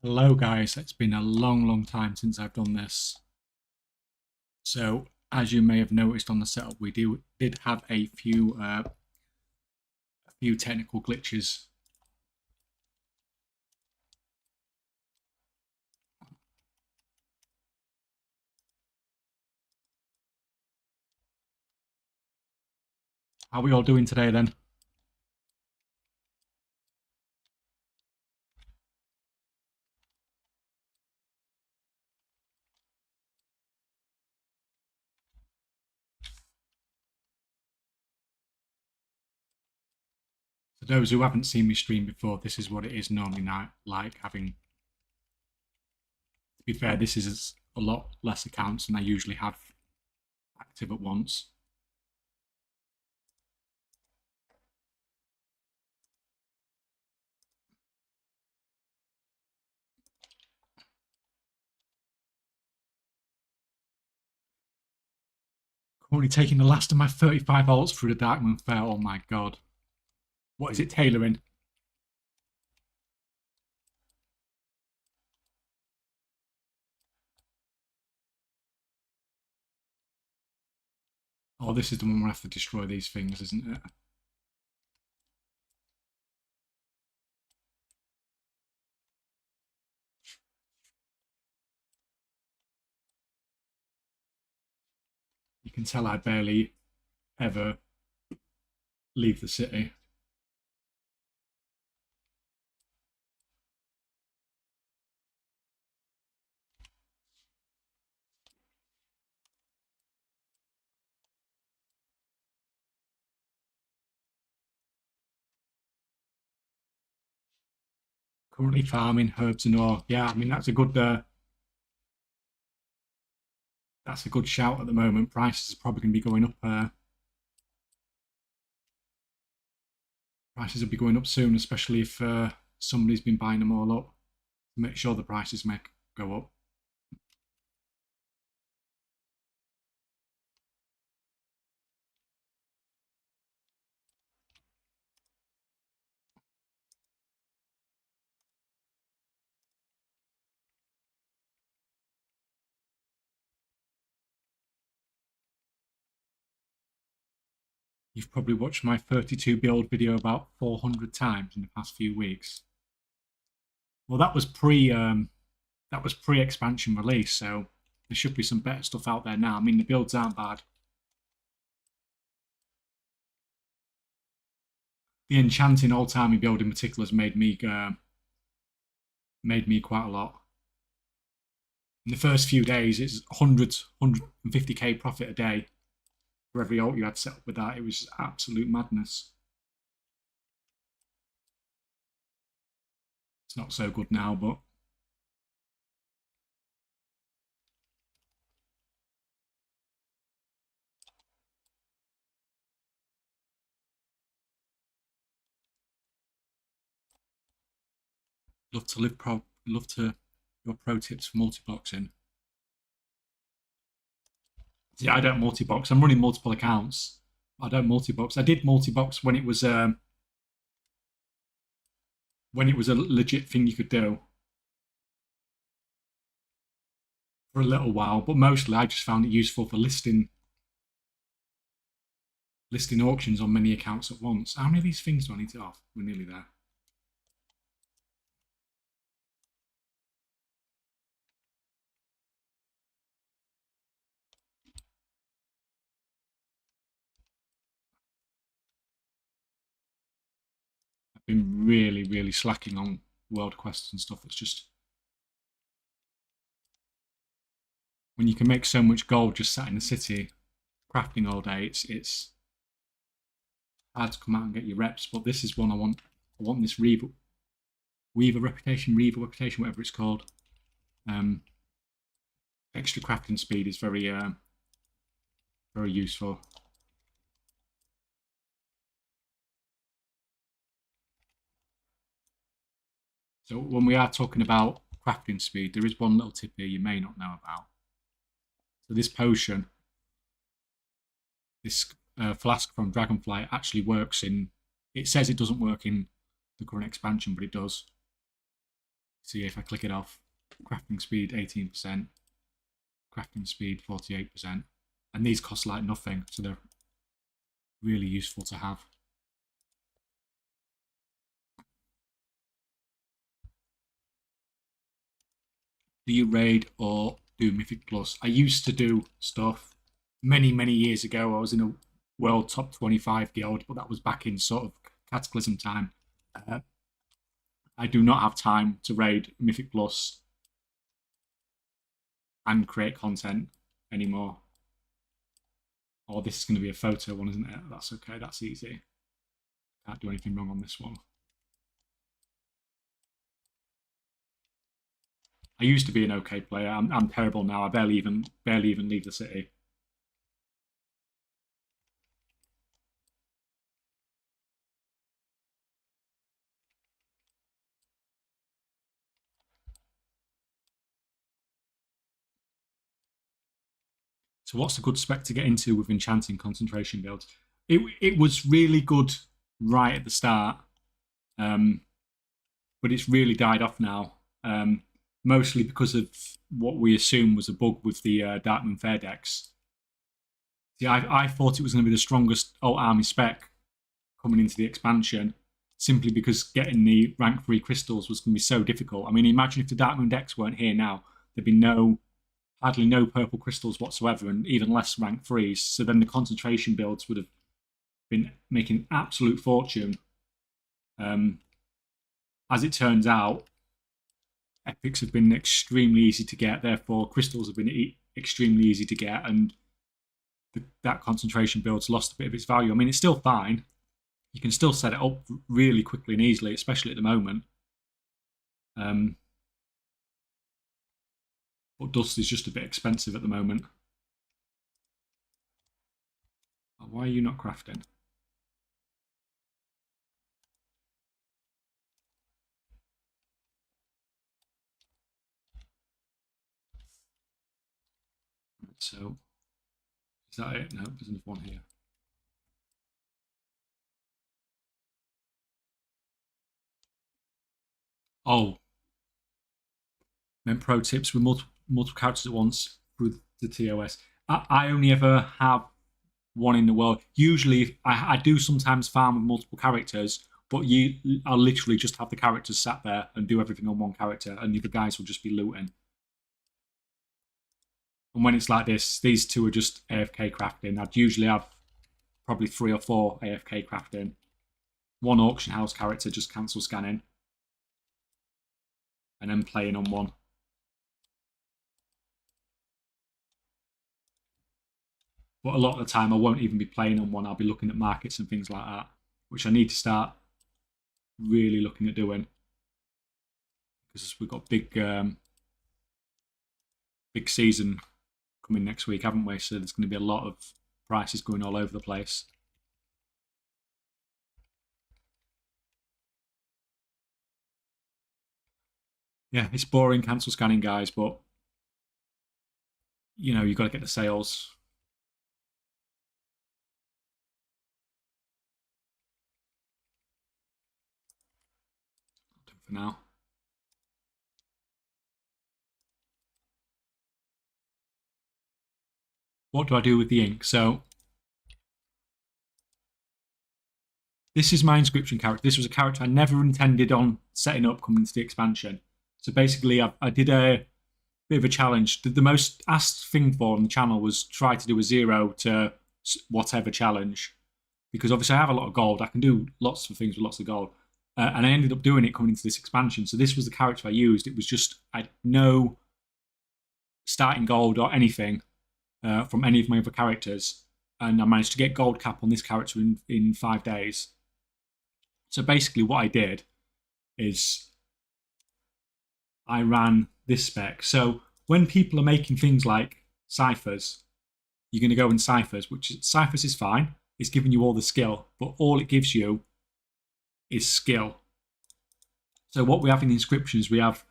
Hello guys, it's been a long time since I've done this. So as you may have noticed on the setup, we did have a few technical glitches. How are we all doing today then? For those who haven't seen me stream before, this is what it is normally now, like having, to be fair, this is a lot less accounts than I usually have active at once. Currently taking the last of my 35 alts through the Dark Moon Fair. Oh my god. What is it, tailoring? Oh, this is the one where I have to destroy these things, isn't it? You can tell I barely ever leave the city. Currently farming herbs and ore. Yeah, I mean that's a good shout at the moment. Prices are probably going to be going up. Prices will be going up soon, especially if somebody's been buying them all up to make sure the prices make go up. You've probably watched my 32 build video about 400 times in the past few weeks. Well, that was pre-expansion release, so there should be some better stuff out there now. I mean, the builds aren't bad. The enchanting old-timey build in particular has made me quite a lot. In the first few days, it's 150k profit a day for every alt you had set up with that. It was absolute madness. It's not so good now, but love to your pro tips for multi-boxing. Yeah, I don't multi-box. I'm running multiple accounts. I don't multi-box. I did multi-box when it was a legit thing you could do for a little while, but mostly I just found it useful for listing auctions on many accounts at once. How many of these things do I need to off? We're nearly there. I've been really slacking on world quests and stuff. It's just when you can make so much gold just sat in the city crafting all day, it's hard to come out and get your reps. But this is one I want. I want this Weaver reputation, whatever it's called. Extra crafting speed is very useful. So when we are talking about crafting speed, there is one little tip here you may not know about. So this potion, this flask from Dragonflight actually works in, it says it doesn't work in the current expansion, but it does. See if I click it off, crafting speed 18%, crafting speed 48%, and these cost like nothing, so they're really useful to have. Do you raid or do Mythic Plus? I used to do stuff many years ago. I was in a world top 25 guild, but that was back in sort of Cataclysm time. I do not have time to raid Mythic Plus and create content anymore. Oh, this is going to be a photo one, isn't it? That's okay, that's easy. Can't do anything wrong on this one. I used to be an okay player. I'm terrible now. I barely even leave the city. So what's a good spec to get into with enchanting concentration builds? It was really good right at the start, but it's really died off now. Mostly because of what we assume was a bug with the Darkmoon Fair decks. See, I thought it was going to be the strongest alt army spec coming into the expansion, simply because getting the rank 3 crystals was going to be so difficult. I mean, imagine if the Darkmoon decks weren't here now, there'd be hardly no purple crystals whatsoever, and even less rank 3s. So then the concentration builds would have been making an absolute fortune. As it turns out, epics have been extremely easy to get, therefore crystals have been extremely easy to get, and that concentration build's lost a bit of its value. I mean, it's still fine. You can still set it up really quickly and easily, especially at the moment. But dust is just a bit expensive at the moment. Why are you not crafting? So, is that it? No, there's another one here. Oh, then pro tips with multiple characters at once through the TOS. I only ever have one in the world. Usually, I do sometimes farm with multiple characters, but I'll literally just have the characters sat there and do everything on one character, and the other guys will just be looting. And when it's like this, these two are just AFK crafting. I'd usually have probably 3 or 4 AFK crafting. One auction house character just cancel scanning, and then playing on one. But a lot of the time, I won't even be playing on one. I'll be looking at markets and things like that, which I need to start really looking at doing, because we've got big season coming next week, haven't we? So there's going to be a lot of prices going all over the place. Yeah, it's boring cancel scanning, guys, but you know, you've got to get the sales. For now. What do I do with the ink? So this is my Inscription character. This was a character I never intended on setting up coming into the expansion. So basically, I did a bit of a challenge. The most asked thing for on the channel was try to do a 0 to whatever challenge, because obviously I have a lot of gold. I can do lots of things with lots of gold. And I ended up doing it coming into this expansion. So this was the character I used. It was just, I had no starting gold or anything from any of my other characters. And I managed to get gold cap on this character in 5 days. So basically what I did is I ran this spec. So when people are making things like ciphers, you're going to go in ciphers, ciphers is fine. It's giving you all the skill, but all it gives you is skill. So what we have in the inscriptions, we have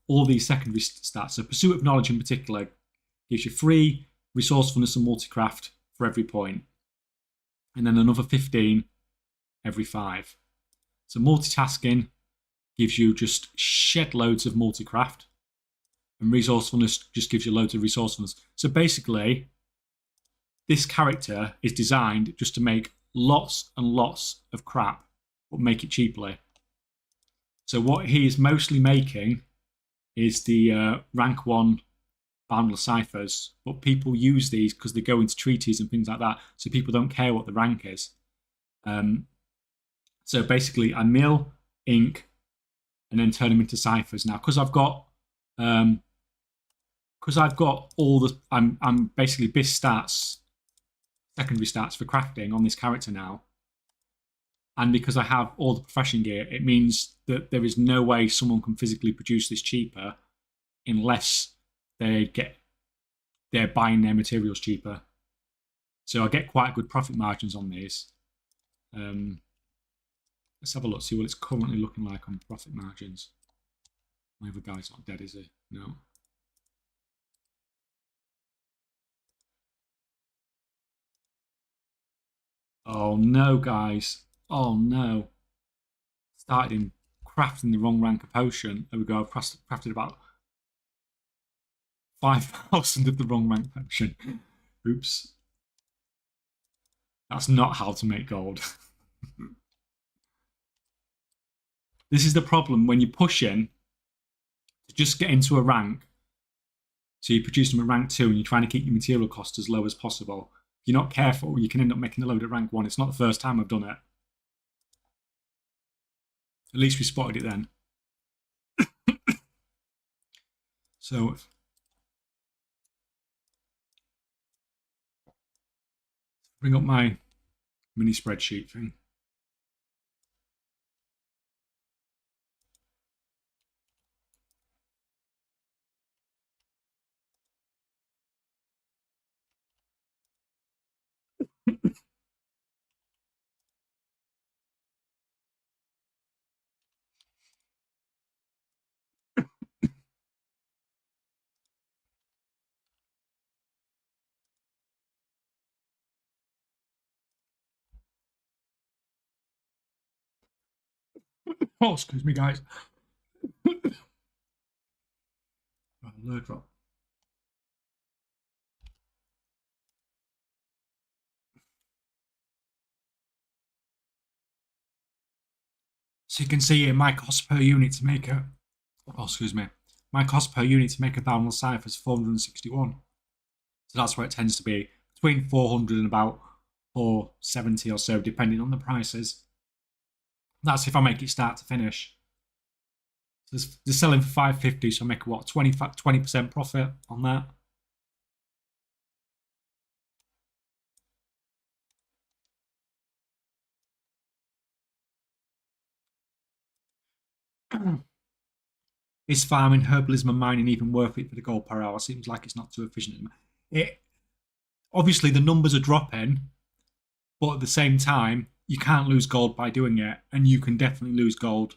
all these secondary stats. So pursuit of knowledge in particular gives you 3 resourcefulness and multicraft for every point, and then another 15 every 5. So multitasking gives you just shed loads of multi-craft, and resourcefulness just gives you loads of resourcefulness. So basically, this character is designed just to make lots and lots of crap, but make it cheaply. So what he is mostly making is the rank 1 boundless ciphers, but people use these because they go into treaties and things like that, so people don't care what the rank is. So basically, I mill, ink, and then turn them into ciphers. Now, because I've got all the, I'm basically BIS stats, secondary stats for crafting on this character now, and because I have all the profession gear, it means that there is no way someone can physically produce this cheaper unless they're buying their materials cheaper. So I get quite good profit margins on these. Let's have a look, see what it's currently looking like on profit margins. My other guy's not dead, is he? No. Oh no, guys. Oh no. Started in crafting the wrong rank of potion. There we go. I've crafted about 5,000 of the wrong rank potion. Oops. That's not how to make gold. This is the problem when you push in to just get into a rank. So you produce them at rank 2 and you're trying to keep your material cost as low as possible. If you're not careful, you can end up making a load at rank 1. It's not the first time I've done it. At least we spotted it then. So bring up my mini spreadsheet thing. Oh, excuse me, guys. Alert drop. So you can see here my cost per unit to make a. Oh, excuse me. My cost per unit to make a boundless cipher is 461. So that's where it tends to be, between 400 and about 470 or so, depending on the prices. That's if I make it start to finish. So they're selling for 550, so I make what, 20% profit on that. Is farming, herbalism, and mining even worth it for the gold per hour? Seems like it's not too efficient. Obviously, the numbers are dropping, but at the same time, you can't lose gold by doing it, and you can definitely lose gold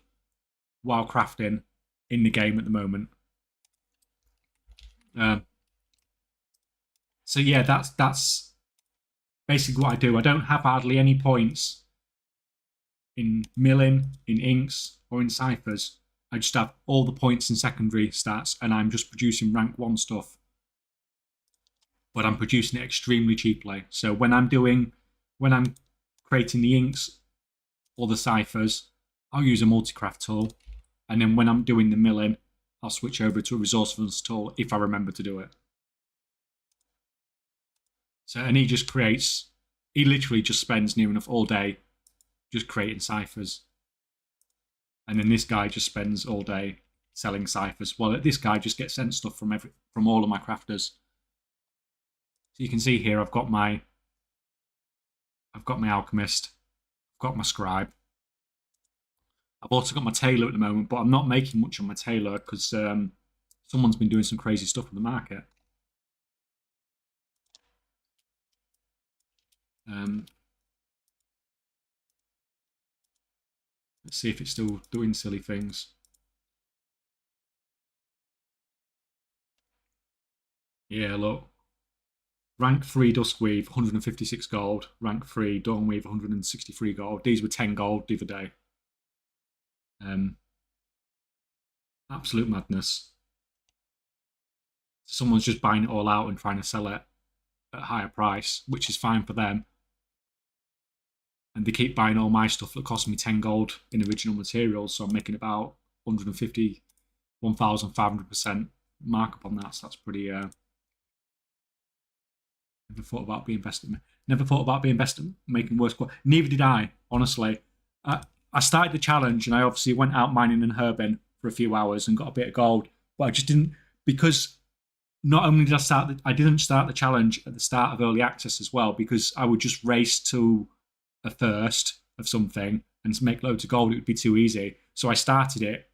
while crafting in the game at the moment. So yeah, that's basically what I do. I don't have hardly any points in milling, in inks, or in ciphers. I just have all the points in secondary stats, and I'm just producing rank 1 stuff. But I'm producing it extremely cheaply. So when I'm creating the inks or the ciphers, I'll use a multi-craft tool. And then when I'm doing the milling, I'll switch over to a resourcefulness tool if I remember to do it. So, and he literally just spends near enough all day just creating ciphers. And then this guy just spends all day selling ciphers. Well, this guy just gets sent stuff from all of my crafters. So you can see here I've got my Alchemist, I've got my Scribe. I've also got my Tailor at the moment, but I'm not making much on my Tailor because someone's been doing some crazy stuff in the market. Let's see if it's still doing silly things. Yeah, look. Rank 3 Duskweave, 156 gold. Rank 3 Dawnweave, 163 gold. These were 10 gold the other day. Absolute madness. Someone's just buying it all out and trying to sell it at a higher price, which is fine for them. And they keep buying all my stuff that cost me 10 gold in original materials, so I'm making about 150, 1,500% markup on that. So that's pretty. Never thought about being best. Never thought about being best at making worse. Neither did I, honestly. I started the challenge and I obviously went out mining and herbing for a few hours and got a bit of gold, but I just didn't, because not only did I didn't start the challenge at the start of early access as well, because I would just race to a thirst of something and to make loads of gold, it would be too easy. So I started it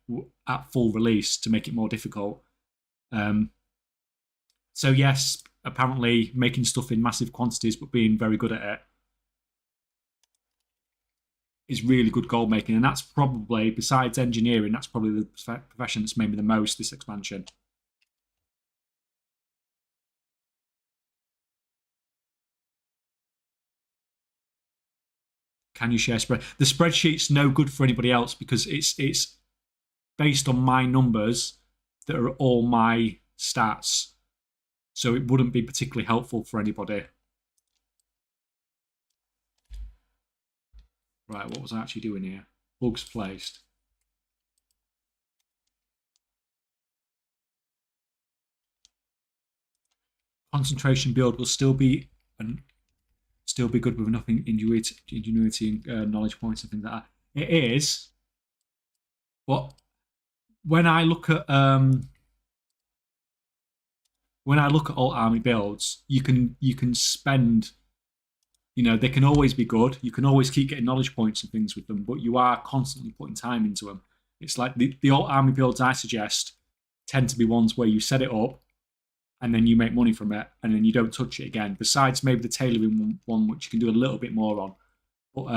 at full release to make it more difficult. So yes, apparently making stuff in massive quantities but being very good at it is really good gold making, and that's probably, besides engineering, that's probably the profession that's made me the most this expansion. Can you share spread? The spreadsheet's no good for anybody else because it's based on my numbers that are all my stats, so it wouldn't be particularly helpful for anybody. Right, what was I actually doing here? Bugs placed. Concentration build will still be good with enough ingenuity and knowledge points and things like that. It is, but when I look at alt army builds, you can spend. They can always be good. You can always keep getting knowledge points and things with them, but you are constantly putting time into them. It's like the alt army builds I suggest tend to be ones where you set it up and then you make money from it and then you don't touch it again. Besides maybe the tailoring one, which you can do a little bit more on. But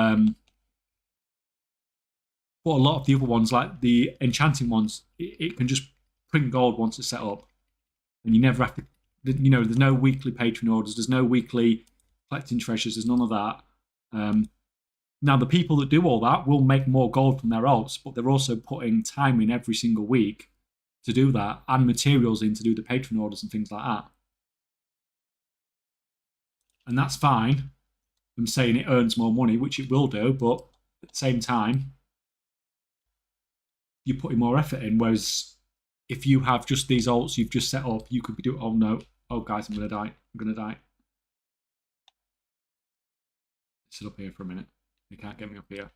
a lot of the other ones, like the enchanting ones, it can just print gold once it's set up. And you never have to, there's no weekly patron orders, there's no weekly collecting treasures, there's none of that. Now, the people that do all that will make more gold from their alts, but they're also putting time in every single week to do that and materials in to do the patron orders and things like that. And that's fine. I'm saying it earns more money, which it will do, but at the same time, you're putting more effort in. Whereas if you have just these alts you've just set up, you could be doing, oh no, oh guys, I'm going to die. I'm going to die. Sit up here for a minute. You can't get me up here.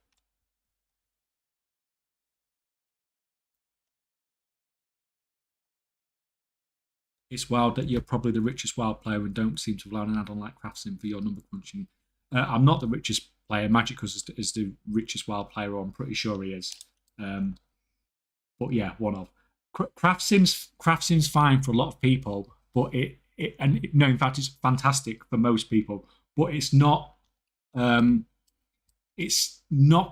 It's wild that you're probably the richest wild player and don't seem to have allowed an add-on like Craftsman for your number crunching. I'm not the richest player. Magicus is the richest wild player, or I'm pretty sure he is. But yeah, one of. Craft Sim's fine for a lot of people, but in fact, it's fantastic for most people. But it's not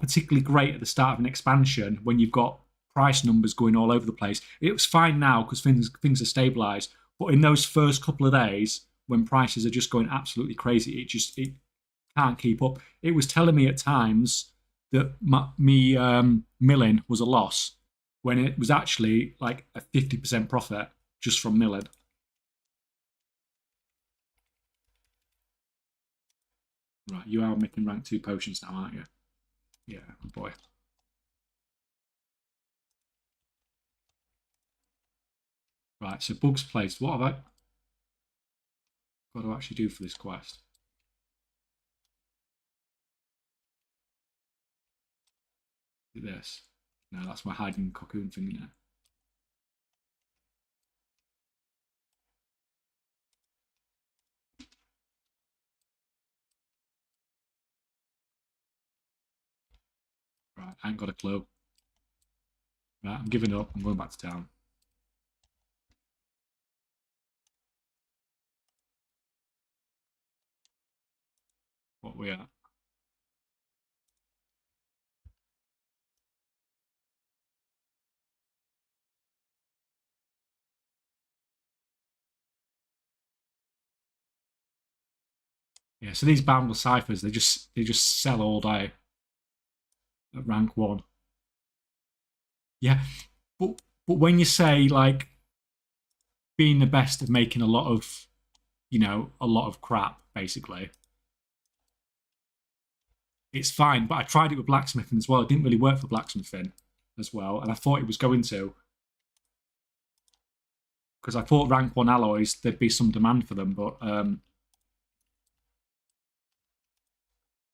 particularly great at the start of an expansion when you've got price numbers going all over the place. It was fine now because things are stabilized, but in those first couple of days when prices are just going absolutely crazy, it can't keep up. It was telling me at times that me milling was a loss when it was actually like a 50% profit just from milling. Right, you are making rank 2 potions now, aren't you? Yeah, good boy. Right, so bugs placed. What have I got to actually do for this quest? Do this. No, that's my hiding cocoon thing in there. Right, I ain't got a clue. Right, I'm giving up. I'm going back to town. What we at? Yeah, so these boundless ciphers, they just sell all day at rank 1. Yeah, but But when you say like being the best at making a lot of, a lot of crap, basically, it's fine. But I tried it with blacksmithing as well. It didn't really work for blacksmithing as well, and I thought it was going to, because I thought rank 1 alloys there'd be some demand for them, but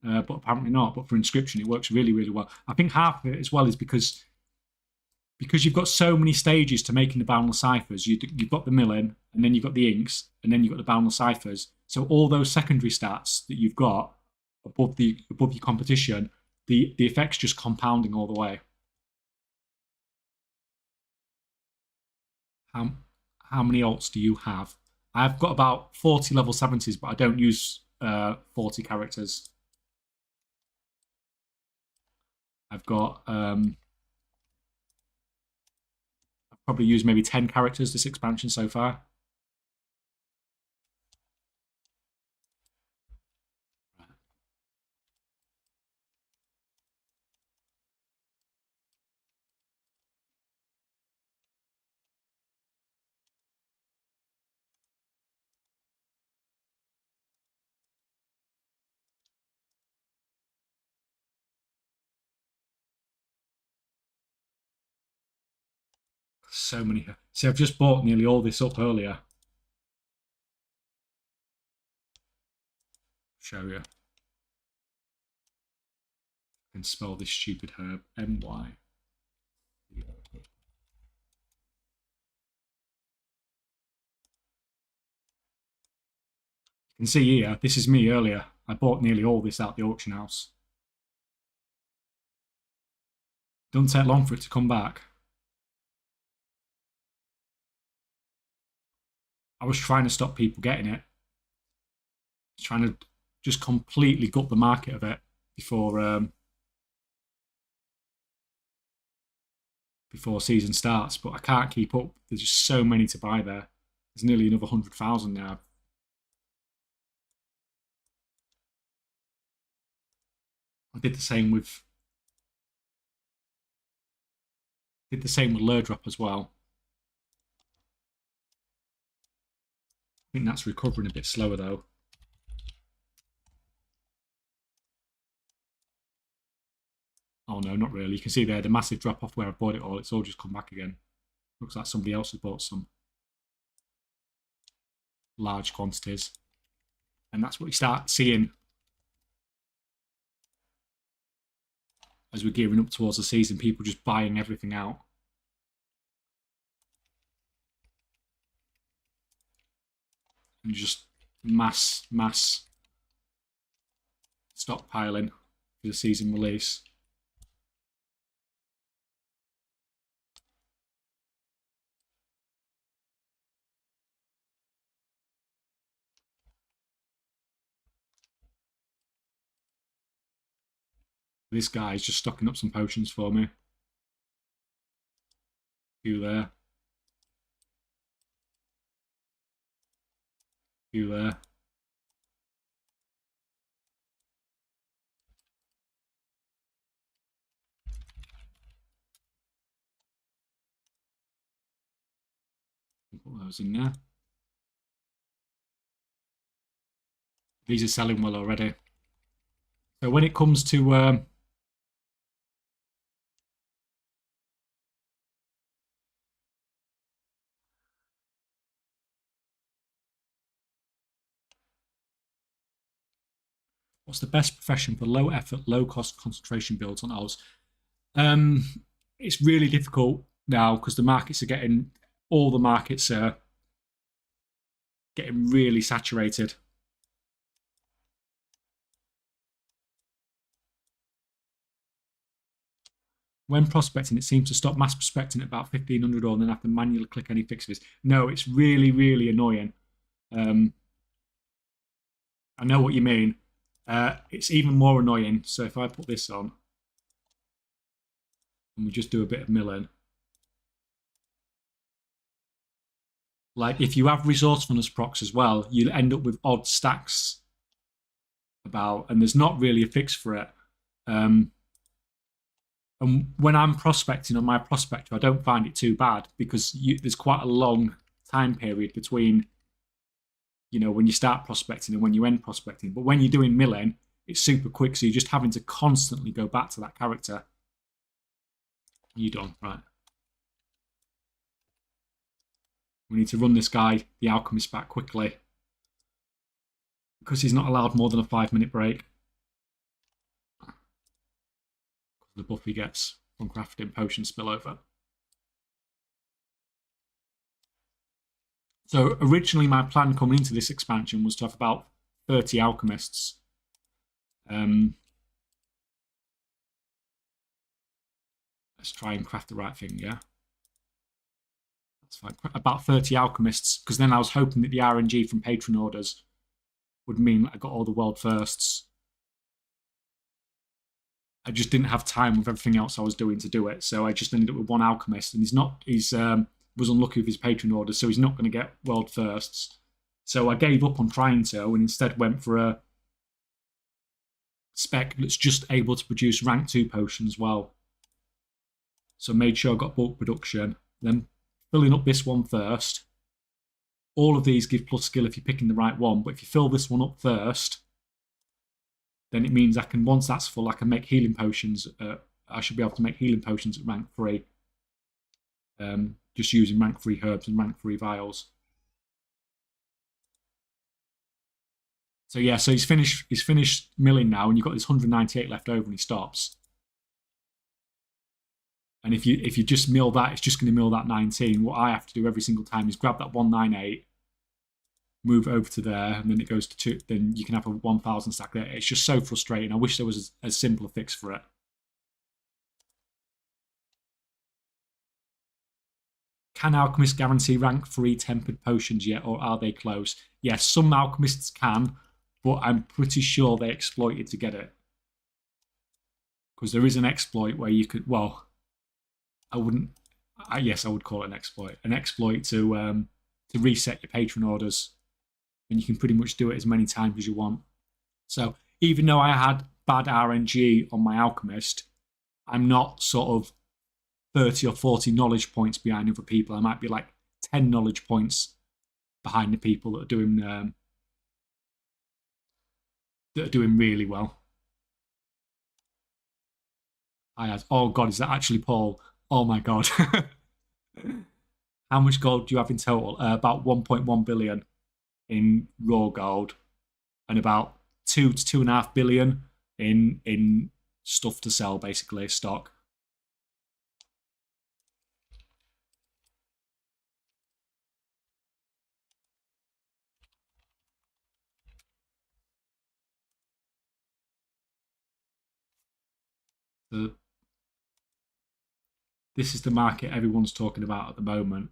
apparently not. But for Inscription, it works really, really well. I think half of it as well is because you've got so many stages to making the boundless ciphers. You've got the milling, and then you've got the inks, and then you've got the boundless ciphers. So all those secondary stats that you've got above your competition, the effect's just compounding all the way. How many alts do you have? I've got about 40 level 70s, but I don't use 40 characters. I've got I've probably used maybe 10 characters this expansion so far. So many. See, I've just bought nearly all this up earlier. Show you. I can spell this stupid herb. M-Y. You can see here, this is me earlier. I bought nearly all this out the auction house. Doesn't take long for it to come back. I was trying to stop people getting it. Trying to just completely gut the market of it before season starts, but I can't keep up. There's just so many to buy there. There's nearly another 100,000 now. I did the same with Lure Drop as well. I think that's recovering a bit slower though. Oh no, not really. You can see there the massive drop off where I bought it all. It's all just come back again. Looks like somebody else has bought some large quantities. And that's what we start seeing as we're gearing up towards the season. People just buying everything out. And just mass stockpiling for the season release. This guy is just stocking up some potions for me. Few there. Few there. Put those in there. These are selling well already. So when it comes to what's the best profession for low effort, low cost concentration builds on Oz? It's really difficult now because the markets are getting, all the markets are getting really saturated. When prospecting, it seems to stop mass prospecting at about 1500 or then have to manually click any fixes. No, it's really, really annoying. I know what you mean. It's even more annoying. So if I put this on and we just do a bit of milling, like if you have resourcefulness procs as well, you'll end up with odd stacks about, and there's not really a fix for it. And when I'm prospecting on my prospector, I don't find it too bad because there's quite a long time period between, when you start prospecting and when you end prospecting. But when you're doing milling, it's super quick, so you're just having to constantly go back to that character. You done, right. We need to run this guy, the Alchemist, back quickly because he's not allowed more than a 5-minute break. The buff he gets from crafting potion spillover. So originally my plan coming into this expansion was to have about 30 alchemists. Let's try and craft the right thing, yeah? That's fine. About 30 alchemists, because then I was hoping that the RNG from patron orders would mean I got all the world firsts. I just didn't have time with everything else I was doing to do it, so I just ended up with one alchemist, and he's was unlucky with his patron orders, so he's not going to get world firsts. So I gave up on trying to, and instead went for a spec that's just able to produce rank 2 potions well. So made sure I got bulk production, then filling up this one first. All of these give plus skill if you're picking the right one, but if you fill this one up first, then it means I can, once that's full, I can make healing potions. I should be able to make healing potions at rank 3. Just using rank 3 herbs and rank 3 vials. So yeah, so he's finished milling now, and you've got this 198 left over, and he stops. And if you just mill that, it's just going to mill that 19. What I have to do every single time is grab that 198, move it over to there, and then it goes to 2. Then you can have a 1,000 stack there. It's just so frustrating. I wish there was a simpler fix for it. Can alchemists guarantee rank 3 tempered potions yet, or are they close? Yes, some alchemists can, but I'm pretty sure they exploited to get it. Because there is an exploit where you could, well, yes, I would call it an exploit. An exploit to reset your patron orders, and you can pretty much do it as many times as you want. So even though I had bad RNG on my alchemist, I'm not sort of 30 or 40 knowledge points behind other people. I might be like 10 knowledge points behind the people that are doing really well. Oh god, is that actually Paul? Oh my god. How much gold do you have in total? About 1.1 billion in raw gold, and about 2 to 2.5 billion in stuff to sell, basically stock. This is the market everyone's talking about at the moment.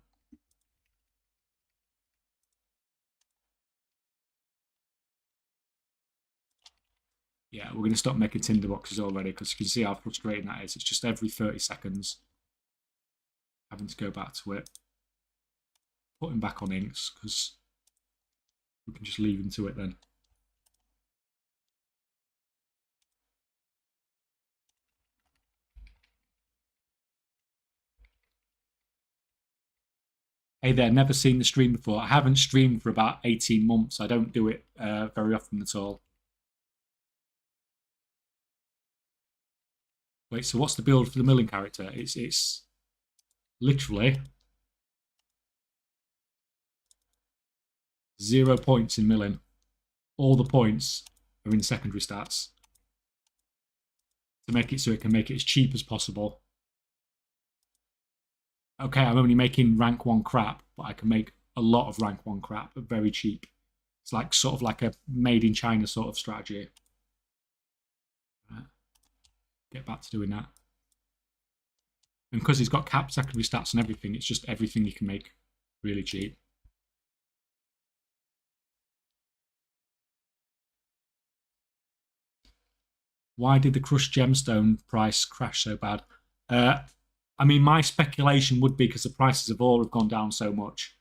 Yeah, we're going to stop making tinderboxes already because you can see how frustrating that is. It's just every 30 seconds having to go back to it. Putting back on inks because we can just leave into it then. Hey there, never seen the stream before. I haven't streamed for about 18 months. I don't do it very often at all. Wait, so what's the build for the milling character? It's literally 0 points in milling. All the points are in secondary stats to make it so it can make it as cheap as possible. Okay, I'm only making rank 1 crap, but I can make a lot of rank 1 crap at very cheap. It's like sort of like a made in China sort of strategy. Right. Get back to doing that. And because he's got capped secondary stats and everything, it's just everything you can make really cheap. Why did the crushed gemstone price crash so bad? I mean, my speculation would be because the prices of all have gone down so much.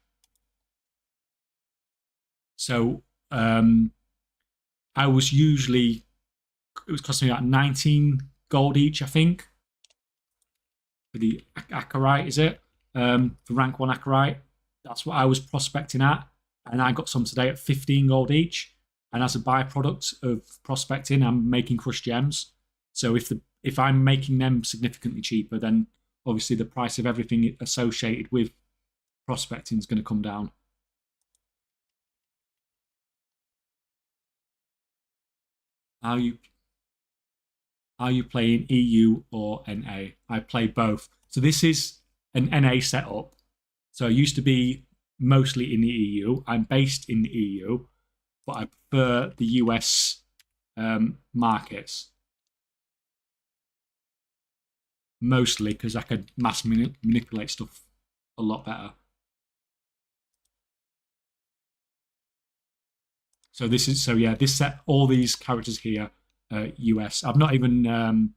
So it was costing me about 19 gold each, I think. for the Acarite, is it? For rank 1 Acarite. That's what I was prospecting at. And I got some today at 15 gold each. And as a byproduct of prospecting, I'm making crushed gems. So if I'm making them significantly cheaper, then obviously the price of everything associated with prospecting is going to come down. Are you playing EU or NA? I play both. So this is an NA setup. So I used to be mostly in the EU. I'm based in the EU, but I prefer the US markets. Mostly because I could mass manipulate stuff a lot better. So this is, so yeah, this set, all these characters here, US. I've not even, I'm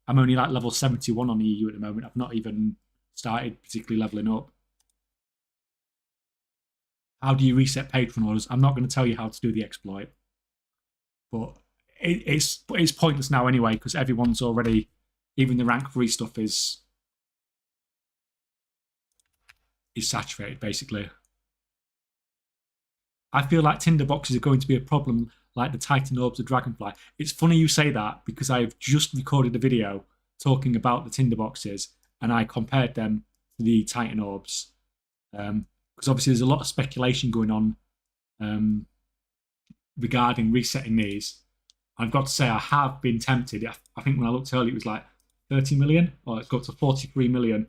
only like level 71 on the EU at the moment. I've not even started particularly leveling up. How do you reset patron orders? I'm not going to tell you how to do the exploit, but it's pointless now anyway because everyone's already, even the rank 3 stuff is saturated basically. I feel like tinderboxes are going to be a problem like the Titan orbs of Dragonfly. It's funny you say that because I've just recorded a video talking about the tinderboxes and I compared them to the Titan orbs. Because obviously there's a lot of speculation going on regarding resetting these. I've got to say I have been tempted. I think when I looked earlier it was like 30 million, or it's got to 43 million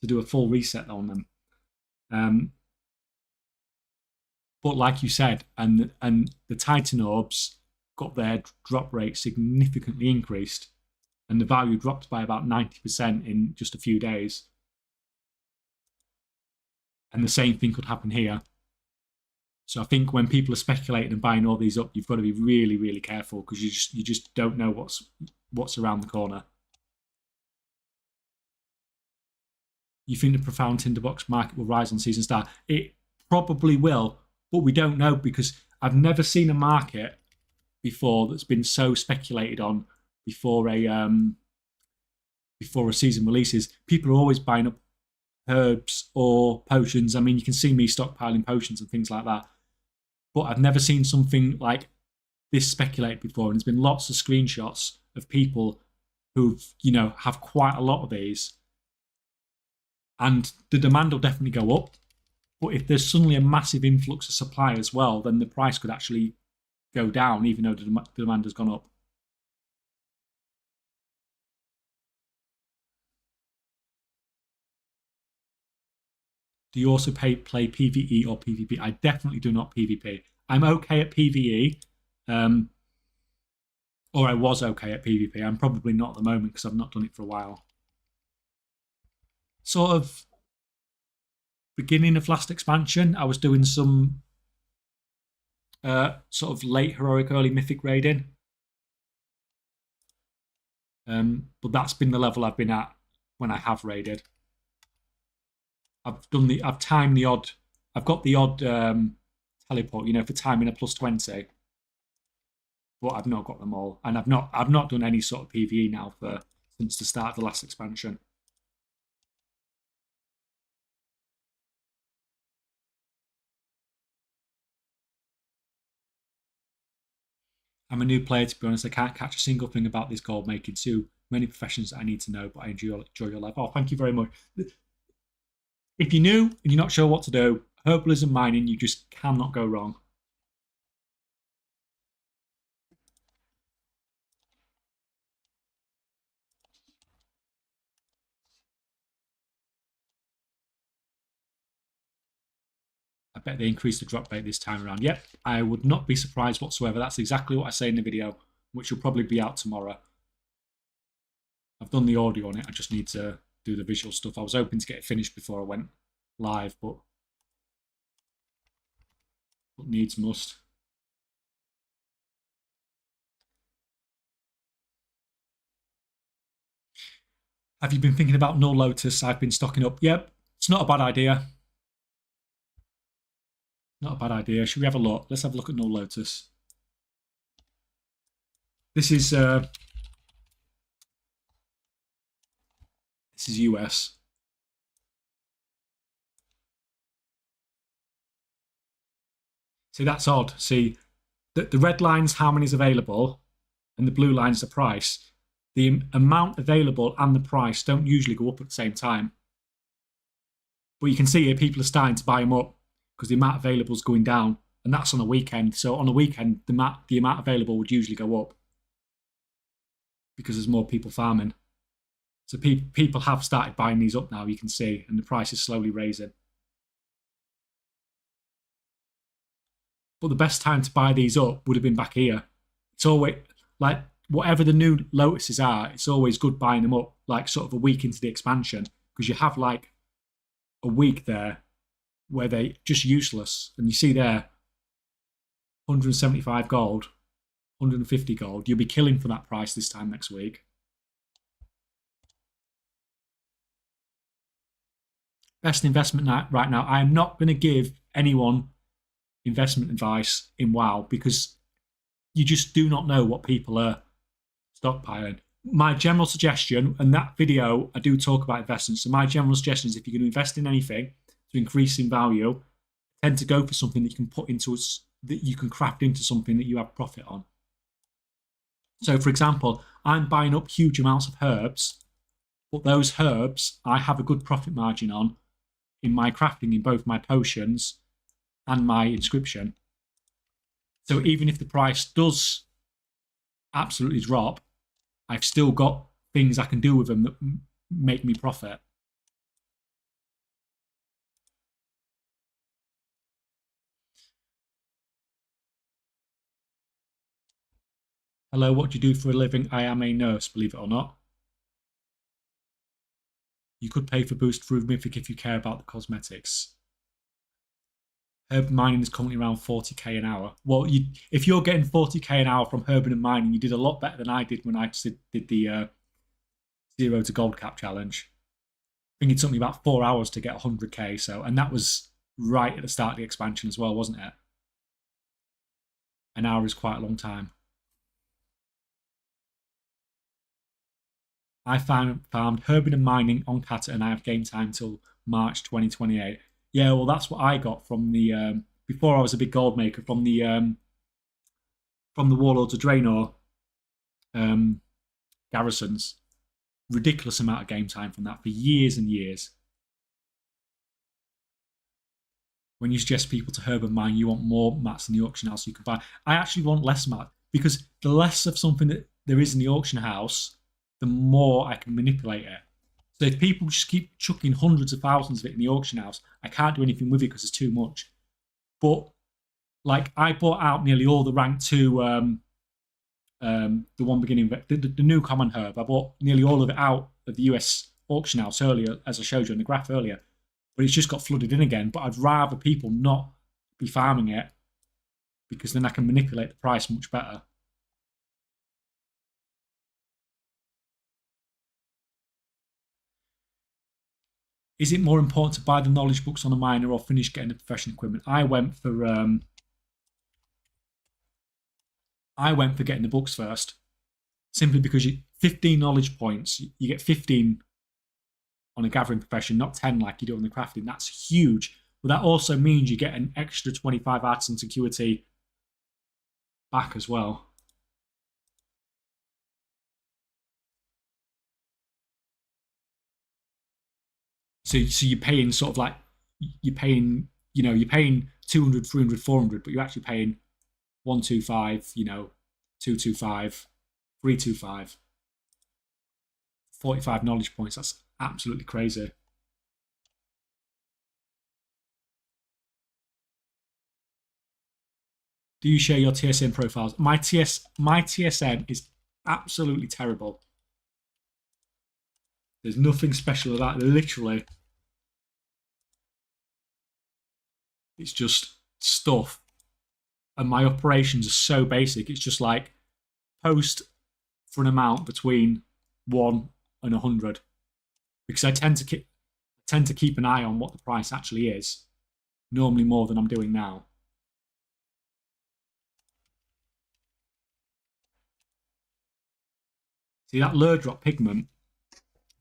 to do a full reset on them. But like you said, and the Titan orbs got their drop rate significantly increased, and the value dropped by about 90% in just a few days. And the same thing could happen here. So I think when people are speculating and buying all these up, you've got to be really, really careful because you just don't know what's around the corner. You think the profound tinderbox market will rise on season start? It probably will, but we don't know because I've never seen a market before that's been so speculated on before a season releases. People are always buying up herbs or potions. I mean, you can see me stockpiling potions and things like that, but I've never seen something like this speculated before. And there's been lots of screenshots of people who've, have quite a lot of these, and the demand will definitely go up. But if there's suddenly a massive influx of supply as well, then the price could actually go down, even though the demand has gone up. Do you also play PvE or PvP? I definitely do not PvP. I'm okay at PvE, or I was okay at PvP. I'm probably not at the moment because I've not done it for a while. Sort of beginning of last expansion, I was doing some sort of late heroic, early mythic raiding. But that's been the level I've been at when I have raided. I've timed the odd. I've got the odd teleport, for timing a +20. But I've not got them all, and I've not done any sort of PvE now since the start of the last expansion. I'm a new player, to be honest. I can't catch a single thing about this gold making. Too many professions that I need to know, but I enjoy your life. Oh, thank you very much. If you're new and you're not sure what to do, herbalism mining, you just cannot go wrong. I bet they increased the drop rate this time around. Yep, I would not be surprised whatsoever. That's exactly what I say in the video, which will probably be out tomorrow. I've done the audio on it. I just need to do the visual stuff. I was hoping to get it finished before I went live, but needs must. Have you been thinking about Null Lotus? I've been stocking up. Yep, it's not a bad idea. Not a bad idea. Should we have a look? Let's have a look at Null Lotus. This is This is US. See, that's odd. See, the red line's how many is available, and the blue line's the price. The amount available and the price don't usually go up at the same time. But you can see here people are starting to buy them up because the amount available is going down, and that's on a weekend. So on a weekend, the amount available would usually go up because there's more people farming. So people have started buying these up now, you can see, and the price is slowly raising. But the best time to buy these up would have been back here. It's always, like, whatever the new Lotuses are, it's always good buying them up, like, sort of a week into the expansion, because you have, like, a week there where they're just useless. And you see there, 175 gold, 150 gold. You'll be killing for that price this time next week. Best investment right now. I am not going to give anyone investment advice in WoW because you just do not know what people are stockpiling. My general suggestion, and that video I do talk about investments, so my general suggestion is if you're going to invest in anything to increase in value, tend to go for something that you can put into that you can craft into something that you have profit on. So for example, I'm buying up huge amounts of herbs, but those herbs I have a good profit margin on in my crafting in both my potions and my inscription. So even if the price does absolutely drop, I've still got things I can do with them that make me profit. Hello, what do you do for a living? I am a nurse, believe it or not. You could pay for boost through Mythic if you care about the cosmetics. Herb mining is currently around 40k an hour. Well, if you're getting 40k an hour from herbing and mining, you did a lot better than I did when I did the 0 to gold cap challenge. I think it took me about 4 hours to get 100k. So, and that was right at the start of the expansion as well, wasn't it? An hour is quite a long time. I farmed herbing and mining on Kata, and I have game time till March 2028. Yeah, well, that's what I got from the before I was a big gold maker from the Warlords of Draenor garrisons. Ridiculous amount of game time from that for years and years. When you suggest people to herb and mine, you want more mats in the auction house you can buy. I actually want less mats because the less of something that there is in the auction house, the more I can manipulate it. So if people just keep chucking hundreds of thousands of it in the auction house, I can't do anything with it because it's too much. But like I bought out nearly all the rank 2, the one beginning, the new common herb. I bought nearly all of it out of the US auction house earlier, as I showed you in the graph earlier. But it's just got flooded in again. But I'd rather people not be farming it because then I can manipulate the price much better. Is it more important to buy the knowledge books on a miner or finish getting the professional equipment? I went for getting the books first, simply because 15 knowledge points, you get 15 on a gathering profession, not 10 like you do on the crafting. That's huge. But that also means you get an extra 25 arts and security back as well. So you're paying sort of like, you're paying 200, 300, 400, but you're actually paying 125, 225, 325, 45 knowledge points. That's absolutely crazy. Do you share your TSN profiles? My TSN is absolutely terrible. There's nothing special about it. Literally, it's just stuff. And my operations are so basic. It's just like post for an amount between 1 and 100, because I tend to keep an eye on what the price actually is, normally more than I'm doing now. See that lure drop pigment?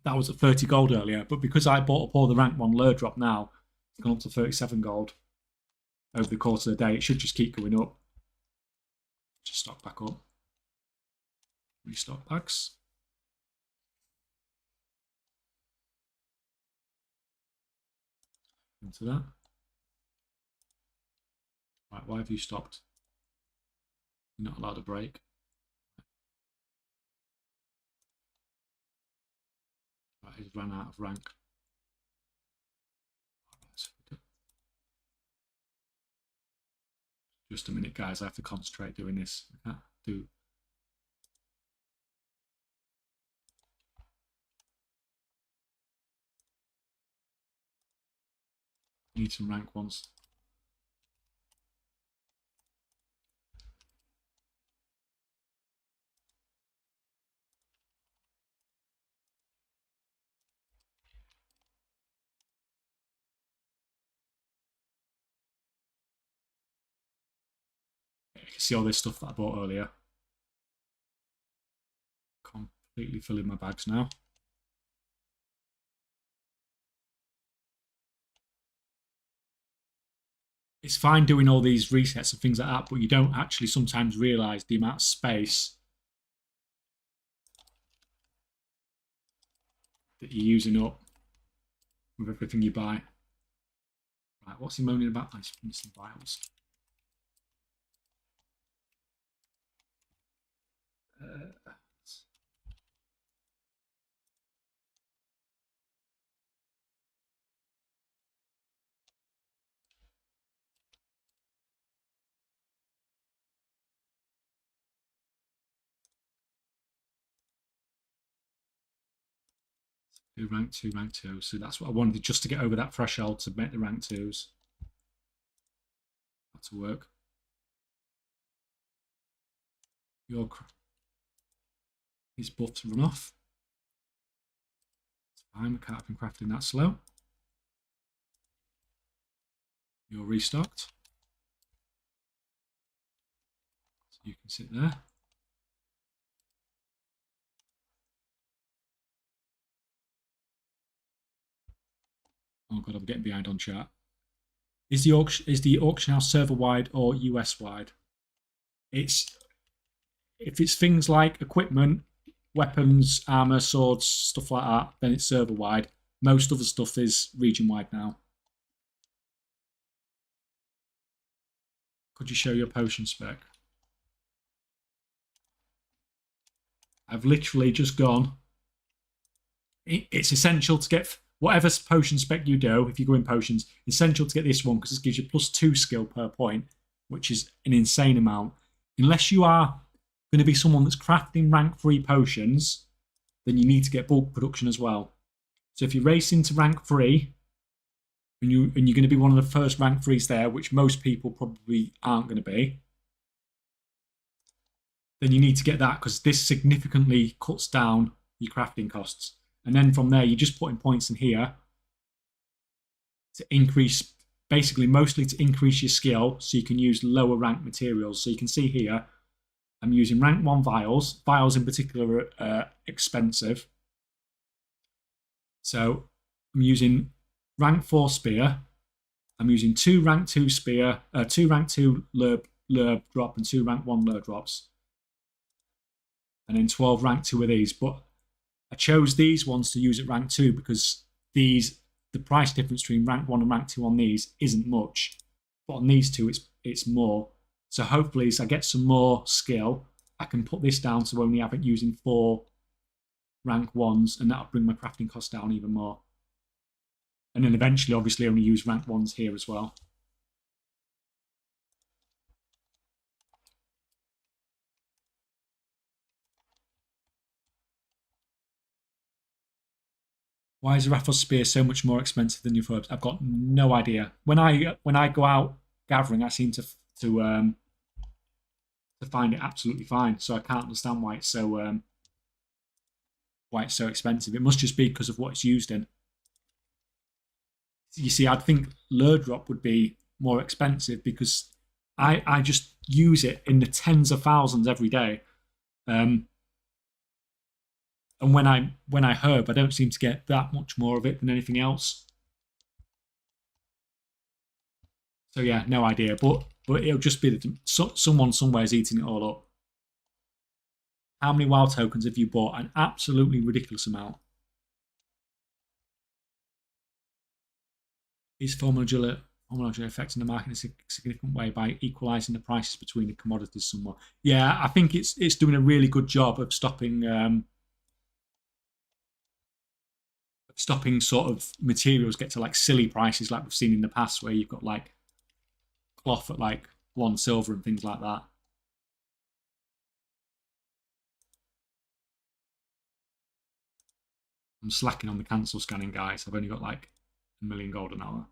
that was at 30 gold earlier, but because I bought up all the rank 1 lure drop now, it's gone up to 37 gold over the course of the day. It should just keep going up. Just stock back up. Restock packs. Into that. Right, why have you stopped? You're not allowed to break. Right, he's run out of rank. Just a minute, guys. I have to concentrate doing this. I can't do. Need some rank ones. You can see all this stuff that I bought earlier. Completely filling my bags now. It's fine doing all these resets and things like that, but you don't actually sometimes realise the amount of space that you're using up with everything you buy. Right, what's he moaning about? I'm just missing vials. Do rank 2, rank 2. So that's what I wanted, just to get over that threshold to make the rank 2s. That's to work. His buffs run off. It's fine, we can't have been crafting that slow. You're restocked. So you can sit there. Oh god, I'm getting behind on chat. Is the auction house server wide or US wide? If it's things like equipment, weapons, armor, swords, stuff like that, then it's server wide. Most other stuff is region wide now. Could you show your potion spec? I've literally just gone. It's essential to get whatever potion spec you do. If you go in potions, essential to get this one because it gives you +2 skill per point, which is an insane amount. Unless you are going to be someone that's crafting rank 3 potions, then you need to get bulk production as well. So if you race into rank 3 and you're going to be one of the first rank 3s there, which most people probably aren't going to be, then you need to get that because this significantly cuts down your crafting costs. And then from there, you're just putting points in here to increase, basically mostly to increase your skill so you can use lower rank materials. So you can see here, I'm using rank 1 vials. Vials in particular are expensive. So I'm using rank 4 spear. I'm using 2 rank 2 spear, 2 rank 2 lure drop and 2 rank 1 lure drops. And then 12 rank 2 of these. But I chose these ones to use at rank 2 because the price difference between rank 1 and rank 2 on these isn't much. But on these two, it's more. So hopefully, as I get some more skill, I can put this down to only having using 4 rank 1s, and that'll bring my crafting cost down even more. And then eventually, obviously, only use rank 1s here as well. Why is a Raffles spear so much more expensive than your herbs? I've got no idea. When I go out gathering, I seem to find it absolutely fine. So I can't understand why it's so expensive. It must just be because of what it's used in. You see, I'd think lure drop would be more expensive because I just use it in the tens of thousands every day. And when I herb, I don't seem to get that much more of it than anything else. So yeah, no idea. But it'll just be that someone somewhere is eating it all up. How many wild tokens have you bought? An absolutely ridiculous amount. Is formula affecting the market in a significant way by equalising the prices between the commodities somewhat? Yeah, I think it's doing a really good job of stopping sort of materials get to like silly prices like we've seen in the past, where you've got like cloth at like 1 silver and things like that. I'm slacking on the cancel scanning, guys. I've only got like 1,000,000 gold an hour.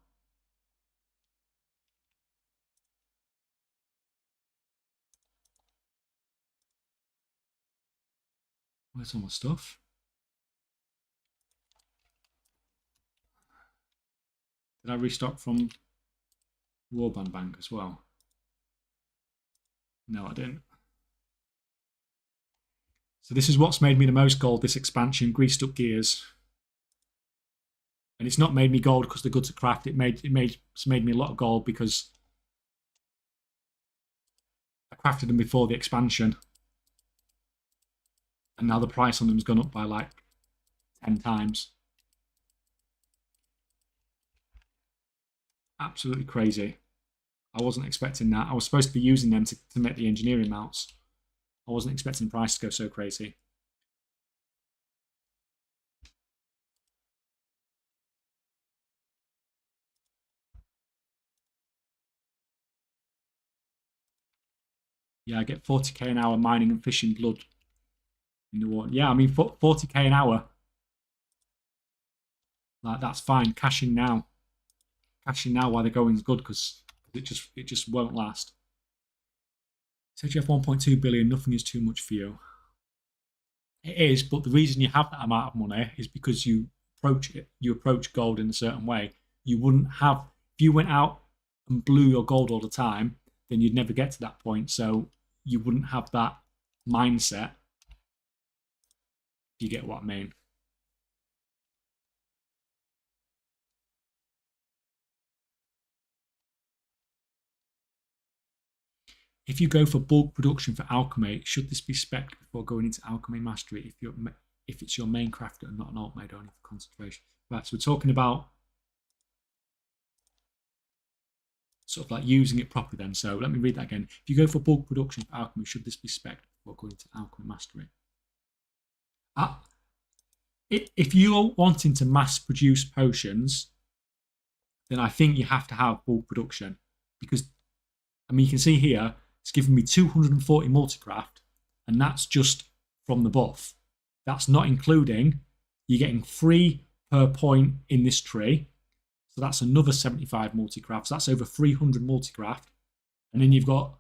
Where's all my stuff? Did I restock from Warband Bank as well? No, I didn't. So this is what's made me the most gold this expansion, greased up gears. And it's not made me gold because they're good to craft. It's made me a lot of gold because I crafted them before the expansion. And now the price on them has gone up by like 10 times. Absolutely crazy. I wasn't expecting that. I was supposed to be using them to make the engineering mounts. I wasn't expecting the price to go so crazy. Yeah, I get 40k an hour mining and fishing blood in the water. Yeah, I mean 40k an hour. Like that's fine. Cash in now. Cash in now while the going's good, because it just won't last. Said you have 1.2 billion. Nothing is too much for you. It is, but the reason you have that amount of money is because you approach gold in a certain way. You wouldn't have, if you went out and blew your gold all the time, then you'd never get to that point. So you wouldn't have that mindset. If you get what I mean. If you go for bulk production for alchemy, should this be spec'd before going into alchemy mastery? If it's your main crafter and not an alt made only for concentration. Right, so we're talking about sort of like using it properly then. So let me read that again. If you go for bulk production for alchemy, should this be spec'd before going to alchemy mastery? If you're wanting to mass produce potions, then I think you have to have bulk production, because I mean you can see here it's giving me 240 multicraft, and that's just from the buff. That's not including you're getting 3 per point in this tree, so that's another 75 multicraft. So that's over 300 multicraft, and then you've got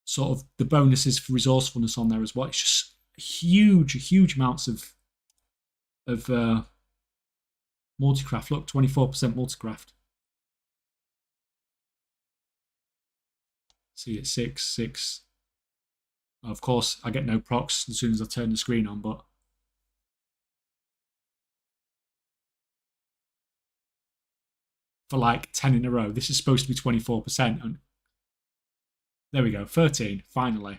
sort of the bonuses for resourcefulness on there as well. It's just huge amounts of multicraft. Look, 24% multicraft. See, it's 6. Of course, I get no procs as soon as I turn the screen on, but for like 10 in a row, this is supposed to be 24%. And there we go, 13, finally.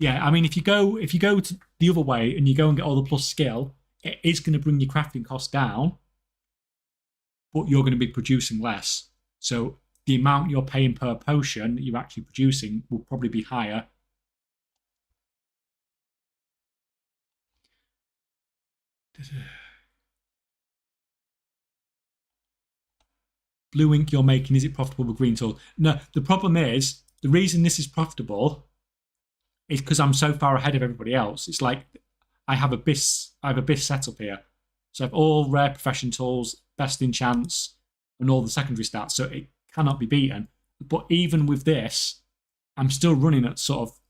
Yeah, I mean, if you go to the other way and you go and get all the plus skill, it is going to bring your crafting cost down, but you're going to be producing less. So the amount you're paying per potion that you're actually producing will probably be higher. Blue ink you're making, is it profitable with green tool? No, the problem is, the reason this is profitable is because I'm so far ahead of everybody else. It's like I have a BIS setup here. So I have all rare profession tools, best in chance, and all the secondary stats, so it cannot be beaten. But even with this, I'm still running at sort of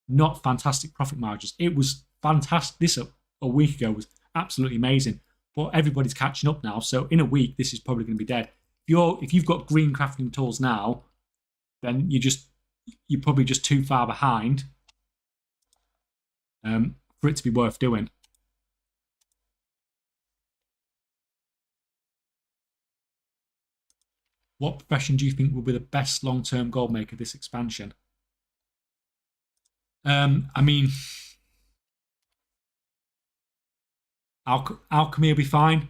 not fantastic profit margins. It was fantastic. This a week ago was absolutely amazing. But everybody's catching up now, so in a week, this is probably going to be dead. If you've got green crafting tools now, then you just you're probably just too far behind for it to be worth doing. What profession do you think will be the best long-term gold maker this expansion? I mean, alchemy will be fine.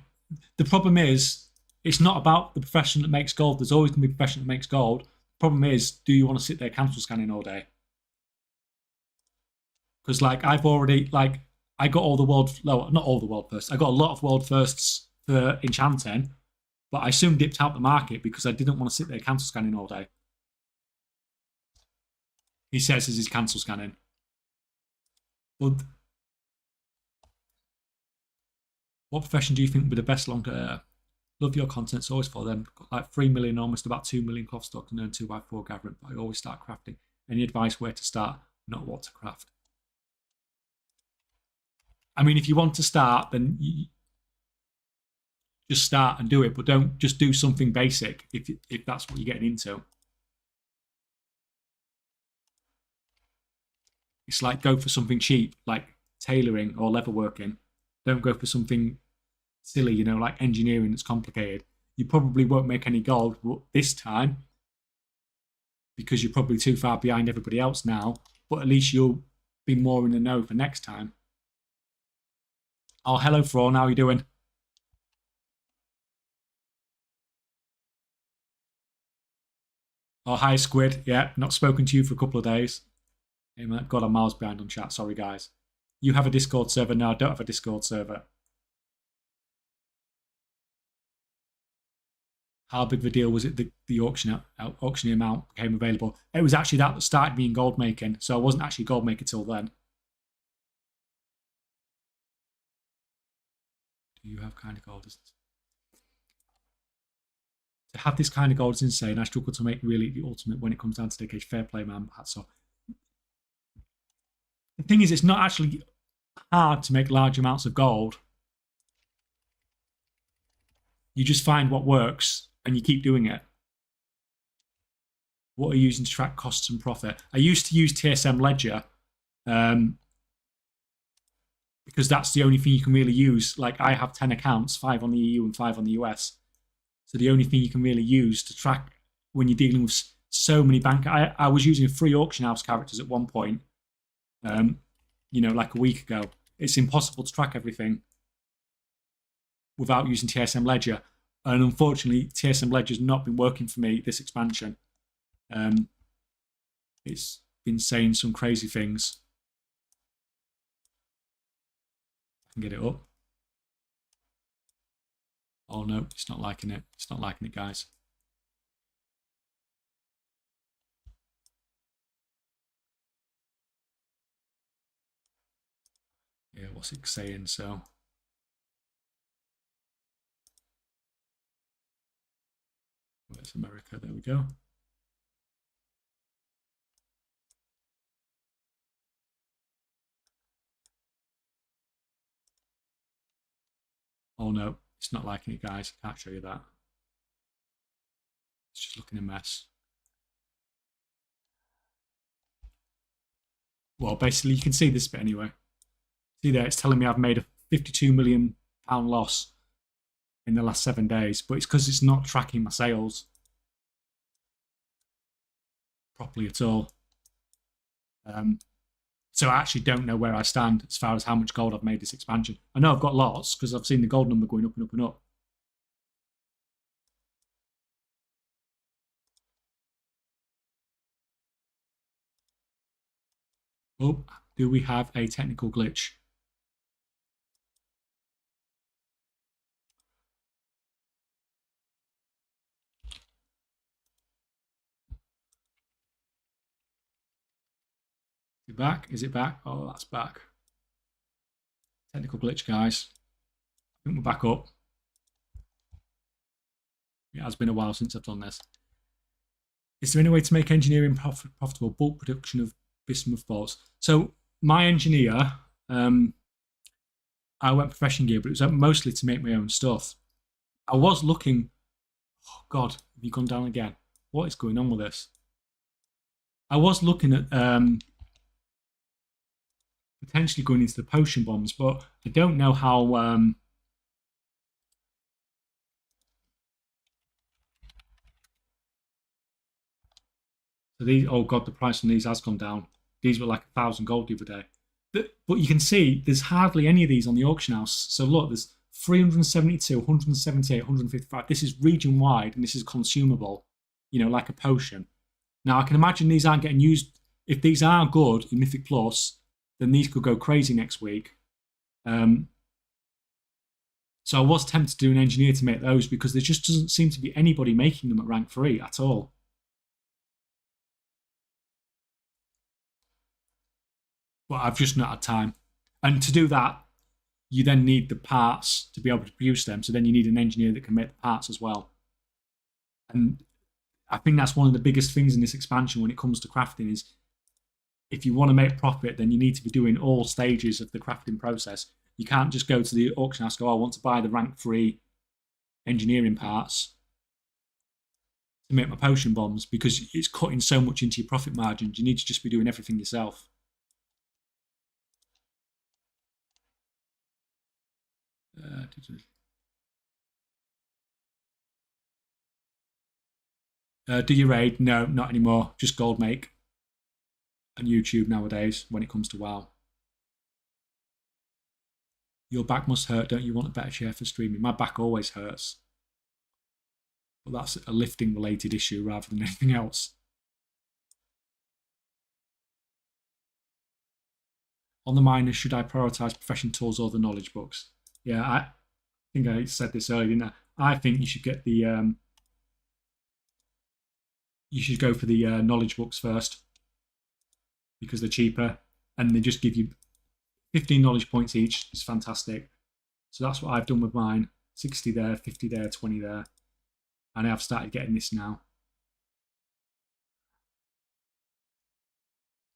The problem is, it's not about the profession that makes gold. There's always going to be a profession that makes gold. The problem is, do you want to sit there cancel scanning all day? Because like I've already I got all the world, no, not all the world firsts. I got a lot of world firsts for enchanting, but I soon dipped out the market because I didn't want to sit there cancel scanning all day. He says as he's cancel scanning. But what profession do you think would be the best long-term? Love your content, so always follow them. Got like 3 million, almost about 2 million cloth stock and earn 2x4 gathering, but I always start crafting. Any advice where to start, not what to craft? I mean, if you want to start, then just start and do it, but don't just do something basic if that's what you're getting into. It's like go for something cheap, like tailoring or leatherworking. Don't go for something silly, you know, like engineering that's complicated. You probably won't make any gold this time because you're probably too far behind everybody else now, but at least you'll be more in the know for next time. Oh, hello, Thrawn. How are you doing? Oh, hi, Squid. Yeah, not spoken to you for a couple of days. Hey, man. God, I'm miles behind on chat. Sorry, guys. You have a Discord server? No, I don't have a Discord server. How big of a deal was it the auctioning amount became available? It was actually that started me in gold making, so I wasn't actually a gold maker till then. Do you have kind of gold? To have this kind of gold is insane. I struggle to make really the ultimate when it comes down to dedication. Fair play, man. So the thing is, it's not actually hard to make large amounts of gold. You just find what works and you keep doing it. What are you using to track costs and profit? I used to use TSM Ledger because that's the only thing you can really use. Like I have 10 accounts, 5 on the EU and 5 on the US. So the only thing you can really use to track when you're dealing with so many bank... I was using free auction house characters at one point, you know, like a week ago. It's impossible to track everything without using TSM Ledger. And unfortunately, TSM Ledger's not been working for me this expansion. It's been saying some crazy things. I can get it up. Oh no, it's not liking it. It's not liking it, guys. Yeah, what's it saying? So where's America? There we go. Oh no, it's not liking it, guys. I can't show you that. It's just looking a mess. Well, basically, you can see this bit anyway. See there, it's telling me I've made a £52 million loss in the last 7 days, but it's because it's not tracking my sales properly at all. So I actually don't know where I stand as far as how much gold I've made this expansion. I know I've got lots because I've seen the gold number going up and up and up. Oh, do we have a technical glitch? Is it back? Is it back? Oh, that's back. Technical glitch, guys. I think we're back up. It has been a while since I've done this. Is there any way to make engineering profitable? Bulk production of bismuth bolts. So my engineer, I went profession gear, but it was mostly to make my own stuff. I was looking. Oh God, have you gone down again? What is going on with this? I was looking at potentially going into the potion bombs, but I don't know how. So these, oh god, the price on these has gone down. These were like 1,000 gold the other day. But you can see there's hardly any of these on the auction house. So look, there's 372, 178, 155. This is region wide and this is consumable, you know, like a potion. Now I can imagine these aren't getting used. If these are good in Mythic Plus, then these could go crazy next week. So I was tempted to do an engineer to make those because there just doesn't seem to be anybody making them at rank 3 at all. But I've just not had time. And to do that, you then need the parts to be able to produce them. So then you need an engineer that can make the parts as well. And I think that's one of the biggest things in this expansion when it comes to crafting is if you want to make profit, then you need to be doing all stages of the crafting process. You can't just go to the auction house and go, I want to buy the rank 3 engineering parts to make my potion bombs, because it's cutting so much into your profit margins. You need to just be doing everything yourself. Do you raid? No, not anymore. Just gold make and YouTube nowadays when it comes to WoW. Your back must hurt, don't you want a better chair for streaming? My back always hurts. But that's a lifting related issue rather than anything else. On the miners, should I prioritise profession tools or the knowledge books? Yeah, I think I said this earlier, didn't I? I think you should get the you should go for the knowledge books first because they're cheaper and they just give you 15 knowledge points each. It's fantastic. So that's what I've done with mine. 60 there, 50 there, 20 there. And I've started getting this now.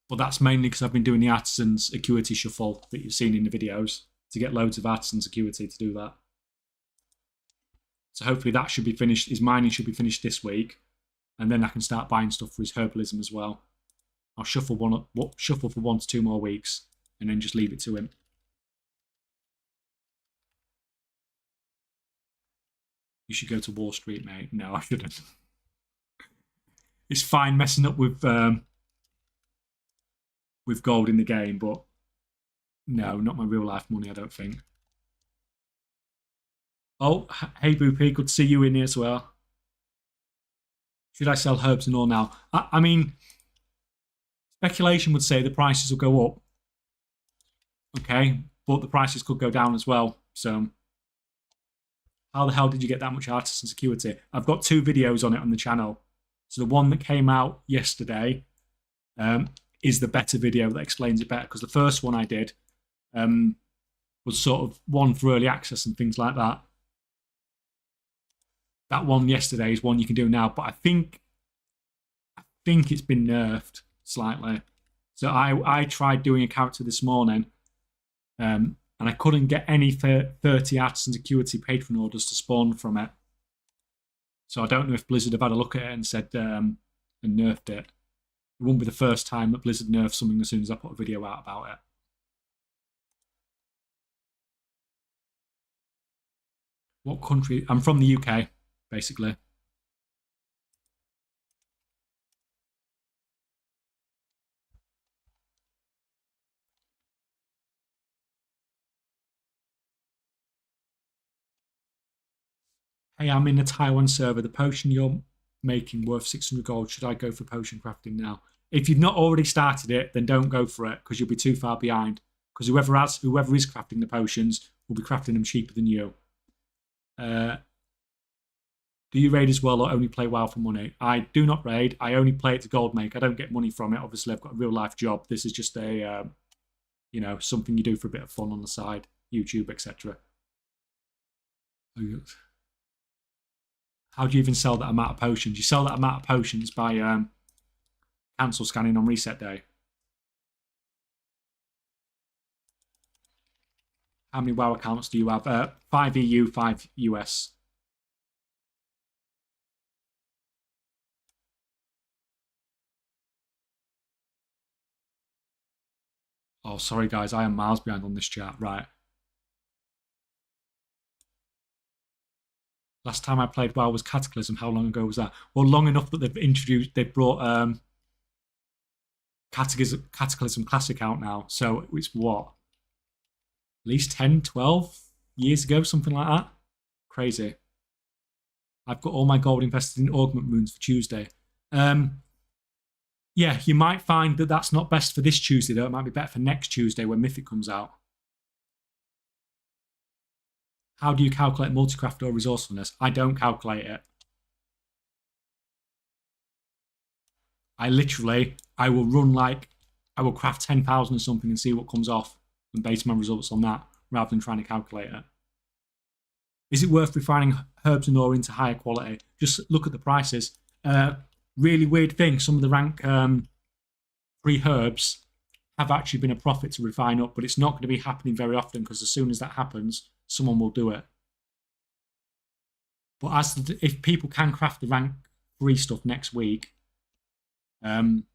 But that's mainly because I've been doing the Artisan's Acuity Shuffle that you've seen in the videos to get loads of Artisan's Acuity to do that. So hopefully that should be finished. His mining should be finished this week. And then I can start buying stuff for his herbalism as well. I'll shuffle for 1 to 2 more weeks and then just leave it to him. You should go to Wall Street, mate. No, I shouldn't. It's fine messing up with gold in the game, but no, not my real life money, I don't think. Oh, hey Boopy, good to see you in here as well. Should I sell herbs and all now? I mean, speculation would say the prices will go up. Okay, but the prices could go down as well. So how the hell did you get that much Artisan Security? I've got 2 videos on it on the channel. So the one that came out yesterday is the better video that explains it better, because the first one I did was sort of one for early access and things like that. That one yesterday is one you can do now, but I think it's been nerfed slightly. So I tried doing a character this morning, and I couldn't get any 30 Artisan Security patron orders to spawn from it. So I don't know if Blizzard have had a look at it and said and nerfed it. It won't be the first time that Blizzard nerfs something as soon as I put a video out about it. What country? I'm from the UK, basically. Hey, I'm in the Taiwan server. The potion you're making worth 600 gold. Should I go for potion crafting now? If you've not already started it, then don't go for it, because you'll be too far behind. Because whoever is crafting the potions will be crafting them cheaper than you. Do you raid as well, or only play WoW for money? I do not raid. I only play it to gold make. I don't get money from it. Obviously, I've got a real life job. This is just a, something you do for a bit of fun on the side, YouTube, etc. How do you even sell that amount of potions? You sell that amount of potions by cancel scanning on reset day. How many WoW accounts do you have? 5 EU, 5 US. Oh, sorry, guys. I am miles behind on this chart. Right. Last time I played WoW was Cataclysm. How long ago was that? Well, long enough that they've brought Cataclysm Classic out now. So it's what? At least 10, 12 years ago, something like that. Crazy. I've got all my gold invested in augment moons for Tuesday. Yeah, you might find that that's not best for this Tuesday, though. It might be better for next Tuesday when Mythic comes out. How do you calculate multicraft or resourcefulness? I don't calculate it. I will run like, I will craft 10,000 or something and see what comes off and base my results on that rather than trying to calculate it. Is it worth refining herbs and ore into higher quality? Just look at the prices. Really weird thing. Some of the rank 3 herbs have actually been a profit to refine up, but it's not going to be happening very often because as soon as that happens, someone will do it. But if people can craft the rank 3 stuff next week, then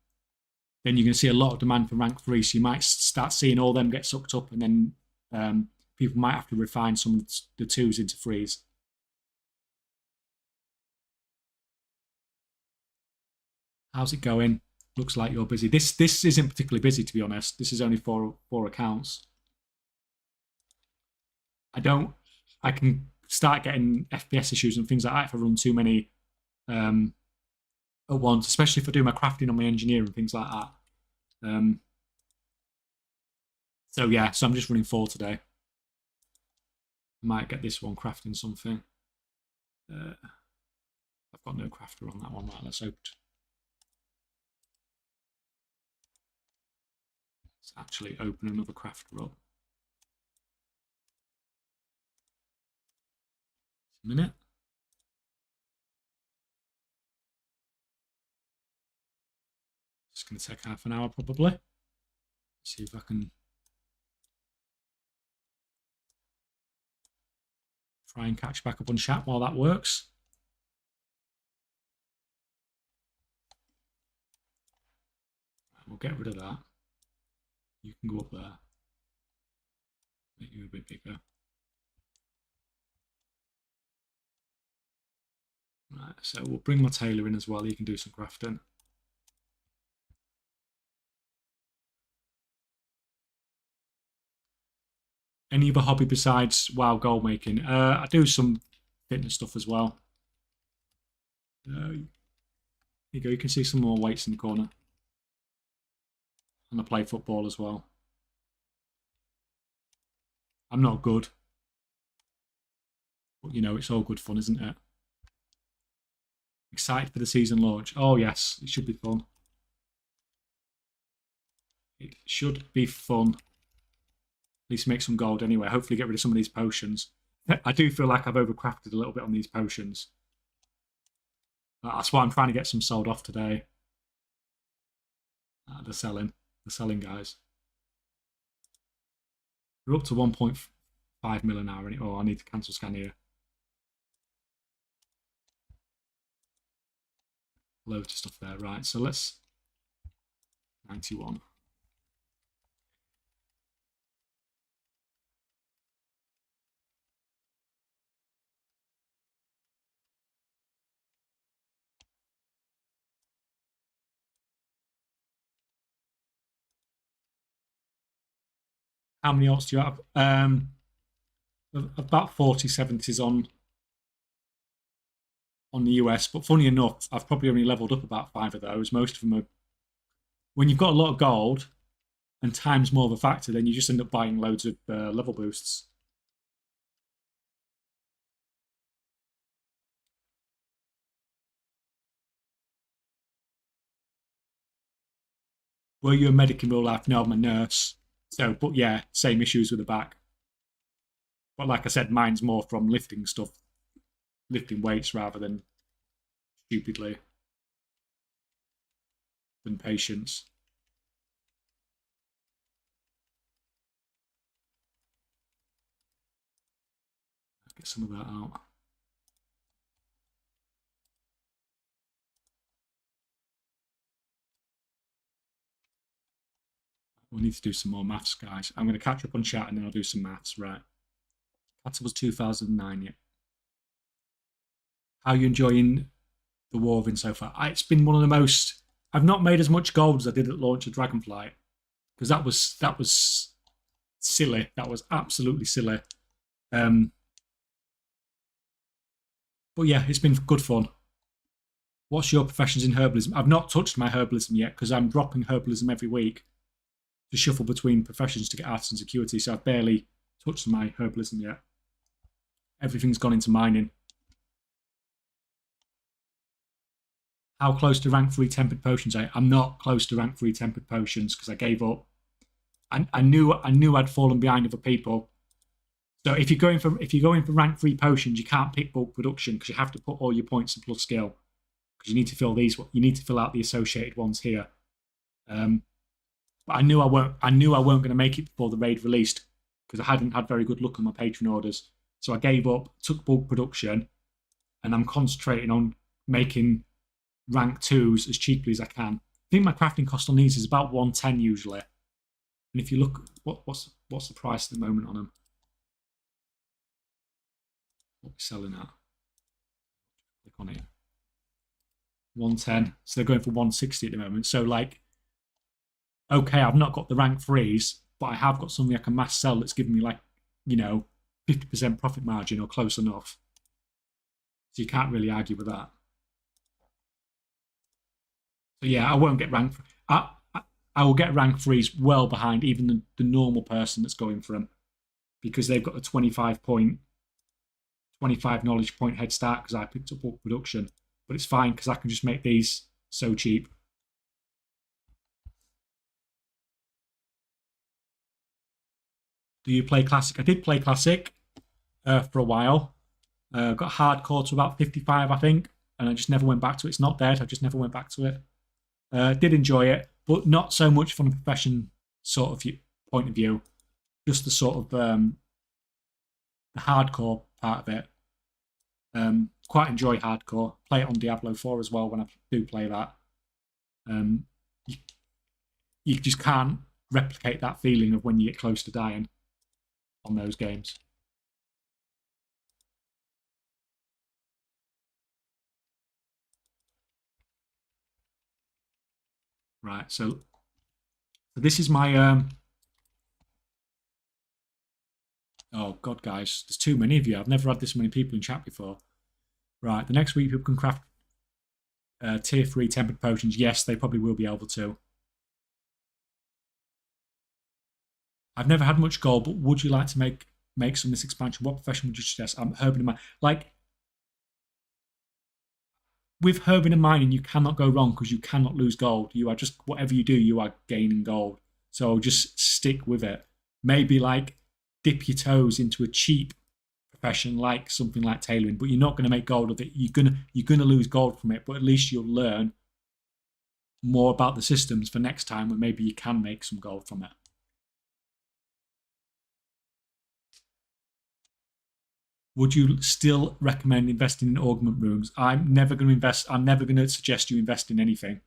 you're going to see a lot of demand for rank 3. So you might start seeing all them get sucked up, and then people might have to refine some of the 2s into 3s. How's it going? Looks like you're busy. This isn't particularly busy, to be honest. This is only four accounts. I can start getting FPS issues and things like that if I run too many at once, especially if I do my crafting on my engineer and things like that. So yeah, so I'm just running 4 today. I might get this one crafting something. I've got no crafter on that one. Right, let's open. Let's actually open another crafter up. Just a minute. It's going to take half an hour probably. See if I can try and catch back up on chat while that works. We'll get rid of that. You can go up there. Make you a bit bigger. Right, so we'll bring my tailor in as well. You can do some crafting. Any other hobby besides WoW gold making? I do some fitness stuff as well. Here you go. You can see some more weights in the corner. And I play football as well. I'm not good. But, you know, it's all good fun, isn't it? Excited for the season launch. Oh, yes. It should be fun. It should be fun. At least make some gold anyway. Hopefully get rid of some of these potions. I do feel like I've overcrafted a little bit on these potions. That's why I'm trying to get some sold off today. They're selling. They're selling, guys. We're up to 1.5 mil an hour. Oh, I need to cancel scan here. Loads of stuff there. Right, so let's... 91. How many alts do you have? About 40 70s on the US, but funny enough, I've probably only leveled up about 5 of those. Most of them are... When you've got a lot of gold and time's more of a factor, then you just end up buying loads of level boosts. Were you a medic in real life? No, I'm a nurse. So, but yeah, same issues with the back. But like I said, mine's more from lifting stuff, lifting weights rather than stupidly than patience. Get some of that out. We'll need to do some more maths, guys. I'm going to catch up on chat and then I'll do some maths. Right. That was 2009, yeah. How are you enjoying the Warvin so far? It's been one of the most... I've not made as much gold as I did at launch of Dragonflight, because that was silly. That was absolutely silly. But yeah, it's been good fun. What's your professions in herbalism? I've not touched my herbalism yet because I'm dropping herbalism every week to shuffle between professions to get artisan security. So I've barely touched my herbalism yet. Everything's gone into mining. How close to rank 3 tempered potions? I'm not close to rank 3 tempered potions because I gave up. I knew I'd fallen behind other people. So if you're going for rank 3 potions, you can't pick bulk production because you have to put all your points and plus skill. Because you need to fill these. You need to fill out the associated ones here. But I knew I weren't going to make it before the raid released because I hadn't had very good luck on my patron orders. So I gave up, took bulk production, and I'm concentrating on making rank 2s as cheaply as I can. I think my crafting cost on these is about 110 usually. And if you look, what's the price at the moment on them? What we're selling at? Click on it. 110. So they're going for 160 at the moment. So like, okay, I've not got the rank 3s, but I have got something I can mass sell that's giving me like, 50% profit margin or close enough. So you can't really argue with that. So yeah, I won't get rank. I will get rank 3s well behind even the normal person that's going for them because they've got a 25 knowledge point head start because I picked up bulk production. But it's fine because I can just make these so cheap. Do you play Classic? I did play Classic for a while. Got hardcore to about 55, I think, and I just never went back to it. It's not dead. I just never went back to it. Did enjoy it, but not so much from a profession sort of point of view. Just the sort of the hardcore part of it. Quite enjoy hardcore. Play it on Diablo 4 as well when I do play that. You just can't replicate that feeling of when you get close to dying on those games. Right, so this is my... Oh, God, guys, there's too many of you. I've never had this many people in chat before. Right, the next week people can craft tier 3 tempered potions. Yes, they probably will be able to. I've never had much gold, but would you like to make some of this expansion? What profession would you suggest? I'm herbing and mining. Like, with herbing and mining, you cannot go wrong because you cannot lose gold. You are just, whatever you do, you are gaining gold. So just stick with it. Maybe like dip your toes into a cheap profession like something like tailoring, but you're not going to make gold of it. You're gonna lose gold from it, but at least you'll learn more about the systems for next time when maybe you can make some gold from it. Would you still recommend investing in augment rooms? I'm never going to invest. I'm never going to suggest you invest in anything.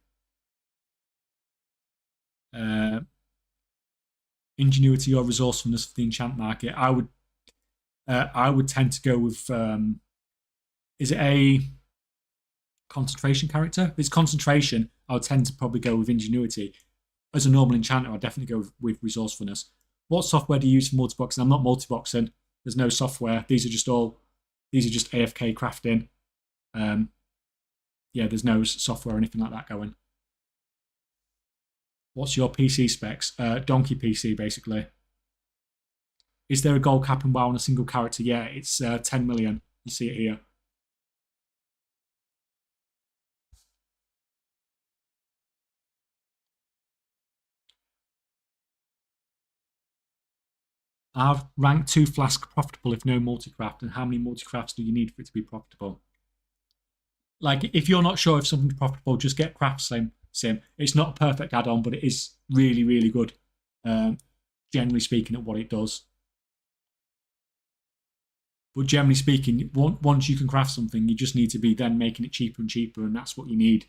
Ingenuity or resourcefulness for the enchant market. I would tend to go with. Is it a concentration character? If it's concentration, I would tend to probably go with ingenuity. As a normal enchanter, I'd definitely go with resourcefulness. What software do you use for multiboxing? I'm not multiboxing. There's no software. These are just AFK crafting. Yeah, there's no software or anything like that going. What's your PC specs? Donkey PC, basically. Is there a gold cap in WoW on a single character? Yeah, it's 10 million. You see it here. Are rank 2 flask profitable if no multicraft? And how many multicrafts do you need for it to be profitable? Like, if you're not sure if something's profitable, just get Craft Sim. It's not a perfect add-on, but it is really, really good, generally speaking, at what it does. But generally speaking, once you can craft something, you just need to be then making it cheaper and cheaper, and that's what you need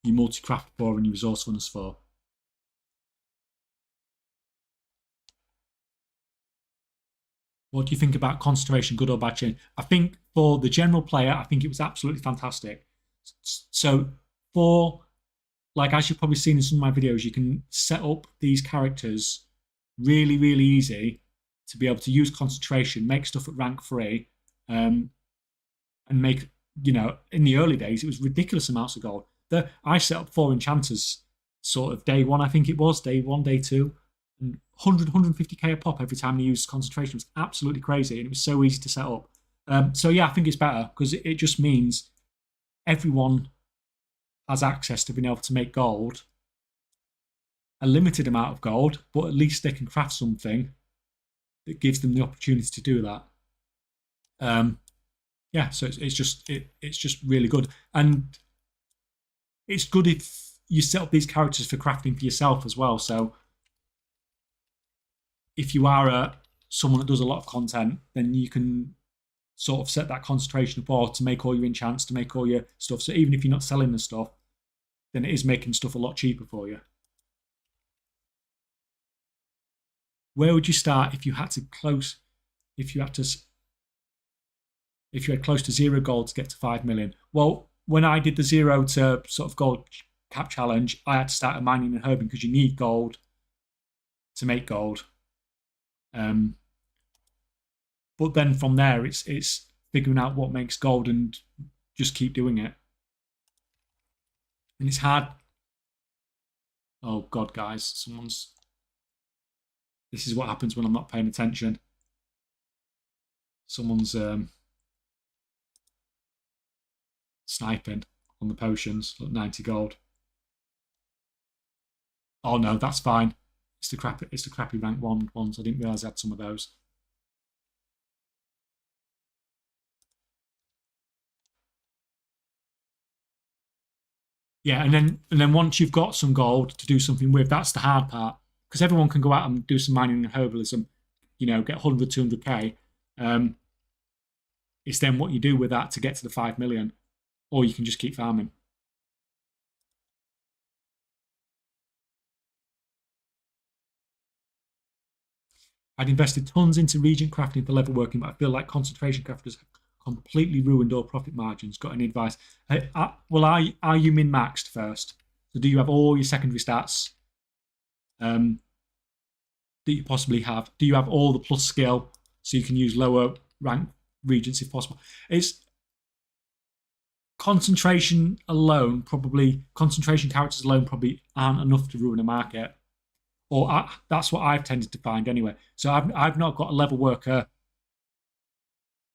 your multi-craft for and your resourcefulness for. What do you think about concentration, good or bad change? I think for the general player, I think it was absolutely fantastic. So for, like, as you've probably seen in some of my videos, you can set up these characters really, really easy to be able to use concentration, make stuff at rank 3, and make, in the early days, it was ridiculous amounts of gold. I set up 4 enchanters sort of day 1, I think it was, day 1, day 2, and 150k a pop every time they used concentration. It was absolutely crazy, and it was so easy to set up. So yeah, I think it's better because it just means everyone has access to being able to make gold, a limited amount of gold, but at least they can craft something that gives them the opportunity to do that. Yeah, so it's just really good, and it's good if you set up these characters for crafting for yourself as well. So if you are someone that does a lot of content, then you can sort of set that concentration up to make all your enchants, to make all your stuff. So even if you're not selling the stuff, then it is making stuff a lot cheaper for you. Where would you start if you had close to 0 gold to get to 5 million? Well, when I did the 0 to sort of gold cap challenge, I had to start mining and herbing because you need gold to make gold. But then from there, it's figuring out what makes gold and just keep doing it. And it's hard. Oh God, guys, this is what happens when I'm not paying attention. Someone's sniping on the potions. Look, 90 gold. Oh no, that's fine. It's the crappy rank 1 ones. I didn't realise I had some of those. Yeah, and then once you've got some gold to do something with, that's the hard part. Because everyone can go out and do some mining and herbalism, get 100, 200k. It's then what you do with that to get to the 5 million. Or you can just keep farming. I'd invested tons into region crafting for level working, but I feel like concentration crafters have completely ruined all profit margins. Got any advice? Well, are you min-maxed first? So do you have all your secondary stats that you possibly have? Do you have all the plus skill so you can use lower rank regions if possible? It's concentration characters alone probably aren't enough to ruin a market. Or that's what I've tended to find anyway. So I've not got a level worker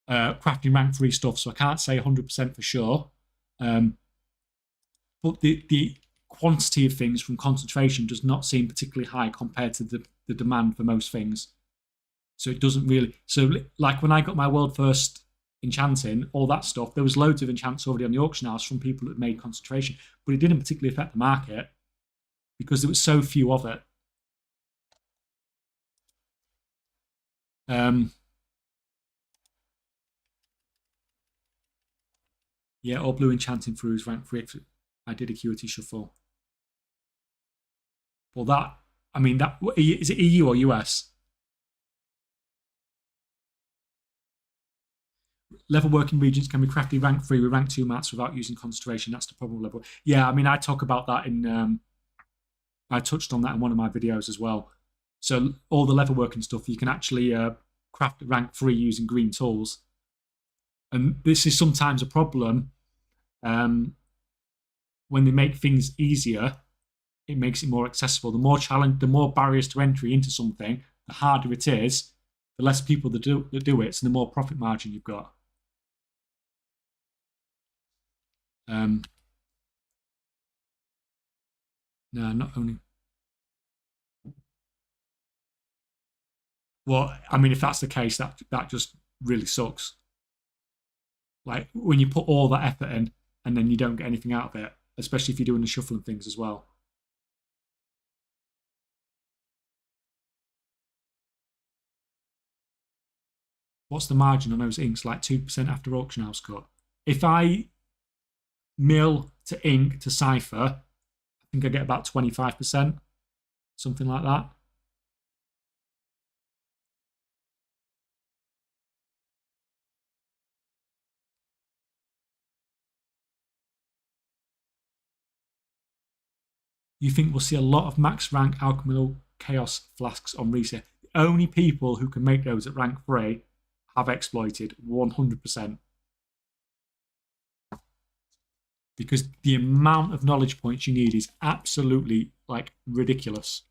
crafting rank 3 stuff, so I can't say 100% for sure. But the quantity of things from concentration does not seem particularly high compared to the demand for most things. So it doesn't really. So like when I got my world first enchanting, all that stuff, there was loads of enchants already on the auction house from people that made concentration, but it didn't particularly affect the market because there was so few of it. Yeah, all blue enchanting throughs rank 3. I did Acuity Shuffle. Well, is it EU or US? Level working regions can be crafted rank 3 with rank 2 mats without using concentration. That's the problem level. Yeah, I talk about that in. I touched on that in one of my videos as well. So all the level working stuff, you can actually craft rank 3 using green tools. And this is sometimes a problem when they make things easier. It makes it more accessible. The more barriers to entry into something, the harder it is. The less people that do it, so the more profit margin you've got. No, not only. Well, if that's the case, that just really sucks. Like when you put all that effort in and then you don't get anything out of it, especially if you're doing the shuffling things as well. What's the margin on those inks? Like 2% after auction house cut. If I mill to ink to cipher, I think I get about 25%, something like that. You think we'll see a lot of max rank alchemical chaos flasks on reset? The only people who can make those at rank 3 have exploited 100%. Because the amount of knowledge points you need is absolutely like ridiculous.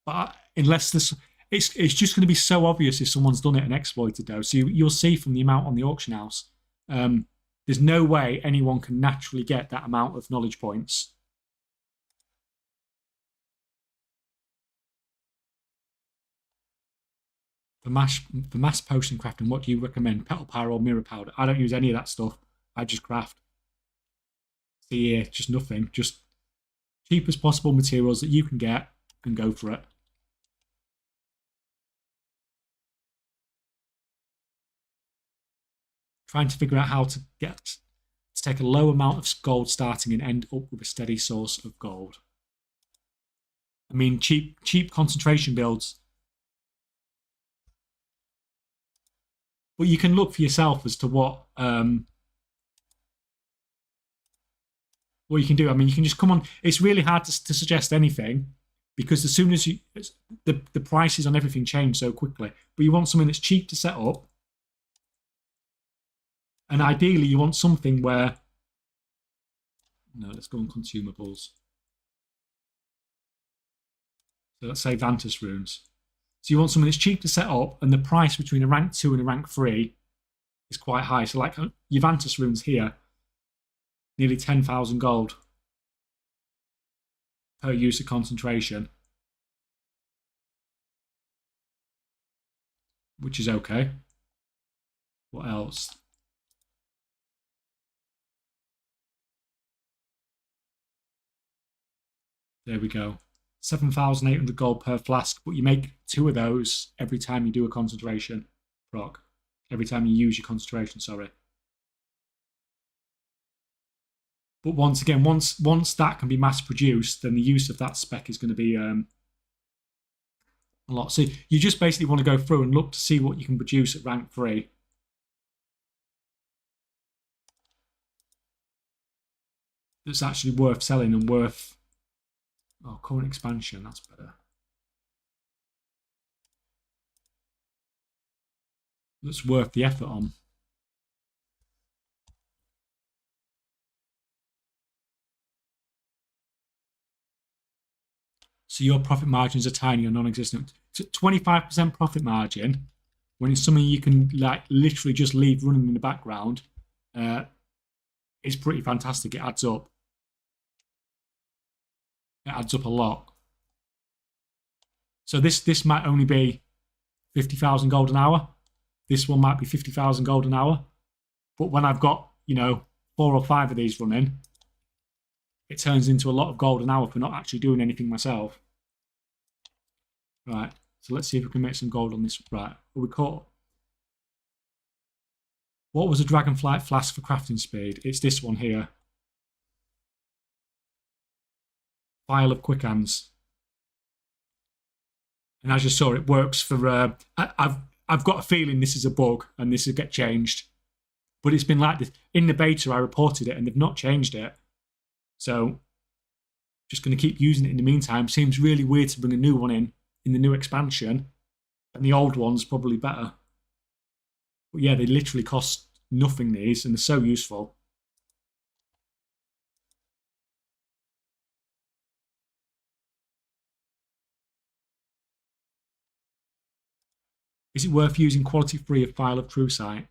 But unless this, it's just going to be so obvious if someone's done it and exploited those. So you'll see from the amount on the auction house. There's no way anyone can naturally get that amount of knowledge points. For mass potion crafting, what do you recommend? Petal powder or mirror powder? I don't use any of that stuff. I just craft. So yeah, just nothing. Just cheapest possible materials that you can get and go for it. Trying to figure out how to take a low amount of gold starting and end up with a steady source of gold. I mean, cheap concentration builds. But you can look for yourself as to what you can do. I mean, you can just come on. It's really hard to suggest anything because as soon as the prices on everything change so quickly. But you want something that's cheap to set up. And ideally, you want something where... No, let's go on consumables. So let's say Vantus runes. So you want something that's cheap to set up, and the price between a rank 2 and a rank 3 is quite high. So like your Vantus runes here, nearly 10,000 gold per use of concentration, which is okay. What else? There we go. 7,800 gold per flask, but you make 2 of those every time you do a concentration proc. Every time you use your concentration, sorry. But once again, once that can be mass produced, then the use of that spec is going to be a lot. So you just basically want to go through and look to see what you can produce at rank 3. That's actually worth selling and worth... Oh, current expansion, that's better. That's worth the effort on. So your profit margins are tiny or non-existent. So 25% profit margin, when it's something you can like literally just leave running in the background, is pretty fantastic. It adds up. It adds up a lot. So this might only be 50,000 gold an hour. This one might be 50,000 gold an hour. But when I've got, 4 or 5 of these running, it turns into a lot of gold an hour for not actually doing anything myself. Right, so let's see if we can make some gold on this. Right, are we caught? What was a dragonflight flask for crafting speed? It's this one here. File of quick hands. And as you saw, it works for... I've got a feeling this is a bug and this will get changed. But it's been like this. In the beta, I reported it and they've not changed it. So, just going to keep using it in the meantime. Seems really weird to bring a new one in the new expansion. And the old one's probably better. But yeah, they literally cost nothing, these, and they're so useful. Is it worth using quality 3 of File of Truesight?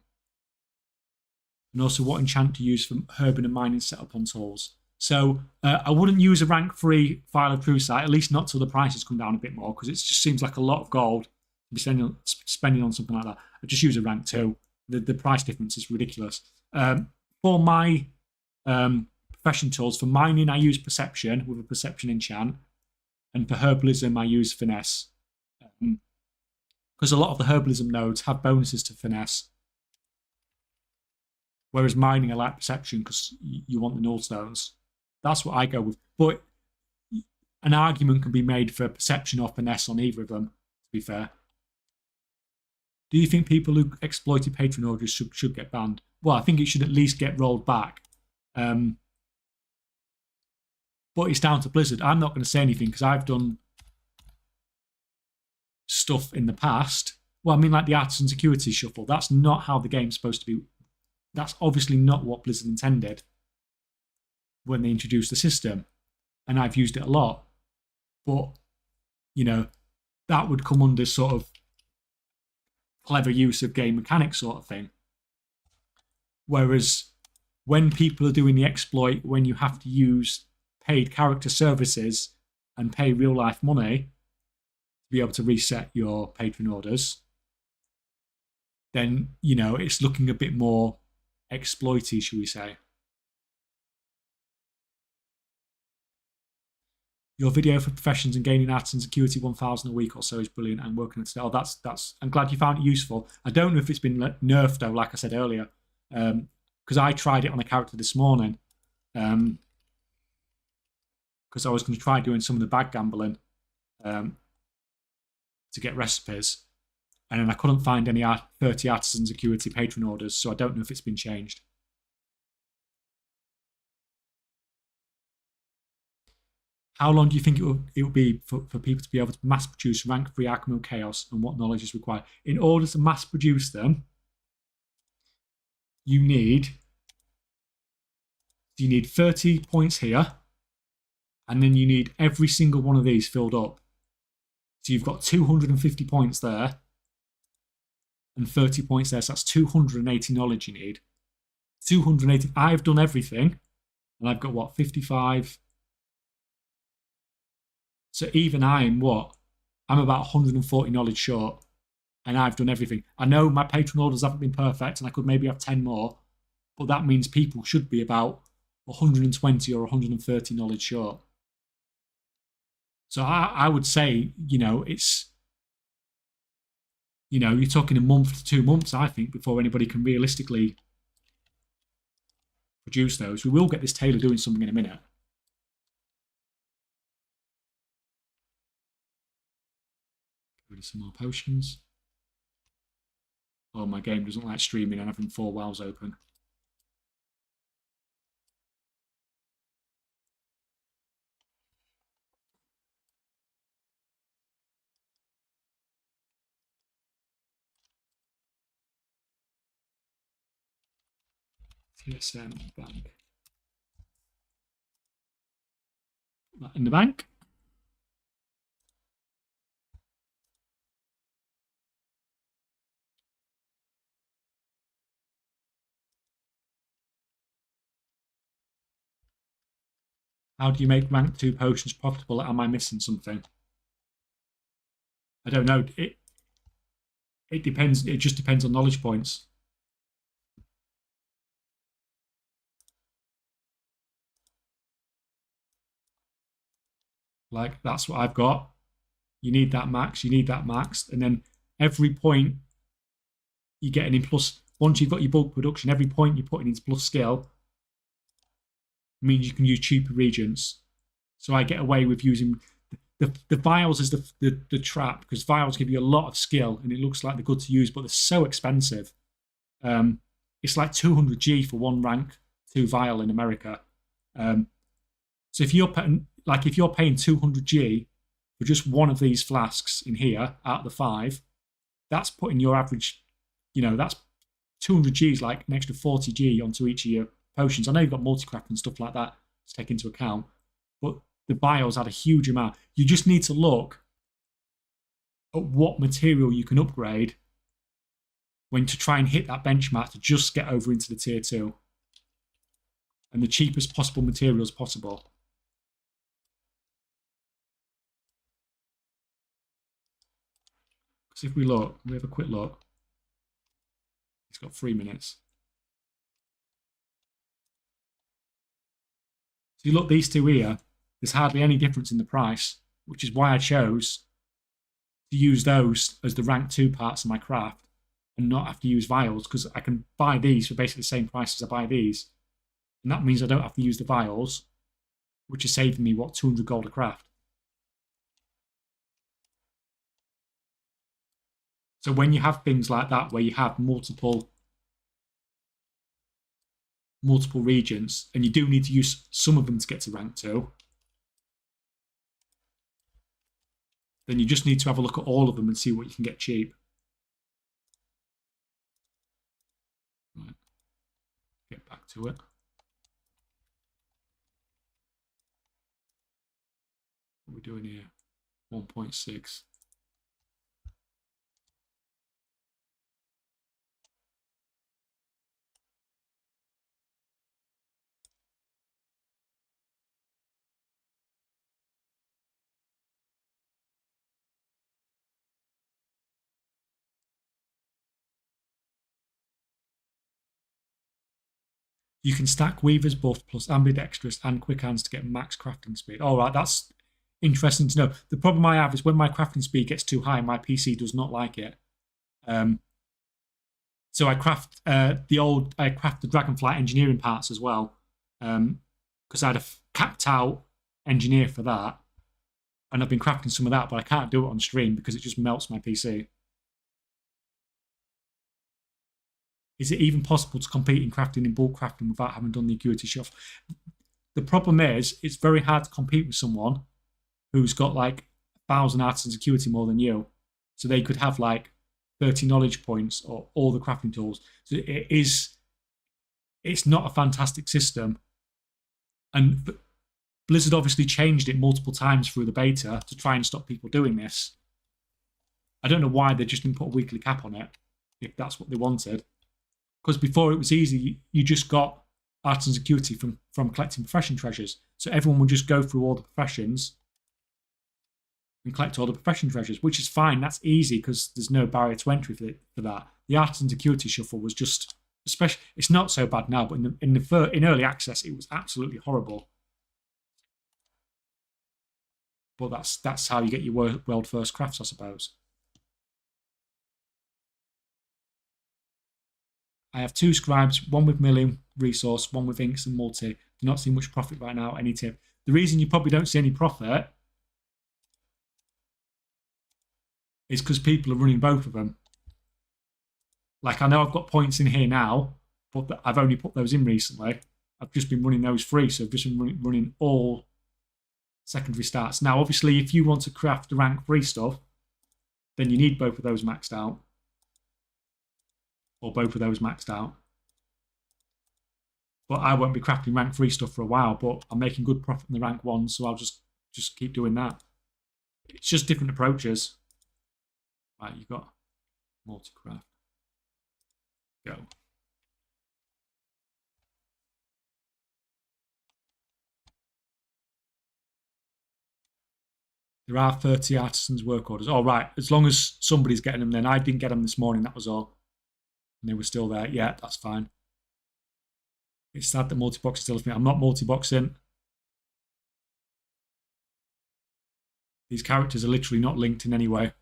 And also, what enchant to use for herbing and mining setup on tools? So, I wouldn't use a rank 3 File of Truesight, at least not till the prices come down a bit more, because it just seems like a lot of gold to be spending on something like that. I just use a rank 2. The price difference is ridiculous. For my profession tools, for mining, I use Perception with a Perception enchant. And for herbalism, I use Finesse. Because a lot of the herbalism nodes have bonuses to Finesse. Whereas mining, I like Perception because you want the null stones. That's what I go with. But an argument can be made for Perception or Finesse on either of them, to be fair. Do you think people who exploited patron orders should get banned? well, I think it should at least get rolled back. But it's down to Blizzard. I'm not going to say anything because I've done stuff in the past. Well, I mean, like the Artisan Security Shuffle. That's not how the game's supposed to be. That's obviously not what Blizzard intended when they introduced the system. And I've used it a lot. But, you know, that would come under sort of clever use of game mechanics sort of thing. Whereas when people are doing the exploit, when you have to use paid character services and pay real life money to be able to reset your patron orders, then, you know, it's looking a bit more exploity, shall we say. Your video for professions and gaining artisan security 1,000 a week or so is brilliant. I'm working on it today. Oh, that's. I'm glad you found it useful. I don't know if it's been nerfed though, like I said earlier, because I tried it on a character this morning, because I was going to try doing some of the bag gambling to get recipes, and then I couldn't find any 30 artisan security patron orders, so I don't know if it's been changed. How long do you think it will be for people to be able to mass produce rank 3 Archimill Chaos, and what knowledge is required? In order to mass produce them, you need 30 points here, and then you need every single one of these filled up. So you've got 250 points there, and 30 points there, so that's 280 knowledge you need. 280. I've done everything, and I've got, what, 55... So even I'm about 140 knowledge short, and I've done everything. I know my patron orders haven't been perfect, and I could maybe have 10 more, but that means people should be about 120 or 130 knowledge short. So I would say, you know, it's, you know, you're talking a month to 2 months, I think, before anybody can realistically produce those. We will get this tailor doing something in a minute. Some more potions. Oh, my game doesn't like streaming and having 4 WoWs open. TSM bank. That in the bank. How do you make rank 2 potions profitable? Am I missing something? I don't know. It depends. It just depends on knowledge points. Like, that's what I've got. You need that max. You need that max. And then every point you get in plus. Once you've got your bulk production, every point you're putting into plus skill means you can use cheaper reagents. So I get away with using the vials as the trap, because vials give you a lot of skill and it looks like they're good to use, but they're so expensive. It's like 200G for 1 rank 2 vial in America. So if you're paying 200G for just one of these flasks in here out of the 5, that's putting your average, you know, that's 200G is like an extra 40G onto each of your potions. I know you've got multi-craft and stuff like that to take into account, but the vials add a huge amount. You just need to look at what material you can upgrade when to try and hit that benchmark to just get over into the tier 2. And the cheapest possible materials possible. Because if we have a quick look. It's got 3 minutes. So you look, these two here, there's hardly any difference in the price, which is why I chose to use those as the rank 2 parts of my craft and not have to use vials, because I can buy these for basically the same price as I buy these. And that means I don't have to use the vials, which is saving me, what, 200 gold a craft. So when you have things like that, where you have multiple multiple regions, and you do need to use some of them to get to rank 2, then you just need to have a look at all of them and see what you can get cheap. Right. Get back to it. What are we doing here? 1.6. You can stack Weaver's buff plus ambidextrous and quick hands to get max crafting speed. All right, that's interesting to know. The problem I have is when my crafting speed gets too high, my PC does not like it. So I craft the Dragonflight engineering parts as well, because I had a capped out engineer for that, and I've been crafting some of that, but I can't do it on stream because it just melts my PC. Is it even possible to compete in crafting in bulk crafting without having done the acuity shuffle? The problem is, it's very hard to compete with someone who's got like 1,000 artisans acuity more than you. So they could have like 30 knowledge points or all the crafting tools. So it's not a fantastic system. And Blizzard obviously changed it multiple times through the beta to try and stop people doing this. I don't know why they just didn't put a weekly cap on it, if that's what they wanted. Because before it was easy, you just got artisan's acuity from collecting profession treasures. So everyone would just go through all the professions and collect all the profession treasures, which is fine. That's easy because there's no barrier to entry for that. The artisan's acuity shuffle was just, especially, it's not so bad now, but in early access, it was absolutely horrible. But that's how you get your world first crafts, I suppose. I have 2 scribes, one with milling resource, one with inks and multi. Do not see much profit right now. Any tip? The reason you probably don't see any profit is because people are running both of them. Like, I know I've got points in here now, but I've only put those in recently. I've just been running those free, so I've just been running all secondary stats. Now, obviously, if you want to craft the rank 3 stuff, then you need both of those maxed out. Or both of those maxed out. But I won't be crafting rank 3 stuff for a while, but I'm making good profit in the rank 1, so I'll just keep doing that. It's just different approaches. Right, you've got multi-craft. Go. There are 30 artisans work orders. All right, as long as somebody's getting them, then I didn't get them this morning, that was all. And they were still there. Yeah, that's fine. It's sad that multi-box is still with me. I'm not multi-boxing. These characters are literally not linked in any way.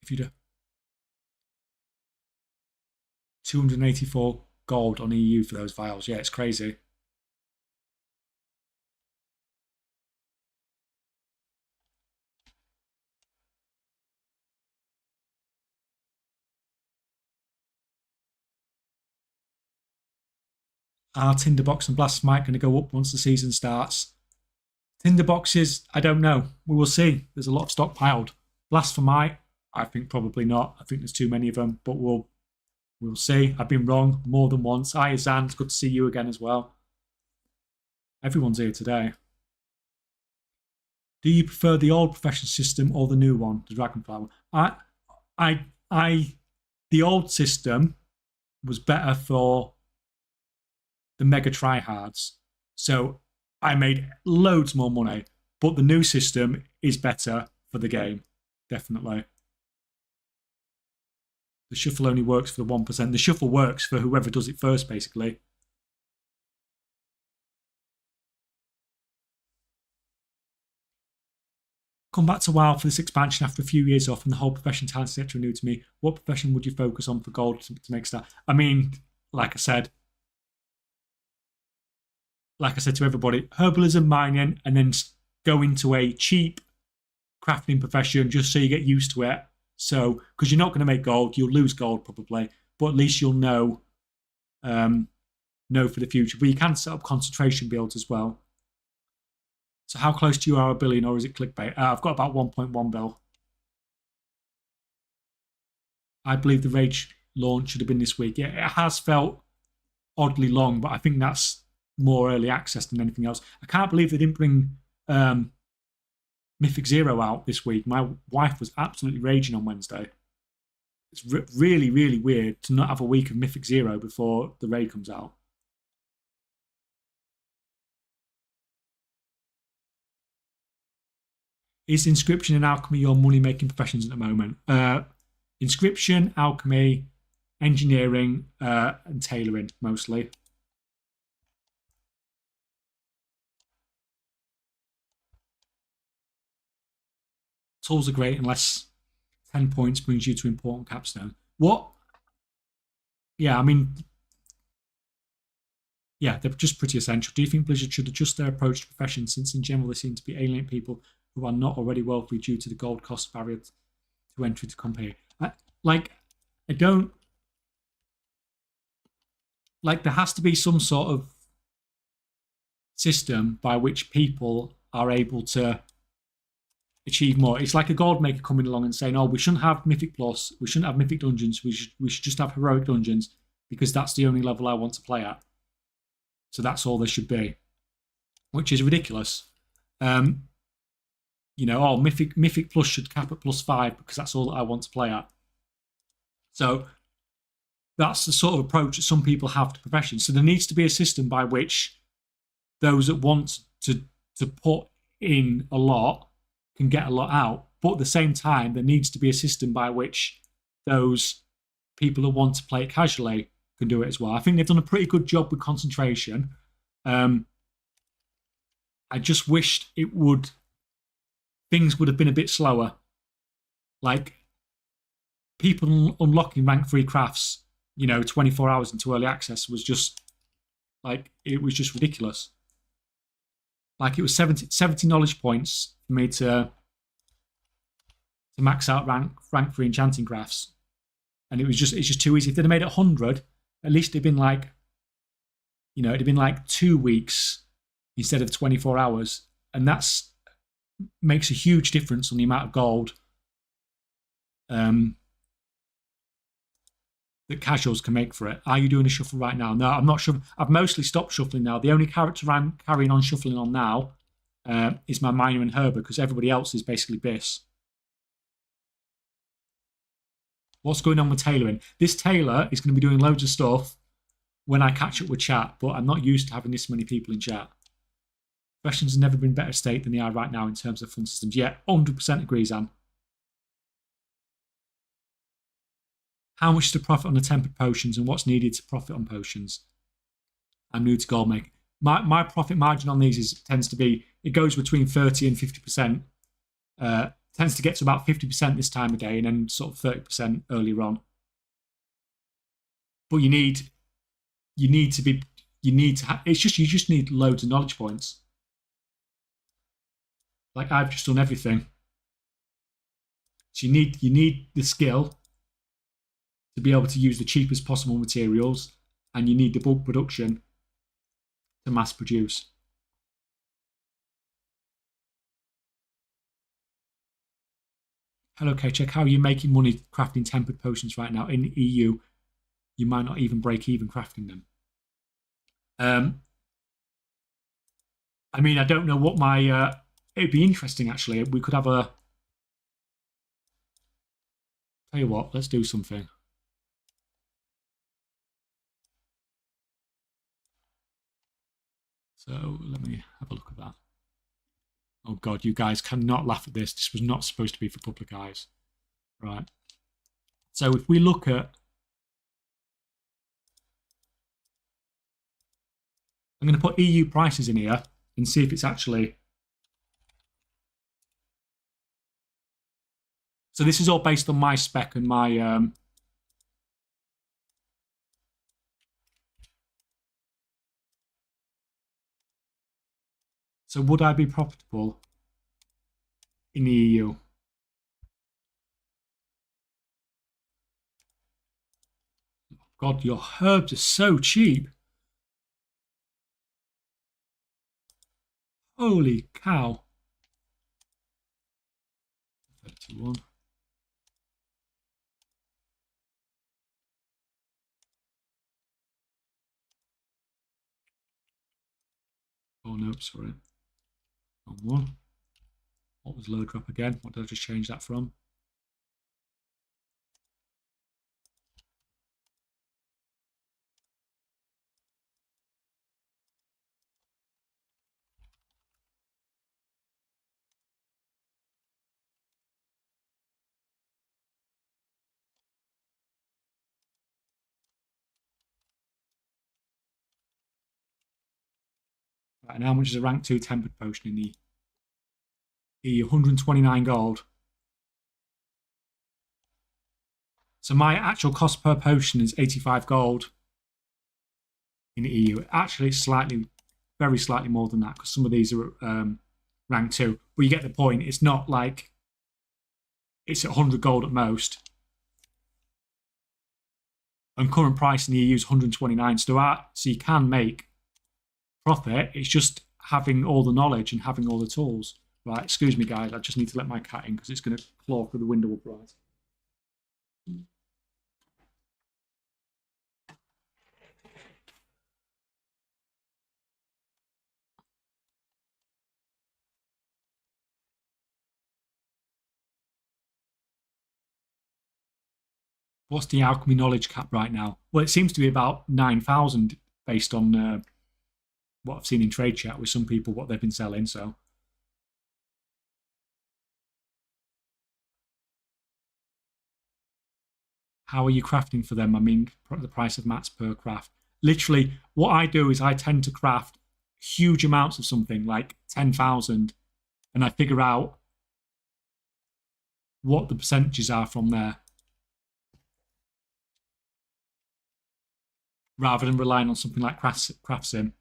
If you do 284 gold on EU for those vials. Yeah, it's crazy. Are tinderbox and blast smite going to go up once the season starts? Tinderboxes, I don't know. We will see. There's a lot of stockpiled. Blast for might, I think probably not. I think there's too many of them, but we'll see. I've been wrong more than once. Hi, Zan. It's good to see you again as well. Everyone's here today. Do you prefer the old profession system or the new one, the Dragonfly one? The old system was better for the mega tryhards. So I made loads more money, but the new system is better for the game, definitely. The shuffle only works for the 1%. The shuffle works for whoever does it first, basically. Come back to WoW for this expansion after a few years off and the whole profession talent etc. new to me. What profession would you focus on for gold to make a start? I mean, like I said, like I said to everybody, herbalism, mining, and then go into a cheap crafting profession just so you get used to it. So, because you're not going to make gold, you'll lose gold probably, but at least you'll know for the future. But you can set up concentration builds as well. So how close to you are a billion, or is it clickbait? I've got about 1.1 bill. I believe the Rage launch should have been this week. Yeah, it has felt oddly long, but I think that's more early access than anything else. I can't believe they didn't bring Mythic Zero out this week. My wife was absolutely raging on Wednesday. It's really, really weird to not have a week of Mythic Zero before the raid comes out. Is Inscription and Alchemy your money-making professions at the moment? Inscription, Alchemy, Engineering, and Tailoring, mostly. Tools are great unless 10 points brings you to important capstone. What? Yeah, I mean, yeah, they're just pretty essential. Do you think Blizzard should adjust their approach to profession, since in general they seem to be alienating people who are not already wealthy due to the gold cost barrier to entry to company? I don't... Like, there has to be some sort of system by which people are able to achieve more. It's like a gold maker coming along and saying, oh, we shouldn't have Mythic Plus, we shouldn't have Mythic Dungeons, we should just have Heroic Dungeons because that's the only level I want to play at. So that's all there should be, which is ridiculous. Mythic Plus should cap at +5 because that's all that I want to play at. So that's the sort of approach that some people have to professions. So there needs to be a system by which those that want to put in a lot can get a lot out. But at the same time, there needs to be a system by which those people that want to play it casually can do it as well. I think they've done a pretty good job with concentration. I just wished things would have been a bit slower. Like, people unlocking rank 3 crafts, 24 hours into early access was just, it was just ridiculous. Like, it was 70 knowledge points for me to max out rank 3 enchanting crafts. And it's just too easy. If they'd have made it 100, at least it'd been it'd been like 2 weeks instead of 24 hours. And that's makes a huge difference on the amount of gold that casuals can make for it. Are you doing a shuffle right now? No, I'm not sure. I've mostly stopped shuffling now. The only character I'm carrying on shuffling on now is my Miner and Herber, because everybody else is basically Biss. What's going on with tailoring? This tailor is going to be doing loads of stuff when I catch up with chat, but I'm not used to having this many people in chat. Professions have never been in better state than they are right now in terms of fund systems. Yeah, 100% agree, Zan. How much to profit on the tempered potions and what's needed to profit on potions? I'm new to gold making. My profit margin on these tends to be, it goes between 30 and 50%. Tends to get to about 50% this time of day and then sort of 30% earlier on. But you just need loads of knowledge points. Like, I've just done everything. So you need the skill to be able to use the cheapest possible materials, and you need the bulk production to mass produce. Hello, K-Check. How are you making money crafting tempered potions right now? In the EU, you might not even break even crafting them. I mean, I don't know what my... it'd be interesting, actually. We could have a... Tell you what, let's do something. So let me have a look at that. Oh God, you guys cannot laugh at this. This was not supposed to be for public eyes. Right. So if we look at... I'm going to put EU prices in here and see if it's actually... So this is all based on my spec and my... So would I be profitable in the EU? God, your herbs are so cheap. Holy cow. 31. Oh no, sorry. Wrong one. What was low drop again? What did I just change that from? Right, and how much is a rank 2 tempered potion in the EU? 129 gold. So my actual cost per potion is 85 gold in the EU. Actually, it's slightly, very slightly more than that because some of these are rank 2. But you get the point. It's not like it's at 100 gold at most. And current price in the EU is 129. So you can make profit. It's just having all the knowledge and having all the tools. Right, excuse me, guys. I just need to let my cat in because it's going to claw through the window upright. What's the alchemy knowledge cap right now? Well, it seems to be about 9,000 based on what I've seen in trade chat with some people, what they've been selling. So, how are you crafting for them? I mean, the price of mats per craft. Literally, what I do is I tend to craft huge amounts of something, like 10,000, and I figure out what the percentages are from there, rather than relying on something like CraftSim.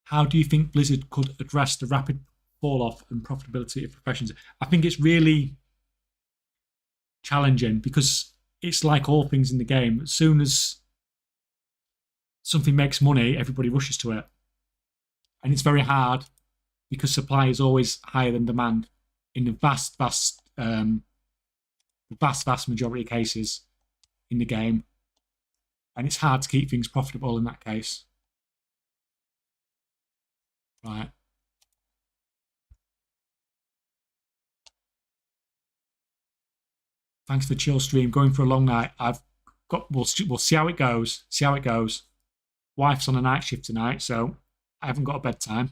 How do you think Blizzard could address the rapid fall off and profitability of professions? I think it's really challenging because it's like all things in the game. As soon as something makes money, everybody rushes to it. And it's very hard because supply is always higher than demand in the vast majority of cases in the game. And it's hard to keep things profitable in that case. Right. Thanks for the chill stream. Going for a long night. We'll see how it goes. See how it goes. Wife's on a night shift tonight, so I haven't got a bedtime.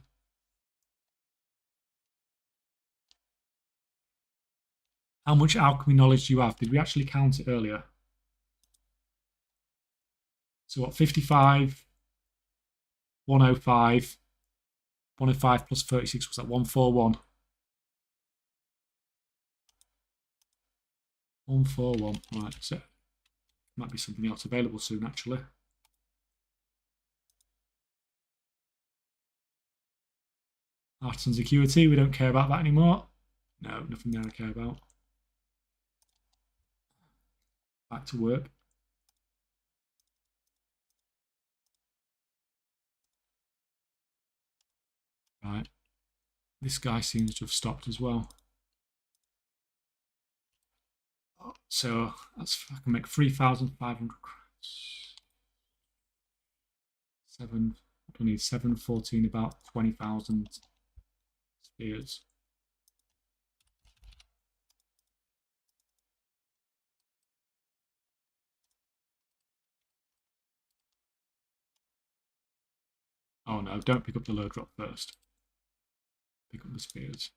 How much alchemy knowledge do you have? Did we actually count it earlier? So what, 55, 105, 105 plus 36, was that 141? 141, right, so might be something else available soon, actually. Artisan security, we don't care about that anymore. No, nothing there I care about. Back to work. Right. This guy seems to have stopped as well. So that's, I can make 3,500 crafts. 7, I need 7, 14, about 20,000 spears. Oh no, don't pick up the low drop first. Pick up the spears.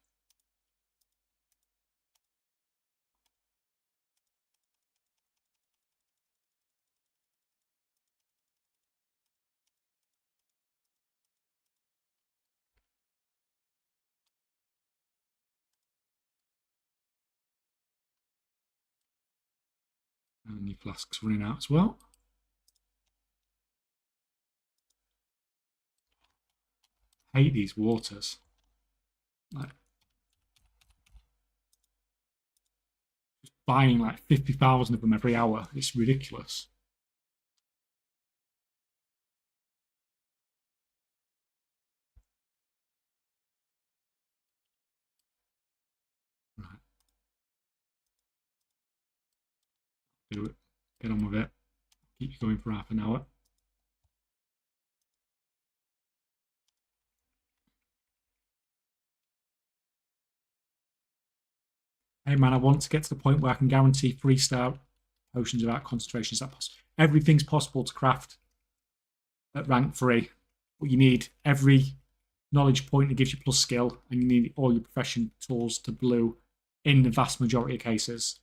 And your flask's running out as well. I hate these waters. Like, just buying like 50,000 of them every hour. It's ridiculous. Right. Do it. Get on with it. Keep you going for half an hour. Hey man, I want to get to the point where I can guarantee 3-star potions without concentration. Is that possible? Everything's possible to craft at rank 3. But you need every knowledge point that gives you plus skill, and you need all your profession tools to blue in the vast majority of cases.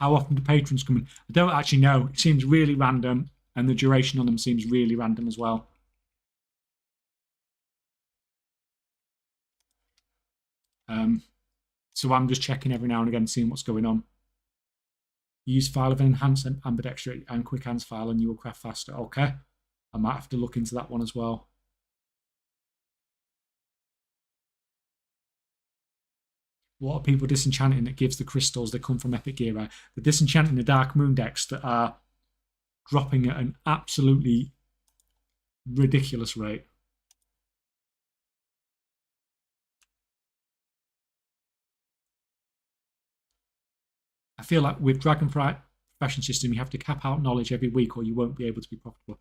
How often do patrons come in? I don't actually know. It seems really random, and the duration on them seems really random as well. So I'm just checking every now and again, seeing what's going on. Use file of an enhanced ambidextrous and quick hands file, and you will craft faster. Okay, I might have to look into that one as well. What are people disenchanting that gives the crystals that come from Epic Gear? Right? The disenchanting the Dark Moon decks that are dropping at an absolutely ridiculous rate. I feel like with Dragonflight profession system, you have to cap out knowledge every week or you won't be able to be profitable.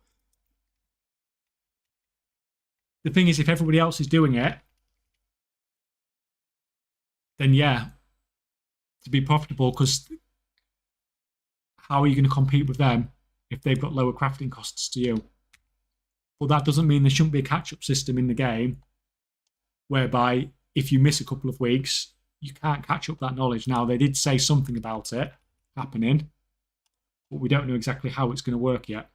The thing is, if everybody else is doing it, then yeah, to be profitable, because how are you going to compete with them if they've got lower crafting costs to you? But that doesn't mean there shouldn't be a catch-up system in the game whereby if you miss a couple of weeks, you can't catch up that knowledge. Now, they did say something about it happening, but we don't know exactly how it's going to work yet.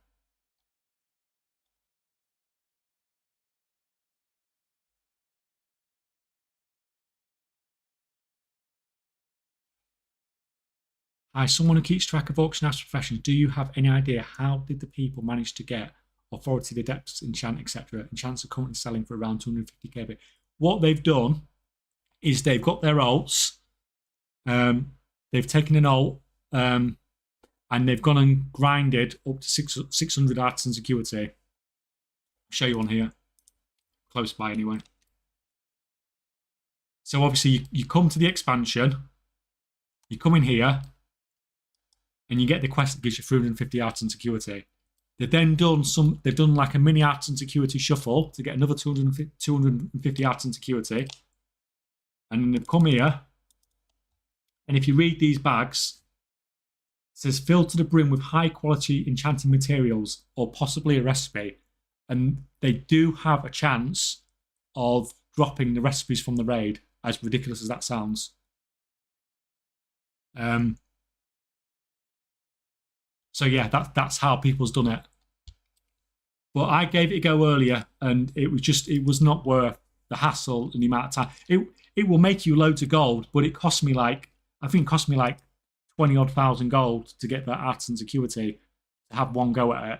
Hi, someone who keeps track of auction house professions, do you have any idea how did the people manage to get authority, the adepts, enchant, etc.? Enchants are currently selling for around 250k. What they've done is they've got their alts, they've taken an alt, and they've gone and grinded up to 600 arts and security. I'll show you on here, close by anyway. So obviously you come to the expansion, you come in here, and you get the quest that gives you 350 arts and security. They've then done they've done like a mini arts and security shuffle to get another 250 arts and security. And then they've come here, and if you read these bags, it says filled to the brim with high quality enchanting materials or possibly a recipe. And they do have a chance of dropping the recipes from the raid, as ridiculous as that sounds. So yeah, that's how people's done it. But I gave it a go earlier, and it was not worth the hassle and the amount of time. It will make you loads of gold, but it cost me like 20 odd thousand gold to get that arts and security to have one go at it.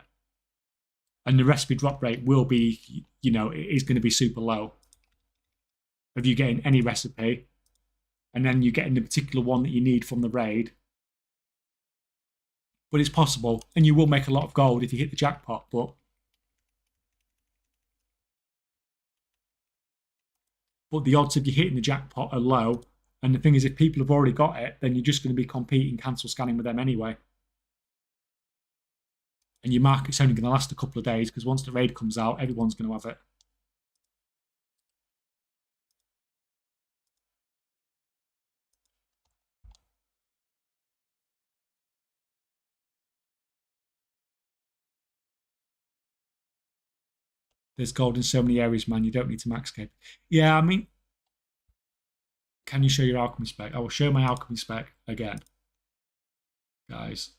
And the recipe drop rate will be, it is going to be super low. Of you getting any recipe, and then you getting the particular one that you need from the raid. But it's possible, and you will make a lot of gold if you hit the jackpot, but the odds of you hitting the jackpot are low. And the thing is, if people have already got it, then you're just going to be competing, cancel scanning with them anyway. And your market's only going to last a couple of days, because once the raid comes out, everyone's going to have it. There's gold in so many areas, man. You don't need to max cape. Yeah, I mean, can you show your alchemy spec? I will show my alchemy spec again, guys.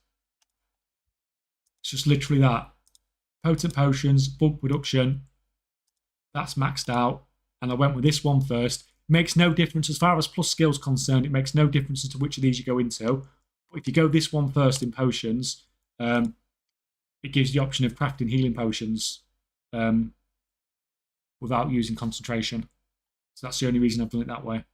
It's just literally that. Potent potions, bulk reduction. That's maxed out. And I went with this one first. Makes no difference as far as plus skills concerned. It makes no difference as to which of these you go into. But if you go this one first in potions, it gives the option of crafting healing potions without using concentration. So that's the only reason I've done it that way.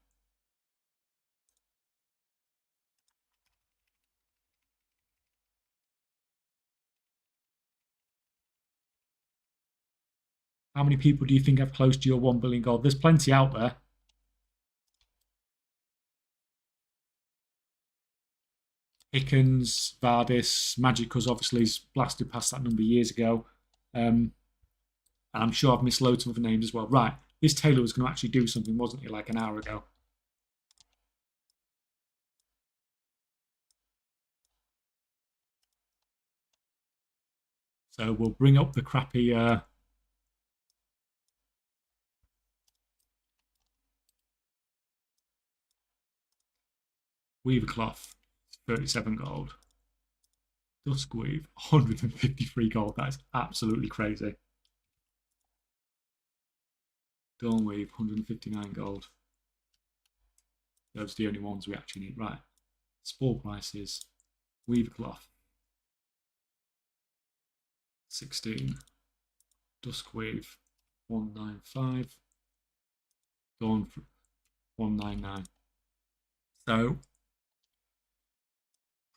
How many people do you think have close to your 1 billion gold? There's plenty out there. Hickens, Vardis, Magicus obviously is blasted past that number years ago. And I'm sure I've missed loads of other names as well. Right, this Taylor was going to actually do something, wasn't he, like an hour ago? So we'll bring up the crappy Weaver cloth, 37 gold. Dusk weave, 153 gold. That is absolutely crazy. Dawn weave, 159 gold. Those are the only ones we actually need. Right. Spore prices. Weaver cloth, 16. Dusk weave, 195. Dawn, 199. So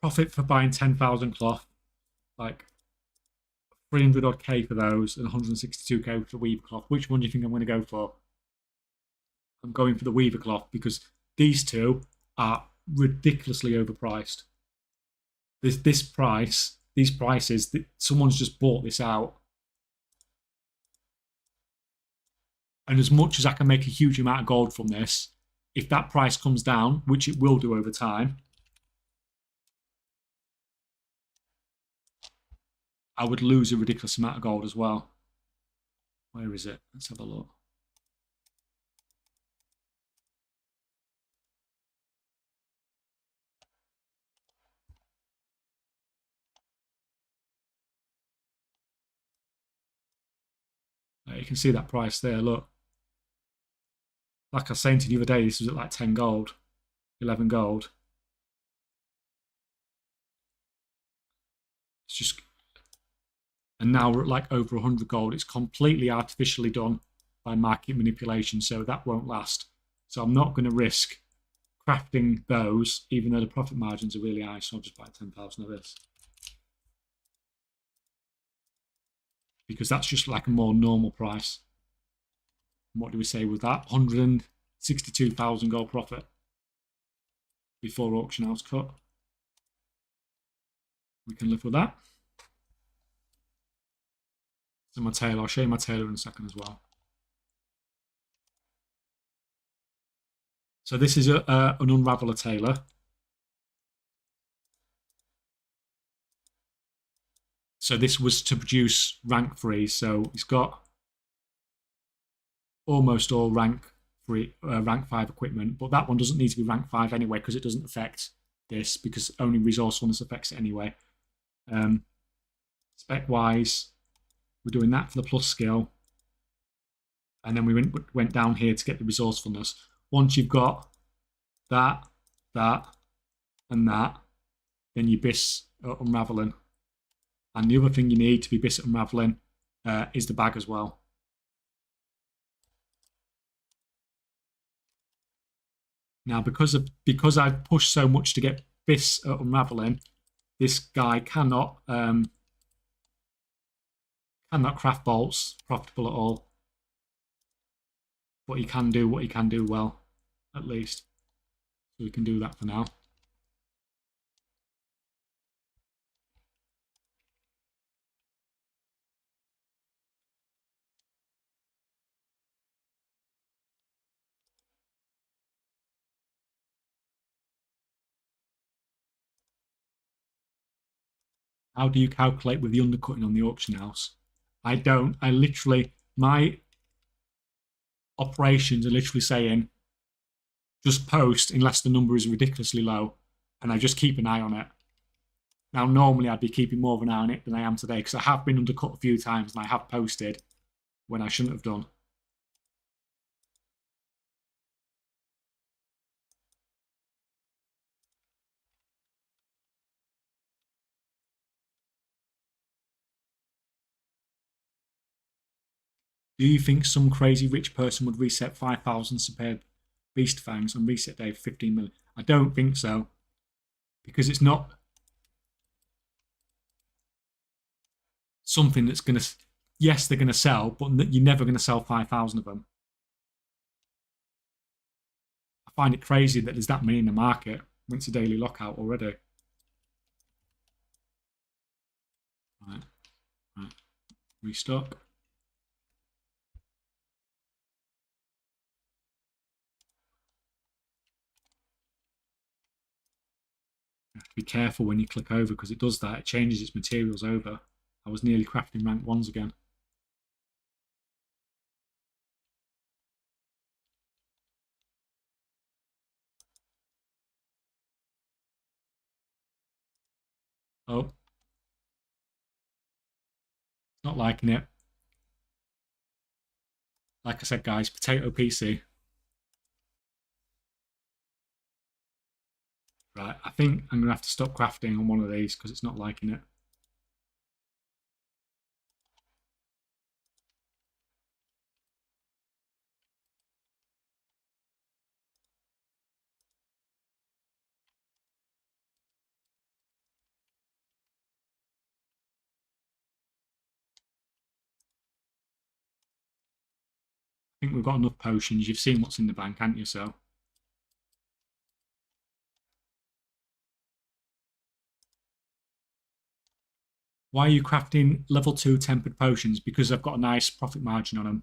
profit for buying 10,000 cloth, like 300 odd K for those and 162K for the Weaver cloth. Which one do you think I'm going to go for? I'm going for the Weaver cloth because these two are ridiculously overpriced. This price, these prices, someone's just bought this out. And as much as I can make a huge amount of gold from this, if that price comes down, which it will do over time, I would lose a ridiculous amount of gold as well. Where is it? Let's have a look. You can see that price there, look. Like I was saying to you the other day, this was at like 10 gold, 11 gold. It's just... And now we're at like over 100 gold. It's completely artificially done by market manipulation, so that won't last. So I'm not going to risk crafting those, even though the profit margins are really high, so I'll just buy 10,000 of this. Because that's just like a more normal price. And what do we say with that? 162,000 gold profit before auction house cut. We can live with that. So my tail, I'll show you my tailor in a second as well. So this is an unraveler tailor. So this was to produce rank 3. So it's got almost all rank 5 equipment, but that one doesn't need to be rank 5 anyway because it doesn't affect this, because only resourcefulness affects it anyway. Spec wise, we're doing that for the plus skill, and then we went down here to get the resourcefulness. Once you've got that, and that, then you bis unraveling. And the other thing you need to be bis unraveling is the bag as well. Now, because I pushed so much to get bis unraveling, this guy cannot craft bolts profitable at all. But he can do what he can do well, at least. So we can do that for now. How do you calculate with the undercutting on the auction house? I don't. I literally, my operations are literally saying, just post unless the number is ridiculously low, and I just keep an eye on it. Now, normally I'd be keeping more of an eye on it than I am today, because I have been undercut a few times and I have posted when I shouldn't have done. Do you think some crazy rich person would reset 5,000 superb beast fangs on reset day for 15 million? I don't think so, because it's not something that's going to. Yes, they're going to sell, but you're never going to sell 5,000 of them. I find it crazy that there's that many in the market when it's a daily lockout already. Right, right. Restock. You have to be careful when you click over because it does that. It changes its materials over. I was nearly crafting rank 1s again. Oh, not liking it. Like I said, guys, potato PC. Right, I think I'm going to have to stop crafting on one of these because it's not liking it. I think we've got enough potions. You've seen what's in the bank, haven't you? So why are you crafting level 2 tempered potions? Because I've got a nice profit margin on them.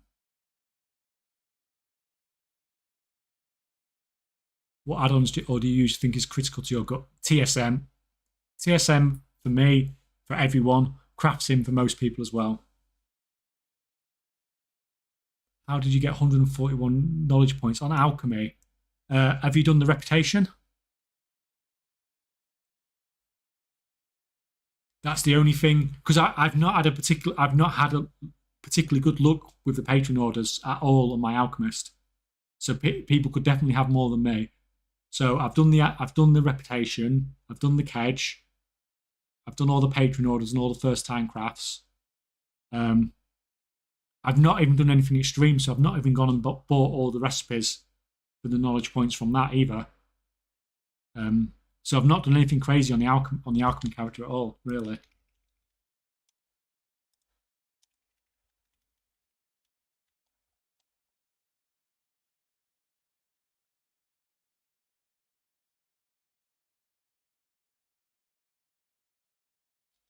What add-ons do you think is critical to your gut? TSM. TSM for me, for everyone. Crafting for most people as well. How did you get 141 knowledge points on alchemy? Have you done the reputation? That's the only thing, because I've not had a particularly good luck with the patron orders at all on my alchemist. So people could definitely have more than me. So I've done the reputation, I've done the kedge, I've done all the patron orders and all the first time crafts. I've not even done anything extreme, so I've not even gone and bought all the recipes for the knowledge points from that either. So I've not done anything crazy on the alchemy character at all, really.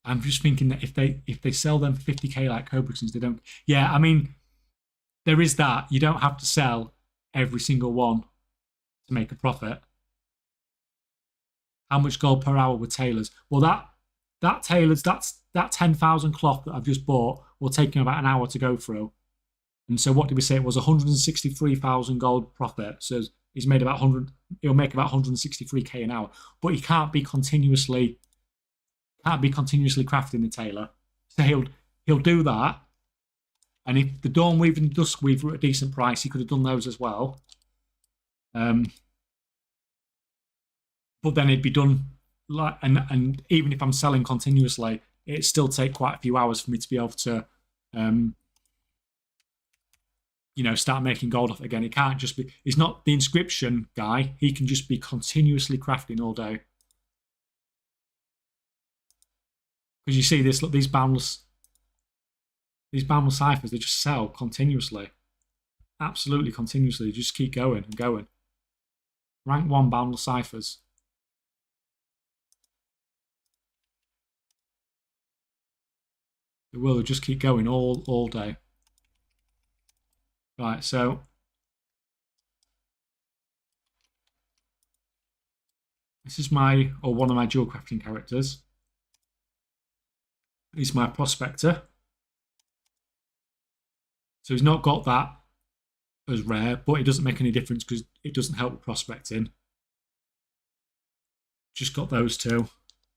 I'm just thinking that if they sell them for 50k like Cobrixons, they don't. Yeah, I mean, there is that. You don't have to sell every single one to make a profit. How much gold per hour with tailors? Well, that tailors that 10,000 cloth that I've just bought will take him about an hour to go through. And so what did we say? It was 163,000 gold profit. So he's made about 100. He'll make about 163k an hour. But he can't be continuously crafting the tailor. So he'll do that. And if the Dawn Weaver and Dusk Weaver at a decent price, he could have done those as well. But then it'd be done like, and even if I'm selling continuously, it'd still take quite a few hours for me to be able to, start making gold off it again. It can't just be. It's not the Inscription guy. He can just be continuously crafting all day. Because you see this, look, these boundless ciphers, they just sell continuously, absolutely continuously. They just keep going and going. Rank 1 boundless ciphers. It will just keep going all day. Right, so this is one of my dual crafting characters. He's my prospector. So he's not got that as rare, but it doesn't make any difference because it doesn't help with prospecting. Just got those two,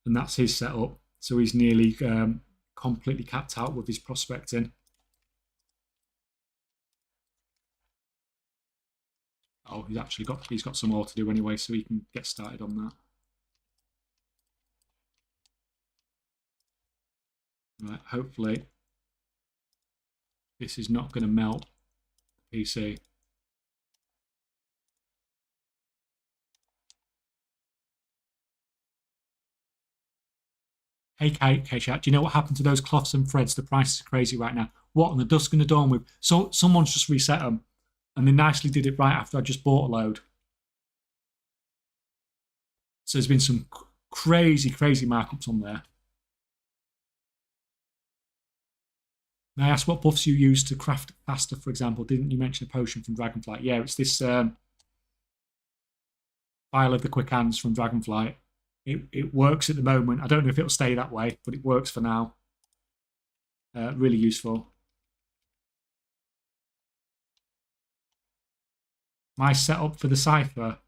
and that's his setup. So he's nearly completely capped out with his prospecting. Oh, he's got some more to do anyway, so he can get started on that. Right, hopefully This is not going to melt the PC. Hey, K-Chat, do you know what happened to those cloths and threads? The prices are crazy right now. What, and the dusk and the dawn with? So someone's just reset them, and they nicely did it right after I just bought a load. So there's been some crazy markups on there. May I ask what buffs you use to craft faster, for example? Didn't you mention a potion from Dragonflight? Yeah, it's this Vial of the Quick Hands from Dragonflight. It works at the moment. I don't know if it'll stay that way, but it works for now. Really useful. My setup for the cipher.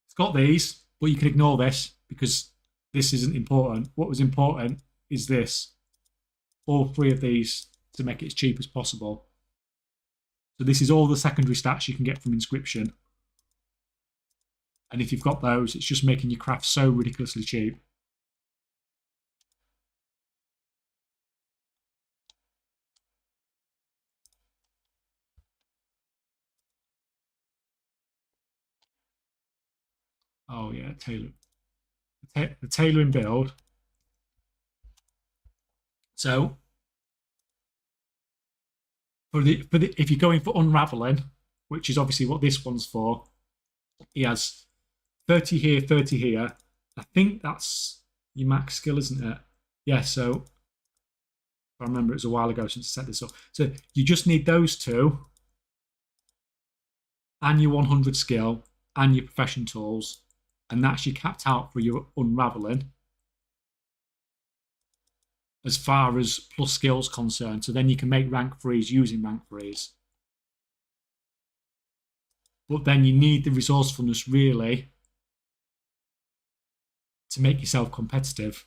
It's got these, but you can ignore this because this isn't important. What was important is this. All three of these to make it as cheap as possible. So this is all the secondary stats you can get from Inscription. And if you've got those, it's just making your craft so ridiculously cheap. Oh yeah, the tailoring build. So if you're going for unraveling, which is obviously what this one's for, he has 30 here, 30 here. I think that's your max skill, isn't it? Yeah, so I remember it was a while ago since I set this up. So you just need those two and your 100 skill and your profession tools, and that's your capped out for your unraveling as far as plus skills concerned. So then you can make rank 3s using rank 3s. But then you need the resourcefulness really to make yourself competitive.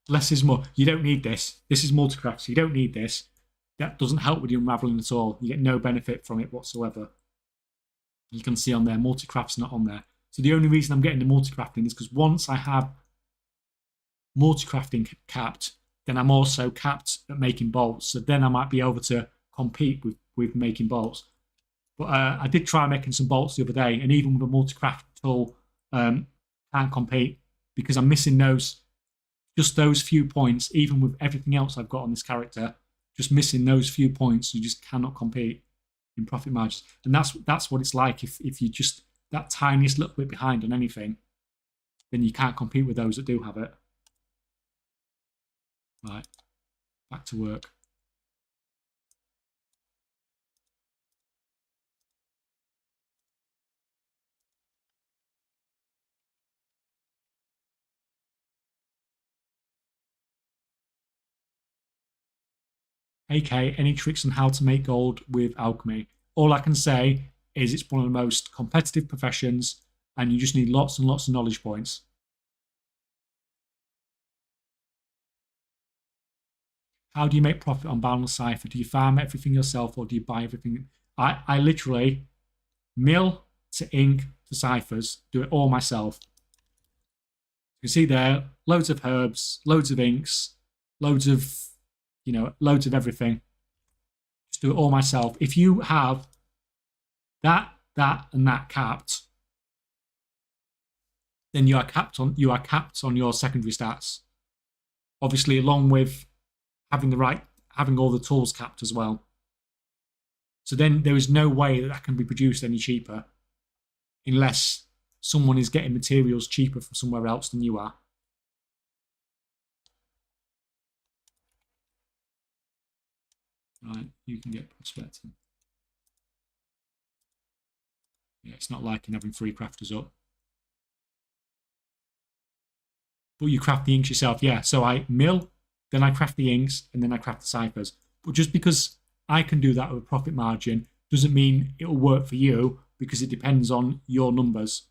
Less is more. You don't need this. This is multicraft, so you don't need this. That doesn't help with the unraveling at all. You get no benefit from it whatsoever. You can see on there, multicraft's not on there. So the only reason I'm getting the multicrafting is because once I have multicrafting capped, then I'm also capped at making bolts. So then I might be able to compete with making bolts. But I did try making some bolts the other day, and even with a multicraft tool, can't compete because I'm missing just those few points. Even with everything else I've got on this character, just missing those few points, you just cannot compete in profit margins. And that's what it's like if you just that tiniest little bit behind on anything, then you can't compete with those that do have it. Right, back to work. AK, any tricks on how to make gold with alchemy? All I can say is it's one of the most competitive professions, and you just need lots and lots of knowledge points. How do you make profit on Boundless Cipher? Do you farm everything yourself, or do you buy everything? I literally mill to ink to ciphers, do it all myself. You can see there, loads of herbs, loads of inks, loads of everything. Just do it all myself. If you have that, and that capped, then you are capped on your secondary stats. Obviously, along with having all the tools capped as well. So then there is no way that can be produced any cheaper unless someone is getting materials cheaper from somewhere else than you are. Right, you can get prospecting. Yeah, it's not liking having 3 crafters up. But you craft the inks yourself, yeah. So I mill, then I craft the inks, and then I craft the ciphers. But just because I can do that with a profit margin doesn't mean it'll work for you, because it depends on your numbers.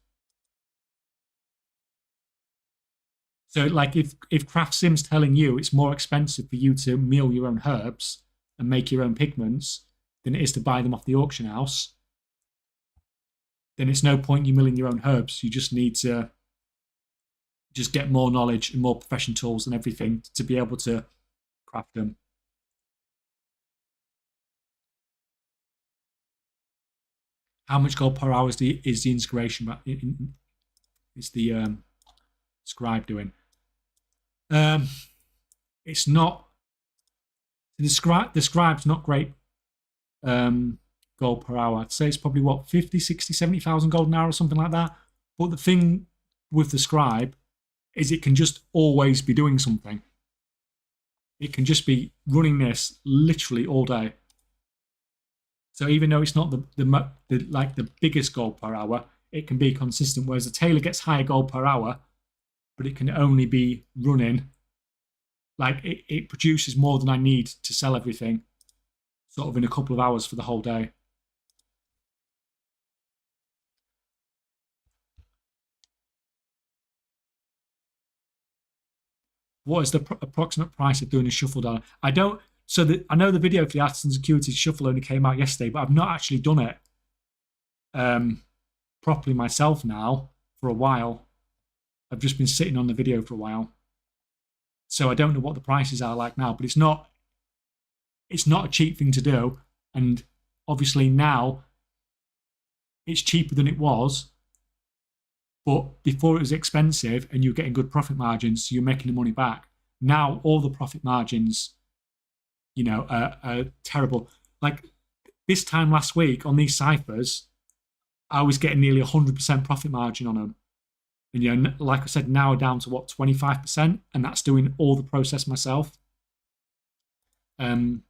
So like if Craft Sim's telling you it's more expensive for you to mill your own herbs and make your own pigments than it is to buy them off the auction house, then it's no point you milling your own herbs. You just need to just get more knowledge and more profession tools and everything to be able to craft them. How much gold per hour is the inspiration? Is the scribe doing? It's not. The scribe's not great gold per hour. I'd say it's probably what 50, 60, 70,000 gold an hour or something like that. But the thing with the scribe is it can just always be doing something. It can just be running this literally all day. So even though it's not the biggest gold per hour, it can be consistent. Whereas the tailor gets higher gold per hour, but it can only be running. Like it produces more than I need to sell everything, sort of in a couple of hours for the whole day. What is the approximate price of doing a shuffle down? I don't. So I know the video for the Artisan Securities Shuffle only came out yesterday, but I've not actually done it properly myself now for a while. I've just been sitting on the video for a while, so I don't know what the prices are like now. But it's not a cheap thing to do, and obviously now it's cheaper than it was. But before it was expensive, and you're getting good profit margins, so you're making the money back. Now all the profit margins, are terrible. Like this time last week on these ciphers, I was getting nearly 100% profit margin on them. And like I said, now down to what 25%, and that's doing all the process myself. So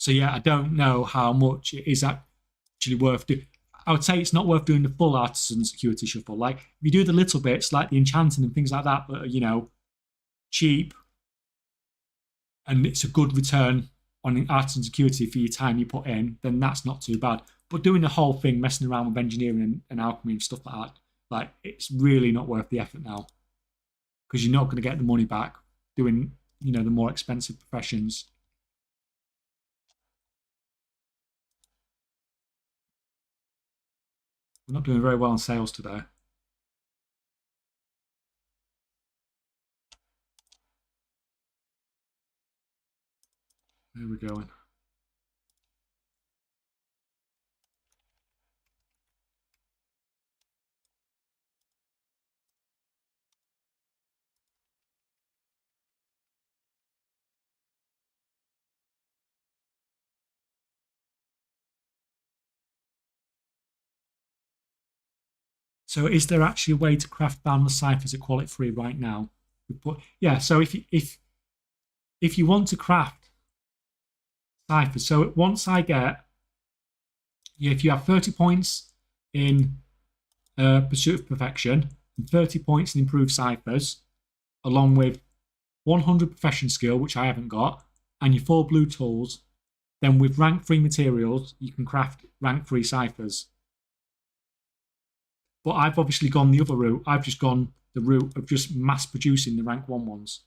yeah, I don't know how much it is actually worth doing. I would say it's not worth doing the full Artisan Security Shuffle. Like if you do the little bits, like the enchanting and things like that, but cheap, and it's a good return on Artisan Security for your time you put in, then that's not too bad. But doing the whole thing, messing around with engineering and alchemy and stuff like that, like it's really not worth the effort now, because you're not going to get the money back doing the more expensive professions. We're not doing very well on sales today. There we're going. So is there actually a way to craft boundless ciphers at quality 3 right now? Yeah, so if you want to craft ciphers, so once I get, if you have 30 points in Pursuit of Perfection and 30 points in Improved Ciphers, along with 100 Profession Skill, which I haven't got, and your 4 blue tools, then with rank 3 materials, you can craft rank 3 ciphers. But I've obviously gone the other route. I've just gone the route of just mass producing the rank 1 ones.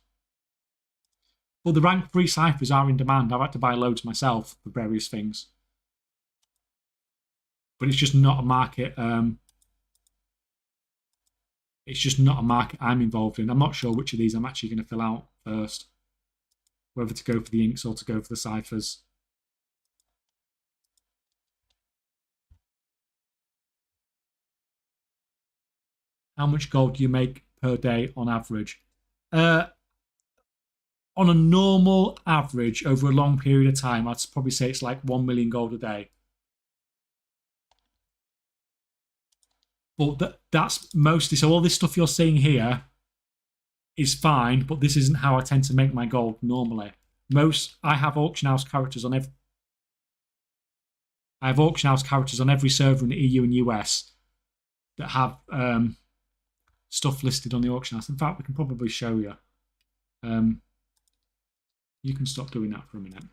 But the rank 3 ciphers are in demand. I've had to buy loads myself for various things. But it's just not a market. It's just not a market I'm involved in. I'm not sure which of these I'm actually going to fill out first. Whether to go for the inks or to go for the ciphers. How much gold do you make per day on average? On a normal average over a long period of time, I'd probably say it's like 1 million gold a day. But that's mostly, so all this stuff you're seeing here is fine, but this isn't how I tend to make my gold normally. I have auction house characters on every server in the EU and US that have stuff listed on the auction house. In fact, we can probably show you. You can stop doing that for a minute.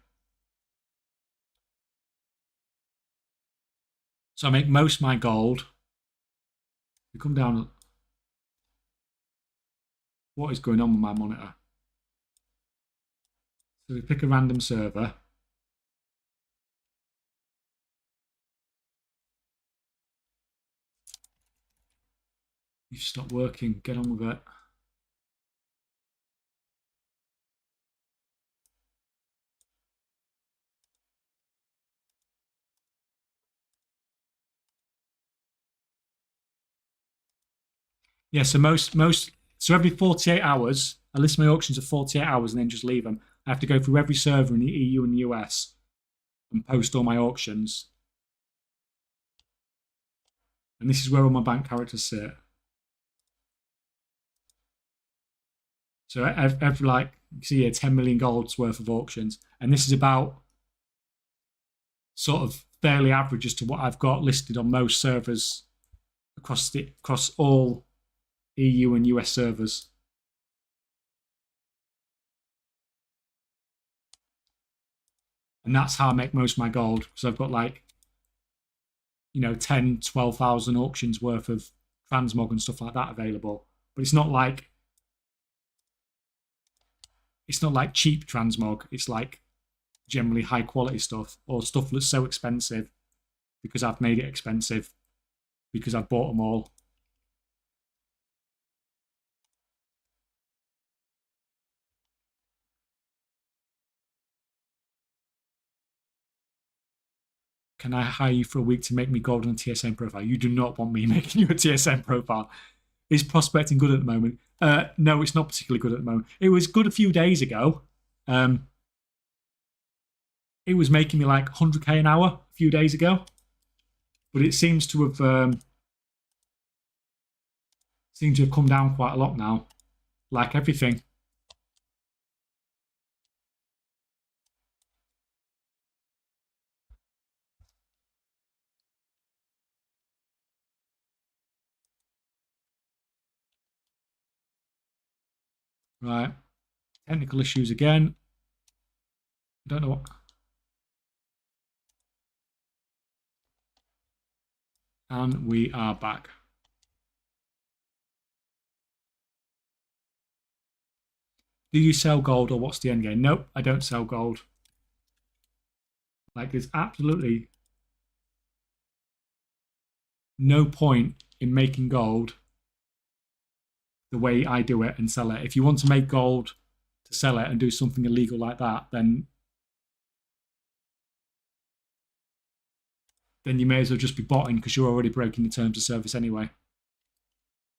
So I make most of my gold. We come down. What is going on with my monitor? So we pick a random server. You've stopped working. Get on with it. Yeah, so so every 48 hours, I list my auctions at 48 hours and then just leave them. I have to go through every server in the EU and the US and post all my auctions. And this is where all my bank characters sit. So every like, you see here, 10 million gold's worth of auctions. And this is about sort of fairly average as to what I've got listed on most servers across all EU and US servers. And that's how I make most of my gold. So I've got like, 10, 12,000 auctions worth of transmog and stuff like that available. But it's not like cheap transmog. It's like generally high quality stuff or stuff that's so expensive because I've made it expensive because I've bought them all. Can I hire you for a week to make me gold on a TSM profile? You do not want me making you a TSM profile. Is prospecting good at the moment? No, it's not particularly good at the moment. It was good a few days ago. It was making me like 100k an hour a few days ago, but it seems to have come down quite a lot now, like everything. Right, technical issues again. Don't know what. And we are back. Do you sell gold or what's the end game? Nope, I don't sell gold. Like, there's absolutely no point in making gold the way I do it and sell it. If you want to make gold to sell it and do something illegal like that, then you may as well just be botting because you're already breaking the terms of service anyway.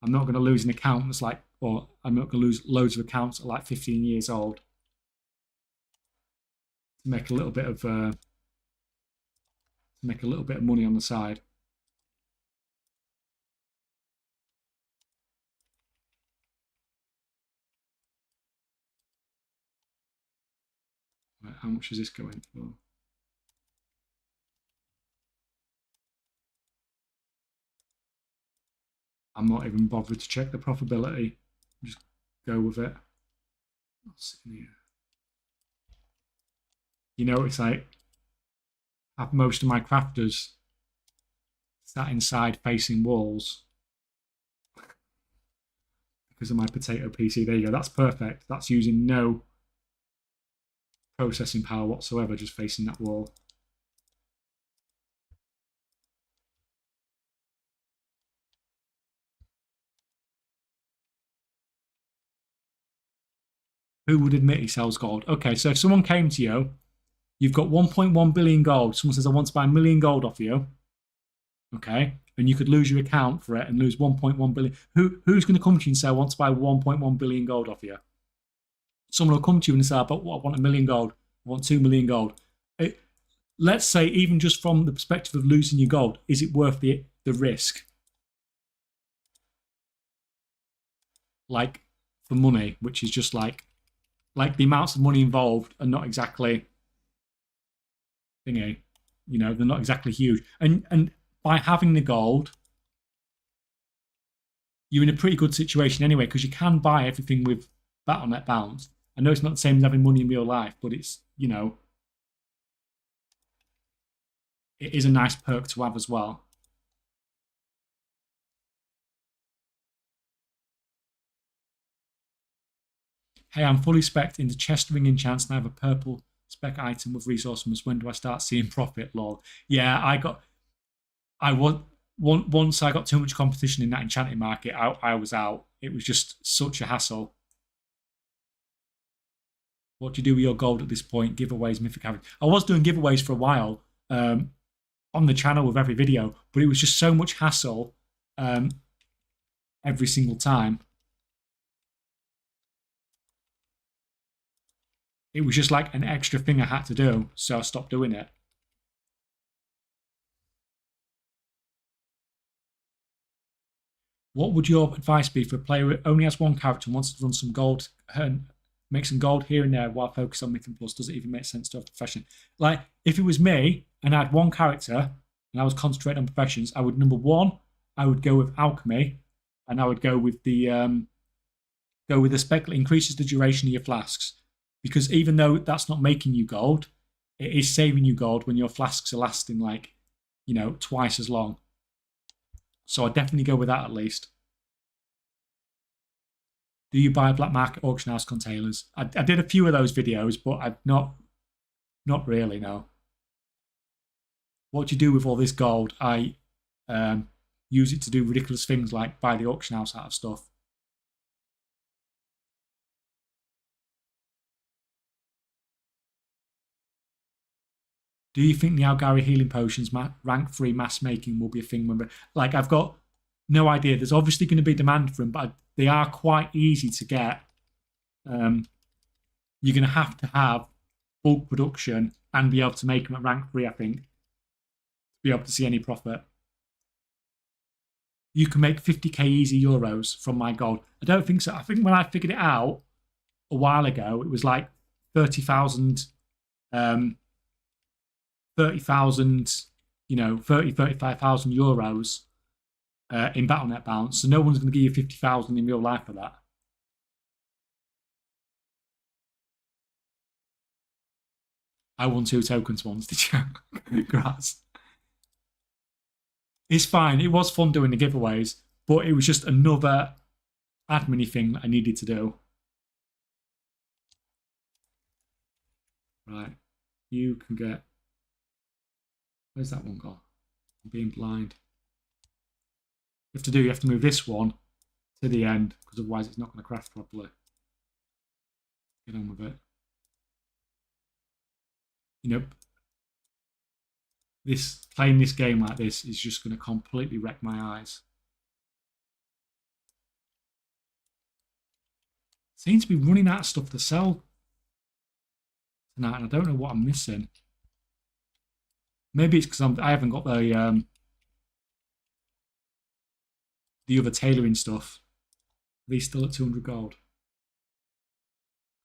I'm not going to lose an account that's like, or I'm not going to lose loads of accounts that are like 15 years old to make a little bit of money on the side. Right, how much is this going for? I'm not even bothered to check the profitability. Just go with it. What's in here? It's like I have most of my crafters sat inside facing walls because of my potato PC. There you go. That's perfect. That's using no processing power whatsoever, just facing that wall. Who would admit he sells gold? Okay, so if someone came to you, you've got 1.1 billion gold. Someone says, I want to buy a million gold off you. Okay, and you could lose your account for it and lose 1.1 billion. Who's going to come to you and say, I want to buy 1.1 billion gold off you? Someone will come to you and say, I want a million gold. I want 2 million gold. Let's say, even just from the perspective of losing your gold, is it worth the risk? Like, for money, which is just like the amounts of money involved are not exactly thingy, they're not exactly huge. And by having the gold, you're in a pretty good situation anyway, because you can buy everything with Battle.net bounce. I know it's not the same as having money in real life, but it's, it is a nice perk to have as well. Hey, I'm fully spec'd into chest ring enchants and I have a purple spec item with resourcefulness. When do I start seeing profit? Lol. Yeah, I once I got too much competition in that enchanting market, I was out. It was just such a hassle. What do you do with your gold at this point? Giveaways, mythic average. I was doing giveaways for a while on the channel with every video, but it was just so much hassle every single time. It was just like an extra thing I had to do, so I stopped doing it. What would your advice be for a player who only has one character and wants to run some gold, make some gold here and there while focused on Myth and Plus? Does it even make sense to have profession? Like, if it was me and I had one character and I was concentrating on professions, I would, number one, I would go with alchemy, and I would go with the spec that increases the duration of your flasks. Because even though that's not making you gold, it is saving you gold when your flasks are lasting like, you know, twice as long. So I'd definitely go with that at least. Do you buy black market auction house containers? I did a few of those videos, but I've not really, no. What do you do with all this gold? I use it to do ridiculous things like buy the auction house out of stuff. Do you think the Algari healing potions rank 3 mass making will be a thing? Like, I've got no idea. There's obviously going to be demand for them, but they are quite easy to get. You're going to have bulk production and be able to make them at rank 3, I think, to be able to see any profit. You can make 50k easy euros from my gold. I don't think so. I think when I figured it out a while ago, it was like 30,000, 30,000, you know, 35,000 euros in BattleNet balance. So no one's going to give you 50,000 in real life for that. I won 2 tokens once, did you? Grass. It's fine. It was fun doing the giveaways, but it was just another admin thing that I needed to do. Right. You can get... Where's that one gone? I'm being blind. You have to move this one to the end, because otherwise it's not going to craft properly. Get on with it. You know, playing this game like this is just going to completely wreck my eyes. Seem to be running out of stuff to sell tonight, and I don't know what I'm missing. Maybe it's because I haven't got the other tailoring stuff. Are these still at 200 gold?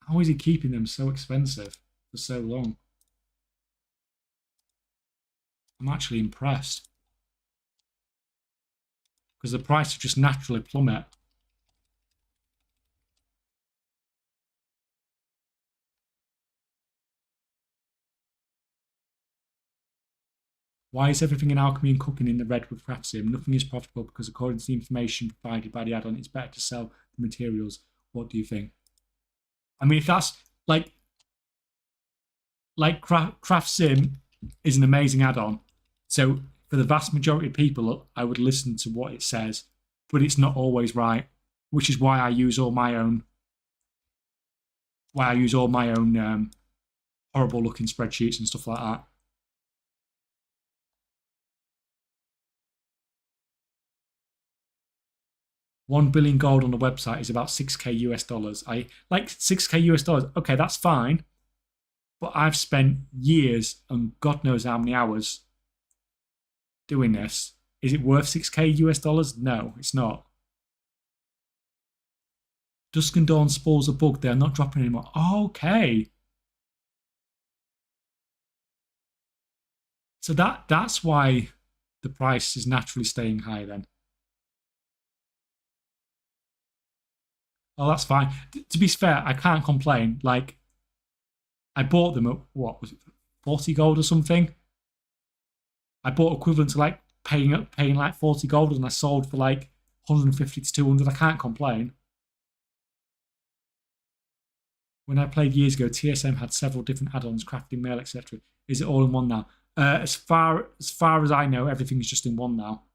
How is he keeping them so expensive for so long? I'm actually impressed. Because the price will just naturally plummet. Why is everything in alchemy and cooking in the red with craft sim? Nothing is profitable because according to the information provided by the add-on, it's better to sell the materials. What do you think? I mean, if that's like craft sim is an amazing add-on. So for the vast majority of people, I would listen to what it says, but it's not always right, which is why I use all my own. Horrible looking spreadsheets and stuff like that. $1 billion gold on the website is about 6k US dollars. I like 6k US dollars. Okay, that's fine. But I've spent years and God knows how many hours doing this. Is it worth 6k US dollars? No, it's not. Dusk and Dawn spores are bugged. They're not dropping anymore. Okay. So that's why the price is naturally staying high then. Oh, that's fine. To be fair, I can't complain. Like, I bought them at, what was it, 40 gold or something? I bought equivalent to like paying like 40 gold, and I sold for like 150 to 200. I can't complain. When I played years ago, TSM had several different add-ons, crafting mail, etc. Is it all in one now? As far as I know, everything's just in one now.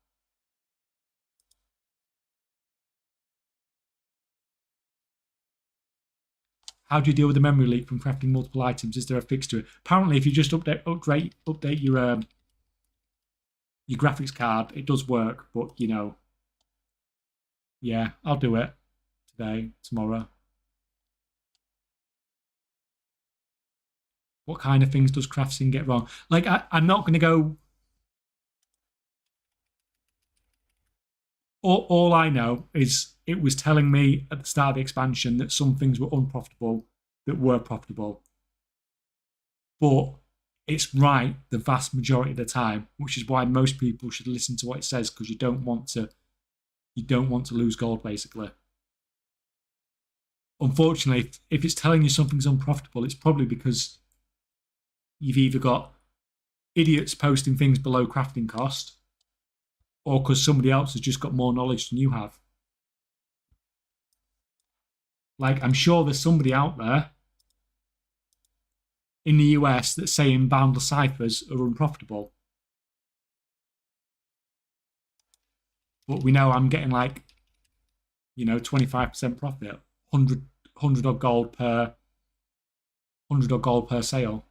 How do you deal with the memory leak from crafting multiple items? Is there a fix to it? Apparently, if you just update your graphics card, it does work. But you know, yeah, I'll do it today, tomorrow. What kind of things does crafting get wrong? Like, I'm not going to go. All I know is it was telling me at the start of the expansion that some things were unprofitable that were profitable. But it's right the vast majority of the time, which is why most people should listen to what it says, because you don't want to lose gold, basically. Unfortunately, if it's telling you something's unprofitable, it's probably because you've either got idiots posting things below crafting cost, or because somebody else has just got more knowledge than you have. Like, I'm sure there's somebody out there in the US that's saying boundless ciphers are unprofitable. But we know I'm getting like, 25% profit, 100 odd gold per 100 odd gold per sale.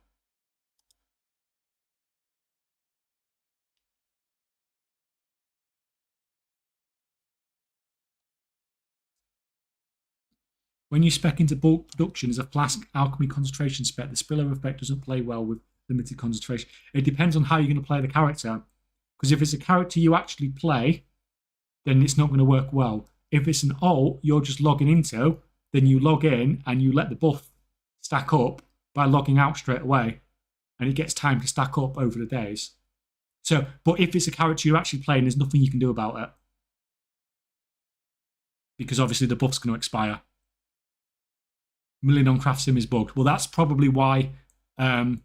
When you spec into bulk production as a flask alchemy concentration spec, the spillover effect doesn't play well with limited concentration. It depends on how you're going to play the character. Because if it's a character you actually play, then it's not going to work well. If it's an alt you're just logging into, then you log in and you let the buff stack up by logging out straight away. And it gets time to stack up over the days. So, but if it's a character you're actually playing, there's nothing you can do about it. Because obviously the buff's going to expire. Million on craft sim is bugged. Well, that's probably why it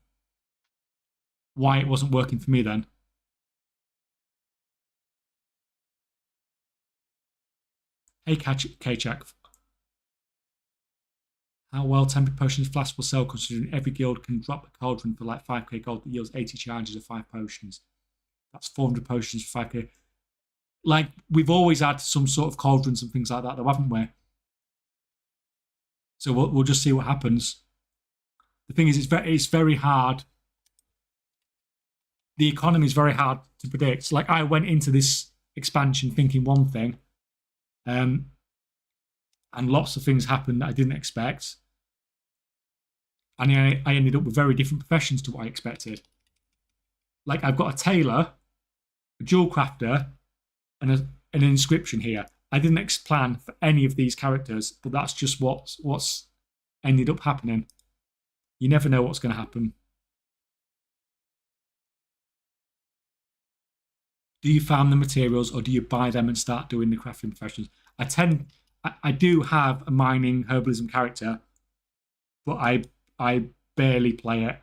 wasn't working for me then. Hey, K-Check. How well tempered potions flask will sell, considering every guild can drop a cauldron for like 5k gold that yields 80 charges of 5 potions. That's 400 potions for 5k. Like, we've always had some sort of cauldrons and things like that, though, haven't we? So we'll just see what happens. The thing is, it's very hard. The economy is very hard to predict. Like, I went into this expansion thinking one thing, and lots of things happened that I didn't expect. And I ended up with very different professions to what I expected. Like, I've got a tailor, a jewel crafter, and an inscription here. I didn't plan for any of these characters, but that's just what's ended up happening. You never know what's going to happen. Do you farm the materials, or do you buy them and start doing the crafting professions? I do have a mining herbalism character, but I barely play it.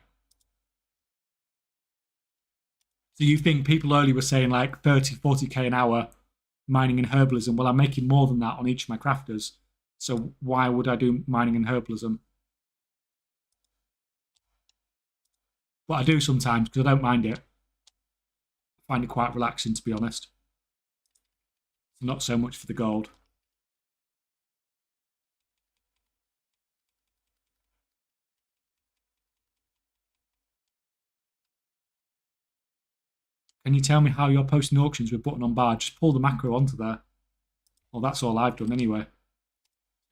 So you think people earlier were saying like 30, 40k an hour mining and herbalism? Well, I'm making more than that on each of my crafters. So why would I do mining and herbalism? But I do sometimes because I don't mind it. I find it quite relaxing, to be honest. Not so much for the gold. Can you tell me how you're posting auctions with button on bar? Just pull the macro onto there. Well, that's all I've done anyway.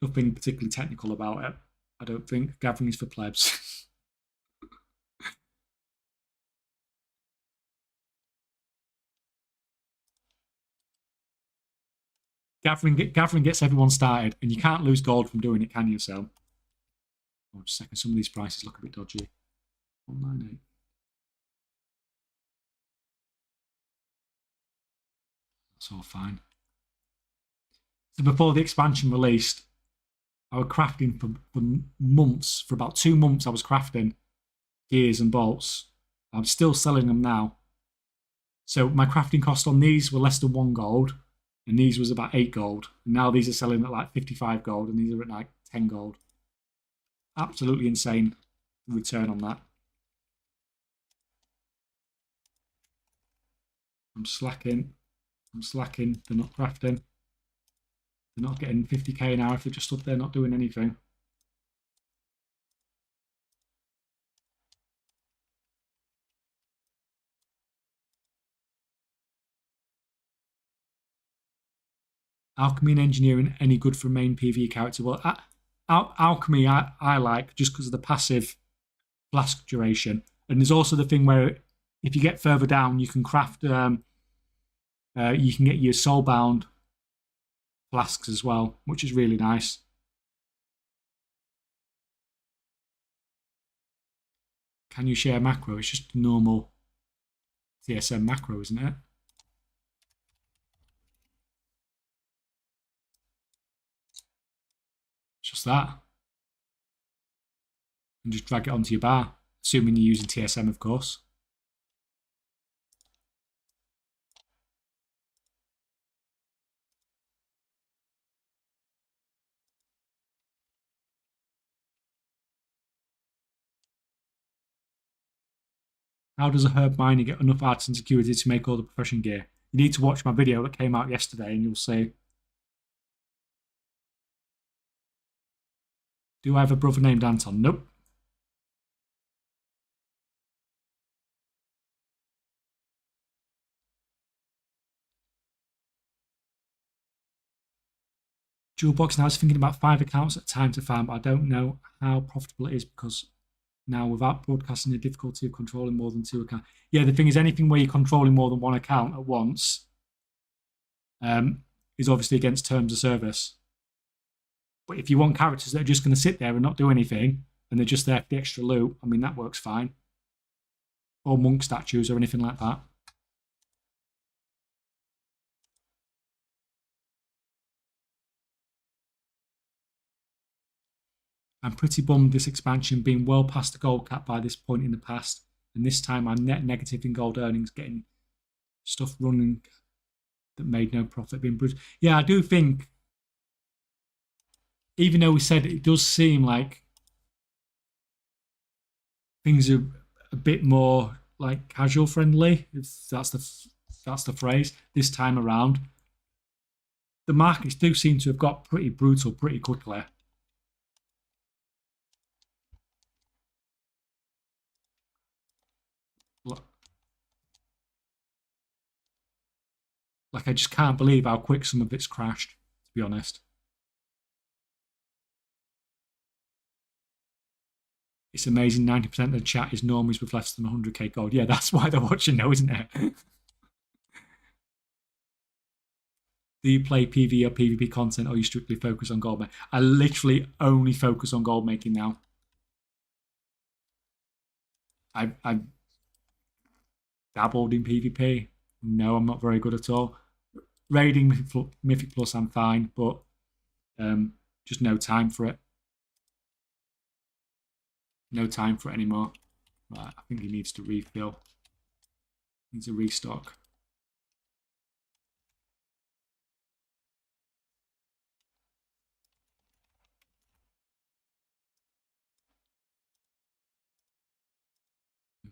Nothing particularly technical about it, I don't think. Gathering is for plebs. Gathering gets everyone started, and you can't lose gold from doing it, can you? So, just a second. Some of these prices look a bit dodgy. 198. That's all fine. So before the expansion released, I was crafting for months. For about 2 months, I was crafting gears and bolts. I'm still selling them now. So my crafting cost on these were less than 1 gold, and these was about 8 gold. And now these are selling at like 55 gold, and these are at like 10 gold. Absolutely insane return on that. I'm slacking. They're not crafting. They're not getting 50k an hour if they're just stood there not doing anything. Alchemy and engineering any good for a main PvE character? Well, alchemy I like just because of the passive flask duration, and there's also the thing where if you get further down, you can craft. You can get your soulbound flasks as well, which is really nice. Can you share macro? It's just normal TSM macro, isn't it? It's just that. And just drag it onto your bar, assuming you're using TSM, of course. How does a herb miner get enough artisan security to make all the profession gear? You need to watch my video that came out yesterday and you'll see. Do I have a brother named Anton? Nope. Dual box. Now I was thinking about 5 accounts at a time to farm, but I don't know how profitable it is because now without broadcasting the difficulty of controlling more than 2 accounts. Yeah, the thing is anything where you're controlling more than 1 account at once is obviously against terms of service. But if you want characters that are just going to sit there and not do anything, and they're just there for the extra loot, I mean, that works fine. Or monk statues or anything like that. I'm pretty bummed this expansion being well past the gold cap by this point in the past, and this time I'm net negative in gold earnings, getting stuff running that made no profit being brutal. Yeah, I do think, even though we said it does seem like things are a bit more like casual friendly, if that's the phrase, this time around. The markets do seem to have got pretty brutal pretty quickly. Like, I just can't believe how quick some of it's crashed, to be honest. It's amazing 90% of the chat is normies with less than 100k gold. Yeah, that's why they're watching now, isn't it? Do you play PvE or PvP content or you strictly focus on gold making? I literally only focus on gold making now. I dabbled in PvP. No, I'm not very good at all. Raiding Mythic Plus, I'm fine, but just no time for it. No time for it anymore. Right, I think he needs to refill. Needs a restock.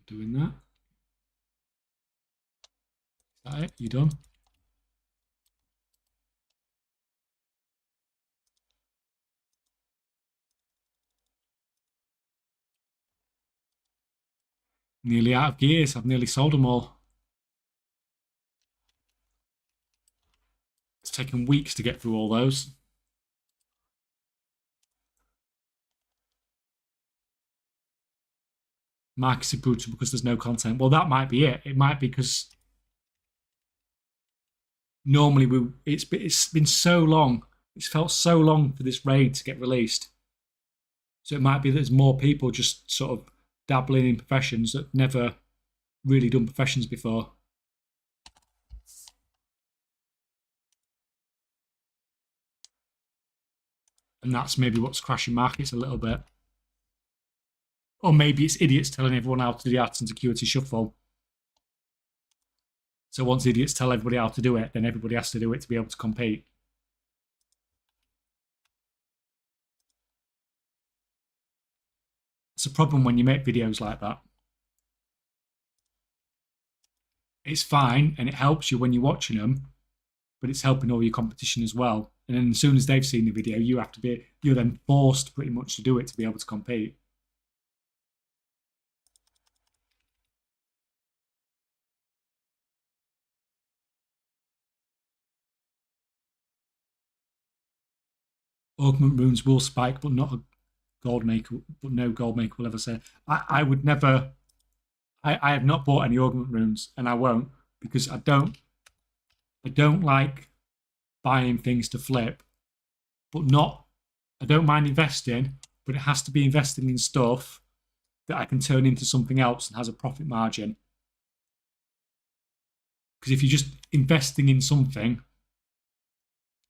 Doing that. Is that it? You done? Nearly out of gears. I've nearly sold them all. It's taken weeks to get through all those. Markets are brutal because there's no content. Well, that might be it. It might be because normally it's been so long. It's felt so long for this raid to get released. So it might be that there's more people just sort of dabbling in professions that never really done professions before. And that's maybe what's crashing markets a little bit. Or maybe it's idiots telling everyone how to do the artisan security shuffle. So once idiots tell everybody how to do it, then everybody has to do it to be able to compete. It's a problem when you make videos like that. It's fine and it helps you when you're watching them, but it's helping all your competition as well. And then as soon as they've seen the video, you're then forced pretty much to do it to be able to compete. augment runes will spike, but not a gold maker, but no gold maker will ever say. I would never. I have not bought any augment runes, and I won't because I don't like buying things to flip, but not. I don't mind investing, but it has to be investing in stuff that I can turn into something else and has a profit margin. Because if you're just investing in something,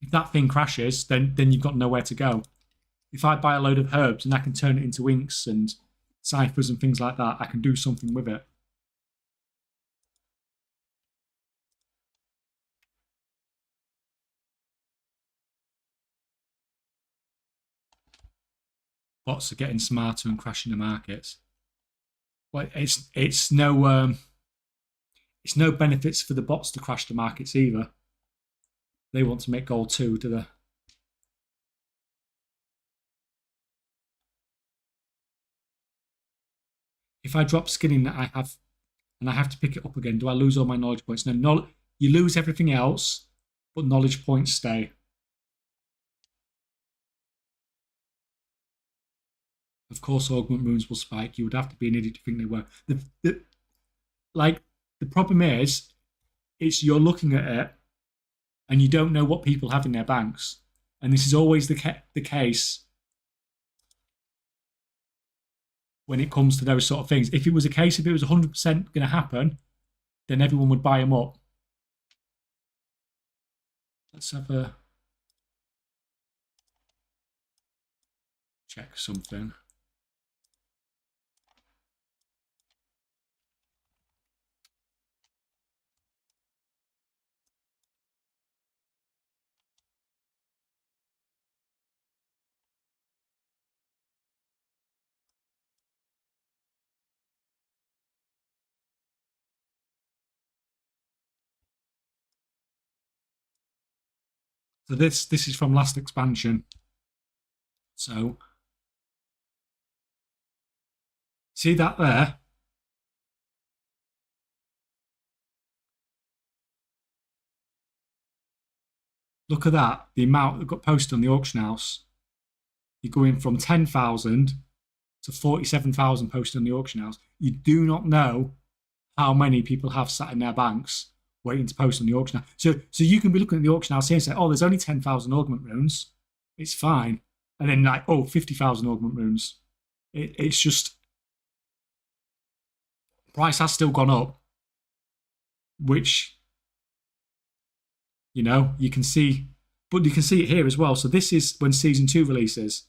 if that thing crashes, then you've got nowhere to go. If I buy a load of herbs and I can turn it into inks and ciphers and things like that, I can do something with it. Bots are getting smarter and crashing the markets. Well, it's no benefits for the bots to crash the markets either. They want to make gold too, do they? If I drop skinning that I have, and I have to pick it up again, do I lose all my knowledge points? No, you lose everything else, but knowledge points stay. Of course, augment runes will spike. You would have to be an idiot to think they were. The problem is, it's you're looking at it, and you don't know what people have in their banks, and this is always the case when it comes to those sort of things. If it was a case, if it was 100% going to happen, then everyone would buy them up. Let's have a check something. So this is from last expansion. So see that there? Look at that. The amount that got posted on the auction house. You're going from 10,000 to 47,000 posted on the auction house. You do not know how many people have sat in their banks waiting to post on the auction house. So you can be looking at the auction house here and say, oh, there's only 10,000 augment runes. It's fine. And then like, oh, 50,000 augment runes. It's just, price has still gone up, which, you know, you can see, but you can see it here as well. So this is when season 2 releases.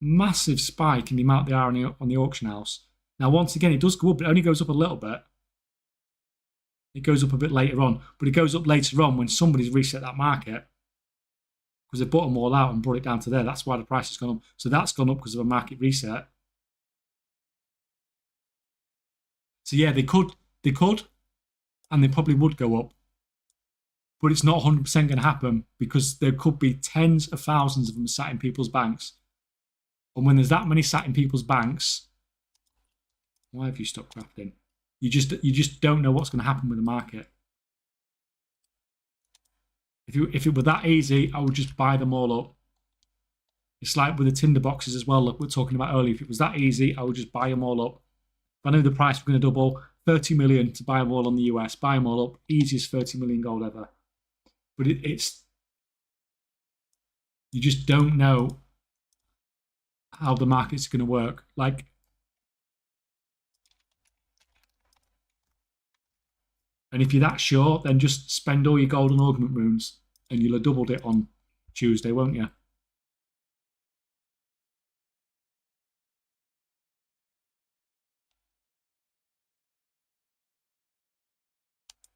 Massive spike in the amount they are on the auction house. Now, once again, it does go up, but it only goes up a little bit. It goes up a bit later on, but it goes up later on when somebody's reset that market because they bought them all out and brought it down to there. That's why the price has gone up. So that's gone up because of a market reset. So yeah, they could, and they probably would go up, but it's not 100% going to happen because there could be tens of thousands of them sat in people's banks. And when there's that many sat in people's banks, why have you stopped crafting? You just don't know what's going to happen with the market. If it were that easy, I would just buy them all up. It's like with the tinder boxes as well, like we were talking about earlier. If it was that easy, I would just buy them all up. If I knew the price was going to double, 30 million to buy them all on the US, buy them all up, easiest 30 million gold ever. But it's, you just don't know how the market's going to work. Like, and if you're that sure, then just spend all your golden augment runes and you'll have doubled it on Tuesday, won't you?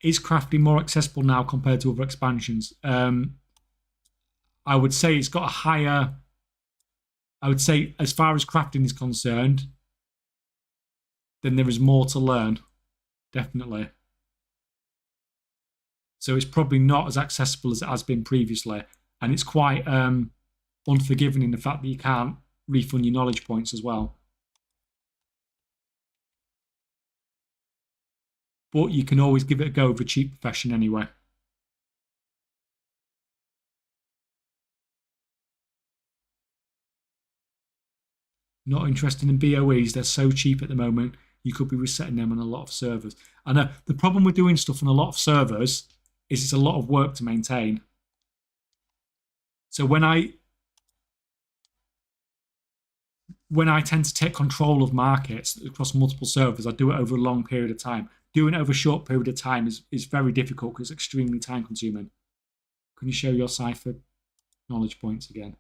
Is crafting more accessible now compared to other expansions? I would say it's got a higher... I would say as far as crafting is concerned, then there is more to learn, definitely. So it's probably not as accessible as it has been previously. And it's quite unforgiving in the fact that you can't refund your knowledge points as well. But you can always give it a go with a cheap profession anyway. Not interested in BOEs. They're so cheap at the moment. You could be resetting them on a lot of servers. I know the problem with doing stuff on a lot of servers is it's a lot of work to maintain. So when I tend to take control of markets across multiple servers, I do it over a long period of time. Doing it over a short period of time is very difficult because it's extremely time consuming. Can you show your cipher knowledge points again?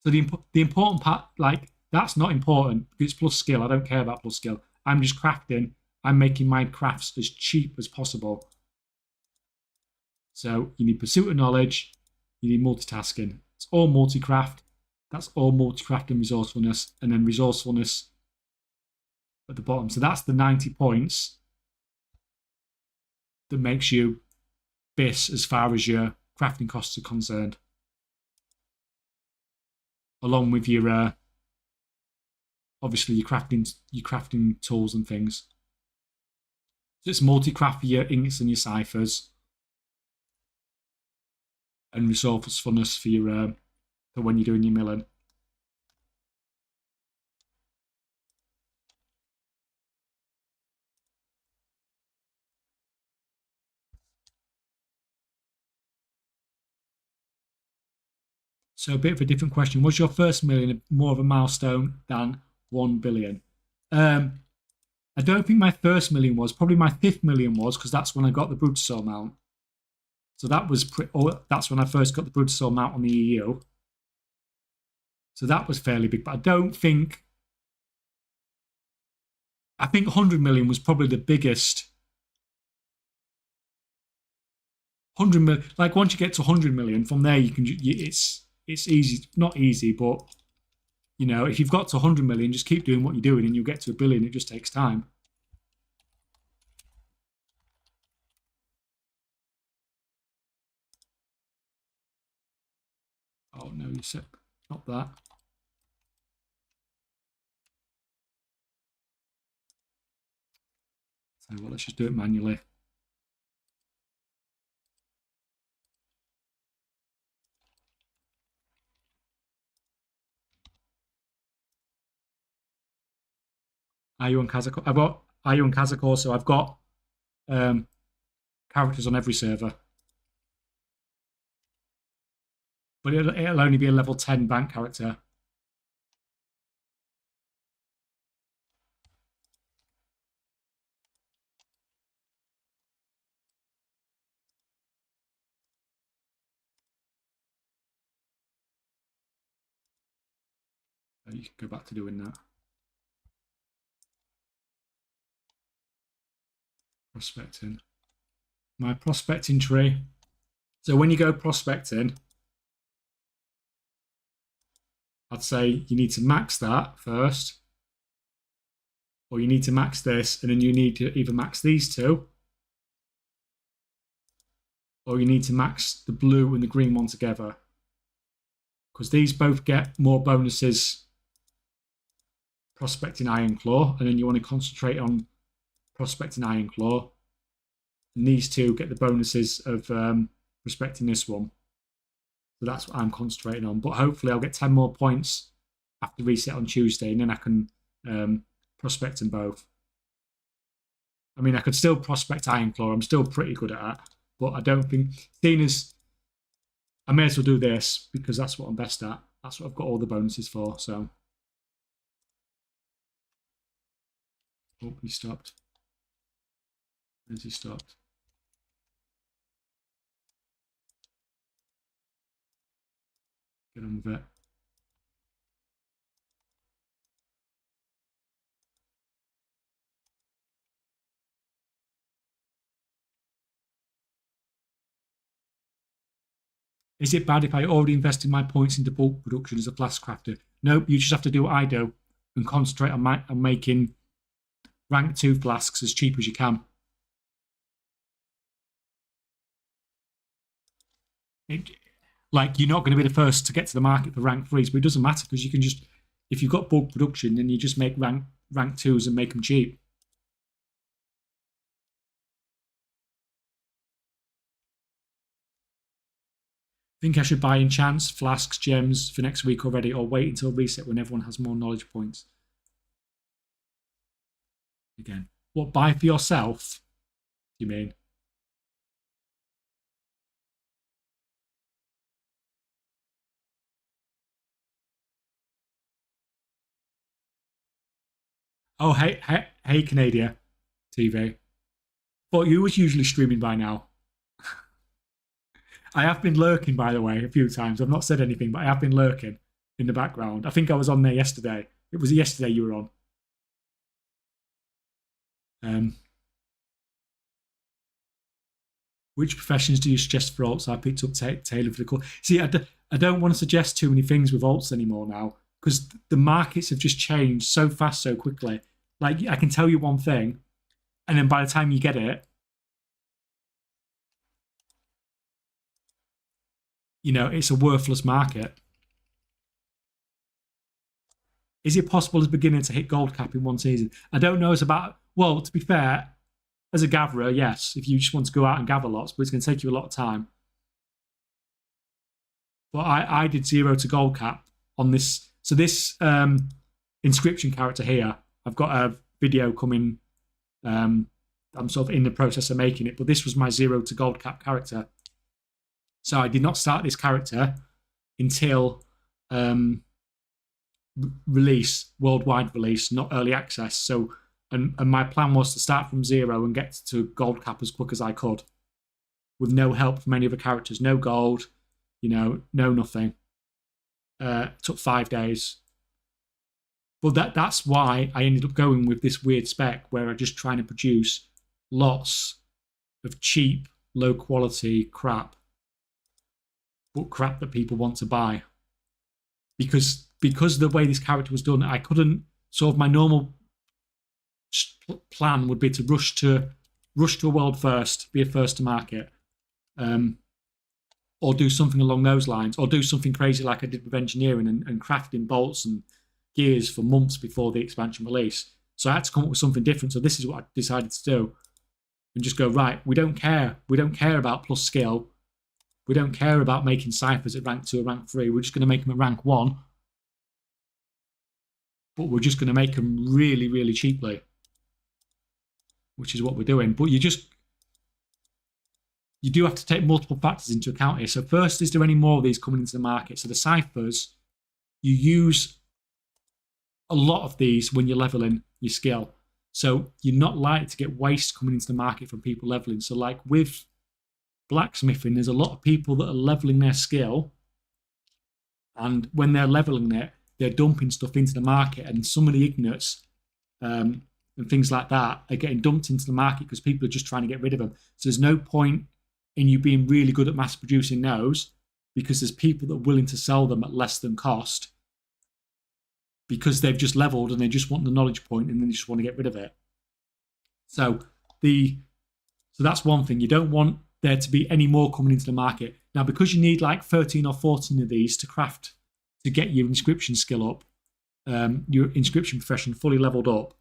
So the important part, like, that's not important because it's plus skill. I don't care about plus skill. I'm just crafting. I'm making my crafts as cheap as possible. So you need pursuit of knowledge. You need multitasking. It's all multi-craft. That's all multi-craft and resourcefulness. And then resourcefulness at the bottom. So that's the 90 points that makes you BIS as far as your crafting costs are concerned. Along with your obviously your crafting tools and things. So it's multi-craft for your inks and your ciphers, and resourcefulness for your for when you're doing your milling. So a bit of a different question. Was your first million more of a milestone than 1 billion? I don't think my first million was. Probably my 5th million was, because that's when I got the Brutosaur mount. So that was that's when I first got the Brutosaur mount on the EU. So that was fairly big. But I don't think... I think 100 million was probably the biggest. 100 million, like once you get to 100 million, from there you can... It's easy, not easy, but you know, if you've got to 100 million, just keep doing what you're doing and you'll get to 1 billion. It just takes time. Oh no, you said not that. So well, let's just do it manually. Are you on Kazakh? Are you on Kazakh also? I've got characters on every server. But it'll only be a level 10 bank character. So you can go back to doing that. Prospecting. My prospecting tree. So when you go prospecting, I'd say you need to max that first, or you need to max this, and then you need to either max these two, or you need to max the blue and the green one together, because these both get more bonuses prospecting Iron Claw, and then you want to concentrate on prospecting Iron Claw, and these two get the bonuses of prospecting this one. So that's what I'm concentrating on. But hopefully I'll get 10 more points after reset on Tuesday, and then I can prospect them both. I mean, I could still prospect Iron Claw. I'm still pretty good at that. But I don't think... Seeing as I may as well do this, because that's what I'm best at. That's what I've got all the bonuses for, so... Oh, he stopped. Where's he stopped? Get on with it. Is it bad if I already invested my points into bulk production as a flask crafter? Nope, you just have to do what I do and concentrate on making rank 2 flasks as cheap as you can. Like, you're not going to be the first to get to the market for rank 3s, but it doesn't matter because you can just, if you've got bulk production, then you just make rank 2s and make them cheap. Think I should buy enchants, flasks, gems for next week already, or wait until reset when everyone has more knowledge points? Again, what, buy for yourself? You mean? Oh, hey, Canada TV. But you was usually streaming by now. I have been lurking, by the way, a few times. I've not said anything, but I have been lurking in the background. I think I was on there yesterday. It was yesterday you were on. Which professions do you suggest for alts? I picked up Taylor for the call. See, I don't want to suggest too many things with alts anymore now because the markets have just changed so fast, so quickly. Like, I can tell you one thing, and then by the time you get it, it's a worthless market. Is it possible as a beginner to hit gold cap in one season? I don't know. It's about, well, to be fair, as a gatherer, yes, if you just want to go out and gather lots, but it's going to take you a lot of time. But I did 0 to gold cap on this. So this Inscription character here, I've got a video coming. I'm sort of in the process of making it, but this was my 0 to gold cap character. So I did not start this character until release, worldwide release, not early access. So, and my plan was to start from 0 and get to gold cap as quick as I could, with no help from any other characters, no gold, no nothing. Took 5 days. But that's why I ended up going with this weird spec where I'm just trying to produce lots of cheap, low quality crap, but crap that people want to buy. Because the way this character was done, I couldn't, sort of my normal plan would be to rush to a world first, be a first to market, or do something along those lines, or do something crazy like I did with engineering and crafting bolts and gears for months before the expansion release. So I had to come up with something different. So this is what I decided to do, and just go, right, we don't care about plus skill, we don't care about making ciphers at rank 2 or rank 3, we're just going to make them at rank 1, but we're just going to make them really, really cheaply, which is what we're doing. But you do have to take multiple factors into account here. So first, is there any more of these coming into the market? So the ciphers, you use a lot of these when you're leveling your skill. So you're not likely to get waste coming into the market from people leveling. So like with blacksmithing, there's a lot of people that are leveling their skill, and when they're leveling it, they're dumping stuff into the market, and some of the ignates and things like that are getting dumped into the market because people are just trying to get rid of them. So there's no point in you being really good at mass producing those, because there's people that are willing to sell them at less than cost because they've just leveled and they just want the knowledge point and then they just want to get rid of it. So that's one thing. You don't want there to be any more coming into the market. Now, because you need like 13 or 14 of these to craft to get your inscription skill up, your inscription profession fully leveled up,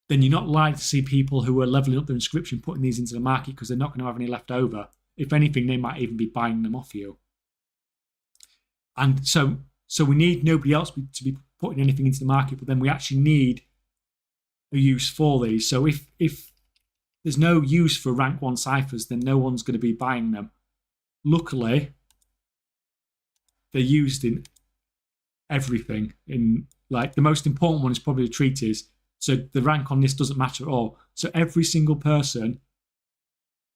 then you're not likely to see people who are leveling up their inscription putting these into the market because they're not going to have any left over. If anything, they might even be buying them off you. And so we need nobody else to be putting anything into the market, but then we actually need a use for these. So if there's no use for rank 1 ciphers, then no one's going to be buying them. Luckily, they're used in everything. In like the most important one is probably the treatise. So the rank on this doesn't matter at all. So every single person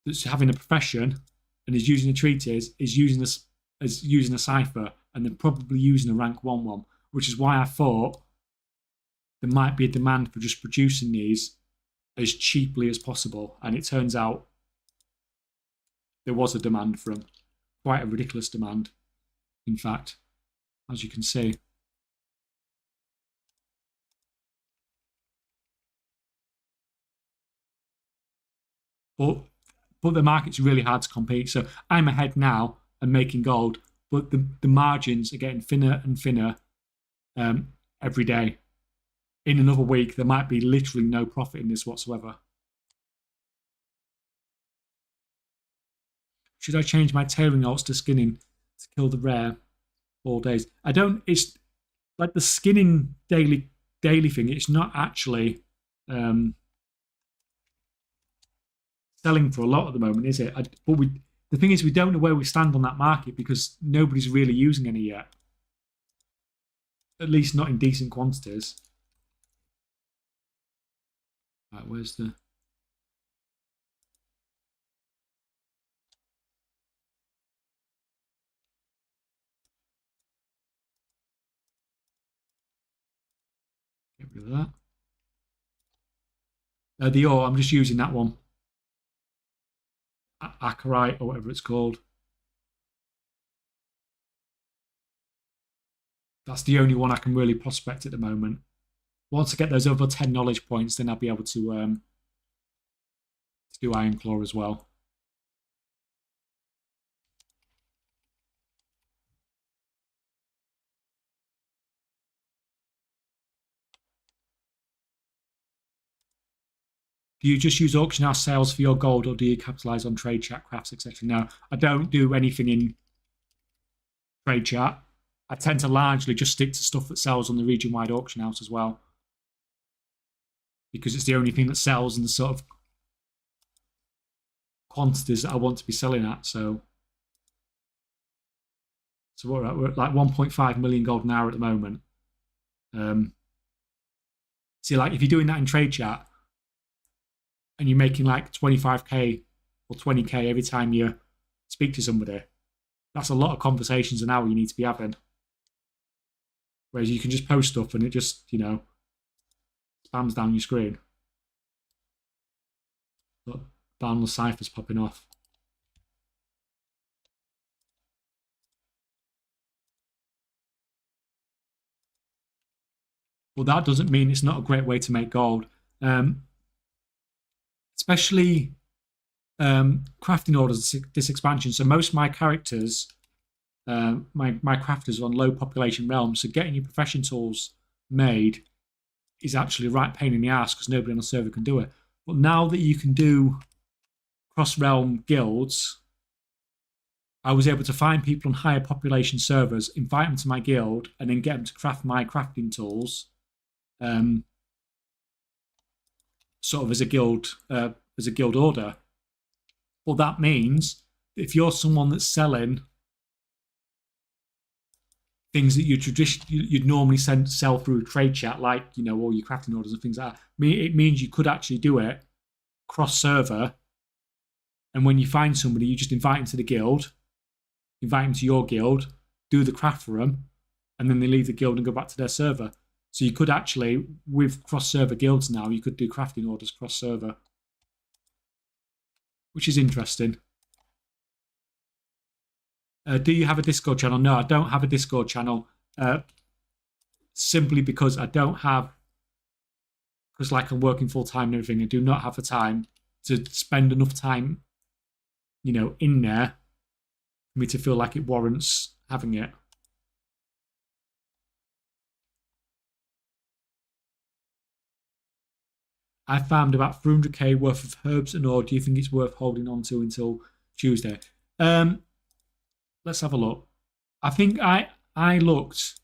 that's having a profession and is using a treatise is using a cipher, and they're probably using a rank 1 one, which is why I thought there might be a demand for just producing these as cheaply as possible. And it turns out there was a demand for them, quite a ridiculous demand, in fact, as you can see. But the market's really hard to compete. So I'm ahead now and making gold, but the margins are getting thinner and thinner every day. In another week, there might be literally no profit in this whatsoever. Should I change my tailoring alts to skinning to kill the rare all days? I don't. It's like the skinning daily thing. It's not actually selling for a lot at the moment, is it? But the thing is, we don't know where we stand on that market because nobody's really using any yet. At least not in decent quantities. Right, where's the... Get rid of that. The ore, I'm just using that one. Acarite or whatever it's called. That's the only one I can really prospect at the moment. Once I get those over 10 knowledge points, then I'll be able to do Iron Claw as well. Do you just use auction house sales for your gold, or do you capitalize on trade chat, crafts, etc.? No, I don't do anything in trade chat. I tend to largely just stick to stuff that sells on the region-wide auction house as well, because it's the only thing that sells in the sort of quantities that I want to be selling at. So we're at like 1.5 million gold an hour at the moment. See, like if you're doing that in trade chat, and you're making like 25k or 20k every time you speak to somebody, that's a lot of conversations an hour you need to be having. Whereas you can just post stuff and it just, you know, spams down your screen. But boundless ciphers popping off. Well, that doesn't mean it's not a great way to make gold. Especially crafting orders this expansion. So most of my characters, my crafters are on low population realms. So getting your profession tools made is actually a right pain in the ass because nobody on the server can do it. But now that you can do cross-realm guilds, I was able to find people on higher population servers, invite them to my guild, and then get them to craft my crafting tools, sort of as a guild order. Well, that means if you're someone that's selling things that you'd normally sell through trade chat, like, you know, all your crafting orders and things like that, it means you could actually do it cross server. And when you find somebody, you just invite them to the guild, invite them to your guild, do the craft for them, and then they leave the guild and go back to their server. So you could actually, with cross-server guilds now, you could do crafting orders cross-server, which is interesting. Do you have a Discord channel? No, I don't have a Discord channel, simply because I don't have, because like I'm working full-time and everything, I do not have the time to spend enough time, you know, in there for me to feel like it warrants having it. I found about 300k worth of herbs and ore. Do you think it's worth holding on to until Tuesday? Let's have a look. I think I looked.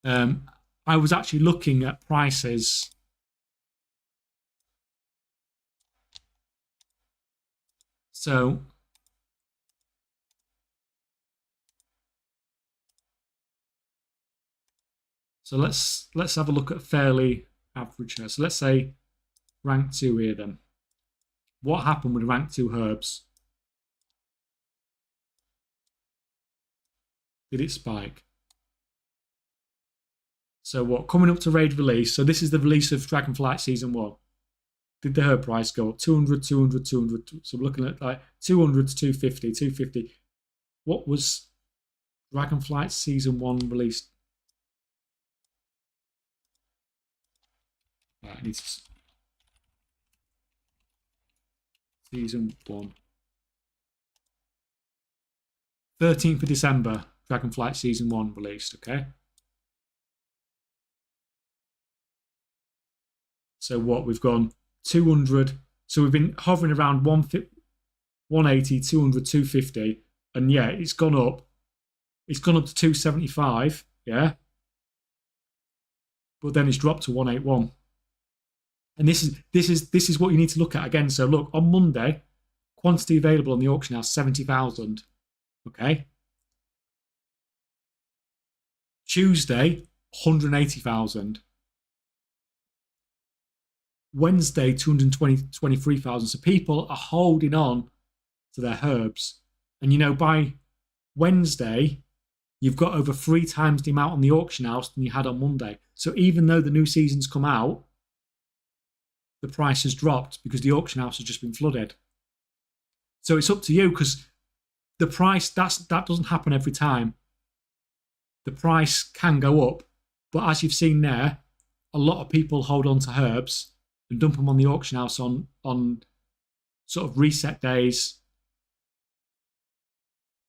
I was actually looking at prices. So let's have a look at fairly average here. So let's say rank 2 here then. What happened with rank 2 herbs? Did it spike? So what, coming up to raid release, so this is the release of Dragonflight Season 1. Did the herb price go up? 200, 200, 200. So we're looking at like 200 to 250, 250. What was Dragonflight Season 1 released? Right, I need to... Season 1. 13th of December, Dragonflight Season 1 released, okay? So what, we've gone 200 So we've been hovering around 180, 200, 250. And yeah, it's gone up. It's gone up to 275. Yeah. But then it's dropped to 181. And this is what you need to look at again. So look, on Monday, quantity available on the auction house 70,000. Okay. Tuesday, 180,000. Wednesday, 223,000. So people are holding on to their herbs. And you know, by Wednesday, you've got over 3 times the amount on the auction house than you had on Monday. So even though the new season's come out, the price has dropped because the auction house has just been flooded. So it's up to you, because the price, that doesn't happen every time. The price can go up, but as you've seen there, a lot of people hold on to herbs and dump them on the auction house on sort of reset days,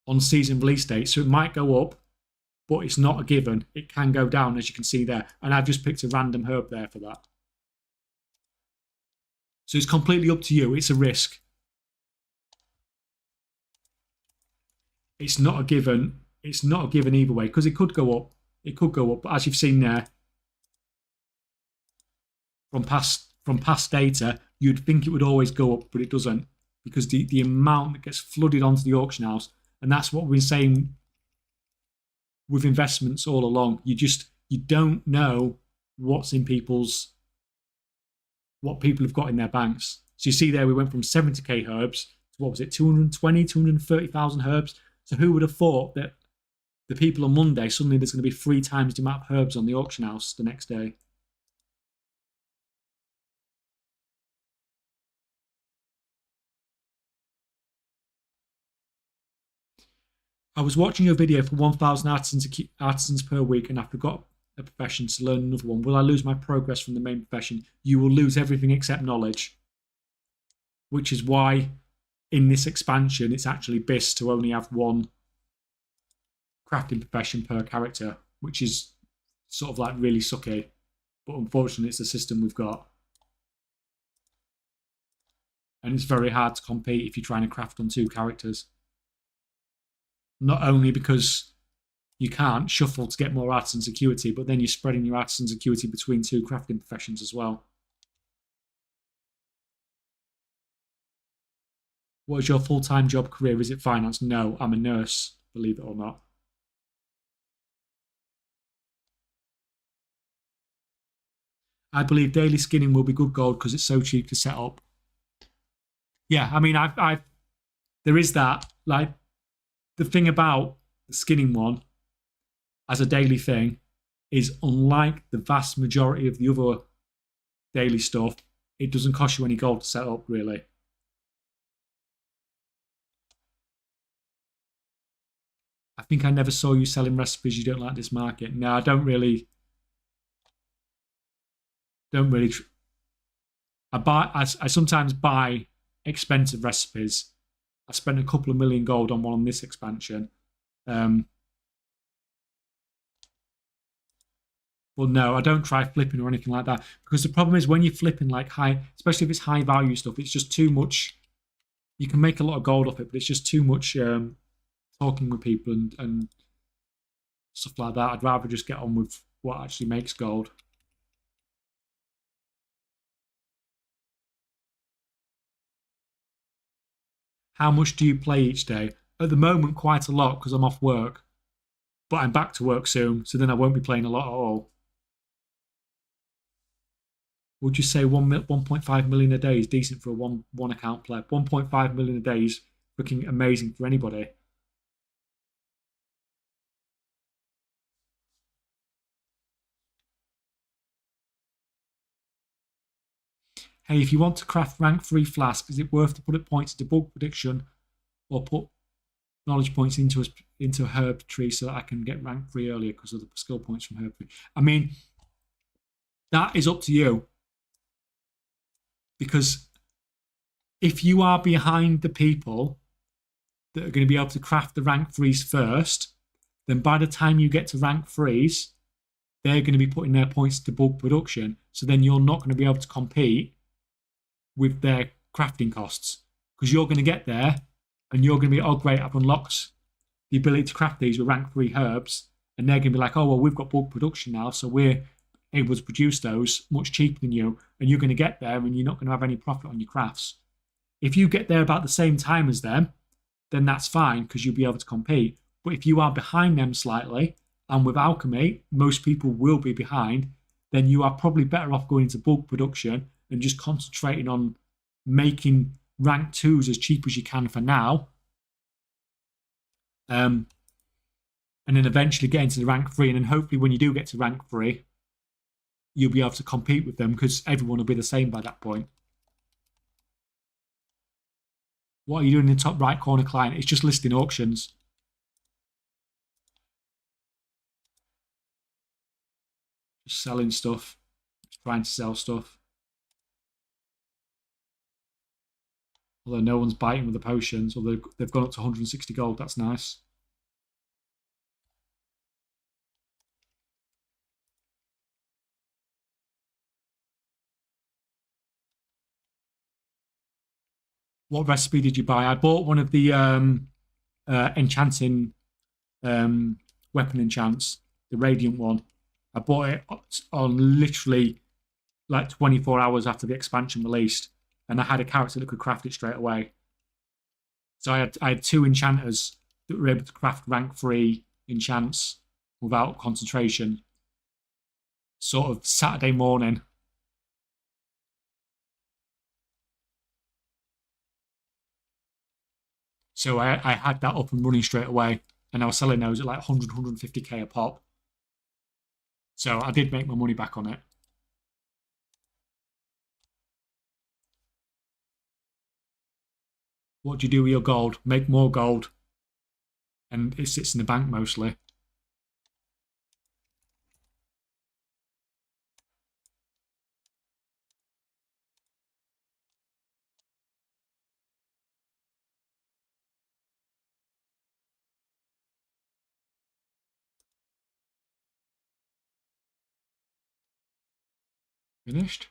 on season release dates. So it might go up, but it's not a given. It can go down, as you can see there. And I've just picked a random herb there for that. So it's completely up to you. It's a risk. It's not a given. It's not a given either way, because it could go up. It could go up, but as you've seen there, from past data, you'd think it would always go up, but it doesn't, because the amount that gets flooded onto the auction house, and that's what we've been saying with investments all along. You don't know what's in what people have got in their banks. So you see there, we went from 70k herbs to, what was it, 220, 230,000 herbs. So who would have thought that the people on Monday, suddenly there's going to be 3 times the amount of herbs on the auction house the next day? I was watching your video for 1,000 artisans per week, and I forgot a profession to learn another one. Will I lose my progress from the main profession? You will lose everything except knowledge, which is why in this expansion it's actually BIS to only have 1 crafting profession per character, which is sort of like really sucky, but unfortunately it's the system we've got, and it's very hard to compete if you're trying to craft on 2 characters. Not only because you can't shuffle to get more artisan security, but then you're spreading your artisan security between 2 crafting professions as well. What is your full-time job career? Is it finance? No, I'm a nurse, believe it or not. I believe daily skinning will be good gold because it's so cheap to set up. Yeah, I mean, there is that. Like, the thing about the skinning one as a daily thing is, unlike the vast majority of the other daily stuff, it doesn't cost you any gold to set up, really. I think I never saw you selling recipes. You don't like this market. No, I don't really. I sometimes buy expensive recipes. I spent a couple of million gold on one on this expansion. But no, I don't try flipping or anything like that, because the problem is when you're flipping like high, especially if it's high value stuff, it's just too much. You can make a lot of gold off it, but it's just too much talking with people and stuff like that. I'd rather just get on with what actually makes gold. How much do you play each day? At the moment, quite a lot, because I'm off work. But I'm back to work soon, so then I won't be playing a lot at all. Would you say 1.5 million a day is decent for a one account player? 1.5 million a day is looking amazing for anybody. Hey, if you want to craft rank 3 flasks, is it worth to put points into bulk prediction, or put knowledge points into a herb tree so that I can get rank 3 earlier because of the skill points from herb tree? I mean, that is up to you. Because if you are behind the people that are going to be able to craft the rank 3s first, then by the time you get to rank 3s, they're going to be putting their points to bulk production. So then you're not going to be able to compete with their crafting costs, because you're going to get there and you're going to be, oh great, I've unlocked the ability to craft these with rank 3 herbs, and they're going to be like, oh well, we've got bulk production now, so we're able to produce those much cheaper than you, and you're going to get there and you're not going to have any profit on your crafts. If you get there about the same time as them, then that's fine because you'll be able to compete. But if you are behind them slightly, and with alchemy, most people will be behind, then you are probably better off going into bulk production and just concentrating on making rank 2s as cheap as you can for now. And then eventually get into the rank 3. And then hopefully when you do get to rank 3, you'll be able to compete with them because everyone will be the same by that point. What are you doing in the top right corner, client? It's just listing auctions. Just selling stuff. Just trying to sell stuff. Although no one's biting with the potions, although they've gone up to 160 gold. That's nice. What recipe did you buy? I bought one of the enchanting weapon enchants, the radiant one. I bought it on literally like 24 hours after the expansion released, and I had a character that could craft it straight away. So I had 2 enchanters that were able to craft rank 3 enchants without concentration. Sort of Saturday morning. So I had that up and running straight away, and I was selling those at like 100, 150k a pop. So I did make my money back on it. What do you do with your gold? Make more gold. And it sits in the bank mostly. Finished?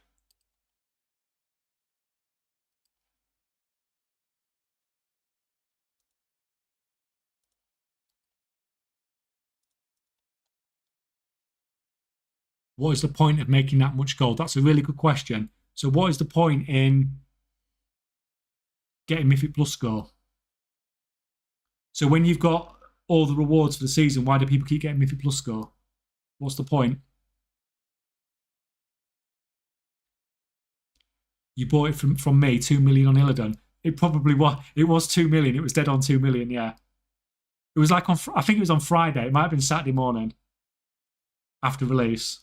What is the point of making that much gold? That's a really good question. So what is the point in getting Mythic Plus score? So when you've got all the rewards for the season, why do people keep getting Mythic Plus score? What's the point? You bought it from me, 2 million on Illidan. It probably was. It was 2 million. It was dead on 2 million. Yeah. It was like on. I think it was on Friday. It might have been Saturday morning after release.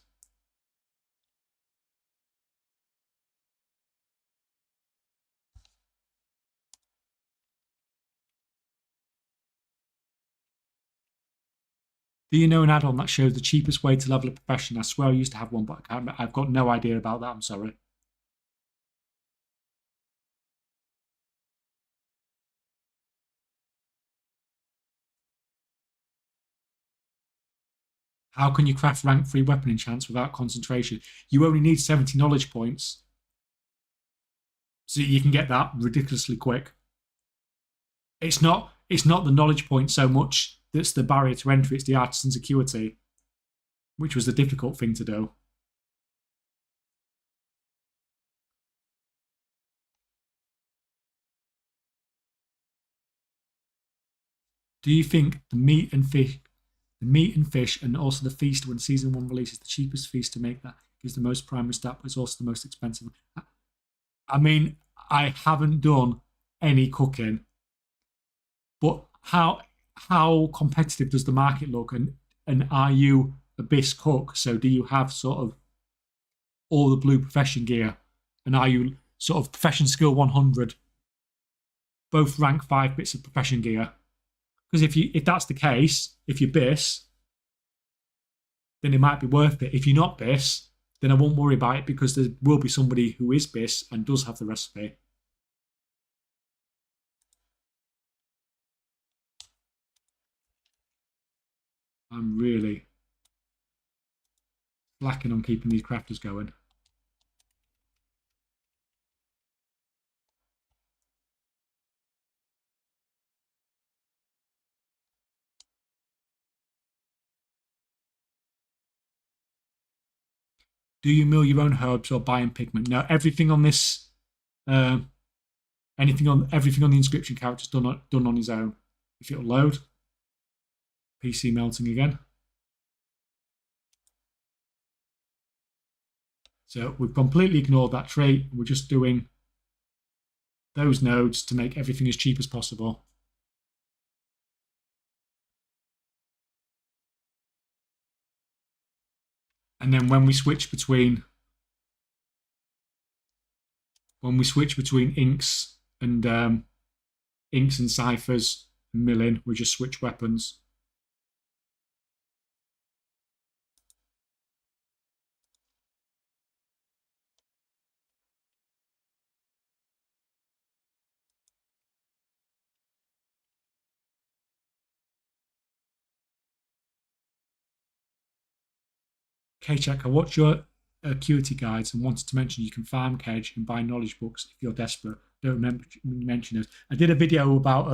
Do you know an add-on that shows the cheapest way to level a profession? I swear I used to have one, but I've got no idea about that. I'm sorry. How can you craft rank 3 weapon enchants without concentration? You only need 70 knowledge points. So you can get that ridiculously quick. It's not the knowledge point so much that's the barrier to entry, it's the artisan's acuity, which was the difficult thing to do. Do you think the meat and fish, and also the feast when season 1 releases, the cheapest feast to make that gives the most primary stat, but it's also the most expensive? I mean, I haven't done any cooking, but how competitive does the market look, and are you a bisque cook? So do you have sort of all the blue profession gear, and are you sort of profession skill 100, both rank 5 bits of profession gear? Because if that's the case, if you're BIS, then it might be worth it. If you're not BIS, then I won't worry about it because there will be somebody who is BIS and does have the recipe. I'm really slacking on keeping these crafters going. Do you mill your own herbs or buy in pigment? No, everything on this, everything on the inscription character is done on his own. If it'll load, PC melting again. So we've completely ignored that tree. We're just doing those nodes to make everything as cheap as possible. And then when we switch between inks and ciphers and milling, we just switch weapons. K-Check, I watched your acuity guides and wanted to mention you can farm Kedge and buy knowledge books if you're desperate. Don't remember mention those. I did a video about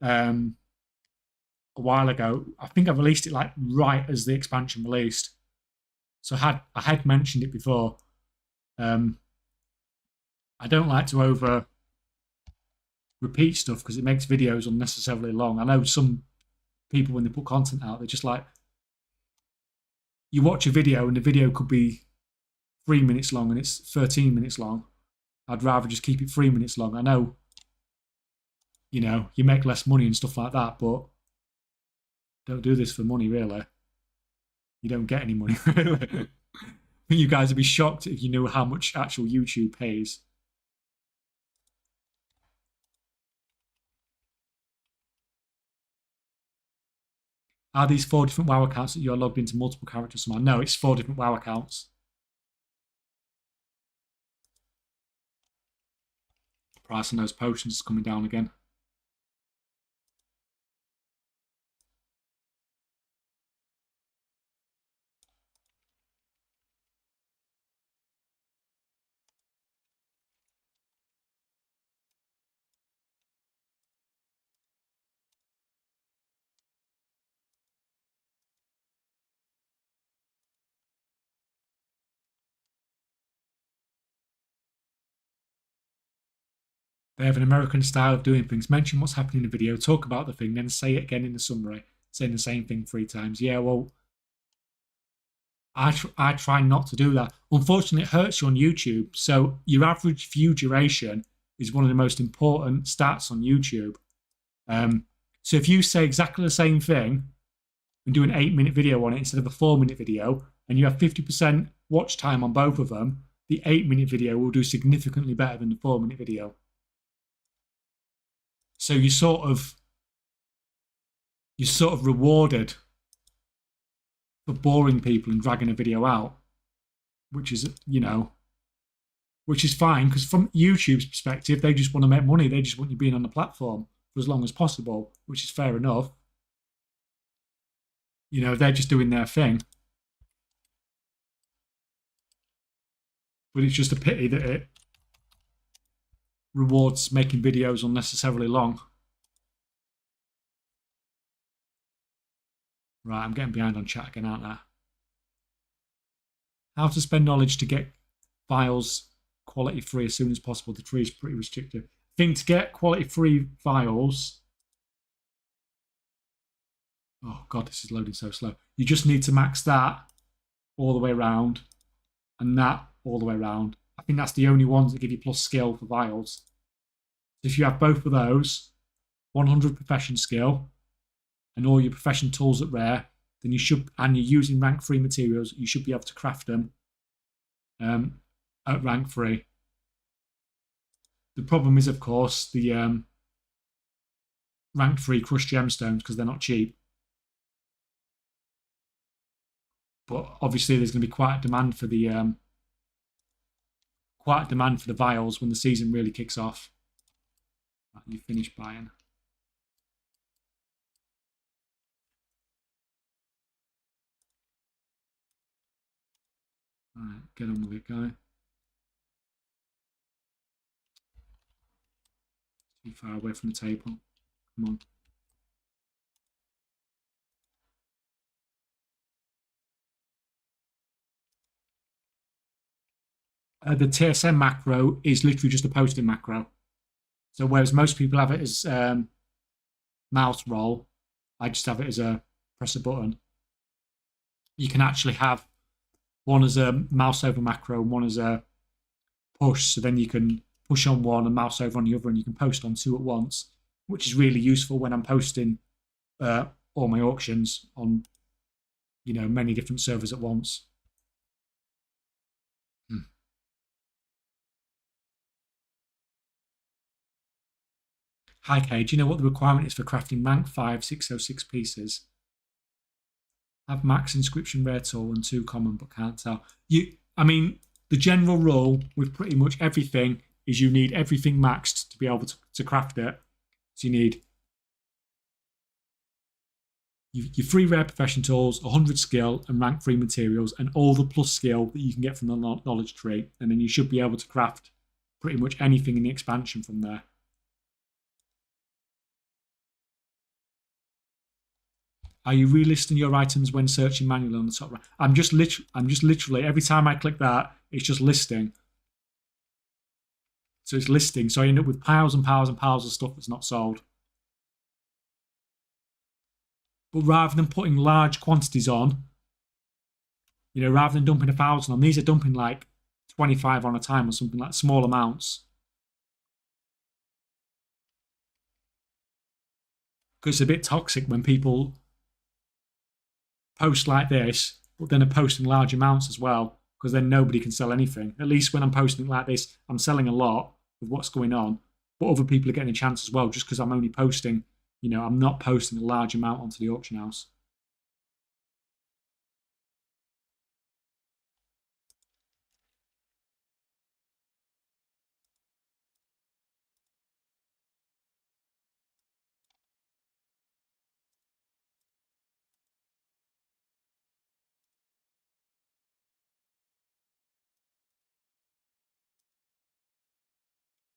a while ago. I think I released it like right as the expansion released. So I had mentioned it before. I don't like to over repeat stuff because it makes videos unnecessarily long. I know some people, when they put content out, they're just like, you watch a video and the video could be 3 minutes long and it's 13 minutes long. I'd rather just keep it 3 minutes long. I know, you make less money and stuff like that, but don't do this for money, really. You don't get any money, really. You guys would be shocked if you knew how much actual YouTube pays. Are these 4 different WoW accounts that you're logged into multiple characters somehow? No, it's 4 different WoW accounts. Price on those potions is coming down again. They have an American style of doing things. Mention what's happening in the video, talk about the thing, then say it again in the summary, saying the same thing 3 times. Yeah, well, I try not to do that. Unfortunately, it hurts you on YouTube. So your average view duration is one of the most important stats on YouTube. So if you say exactly the same thing and do an 8-minute video on it instead of a 4-minute video, and you have 50% watch time on both of them, the 8-minute video will do significantly better than the 4-minute video. So you're sort of rewarded for boring people and dragging a video out, which is fine, because from YouTube's perspective, they just want to make money. They just want you being on the platform for as long as possible, which is fair enough. They're just doing their thing. But it's just a pity that it rewards making videos unnecessarily long. Right, I'm getting behind on chat again, aren't I? How to spend knowledge to get files quality free as soon as possible. The tree is pretty restrictive. I think to get quality free files, oh god, this is loading so slow. You just need to max that all the way around and that all the way around. I think that's the only ones that give you plus skill for vials. If you have both of those, 100 profession skill, and all your profession tools at rare, then you should, and you're using rank 3 materials, you should be able to craft them at rank 3. The problem is, of course, the rank 3 crushed gemstones, because they're not cheap. But obviously, there's going to be quite a demand for the vials when the season really kicks off. Right, you finish buying. All right, get on with it, guy. Too far away from the table. Come on. The TSM macro is literally just a posting macro. So whereas most people have it as mouse roll, I just have it as a press a button. You can actually have one as a mouse over macro and one as a push. So then you can push on one and mouse over on the other, and you can post on two at once, which is really useful when I'm posting all my auctions on many different servers at once. Hi Kay, do you know what the requirement is for crafting rank 5 606 pieces? Have max inscription rare tool and 2 common, but can't tell. I mean, the general rule with pretty much everything is you need everything maxed to be able to craft it. So you need your 3 rare profession tools, 100 skill, and rank 3 materials, and all the plus skill that you can get from the knowledge tree. And then you should be able to craft pretty much anything in the expansion from there. Are you relisting your items when searching manually on the top right? I'm just literally every time I click that, it's just listing. So it's listing. So I end up with piles and piles and piles of stuff that's not sold. But rather than putting large quantities on, rather than dumping 1,000 on, these are dumping like 25 on a time or something, like small amounts. Because it's a bit toxic when people post like this, but then are posting large amounts as well, because then nobody can sell anything. At least when I'm posting like this, I'm selling a lot of what's going on, but other people are getting a chance as well, just because I'm only posting, I'm not posting a large amount onto the auction house.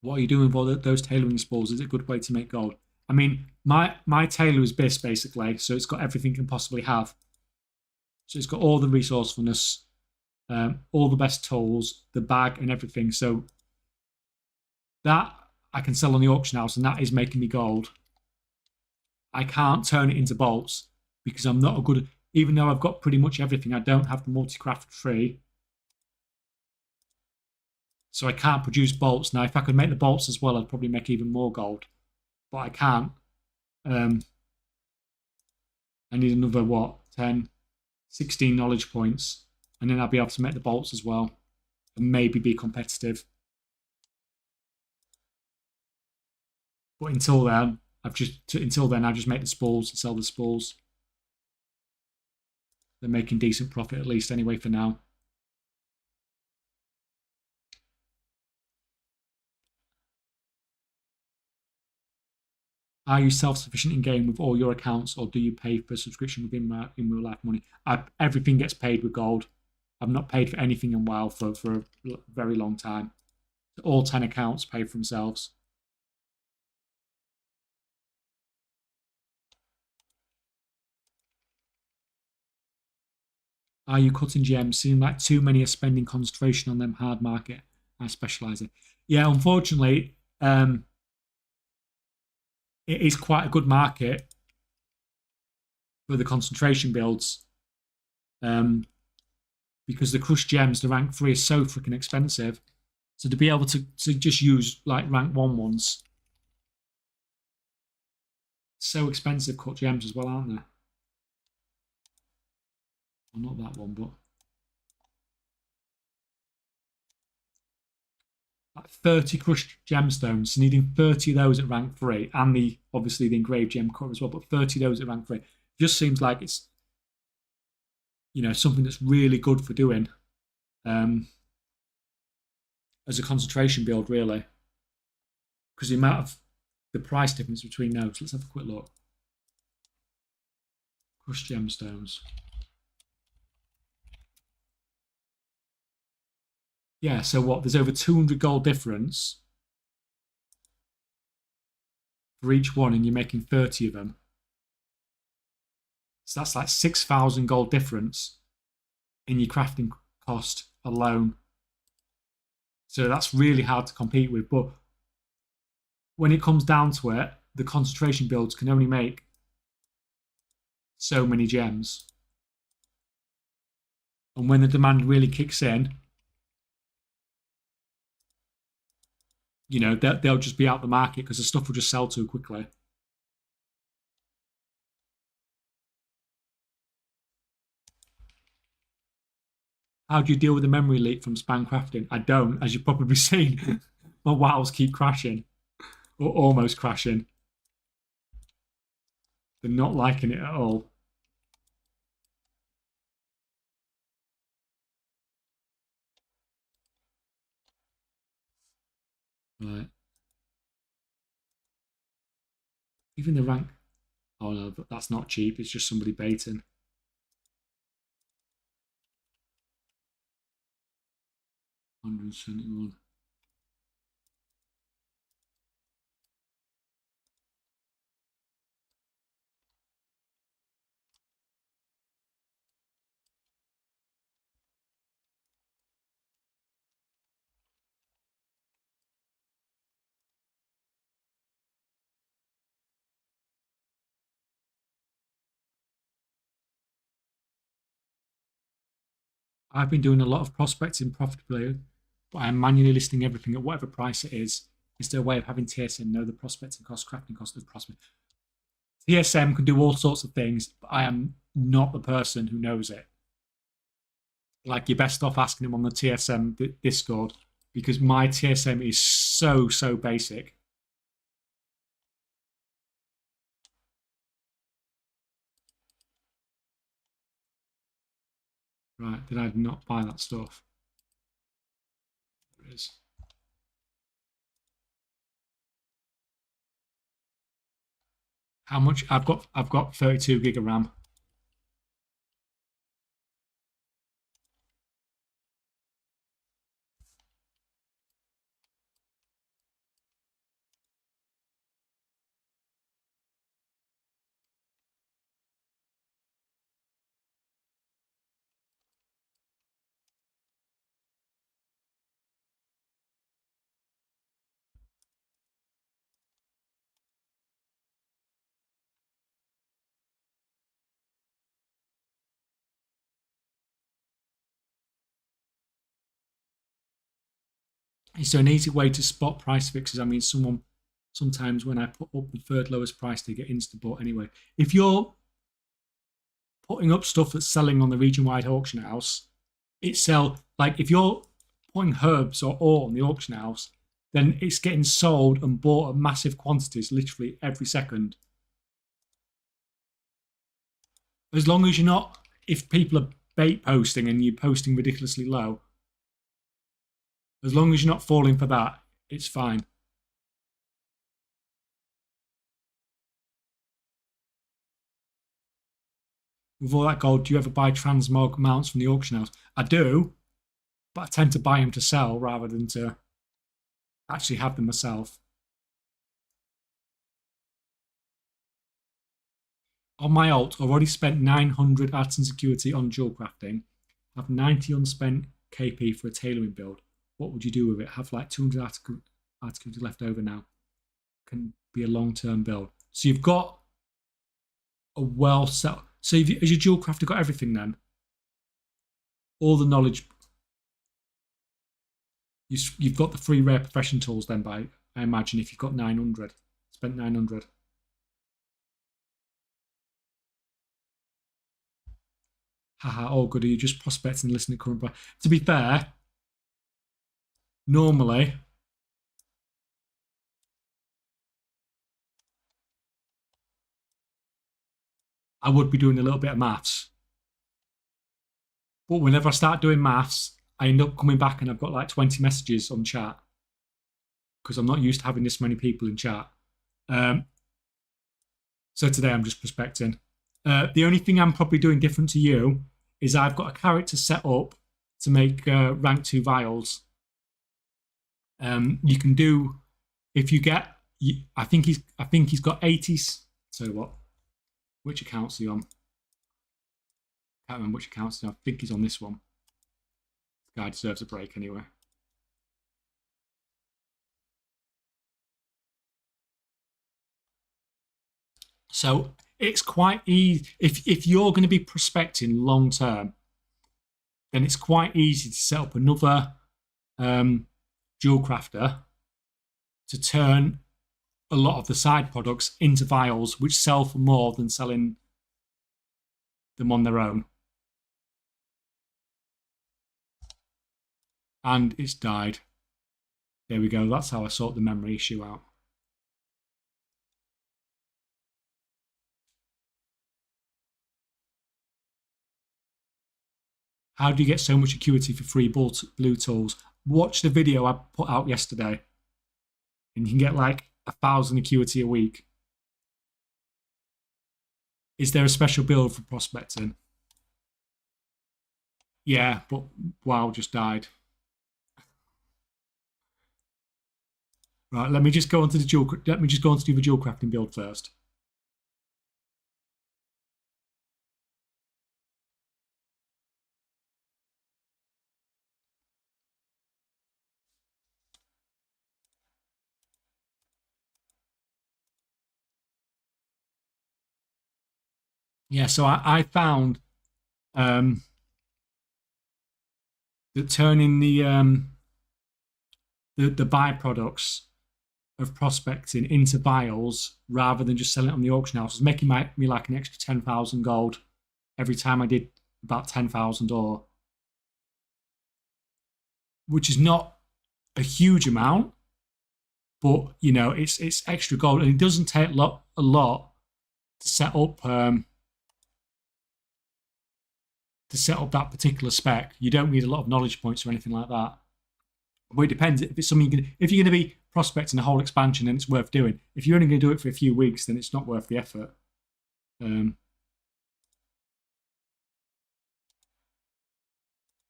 What are you doing with all those tailoring spools? Is it a good way to make gold? I mean, my tailor is BIS basically, so it's got everything it can possibly have. So it's got all the resourcefulness, all the best tools, the bag, and everything. So that I can sell on the auction house, and that is making me gold. I can't turn it into bolts because I'm not a good. Even though I've got pretty much everything, I don't have the multi-craft tree. So I can't produce bolts. Now, if I could make the bolts as well, I'd probably make even more gold. But I can't. I need another, 10, 16 knowledge points. And then I'll be able to make the bolts as well. And maybe be competitive. But until then, I've just make the spools and sell the spools. They're making decent profit at least anyway for now. Are you self-sufficient in game with all your accounts, or do you pay for subscription within in real life money? Everything gets paid with gold. I've not paid for anything in WoW for a very long time. All 10 accounts pay for themselves. Are you cutting gems? Seem like too many are spending concentration on them hard market and specializing. Yeah, unfortunately, it is quite a good market for the concentration builds. Because the crushed gems, the rank 3 is so freaking expensive. So to be able to just use like rank 1 ones, so expensive cut gems as well, aren't they? Well, not that one, but like 30 crushed gemstones. So needing 30 of those at rank 3, and obviously the engraved gem cut as well, but 30 of those at rank 3 just seems like it's something that's really good for doing as a concentration build, really, because the amount of the price difference between those. Let's have a quick look. Crushed gemstones. Yeah, so what? There's over 200 gold difference for each one, and you're making 30 of them. So that's like 6,000 gold difference in your crafting cost alone. So that's really hard to compete with. But when it comes down to it, the concentration builds can only make so many gems. And when the demand really kicks in, you know, they'll just be out the market because the stuff will just sell too quickly. How do you deal with the memory leak from spam crafting? I don't, as you've probably seen. My wows keep crashing, or almost crashing. They're not liking it at all. Right. Even the rank. Oh no, but that's not cheap. It's just somebody baiting. 171. I've been doing a lot of prospecting profitably, but I am manually listing everything at whatever price it is. Is there a way of having TSM know the prospecting cost, crafting cost of prospect? TSM can do all sorts of things, but I am not the person who knows it. Like, you're best off asking him on the TSM Discord, because my TSM is so basic. Right, did I not buy that stuff? There it is. How much? I've got 32 gig of RAM. Is there an easy way to spot price fixes? I mean, sometimes when I put up the third lowest price, they get insta bought anyway. If you're putting up stuff that's selling on the region-wide auction house, it sell like if you're putting herbs or ore on the auction house, then it's getting sold and bought at massive quantities, literally every second. As long as you're not, if people are bait posting and you're posting ridiculously low, as long as you're not falling for that, it's fine. With all that gold, do you ever buy transmog mounts from the auction house? I do, but I tend to buy them to sell rather than to actually have them myself. On my alt, I've already spent 900 arts and security on dual crafting. I have 90 unspent KP for a tailoring build. What would you do with it? Have like 200 articles left over now. Can be a long-term build. So you've got a well set. So as your dual crafter got everything then? All the knowledge. You've got the free rare profession tools then by, I imagine, if you've got 900. Spent 900. Haha, oh good, are you just prospecting and listening to current price? To be fair, normally I would be doing a little bit of maths. But whenever I start doing maths, I end up coming back and I've got like 20 messages on chat because I'm not used to having this many people in chat. So today I'm just prospecting. The only thing I'm probably doing different to you is I've got a character set up to make rank 2 vials. You can do if you get. I think he's got 80s. So what? Which account's he on? Can't remember which account's he on. I think he's on this one. This guy deserves a break anyway. So it's quite easy. If you're going to be prospecting long term, then it's quite easy to set up another jewel crafter to turn a lot of the side products into vials, which sell for more than selling them on their own. And it's died. There we go. That's how I sort the memory issue out. How do you get so much acuity for free blue tools? Watch the video I put out yesterday, and you can get like 1,000 acuity a week. Is there a special build for prospecting? Yeah, but WoW just died. Right, let me just go on to the dual. Let me just go on to do the dual crafting build first. Yeah, so I found that turning the byproducts of prospecting into vials rather than just selling it on the auction house was making me like an extra 10,000 gold every time I did about 10,000 ore, which is not a huge amount, but you know it's extra gold, and it doesn't take a lot to set up that particular spec. You don't need a lot of knowledge points or anything like that. But it depends. If it's something if you're going to be prospecting a whole expansion, then it's worth doing. If you're only going to do it for a few weeks, then it's not worth the effort.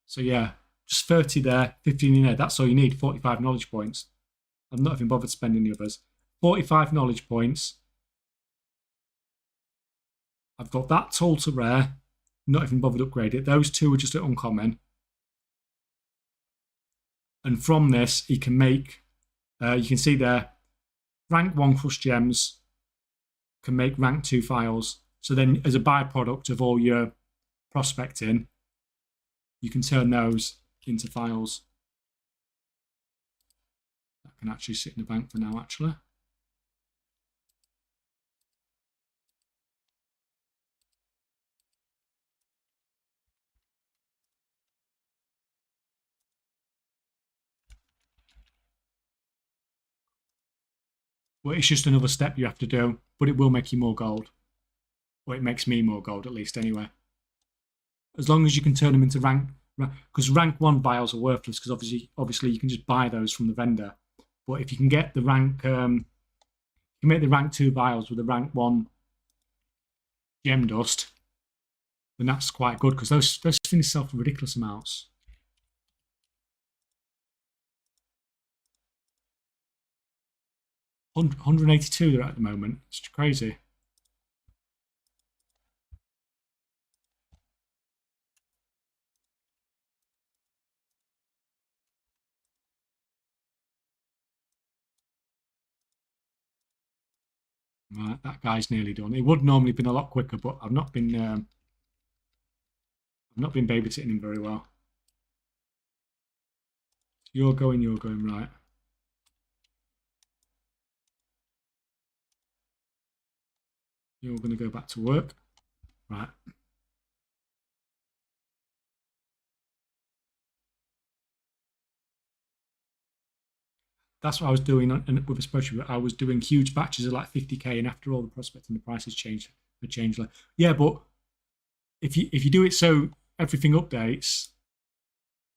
So yeah, just 30 there, 15 in there. That's all you need. 45 knowledge points. I'm not even bothered spending the others. 45 knowledge points. I've got that tool to rare. Not even bothered to upgrade it. Those two are just at uncommon. And from this, you can make, you can see there, rank 1 crushed gems can make rank 2 files. So then as a byproduct of all your prospecting, you can turn those into files. That can actually sit in the bank for now, actually. Well, it's just another step you have to do, but it will make you more gold. Or it makes me more gold, at least, anyway. As long as you can turn them into rank, because rank 1 vials are worthless, because obviously you can just buy those from the vendor. But if you can get the rank, you can make the rank 2 vials with the rank 1 gem dust, then that's quite good, because those things sell for ridiculous amounts. $182 they're at the moment. It's crazy. Right, that guy's nearly done. It would normally have been a lot quicker, but I've not been babysitting him very well. You're going right. You're going to go back to work. Right. That's what I was doing with a spreadsheet. I was doing huge batches of like 50k, and after all the prospecting, the prices changed. They changed. Like, yeah, but if you do it so everything updates,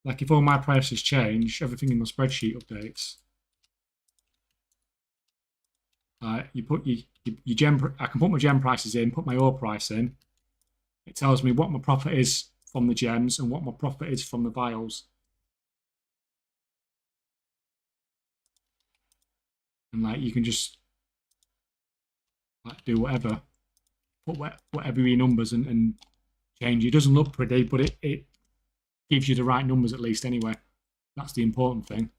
like if all my prices change, everything in my spreadsheet updates. You put your gem. I can put my gem prices in, put my ore price in. It tells me what my profit is from the gems and what my profit is from the vials. And like you can just like do whatever, put whatever your numbers and change. It doesn't look pretty, but it gives you the right numbers at least anyway. That's the important thing.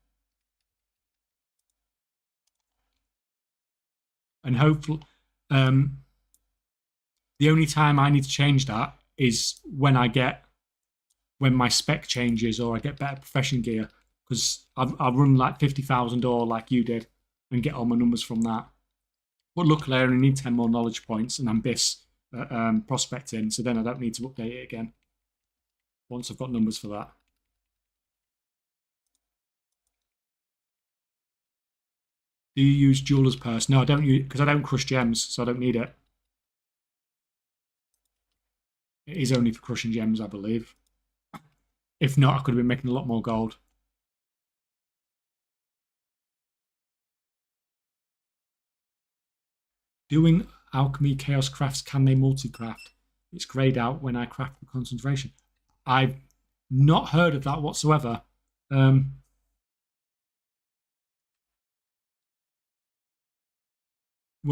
And hopefully, The only time I need to change that is when my spec changes or I get better profession gear, because I'll run like 50,000 or like you did and get all my numbers from that. But luckily, I only need 10 more knowledge points and I'm BIS prospecting, so then I don't need to update it again once I've got numbers for that. Do you use jeweler's purse? No, I don't use, because I don't crush gems, so I don't need it. It is only for crushing gems, I believe. If not, I could have been making a lot more gold. Doing alchemy chaos crafts, can they multi-craft? It's grayed out when I craft for concentration. I've not heard of that whatsoever. We'll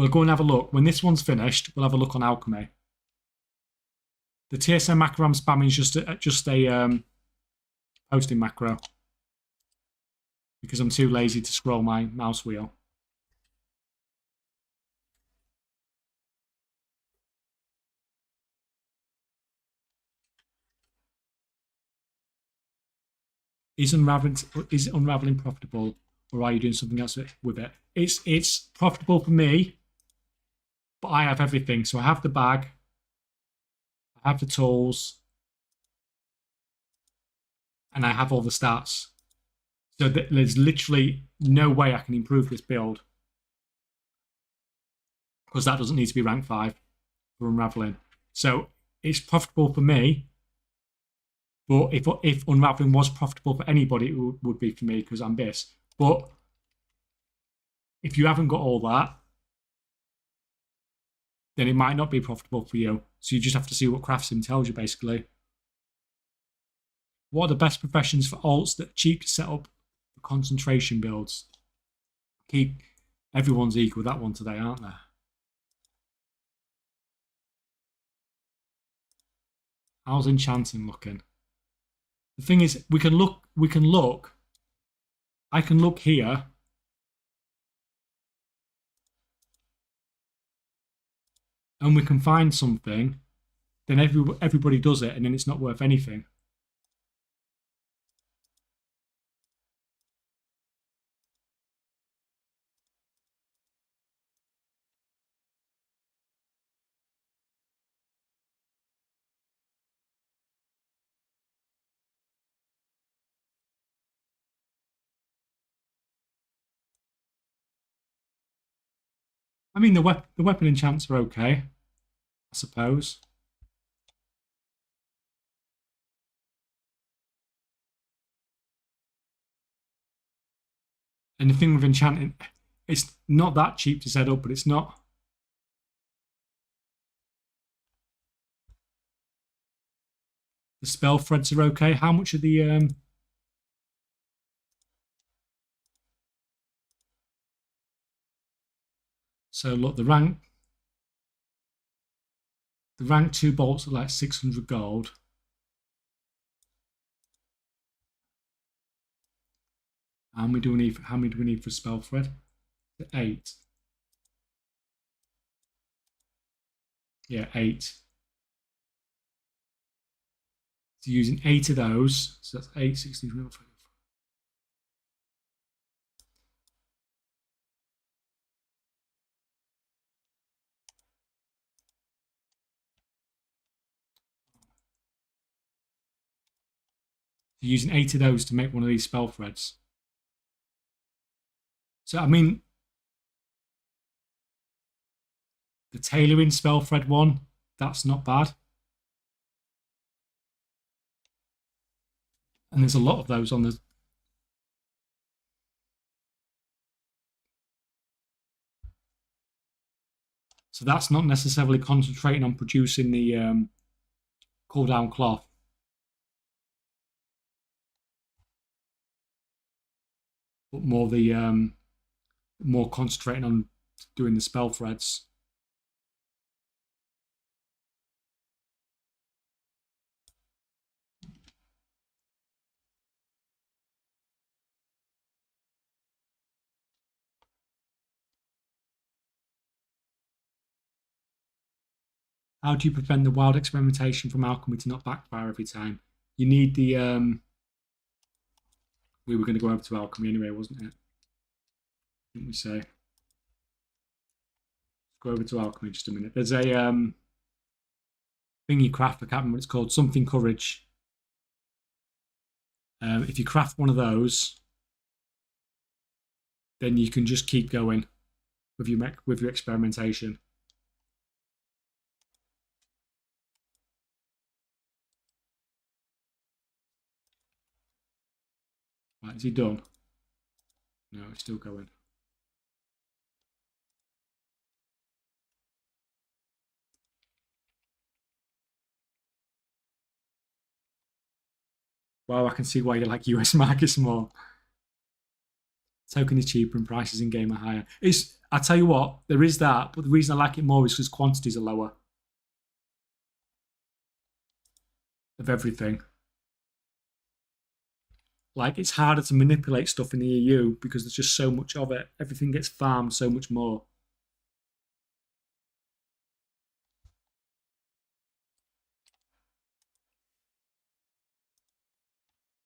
go and have a look. When this one's finished, we'll have a look on alchemy. The TSM macro I'm spamming is just a posting macro because I'm too lazy to scroll my mouse wheel. Is unraveling profitable, or are you doing something else with it? It's profitable for me, but I have everything. So I have the bag, I have the tools, and I have all the stats. So there's literally no way I can improve this build, because that doesn't need to be rank 5 for unraveling. So it's profitable for me, but if unraveling was profitable for anybody, it would be for me because I'm BIS. But if you haven't got all that, then it might not be profitable for you. So you just have to see what CraftSim tells you, basically. What are the best professions for alts that are cheap to set up for concentration builds? Everyone's equal with that one today, aren't they? How's enchanting looking? The thing is, we can look. I can look here. And we can find something, then everybody does it, and then it's not worth anything. I mean, the weapon enchants are okay, I suppose. And the thing with enchanting, it's not that cheap to set up, but it's not. The spell threads are okay. How much are the So look, the rank 2 bolts are like 600 gold. How many do we need for spell thread? 8. Yeah, 8. So using 8 of those, so that's 8, 16, using 8 of those to make one of these spell threads. So I mean, the tailoring spell thread one, that's not bad. And there's a lot of those on the. So that's not necessarily concentrating on producing the cooldown cloth. But more concentrating on doing the spell threads. How do you prevent the wild experimentation from alchemy to not backfire every time? You need the we were going to go over to alchemy anyway, wasn't it? Didn't we say? Let's go over to alchemy just a minute. There's a thing you craft. I can't remember what it's called. Something courage. If you craft one of those, then you can just keep going with your experimentation. Right, is he done? No, he's still going. Well, I can see why you like US markets more. Token is cheaper and prices in game are higher. I tell you what, there is that, but the reason I like it more is because quantities are lower of everything. Like, it's harder to manipulate stuff in the EU because there's just so much of it. Everything gets farmed so much more.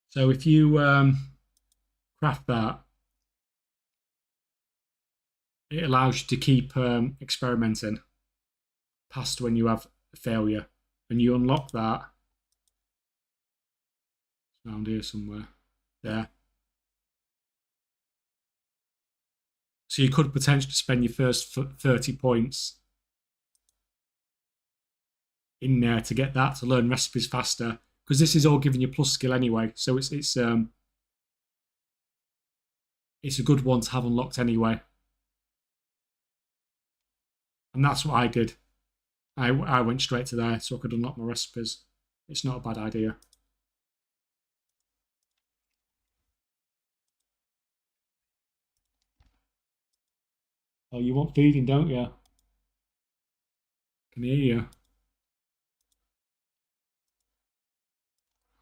So if you craft that, it allows you to keep experimenting past when you have a failure. And you unlock that. It's around here somewhere. There. So you could potentially spend your first 30 points in there to get that, to learn recipes faster. Because this is all giving you plus skill anyway. So it's a good one to have unlocked anyway. And that's what I did. I went straight to there so I could unlock my recipes. It's not a bad idea. Oh, you want feeding, don't you? Can hear you.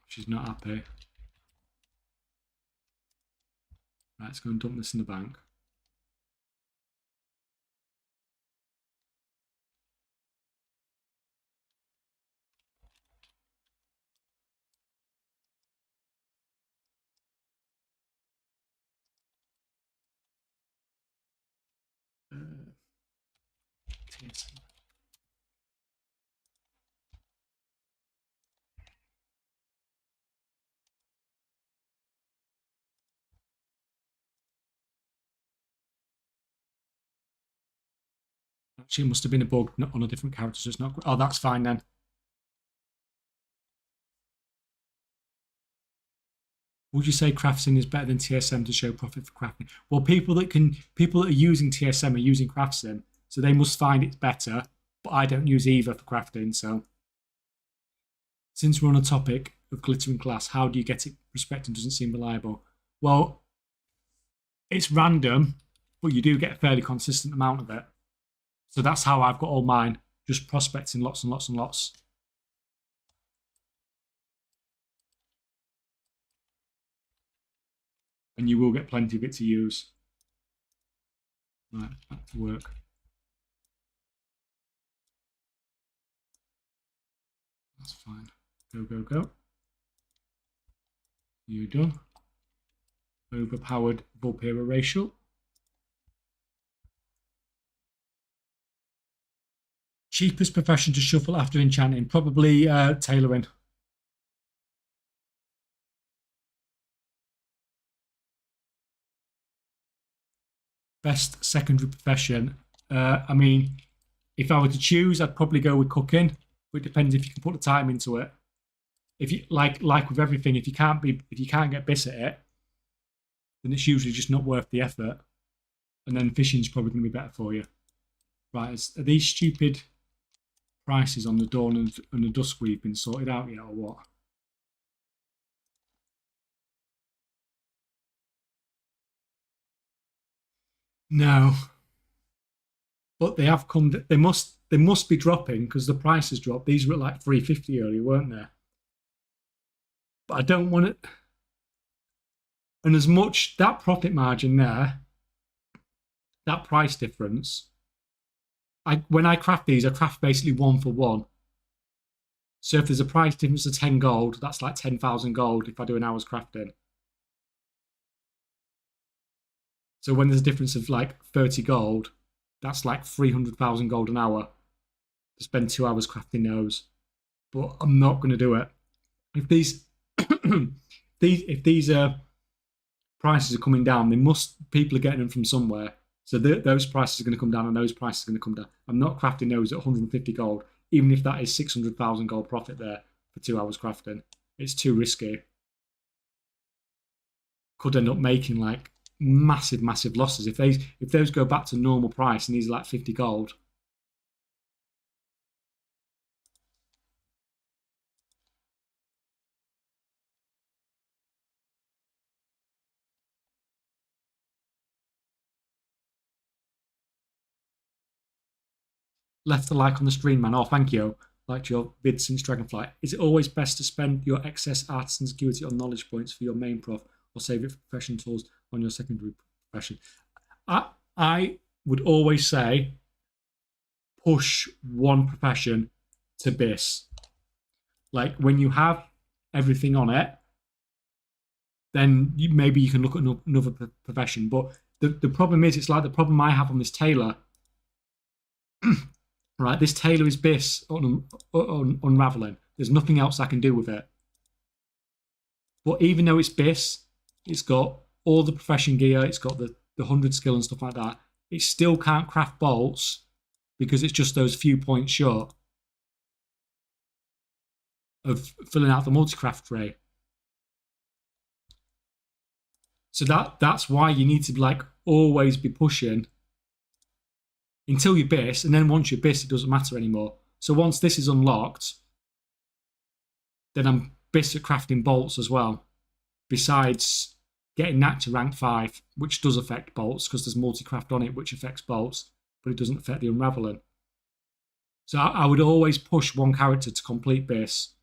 She's not happy. Right, let's go and dump this in the bank. Actually, it must have been a bug on a different character, so it's not. Oh, that's fine then. Would you say crafting is better than TSM to show profit for crafting? Well, people that are using TSM are using crafting, so they must find it's better. But I don't use either for crafting. So, since we're on a topic of glittering class, how do you get it prospecting? Doesn't seem reliable. Well, it's random, but you do get a fairly consistent amount of it. So that's how I've got all mine, just prospecting lots and lots and lots. And you will get plenty of it to use. Right, back to work. That's fine. Go, go, go. You done. Overpowered Vulpera racial. Cheapest profession to shuffle after enchanting? Probably tailoring. Best secondary profession? I mean, if I were to choose, I'd probably go with cooking. But it depends if you can put the time into it. If you like with everything, if you can't get bis at it, then it's usually just not worth the effort. And then fishing's probably going to be better for you. Right, are these stupid prices on the Dawn and the Dusk Weave been sorted out yet, or what? No, but they have come. They must be dropping because the prices dropped. These were like 350 earlier, weren't they? But I don't want it. And as much that profit margin there, that price difference, when I craft these, I craft basically one for one. So if there's a price difference of 10 gold, that's like 10,000 gold if I do an hour's crafting. So when there's a difference of like 30 gold, that's like 300,000 gold an hour to spend 2 hours crafting those. But I'm not going to do it. If these if these prices are coming down, people are getting them from somewhere. So those prices are going to come down and those prices are going to come down. I'm not crafting those at 150 gold, even if that is 600,000 gold profit there for 2 hours crafting. It's too risky. Could end up making like massive, massive losses if those go back to normal price and these are like 50 gold. Left a like on the stream, man. Oh, thank you. Liked your vid since Dragonflight. Is it always best to spend your excess artisan security on knowledge points for your main prof, or save it for profession tools on your secondary profession? I would always say push one profession to BIS. Like when you have everything on it, then maybe you can look at another profession. But the problem is, it's like the problem I have on this tailor. Right, this tailor is BIS on unraveling. There's nothing else I can do with it. But even though it's BIS, it's got all the profession gear, it's got the 100 skill and stuff like that. It still can't craft bolts because it's just those few points short of filling out the multi-craft tray. So that's why you need to like always be pushing until you BIS, and then once you BIS, it doesn't matter anymore. So once this is unlocked, then I'm BIS at crafting bolts as well. Besides getting that to rank 5, which does affect bolts because there's multi-craft on it, which affects bolts, but it doesn't affect the unraveling. So I would always push one character to complete BIS,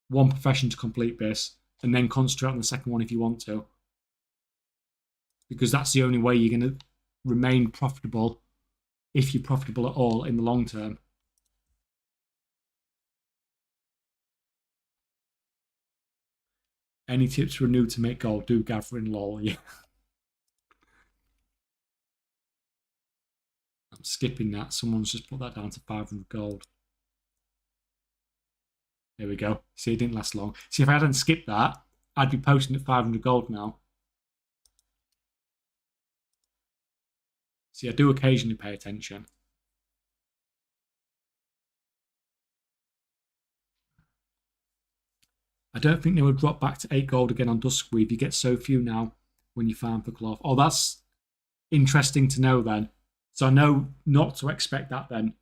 one profession to complete BIS, and then concentrate on the second one if you want to. Because that's the only way you're going to remain profitable, if you're profitable at all in the long term. Any tips for a noob to make gold? Do gathering lol. Yeah. I'm skipping that. Someone's just put that down to 500 gold. There we go. See, it didn't last long. See, if I hadn't skipped that, I'd be posting at 500 gold now. See, I do occasionally pay attention. I don't think they would drop back to 8 gold again on Duskweave. You get so few now when you farm for cloth. Oh, that's interesting to know then. So I know not to expect that then,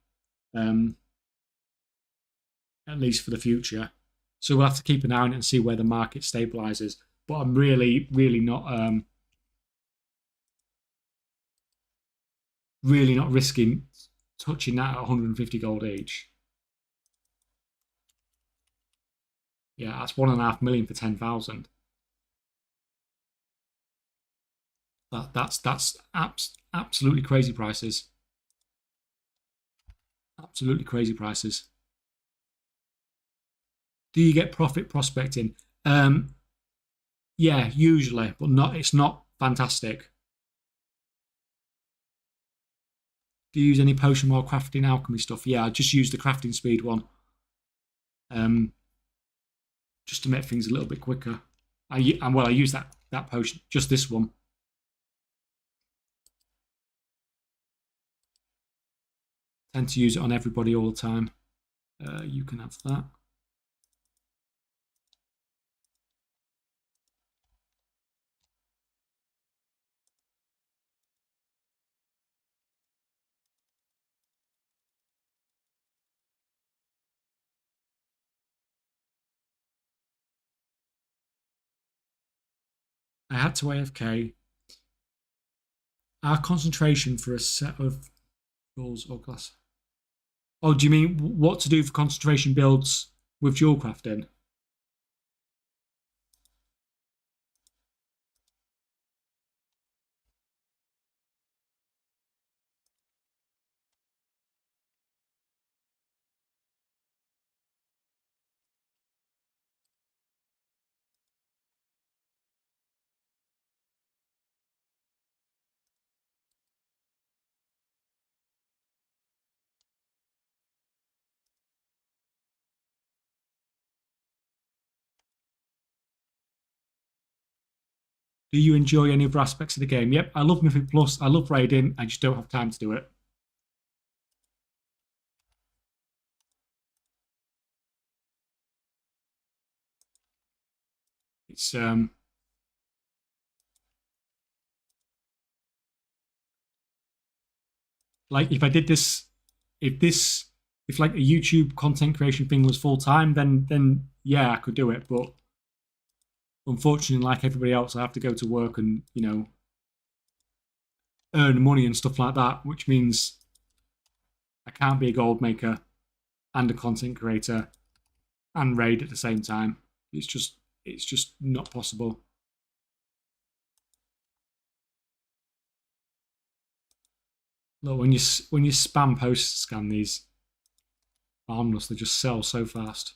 at least for the future. So we'll have to keep an eye on it and see where the market stabilizes. But I'm really, really not risking touching that at 150 gold each. Yeah, that's 1.5 million for 10,000. That's absolutely crazy prices. Absolutely crazy prices. Do you get profit prospecting? Yeah, usually, but not. It's not fantastic. Do you use any potion while crafting alchemy stuff? Yeah, I just use the crafting speed one. Just to make things a little bit quicker. I use that potion, just this one. Tend to use it on everybody all the time. You can have that. I had to AFK. Our concentration for a set of rules or class. Oh, do you mean what to do for concentration builds with dual crafting? Do you enjoy any other aspects of the game? Yep, I love Mythic Plus. I love raiding. I just don't have time to do it. It's like if I did this, if this, if like a YouTube content creation thing was full time, then yeah, I could do it. But unfortunately, like everybody else, I have to go to work and earn money and stuff like that, which means I can't be a gold maker and a content creator and raid at the same time. It's just not possible. Look, when you spam post scan these harmless, they just sell so fast.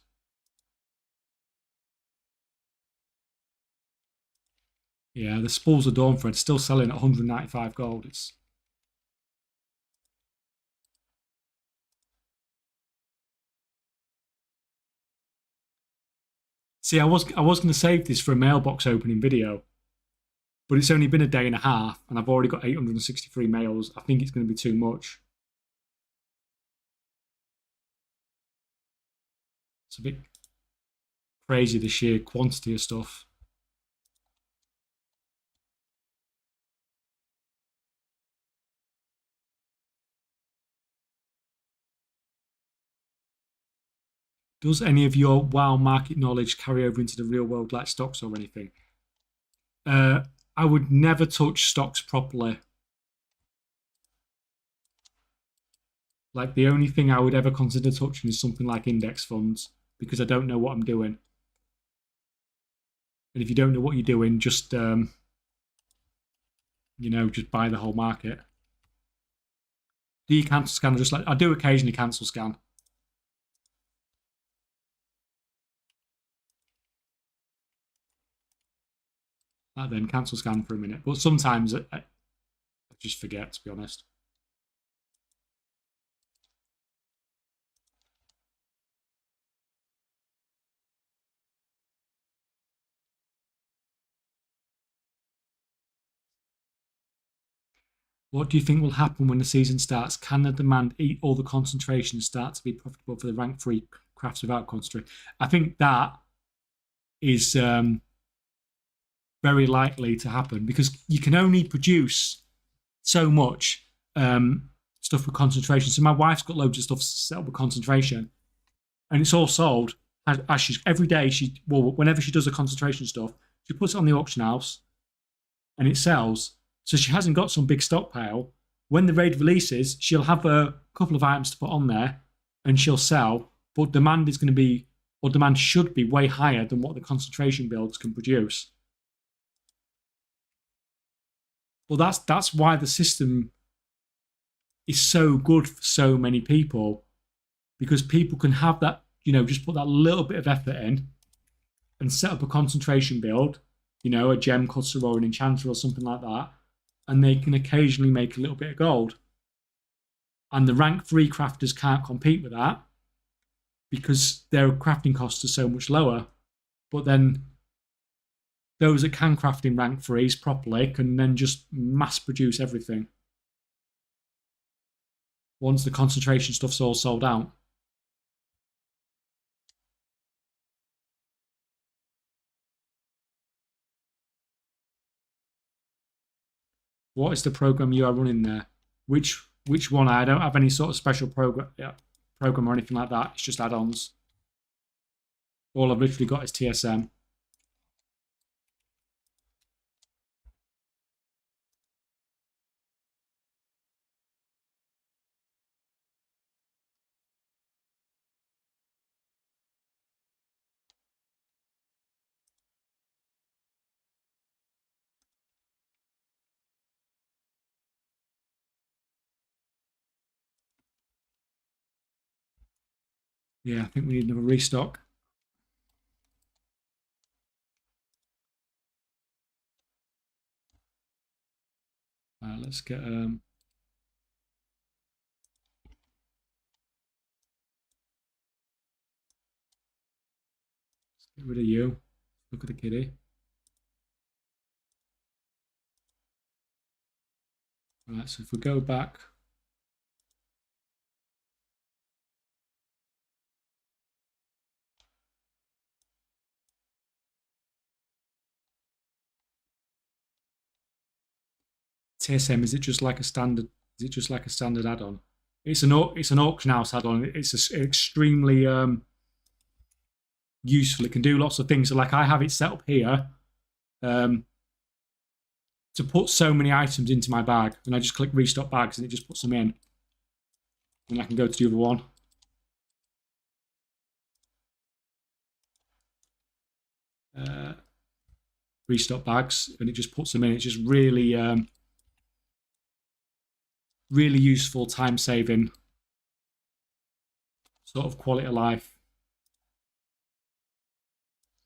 Yeah, the Spools of Dawnfred still selling at 195 gold. It's See, I was going to save this for a mailbox opening video, but it's only been a day and a half, and I've already got 863 mails. I think it's going to be too much. It's a bit crazy, the sheer quantity of stuff. Does any of your WoW market knowledge carry over into the real world, like stocks or anything? Uh, I would never touch stocks properly. Like the only thing I would ever consider touching is something like index funds because I don't know what I'm doing. And if you don't know what you're doing, just buy the whole market. Do you cancel scan? Or just like I do occasionally cancel scan. I then cancel scan for a minute, but sometimes I just forget, to be honest. What do you think will happen when the season starts? Can the demand eat all the concentration and start to be profitable for the rank three crafts without concentration? I think that is very likely to happen because you can only produce so much stuff with concentration. So my wife's got loads of stuff set up with concentration, and it's all sold. As she's every day, whenever she does the concentration stuff, she puts it on the auction house, and it sells. So she hasn't got some big stockpile. When the raid releases, she'll have a couple of items to put on there, and she'll sell. But demand is going to be, or demand should be, way higher than what the concentration builds can produce. Well, that's why the system is so good for so many people because people can have that, just put that little bit of effort in and set up a concentration build, a gem cutter or an enchanter or something like that, and they can occasionally make a little bit of gold. And the rank 3 crafters can't compete with that because their crafting costs are so much lower. But then those that can craft in rank 3s properly can then just mass produce everything once the concentration stuff's all sold out. What is the program you are running there? Which one? I don't have any sort of special program or anything like that. It's just add-ons. All I've literally got is TSM. Yeah, I think we need another restock. Let's get rid of you. Look at the kitty. Right, so if we go back, TSM, is it just like a standard? Is it just like a standard add-on? It's an auction house add-on. It's extremely useful. It can do lots of things. So like I have it set up here to put so many items into my bag, and I just click restock bags, and it just puts them in. And I can go to the other one. Restock bags, and it just puts them in. It's just really, really useful, time-saving sort of quality of life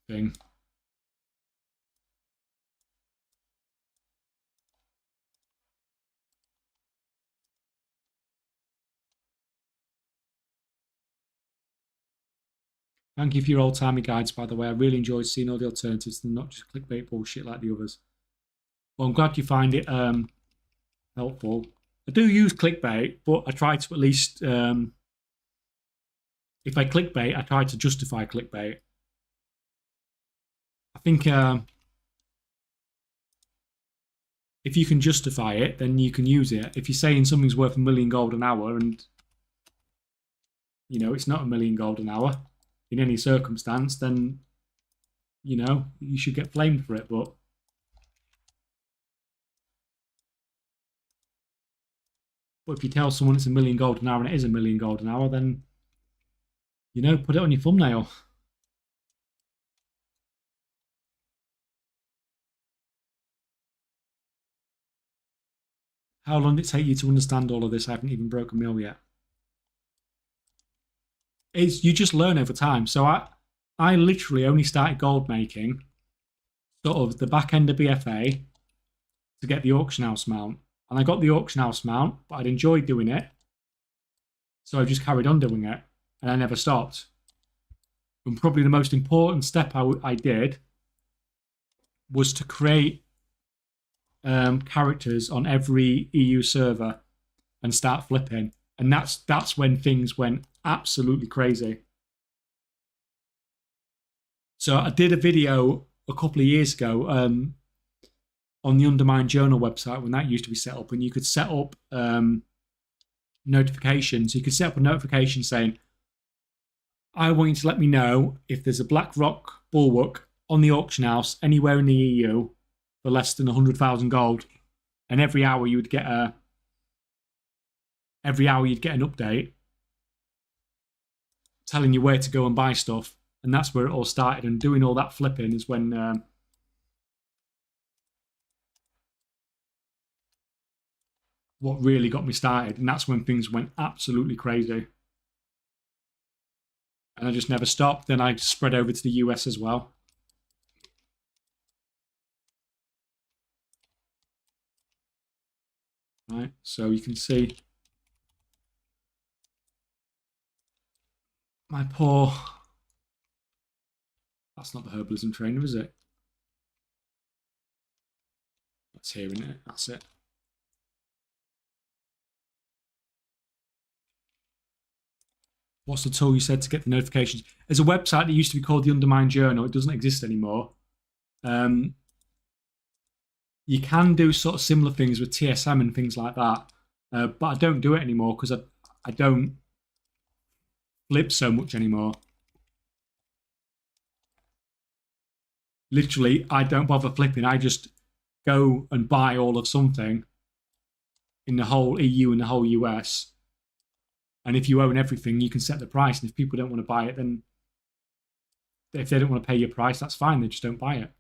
thing. Thank you for your old-timey guides, by the way. I really enjoyed seeing all the alternatives and not just clickbait bullshit like the others. Well, I'm glad you find it helpful. I do use clickbait, but I try to at least, if I clickbait, I try to justify clickbait. I think if you can justify it, then you can use it. If you're saying something's worth $1 million gold an hour and, you know, it's not $1 million gold an hour in any circumstance, then, you know, you should get flamed for it. But if you tell someone it's $1 million gold an hour and it is $1 million gold an hour, then, you know, put it on your thumbnail. How long did it take you to understand all of this? I haven't even broken mill yet. You just learn over time. So I literally only started gold making sort of the back end of BFA to get the auction house mount. And I got the auction house mount, but I'd enjoyed doing it. So I just carried on doing it, and I never stopped. And probably the most important step I did was to create characters on every EU server and start flipping. And that's when things went absolutely crazy. So I did a video a couple of years ago on the Undermined Journal website when that used to be set up, and you could set up notifications. You could set up a notification saying, I want you to let me know if there's a BlackRock Bulwark on the auction house anywhere in the EU for less than 100,000 gold. And every hour you'd get an update telling you where to go and buy stuff. And that's where it all started. And doing all that flipping is when what really got me started. And that's when things went absolutely crazy. And I just never stopped. Then I spread over to the US as well. Right, so you can see my poor... That's not the herbalism trainer, is it? That's here, isn't it? That's it. What's the tool you said to get the notifications? There's a website that used to be called the Undermined Journal. It doesn't exist anymore. You can do sort of similar things with TSM and things like that. But I don't do it anymore because I don't flip so much anymore. Literally, I don't bother flipping. I just go and buy all of something in the whole EU and the whole US. And if you own everything, you can set the price. And if people don't want to buy it, then if they don't want to pay your price, that's fine. They just don't buy it.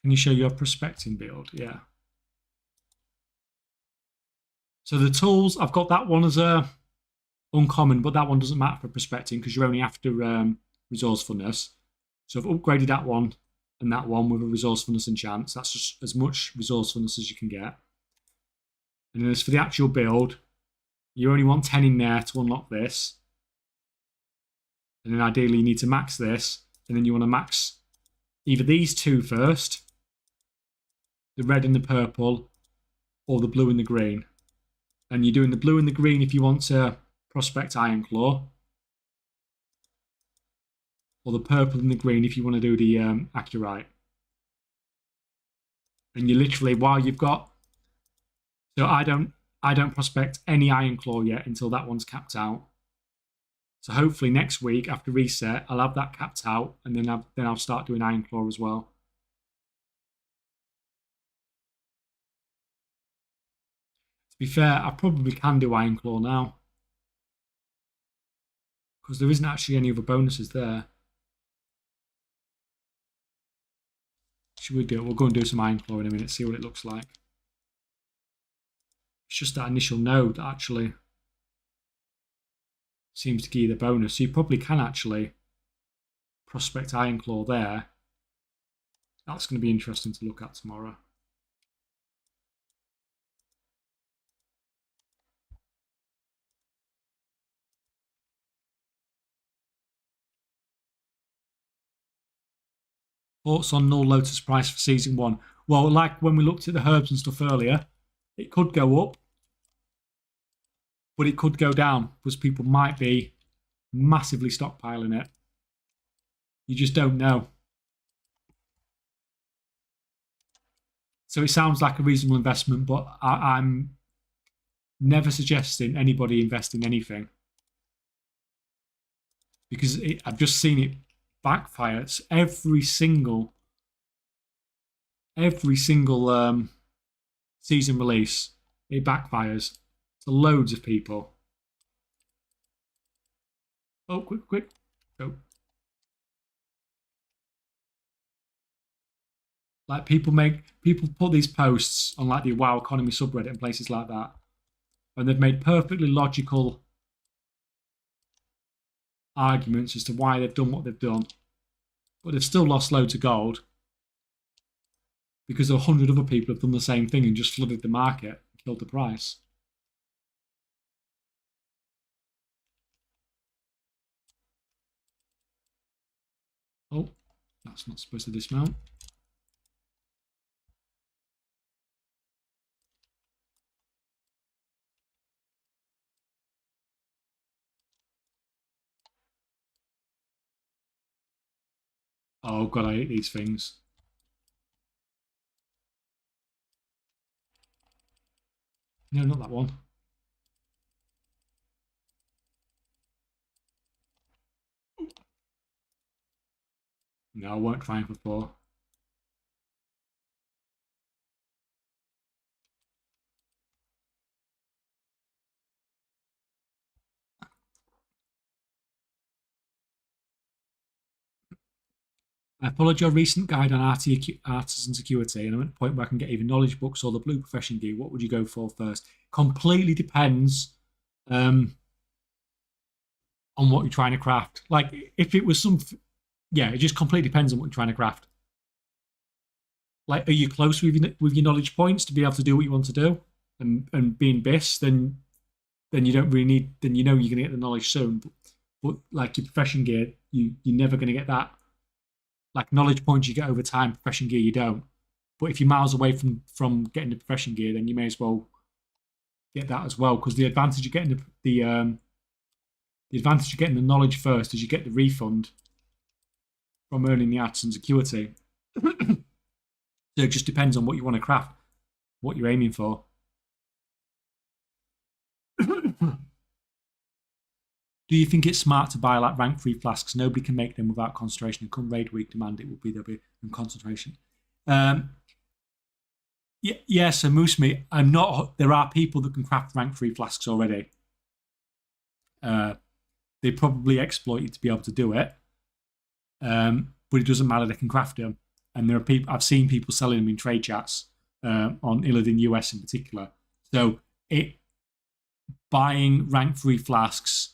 Can you show your prospecting build? Yeah. So the tools, I've got that one as a uncommon, but that one doesn't matter for prospecting because you're only after resourcefulness. So I've upgraded that one and that one with a resourcefulness and chance. That's just as much resourcefulness as you can get. And then as for the actual build, you only want 10 in there to unlock this. And then ideally you need to max this, and then you want to max either these two first, the red and the purple, or the blue and the green. And you're doing the blue and the green if you want to prospect Iron Claw, or the purple and the green if you want to do the Accurite. And you literally, while you've got, so I don't prospect any Iron Claw yet until that one's capped out. So hopefully next week after reset, I'll have that capped out, and then I'll start doing Iron Claw as well. To be fair, I probably can do Iron Claw now, because there isn't actually any other bonuses there. Should we do it? We'll go and do some Iron Claw in a minute, see what it looks like. It's just that initial node that actually seems to give you the bonus. So you probably can actually prospect Iron Claw there. That's going to be interesting to look at tomorrow. Thoughts on Null Lotus price for season 1? Well, like when we looked at the herbs and stuff earlier, it could go up, but it could go down because people might be massively stockpiling it. You just don't know. So it sounds like a reasonable investment, but I'm never suggesting anybody invest in anything, because I've just seen it backfire. It's every single season release, it backfires to loads of people. Oh, quick. Go. Like people put these posts on like the WoW economy subreddit and places like that, and they've made perfectly logical arguments as to why they've done what they've done, but they've still lost loads of gold because 100 other people have done the same thing and just flooded the market and killed the price. Oh, that's not supposed to dismount. Oh god, I hate these things. No, not that one. No, I weren't trying for 4. I followed your recent guide on artisan security, and I'm at a point where I can get either knowledge books or the blue profession gear. What would you go for first? Completely depends on what you're trying to craft. Like, if it was yeah, it just completely depends on what you're trying to craft. Like, are you close with your knowledge points to be able to do what you want to do and being BIS, then you don't really need, then you know you're going to get the knowledge soon. But like your profession gear, you're never going to get that. Like knowledge points you get over time, profession gear you don't. But if you're miles away from getting the profession gear, then you may as well get that as well, because the advantage of getting the advantage of getting the knowledge first is you get the refund from earning the artisan security. So it just depends on what you want to craft, what you're aiming for. Do you think it's smart to buy like rank 3 flasks? Nobody can make them without concentration, and come raid week demand it will be there'll be concentration. Yeah, so Moose Me, I'm not. There are people that can craft rank 3 flasks already. They probably exploit you to be able to do it, but it doesn't matter. They can craft them, and there are people. I've seen people selling them in trade chats on Illidan US in particular. So buying rank 3 flasks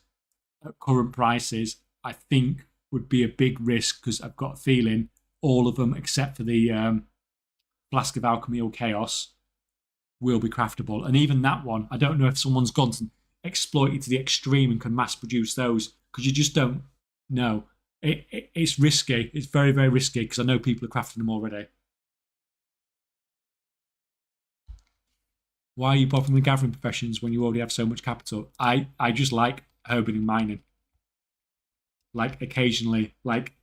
at current prices, I think, would be a big risk, because I've got a feeling all of them except for the Flask of Alchemy or Chaos will be craftable. And even that one, I don't know if someone's gone to exploit it to the extreme and can mass produce those, because you just don't know. It's risky. It's very, very risky, because I know people are crafting them already. Why are you bothering with gathering professions when you already have so much capital? I just like herbing and mining. Like occasionally, like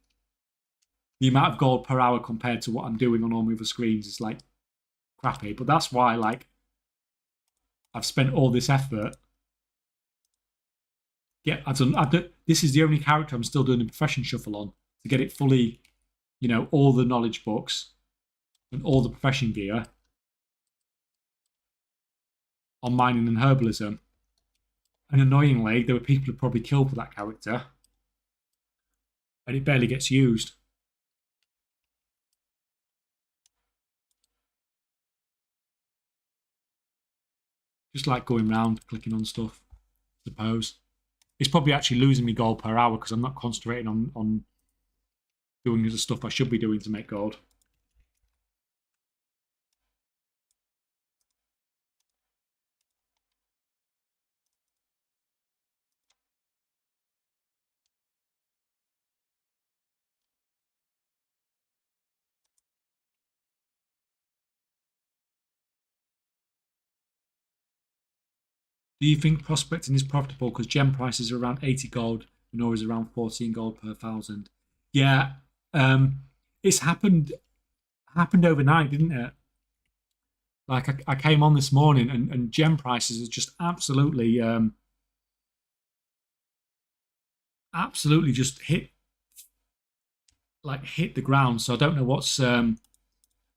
the amount of gold per hour compared to what I'm doing on all my other screens is like crappy. But that's why, like, I've spent all this effort. Yeah, I've done. This is the only character I'm still doing the profession shuffle on to get it fully, you know, all the knowledge books and all the profession gear on mining and herbalism. And annoyingly, there were people who probably killed for that character, and it barely gets used. Just like going around, clicking on stuff, I suppose. It's probably actually losing me gold per hour because I'm not concentrating on doing the stuff I should be doing to make gold. Do you think prospecting is profitable because gem prices are around 80 gold and ore is around 14 gold per 1,000? Yeah, it's happened overnight, didn't it? Like I came on this morning and gem prices are just absolutely just hit the ground. So I don't know what's I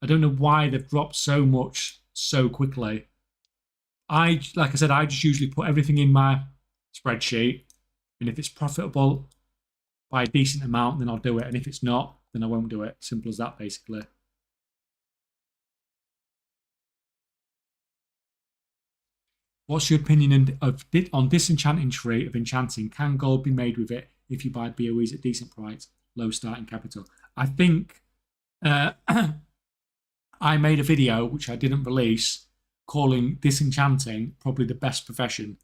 don't know why they've dropped so much so quickly. Like I said, I just usually put everything in my spreadsheet, and if it's profitable by a decent amount, then I'll do it, and if it's not, then I won't do it. Simple as that, basically. What's your opinion on disenchanting tree of enchanting? Can gold be made with it if you buy BOEs at decent price, low starting capital? I think I made a video, which I didn't release, calling disenchanting probably the best profession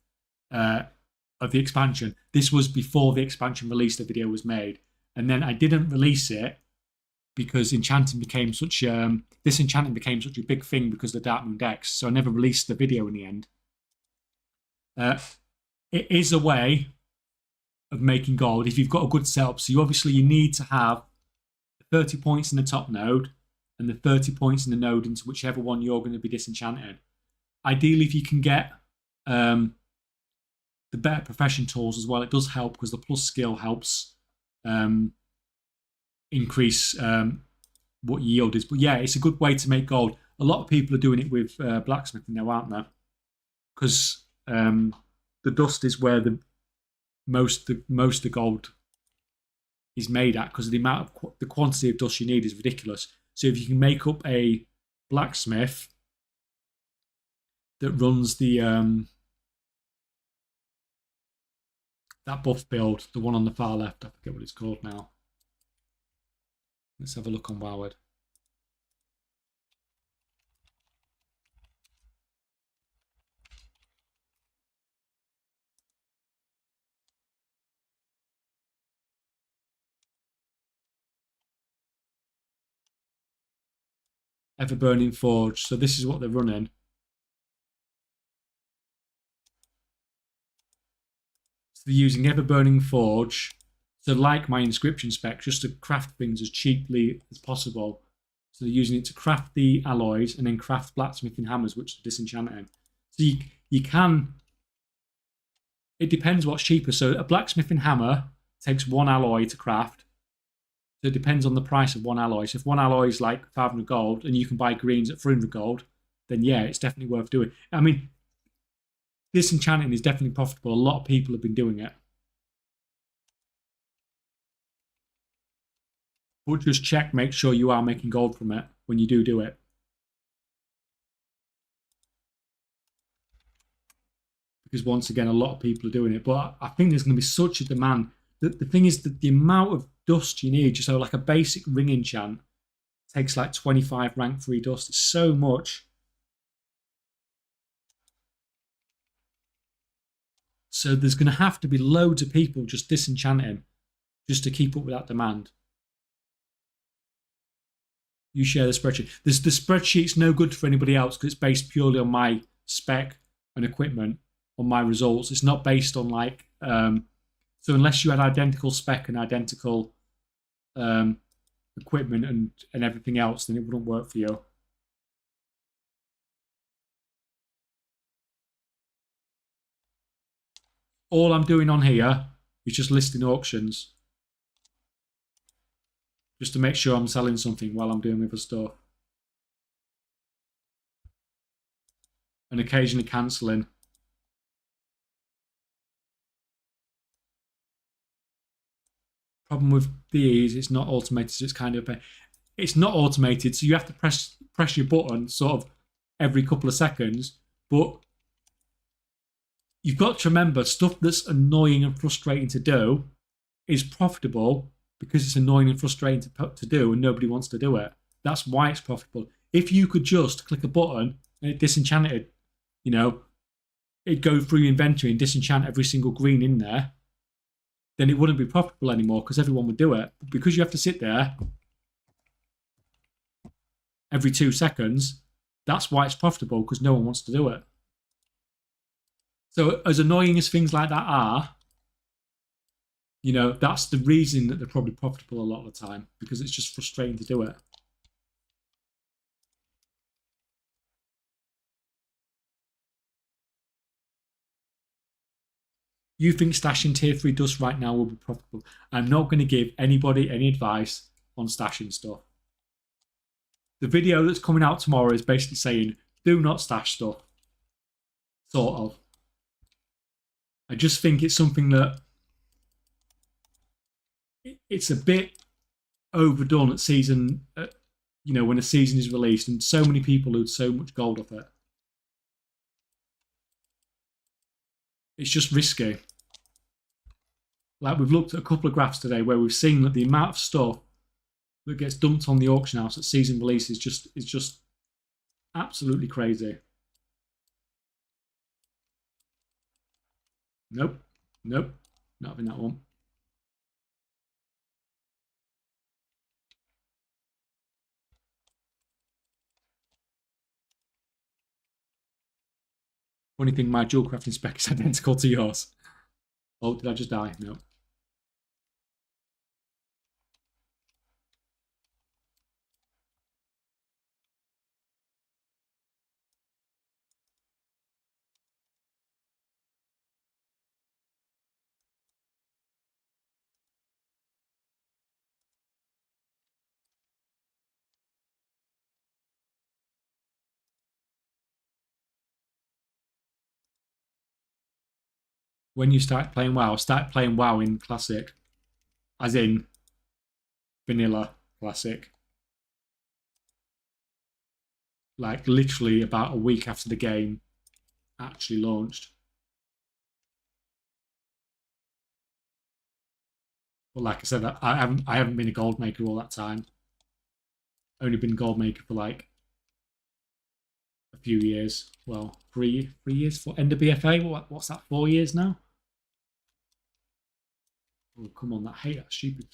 of the expansion. This was before the expansion release, the video was made. And then I didn't release it because disenchanting became such a big thing because of the Dark Moon decks. So I never released the video in the end. It is a way of making gold if you've got a good setup. So you need to have 30 points in the top node and the 30 points in the node into whichever one you're going to be disenchanting. Ideally, if you can get the better profession tools as well, it does help because the plus skill helps increase what yield is. But yeah, it's a good way to make gold. A lot of people are doing it with blacksmithing now, aren't they? Because the dust is where the most of the gold is made at, because the amount of the quantity of dust you need is ridiculous. So if you can make up a blacksmith that runs the that buff build, the one on the far left, I forget what it's called now. Let's have a look on Woward. Ever-burning forge. So this is what they're running. So they're using ever-burning forge. So like my inscription spec, just to craft things as cheaply as possible. So they're using it to craft the alloys and then craft blacksmithing hammers, which are disenchanting. So you can. It depends what's cheaper. So a blacksmithing hammer takes one alloy to craft. So it depends on the price of one alloy. So if one alloy is like 500 gold and you can buy greens at 300 gold, then yeah, it's definitely worth doing. I mean, disenchanting is definitely profitable. A lot of people have been doing it. But just check, make sure you are making gold from it when you do it. Because once again, a lot of people are doing it. But I think there's going to be such a demand. The thing is that the amount of dust you need, just so like a basic ring enchant, takes like 25 rank 3 dust. It's so much. So there's going to have to be loads of people just disenchanting just to keep up with that demand. You share the spreadsheet. The spreadsheet's no good for anybody else because it's based purely on my spec and equipment, on my results. It's not based on like so unless you had identical spec and identical equipment and everything else, then it wouldn't work for you. All I'm doing on here is just listing auctions, just to make sure I'm selling something while I'm doing other stuff, and occasionally cancelling. Problem with these, it's not automated, so it's kind of it's not automated, so you have to press your button sort of every couple of seconds, but you've got to remember stuff that's annoying and frustrating to do is profitable because it's annoying and frustrating to do and nobody wants to do it. That's why it's profitable. If you could just click a button and it disenchanted, you know, it'd go through your inventory and disenchant every single green in there, then it wouldn't be profitable anymore because everyone would do it. But because you have to sit there every 2 seconds, that's why it's profitable, because no one wants to do it. So as annoying as things like that are, you know, that's the reason that they're probably profitable a lot of the time, because it's just frustrating to do it. You think stashing tier 3 dust right now will be profitable? I'm not going to give anybody any advice on stashing stuff. The video that's coming out tomorrow is basically saying, do not stash stuff. Sort of. I just think it's something that it's a bit overdone at season, you know, when a season is released and so many people lose so much gold off it. It's just risky. Like we've looked at a couple of graphs today where we've seen that the amount of stuff that gets dumped on the auction house at season release is just absolutely crazy. Nope. Nope. Not having that one. Funny thing, my dual crafting spec is identical to yours. Oh, did I just die? No. When you start playing WoW in Classic, as in vanilla Classic. Like literally about a week after the game actually launched. But like I said, I haven't been a gold maker all that time. Only been gold maker for like a few years. Well, three years for end of BFA. What's that? 4 years now. Oh come on, that hate that stupid.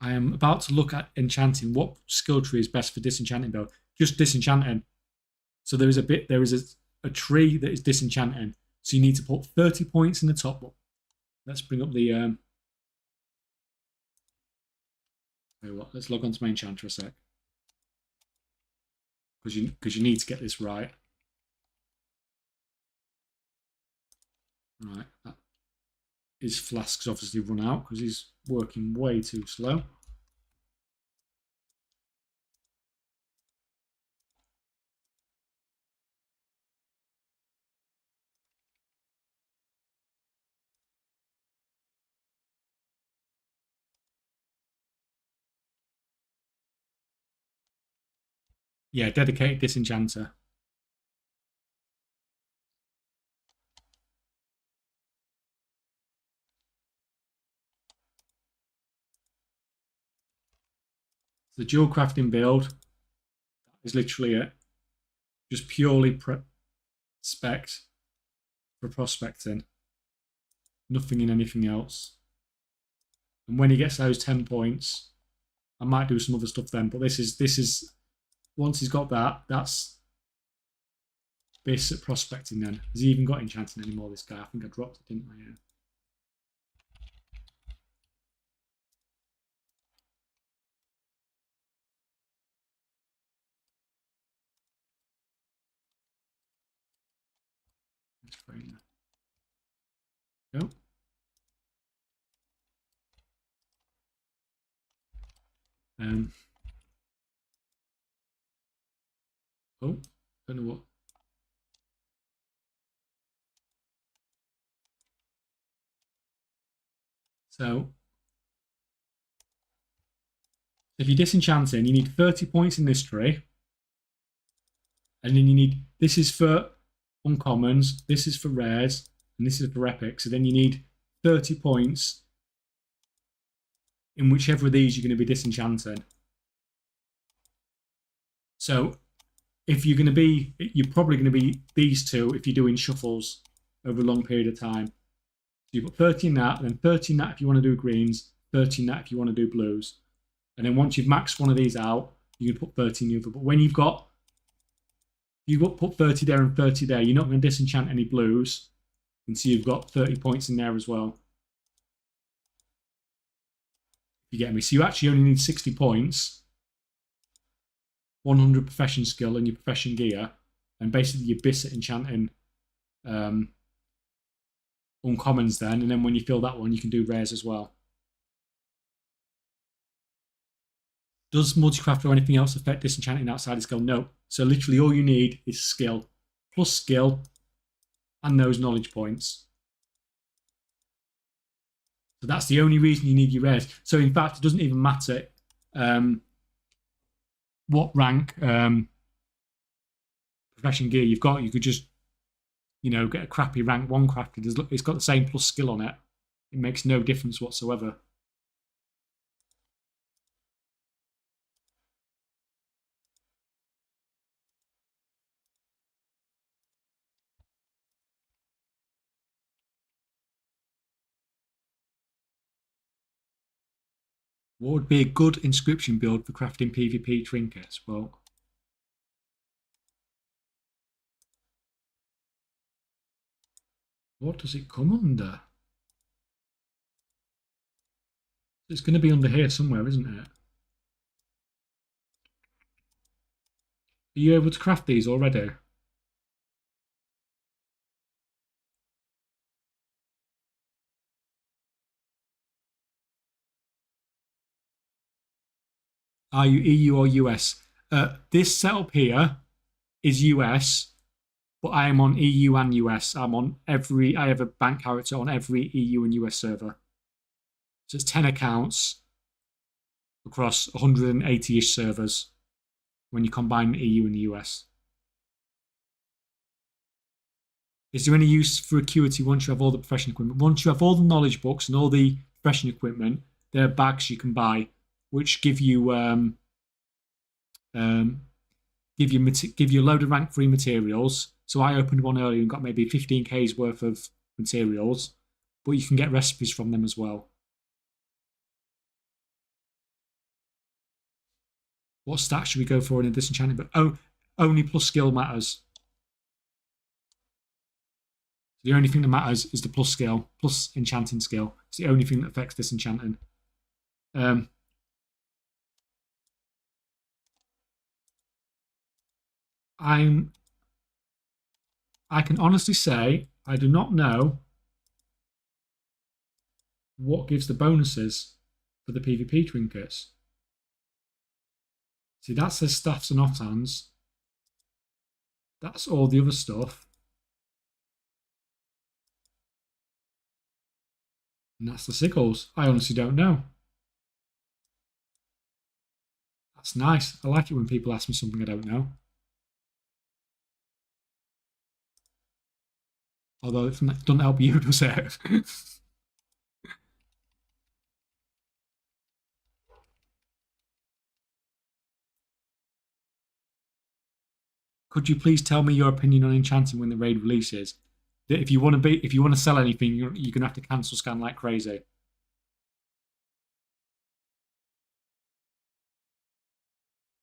I am about to look at enchanting. What skill tree is best for disenchanting though? Just disenchanting. So there is a tree that is disenchanting. So you need to put 30 points in the top one. Let's bring up the let's log on to my enchanter a sec. Because you need to get this right. Right, that his flask's obviously run out because he's working way too slow. Yeah, dedicated disenchanter. The dual crafting build is literally it. Just purely spec for prospecting. Nothing in anything else. And when he gets those 10 points, I might do some other stuff then. But this is once he's got that, that's basic prospecting then. Has he even got enchanting anymore, this guy? I think I dropped it, didn't I? Yeah. That's fine. Go. Oh, don't know what. So if you're disenchanting, you need 30 points in this tree. And then you need, this is for uncommons, this is for rares, and this is for epics. So then you need 30 points in whichever of these you're going to be disenchanting. So if you're going to be, you're probably going to be these two if you're doing shuffles over a long period of time. So you've got 30 in that, and then 30 in that if you want to do greens, 30 in that if you want to do blues. And then once you've maxed one of these out, you can put 30 in the other. But when you've got put 30 there and 30 there, you're not going to disenchant any blues. And so you've got 30 points in there as well. You get me? So you actually only need 60 points, 100 profession skill and your profession gear, and basically your Bisset enchanting uncommons then. And then when you fill that one, you can do rares as well. Does multicraft or anything else affect disenchanting outside of skill? No. So literally all you need is skill, plus skill, and those knowledge points. So that's the only reason you need your rares. So in fact, it doesn't even matter what rank profession gear you've got. You could just, get a crappy rank 1 crafted. It's got the same plus skill on it. It makes no difference whatsoever. What would be a good inscription build for crafting PvP trinkets? Well, what does it come under? It's going to be under here somewhere, isn't it? Are you able to craft these already? Are you EU or US? This setup here is US, but I am on EU and US. I have a bank character on every EU and US server. So it's 10 accounts across 180-ish servers when you combine the EU and the US. Is there any use for Acuity once you have all the profession equipment? Once you have all the knowledge books and all the profession equipment, there are bags you can buy which give you give you a load of rank 3 materials. So I opened one earlier and got maybe 15k's worth of materials, but you can get recipes from them as well. What stats should we go for in a disenchanting? But only plus skill matters. The only thing that matters is the plus skill, plus enchanting skill. It's the only thing that affects disenchanting. I can honestly say I do not know what gives the bonuses for the PvP trinkets. See, that says staffs and offhands. That's all the other stuff. And that's the sigils. I honestly don't know. I That's nice. I like it when people ask me something I don't know. Although it doesn't help you, does it? Could you please tell me your opinion on enchanting when the raid releases? That if you want to sell anything, you're gonna have to cancel scan like crazy.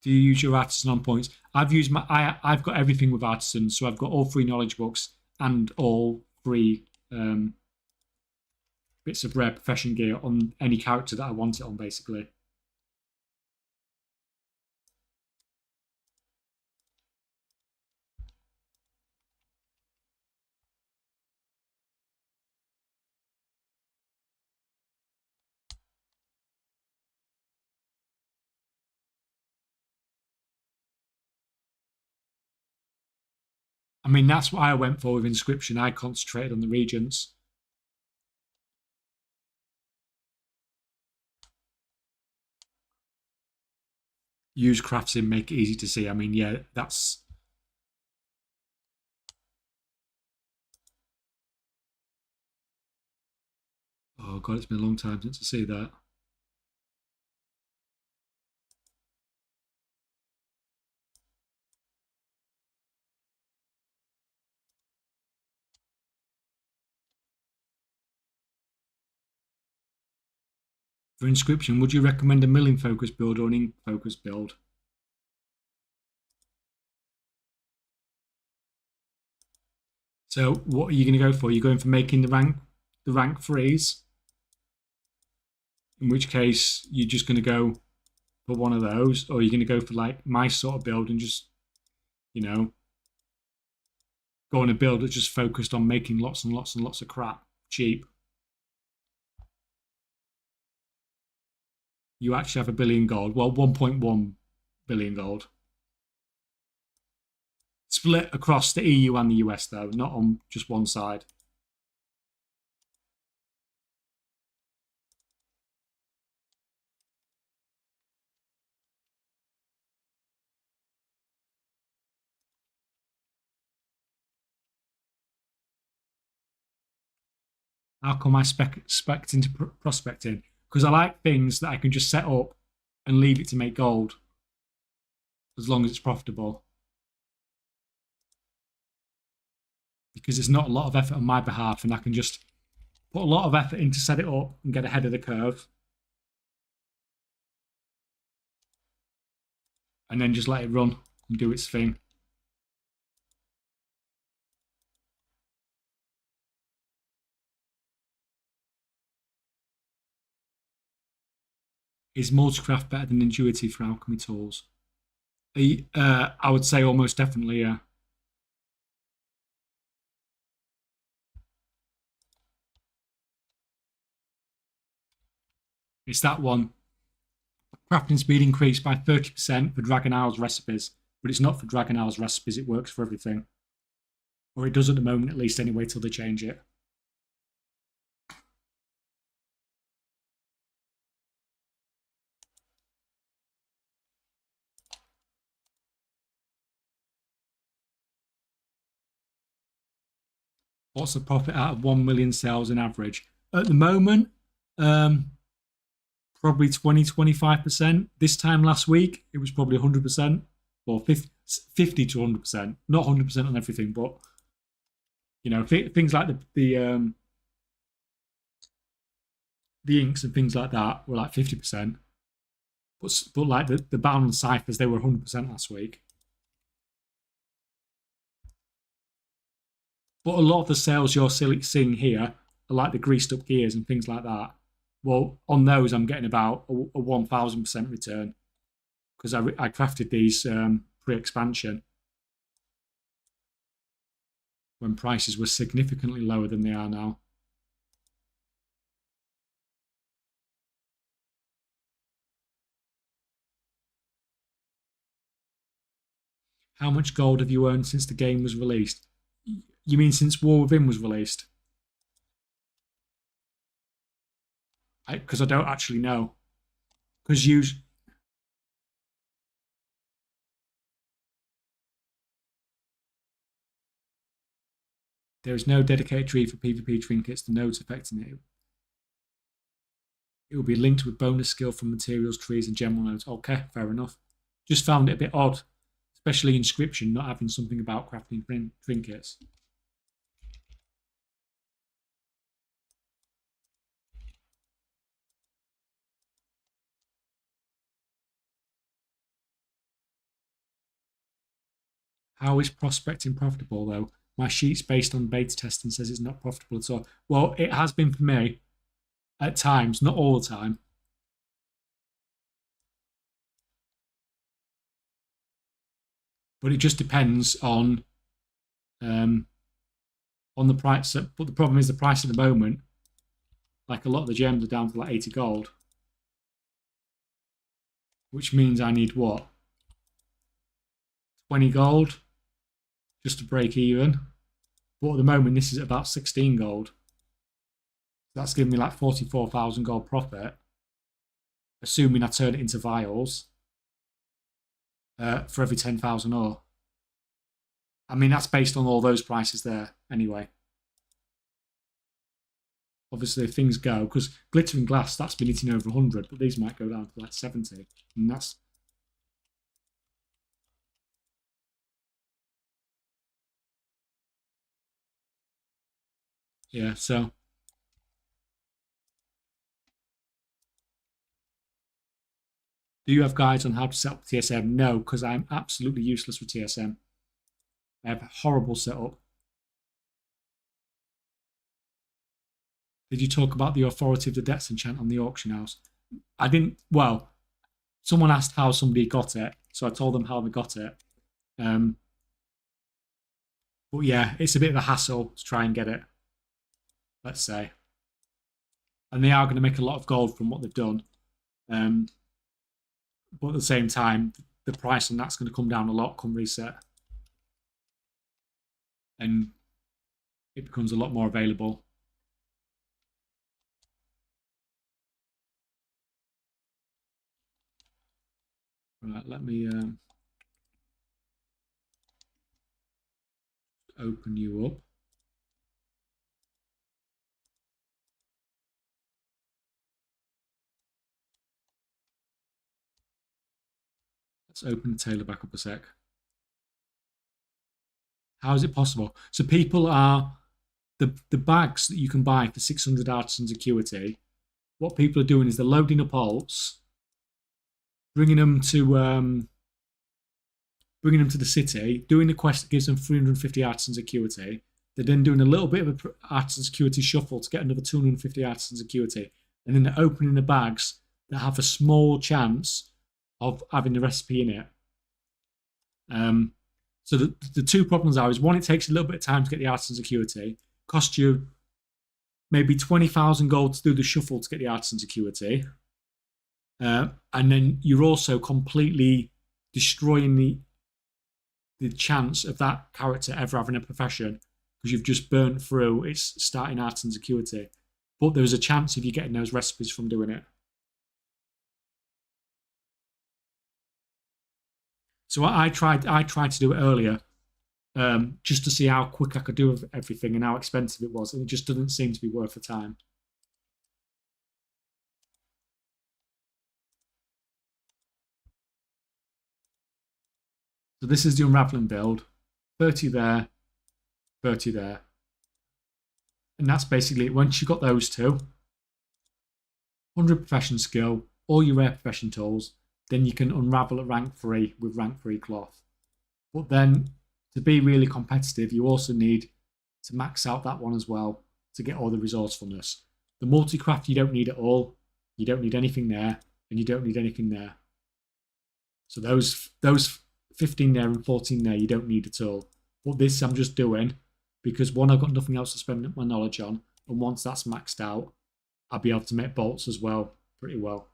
Do you use your artisan on points? I've got everything with artisan, so I've got all 3 knowledge books and all 3 bits of rare profession gear on any character that I want it on, basically. I mean, that's what I went for with Inscription. I concentrated on the regents. Use crafts in, make it easy to see. I mean, yeah, that's... Oh, God, it's been a long time since I see that. For Inscription, would you recommend a milling focus build or an ink focus build? So what are you going to go for? You're going for making the rank freeze, in which case you're just going to go for one of those, or you're going to go for like my sort of build and just, you know, go on a build that's just focused on making lots and lots and lots of crap cheap. You actually have 1 billion gold. Well, 1.1 billion gold. Split across the EU and the US, though, not on just one side. How come I spec into prospecting? Because I like things that I can just set up and leave it to make gold as long as it's profitable. Because it's not a lot of effort on my behalf, and I can just put a lot of effort in to set it up and get ahead of the curve. And then just let it run and do its thing. Is multicraft better than intuitive for alchemy tools? I would say almost definitely, yeah. It's that one. Crafting speed increased by 30% for Dragon Isle's recipes, but it's not for Dragon Isle's recipes, it works for everything. Or it does at the moment, at least, anyway, till they change it. What's the profit out of 1 million sales on average? At the moment, probably 20-25%. This time last week, it was probably 100%, or 50 to 100%. Not 100% on everything, but you know, things like the inks and things like that were like 50%. But like the bound ciphers, they were 100% last week. But a lot of the sales you're seeing here are like the greased up gears and things like that. Well, on those, I'm getting about a 1,000% return because I crafted these pre-expansion when prices were significantly lower than they are now. How much gold have you earned since the game was released? You mean since War Within was released? Because I don't actually know. Because There is no dedicated tree for PvP trinkets. The nodes affecting it. It will be linked with bonus skill from materials, trees, and general nodes. Okay, fair enough. Just found it a bit odd, especially Inscription not having something about crafting trinkets. How is prospecting profitable, though? My sheet's based on beta testing says it's not profitable at all. Well, it has been for me at times, not all the time. But it just depends on the price. But the problem is the price at the moment, like a lot of the gems are down to like 80 gold. Which means I need what? 20 gold just to break even. But at the moment, this is about 16 gold. That's giving me like 44,000 gold profit, assuming I turn it into vials for every 10,000 ore. I mean, that's based on all those prices there anyway. Obviously, if things go, because glittering glass, that's been hitting over 100, but these might go down to like 70. And that's... Yeah, so... Do you have guides on how to set up TSM? No, because I'm absolutely useless with TSM. I have a horrible setup. Did you talk about the authority of the debts enchant on the auction house? I didn't. Well, someone asked how somebody got it, so I told them how they got it. But yeah, it's a bit of a hassle to try and get it, let's say. And they are going to make a lot of gold from what they've done. But at the same time, the price on that's going to come down a lot come reset. And it becomes a lot more available. Right, let me open you up. Let's open the Tailor back up a sec. How is it possible? So people are the bags that you can buy for 600 artisans acuity. What people are doing is they're loading up alts, bringing them to the city, doing the quest that gives them 350 artisans acuity. They're then doing a little bit of an artisans acuity shuffle to get another 250 artisans acuity, and then they're opening the bags that have a small chance of having the recipe in it. So the two problems are: is one, it takes a little bit of time to get the artisans acuity, cost you maybe 20,000 gold to do the shuffle to get the artisans acuity, and then you're also completely destroying the chance of that character ever having a profession because you've just burnt through its starting artisan's acuity. But there's a chance of you getting those recipes from doing it. So I tried to do it earlier, just to see how quick I could do everything and how expensive it was, and it just doesn't seem to be worth the time. So this is the unraveling build. 30 there, 30 there. And that's basically it. Once you've got those two, 100 profession skill, all your rare profession tools, then you can unravel at rank 3 with rank 3 cloth. But then to be really competitive, you also need to max out that one as well to get all the resourcefulness. The multi-craft you don't need at all. You don't need anything there, and you don't need anything there. So those 15 there and 14 there you don't need at all. But this I'm just doing because one, I've got nothing else to spend my knowledge on, and once that's maxed out, I'll be able to make bolts as well pretty well.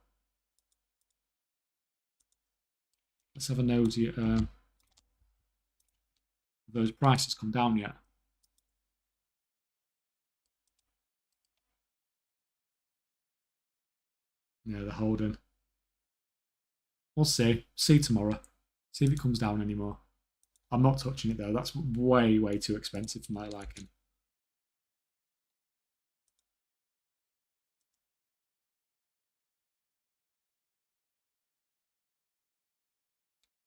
Let's have a nosy at those prices come down yet. Yeah, they're holding. We'll see. See tomorrow. See if it comes down anymore. I'm not touching it though. That's way, way too expensive for my liking.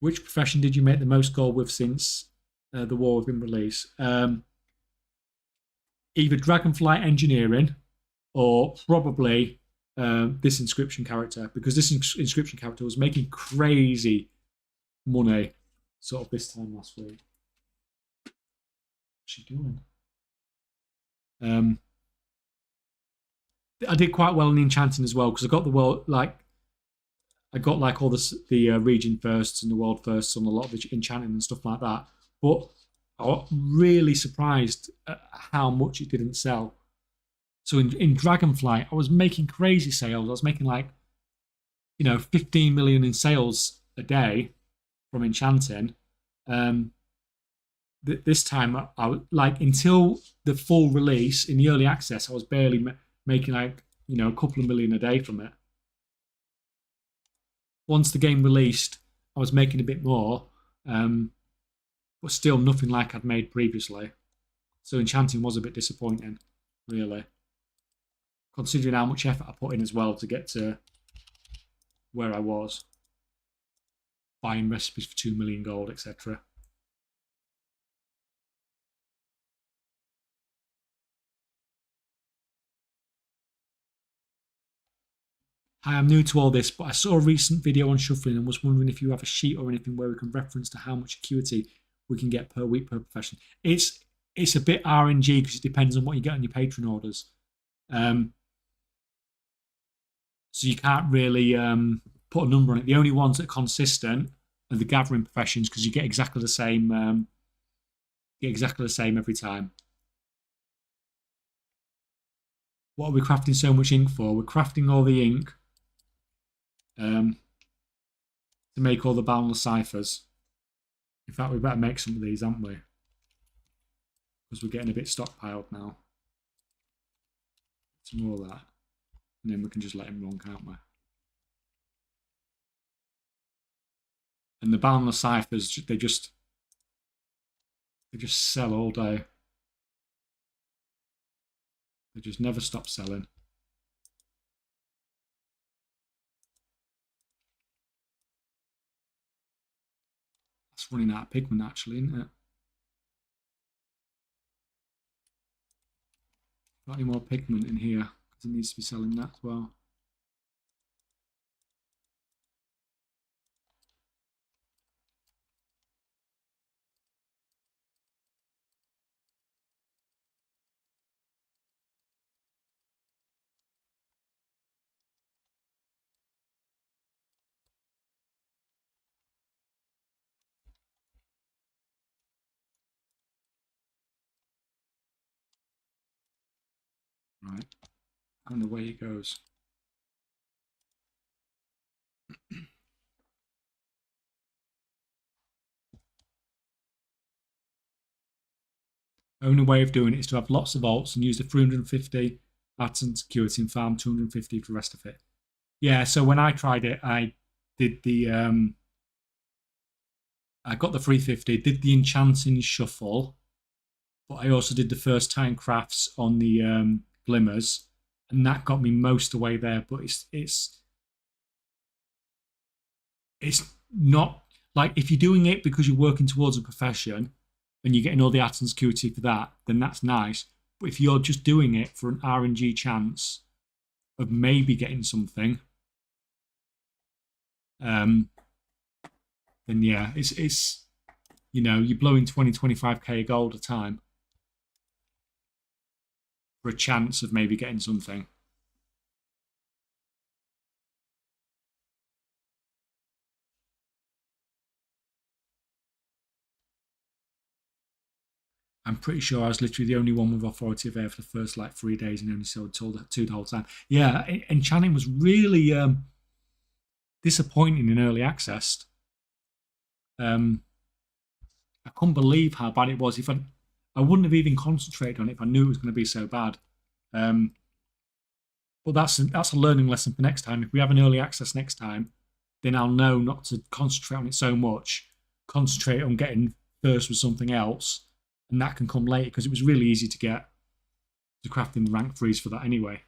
Which profession did you make the most gold with since the war have been released? Either Dragonflight Engineering or probably this Inscription character, because this Inscription character was making crazy money sort of this time last week. What's she doing? I did quite well in enchanting as well because I got the world I got like all the region firsts and the world firsts on a lot of the enchanting and stuff like that. But I was really surprised at how much it didn't sell. So in Dragonflight, I was making crazy sales. I was making like 15 million in sales a day from enchanting. This time, I like until the full release in the early access, I was barely making like a couple of million a day from it. Once the game released, I was making a bit more, but still nothing like I'd made previously. So enchanting was a bit disappointing, really, considering how much effort I put in as well to get to where I was, buying recipes for 2 million gold, etc. Hi, I'm new to all this, but I saw a recent video on shuffling and was wondering if you have a sheet or anything where we can reference to how much acuity we can get per week per profession. It's a bit RNG because it depends on what you get on your patron orders. So you can't really put a number on it. The only ones that are consistent are the gathering professions because you get exactly the same. Every time. What are we crafting so much ink for? We're crafting all the ink to make all the boundless ciphers. In fact, we better make some of these, aren't we? Because we're getting a bit stockpiled now. Some more of that. And then we can just let him run, can't we? And the boundless ciphers, they just sell all day. They just never stop selling. That's running out of pigment, actually, isn't it? Got any more pigment in here? Because it needs to be selling that as well. Right. I don't know where he goes. Only way of doing it is to have lots of alts and use the 350 pattern security and farm 250 for the rest of it. Yeah, so when I tried it, I did the I got the 350, did the enchanting shuffle, but I also did the first time crafts on the glimmers, and that got me most of the way there. But it's not like if you're doing it because you're working towards a profession and you're getting all the art and security for that, then that's nice. But if you're just doing it for an RNG chance of maybe getting something, then yeah, it's you're blowing 20-25k gold a time for a chance of maybe getting something. I'm pretty sure I was literally the only one with authority of air for the first like 3 days and only sold two the whole time. Yeah, enchanting was really disappointing in early access. I couldn't believe how bad it was. If I wouldn't have even concentrated on it if I knew it was going to be so bad. But that's a learning lesson for next time. If we have an early access next time, then I'll know not to concentrate on it so much. Concentrate on getting first with something else, and that can come later because it was really easy to get to crafting the rank 3s for that anyway.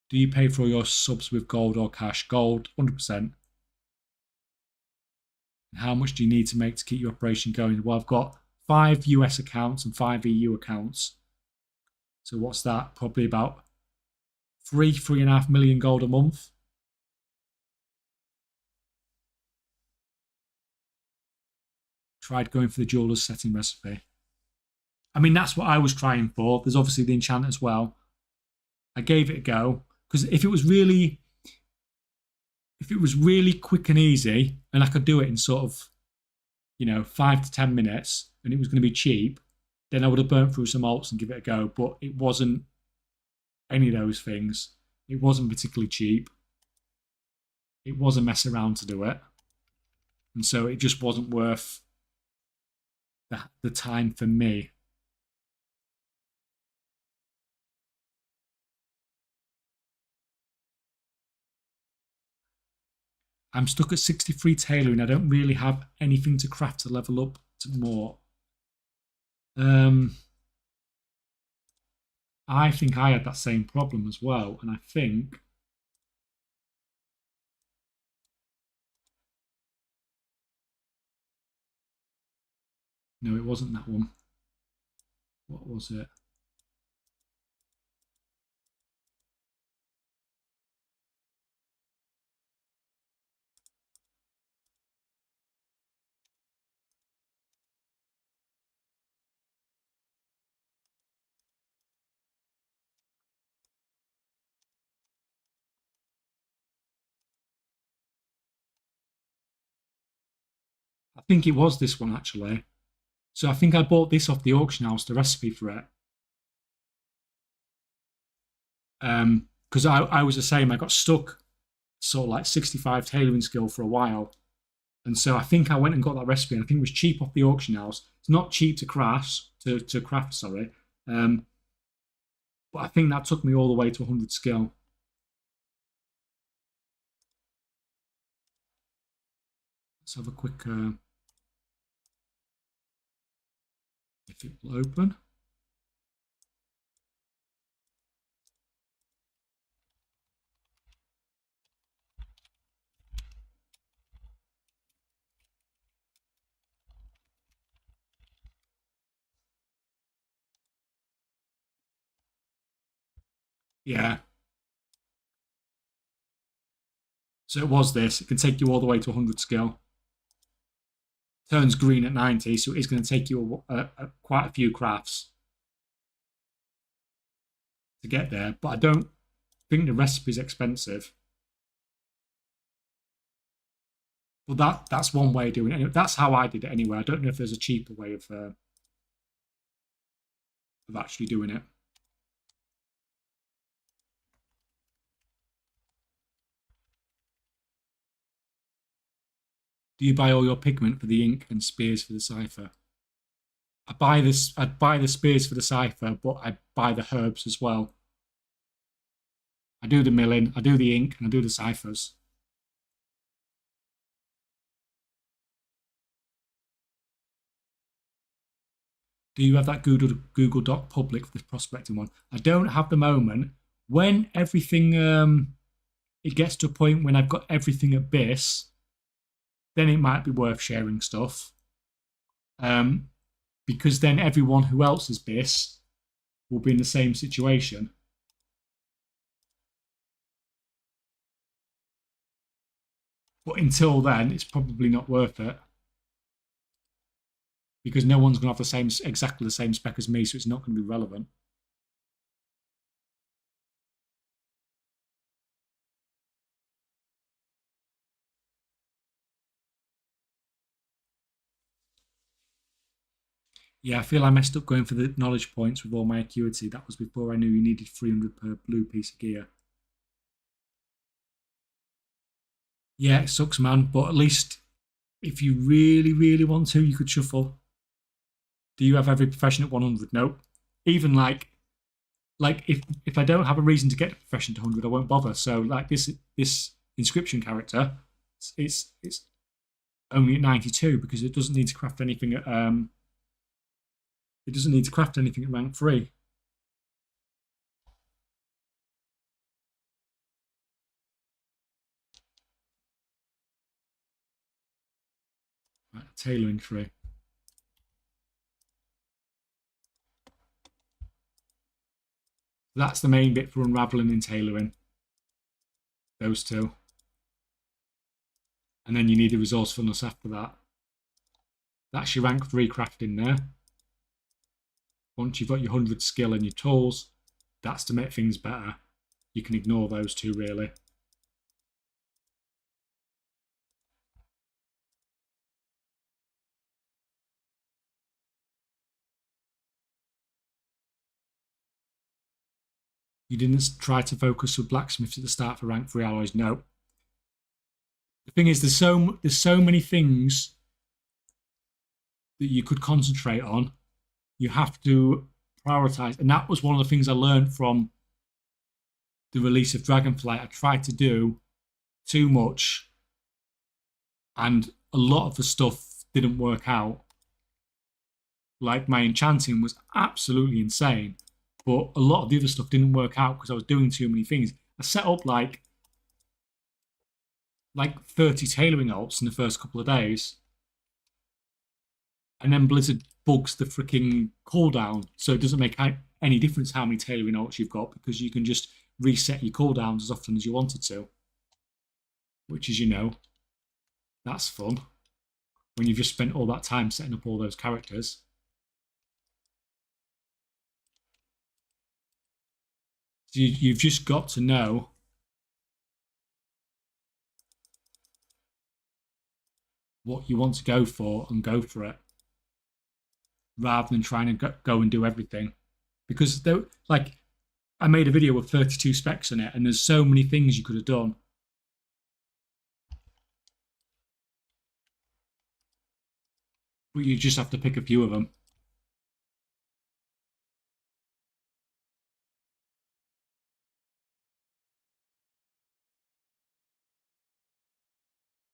Do you pay for all your subs with gold or cash? Gold, 100%. How much do you need to make to keep your operation going? Well, I've got 5 US accounts and 5 EU accounts. So what's that? Probably about 3.5 million gold a month. Tried going for the jeweler's setting recipe. I mean, that's what I was trying for. There's obviously the enchant as well. I gave it a go because if it was really quick and easy and I could do it in sort of, 5 to 10 minutes and it was going to be cheap, then I would have burnt through some alts and give it a go. But it wasn't any of those things. It wasn't particularly cheap. It was a mess around to do it. And so it just wasn't worth the time for me. I'm stuck at 63 tailoring. I don't really have anything to craft to level up to more. I think I had that same problem as well, and I think no, it wasn't that one. What was it? I think it was this one actually. So I think I bought this off the auction house, the recipe for it. Because I was the same. I got stuck sort of like 65 tailoring skill for a while. And so I think I went and got that recipe, and I think it was cheap off the auction house. It's not cheap to craft, sorry. But I think that took me all the way to 100 skill. Let's have a quick if it will open. Yeah. So it was this. It can take you all the way to 100 skill. Turns green at 90, so it's going to take you quite a few crafts to get there. But I don't think the recipe is expensive. Well, that's one way of doing it. That's how I did it anyway. I don't know if there's a cheaper way of actually doing it. Do you buy all your pigment for the ink and spears for the cipher? I'd buy the spears for the cipher, but I buy the herbs as well. I do the milling, I do the ink, and I do the ciphers. Do you have that Google Doc public for the prospecting one? I don't have the moment. When everything it gets to a point when I've got everything at base, then it might be worth sharing stuff. Because then everyone who else is base will be in the same situation. But until then, it's probably not worth it. Because no one's going to have exactly the same spec as me, so it's not going to be relevant. Yeah, I feel I messed up going for the knowledge points with all my acuity. That was before I knew you needed 300 per blue piece of gear. Yeah, it sucks, man. But at least if you really, really want to, you could shuffle. Do you have every profession at 100? Nope. Even like if I don't have a reason to get a profession to 100, I won't bother. So like this inscription character, it's only at 92 because it doesn't need to craft anything at it doesn't need to craft anything at rank 3. Right, tailoring tree. That's the main bit for unraveling and tailoring. Those two. And then you need the resourcefulness after that. That's your rank 3 crafting there. Once you've got your 100 skill and your tools, that's to make things better. You can ignore those two really. You didn't try to focus with blacksmiths at the start for rank 3 alloys. No. The thing is, there's so many things that you could concentrate on. You have to prioritize, and that was one of the things I learned from the release of Dragonflight. I tried to do too much, and a lot of the stuff didn't work out. Like my enchanting was absolutely insane, but a lot of the other stuff didn't work out because I was doing too many things. I set up like 30 tailoring alts in the first couple of days, and then Blizzard bugs the freaking cooldown, so it doesn't make any difference how many tailoring alts you've got because you can just reset your cooldowns as often as you wanted to, which is, that's fun when you've just spent all that time setting up all those characters. So you've just got to know what you want to go for and go for it, rather than trying to go and do everything. Because I made a video with 32 specs on it, and there's so many things you could have done. But you just have to pick a few of them.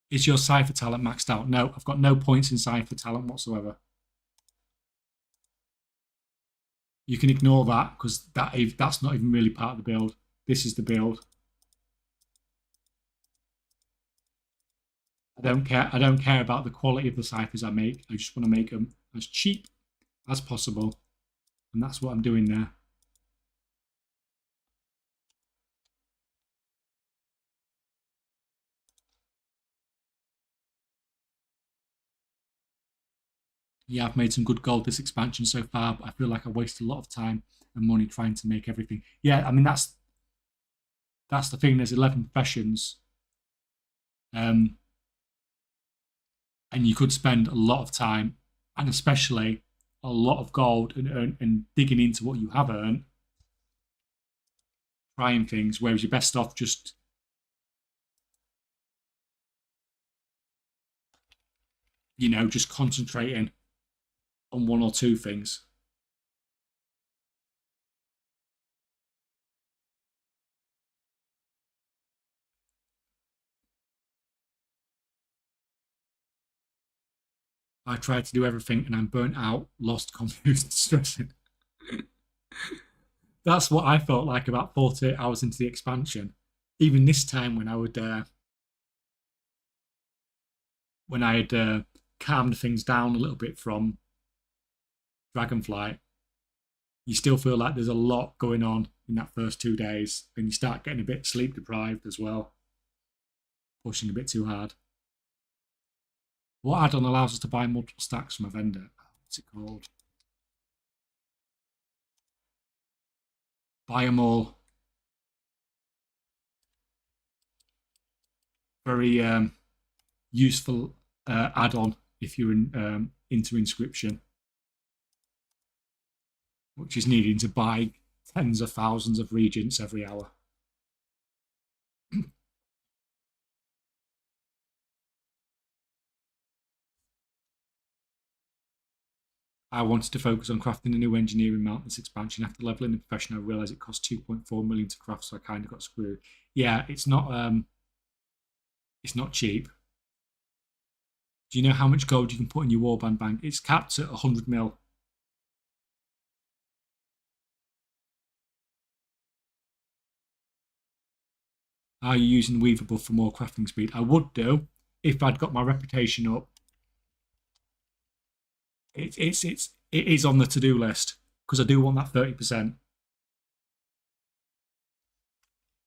Is your Cypher talent maxed out? No, I've got no points in Cypher talent whatsoever. You can ignore that because that's not even really part of the build. This is the build. I don't care about the quality of the ciphers I make. I just want to make them as cheap as possible, and that's what I'm doing there. Yeah, I've made some good gold this expansion so far, but I feel like I wasted a lot of time and money trying to make everything. Yeah, I mean that's the thing. There's 11 professions, and you could spend a lot of time, and especially a lot of gold, and digging into what you have earned, trying things. Whereas you're best off just just concentrating on one or two things. I tried to do everything and I'm burnt out, lost, confused, stressing. That's what I felt like about 48 hours into the expansion. Even this time when I had calmed things down a little bit from Dragonflight, you still feel like there's a lot going on in that first 2 days, and you start getting a bit sleep deprived as well, pushing a bit too hard. What add-on allows us to buy multiple stacks from a vendor? What's it called? Buy them all. Very useful add-on if you're into Inscription, which is needing to buy tens of thousands of regents every hour. I wanted to focus on crafting a new engineering mount this expansion. After leveling the profession, I realised it cost 2.4 million to craft, so I kind of got screwed. Yeah, it's not cheap. Do you know how much gold you can put in your warband bank? It's capped at 100 mil. Are you using Weaver buff for more crafting speed? I would do if I'd got my reputation up it is on the to-do list because I do want that 30%.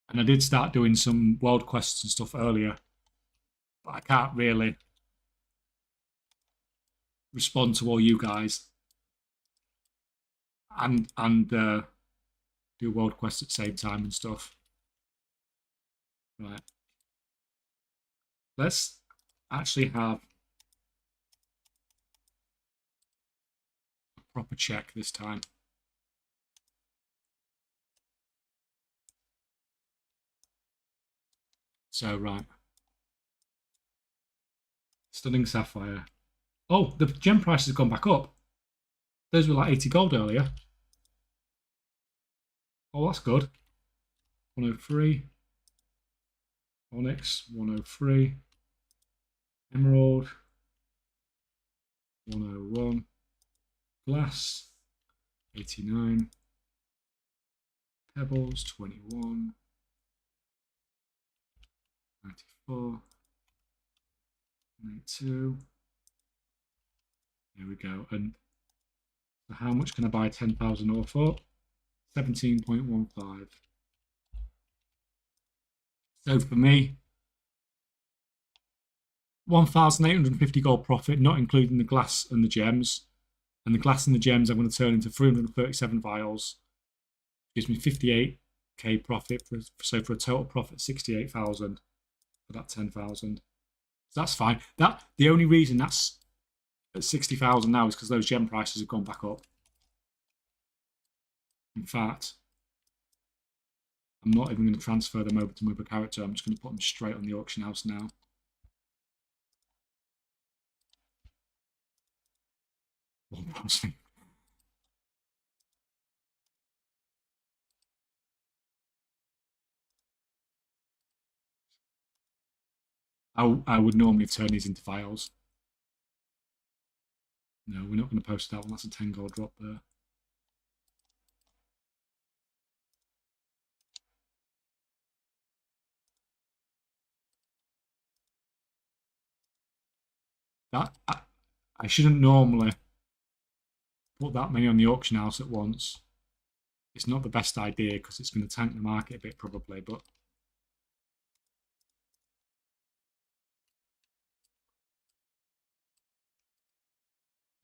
And I did start doing some world quests and stuff earlier, but I can't really respond to all you guys and do world quests at the same time and stuff. Right. Let's actually have a proper check this time. So, right. Stunning Sapphire. Oh, the gem price has gone back up. Those were like 80 gold earlier. Oh, that's good. 103. Onyx, 103. Emerald, 101. Glass, 89. Pebbles, 21. 94. 92. There we go. And so how much can I buy 10,000 ore for? 17.15. So for me, 1,850 gold profit, not including the glass and the gems. And the glass and the gems I'm going to turn into 337 vials. Gives me 58k profit, so for a total profit of 68,000 for that 10,000. So that's fine. The only reason that's at 60,000 now is because those gem prices have gone back up. In fact, I'm not even going to transfer them over to my other character. I'm just going to put them straight on the auction house now. I would normally turn these into vials. No, we're not going to post that one. That's a 10 gold drop there. That I shouldn't normally put that many on the auction house at once. It's not the best idea because it's going to tank the market a bit probably, but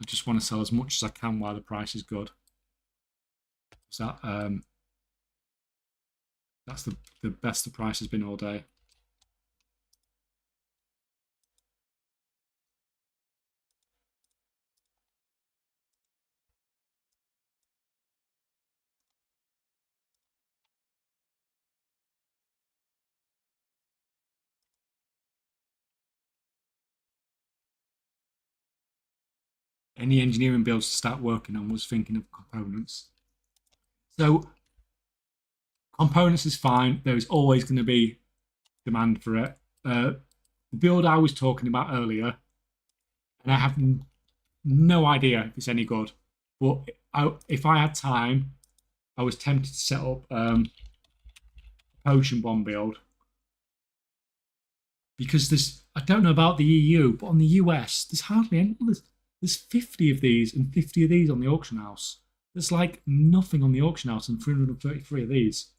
I just want to sell as much as I can while the price is good. So that's the best the price has been all day. Any engineering builds to start working on was thinking of components. So components is fine. There is always going to be demand for it. The build I was talking about earlier, and I have no idea if it's any good, but if I had time, I was tempted to set up a potion bomb build because I don't know about the EU, but on the US, there's hardly any. There's 50 of these and 50 of these on the auction house. There's like nothing on the auction house and 333 of these.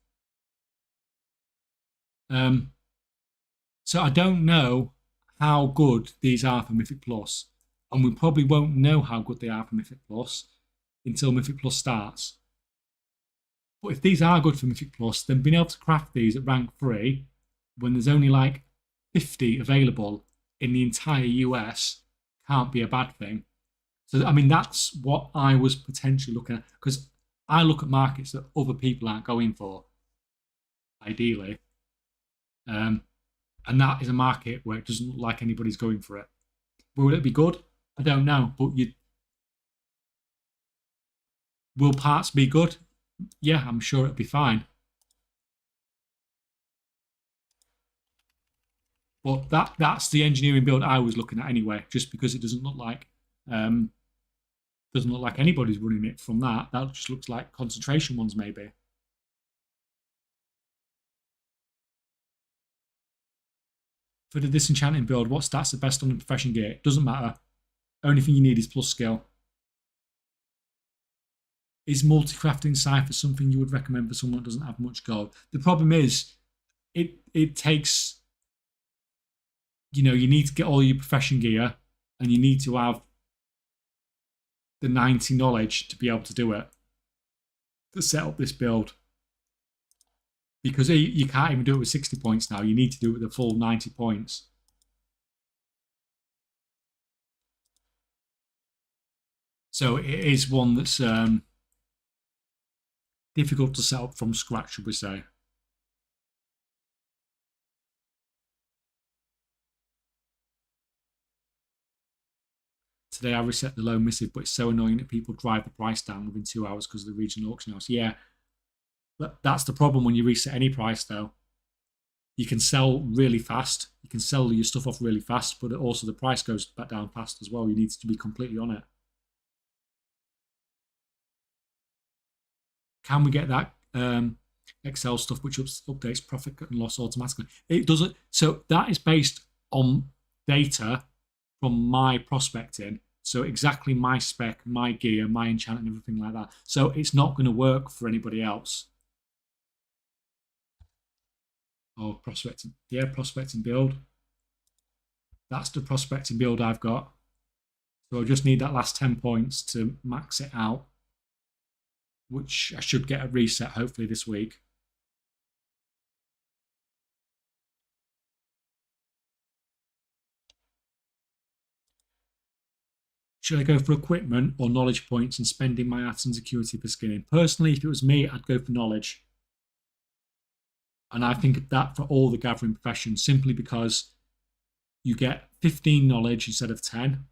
So I don't know how good these are for Mythic Plus, and we probably won't know how good they are for Mythic Plus until Mythic Plus starts. But if these are good for Mythic Plus, then being able to craft these at rank 3 when there's only like 50 available in the entire US can't be a bad thing. So, I mean, that's what I was potentially looking at, because I look at markets that other people aren't going for, ideally. And that is a market where it doesn't look like anybody's going for it. Will it be good? I don't know. But will parts be good? Yeah, I'm sure it'll be fine. But that's the engineering build I was looking at anyway, just because it doesn't look like anybody's running it from that. That just looks like concentration ones maybe. For the disenchanting build, what stats are best on the profession gear? It doesn't matter. Only thing you need is plus skill. Is multi-crafting Cypher something you would recommend for someone that doesn't have much gold? The problem is, it takes, you need to get all your profession gear, and you need to have the 90 knowledge to be able to do it, to set up this build. Because you can't even do it with 60 points now. You need to do it with the full 90 points. So it is one that's difficult to set up from scratch, should we say. Today I reset the low missive, but it's so annoying that people drive the price down within 2 hours because of the regional auction house. Yeah, that's the problem when you reset any price, though. You can sell really fast. You can sell your stuff off really fast, but also the price goes back down fast as well. You need to be completely on it. Can we get that Excel stuff which updates profit and loss automatically? It doesn't. So that is based on data from my prospecting. So exactly my spec, my gear, my enchant, and everything like that. So it's not going to work for anybody else. Oh, prospecting. Yeah, prospecting build. That's the prospecting build I've got. So I just need that last 10 points to max it out, which I should get a reset hopefully this week. Should I go for equipment or knowledge points and spending my arts and security for skinning? Personally, if it was me, I'd go for knowledge. And I think that for all the gathering professions, simply because you get 15 knowledge instead of 10.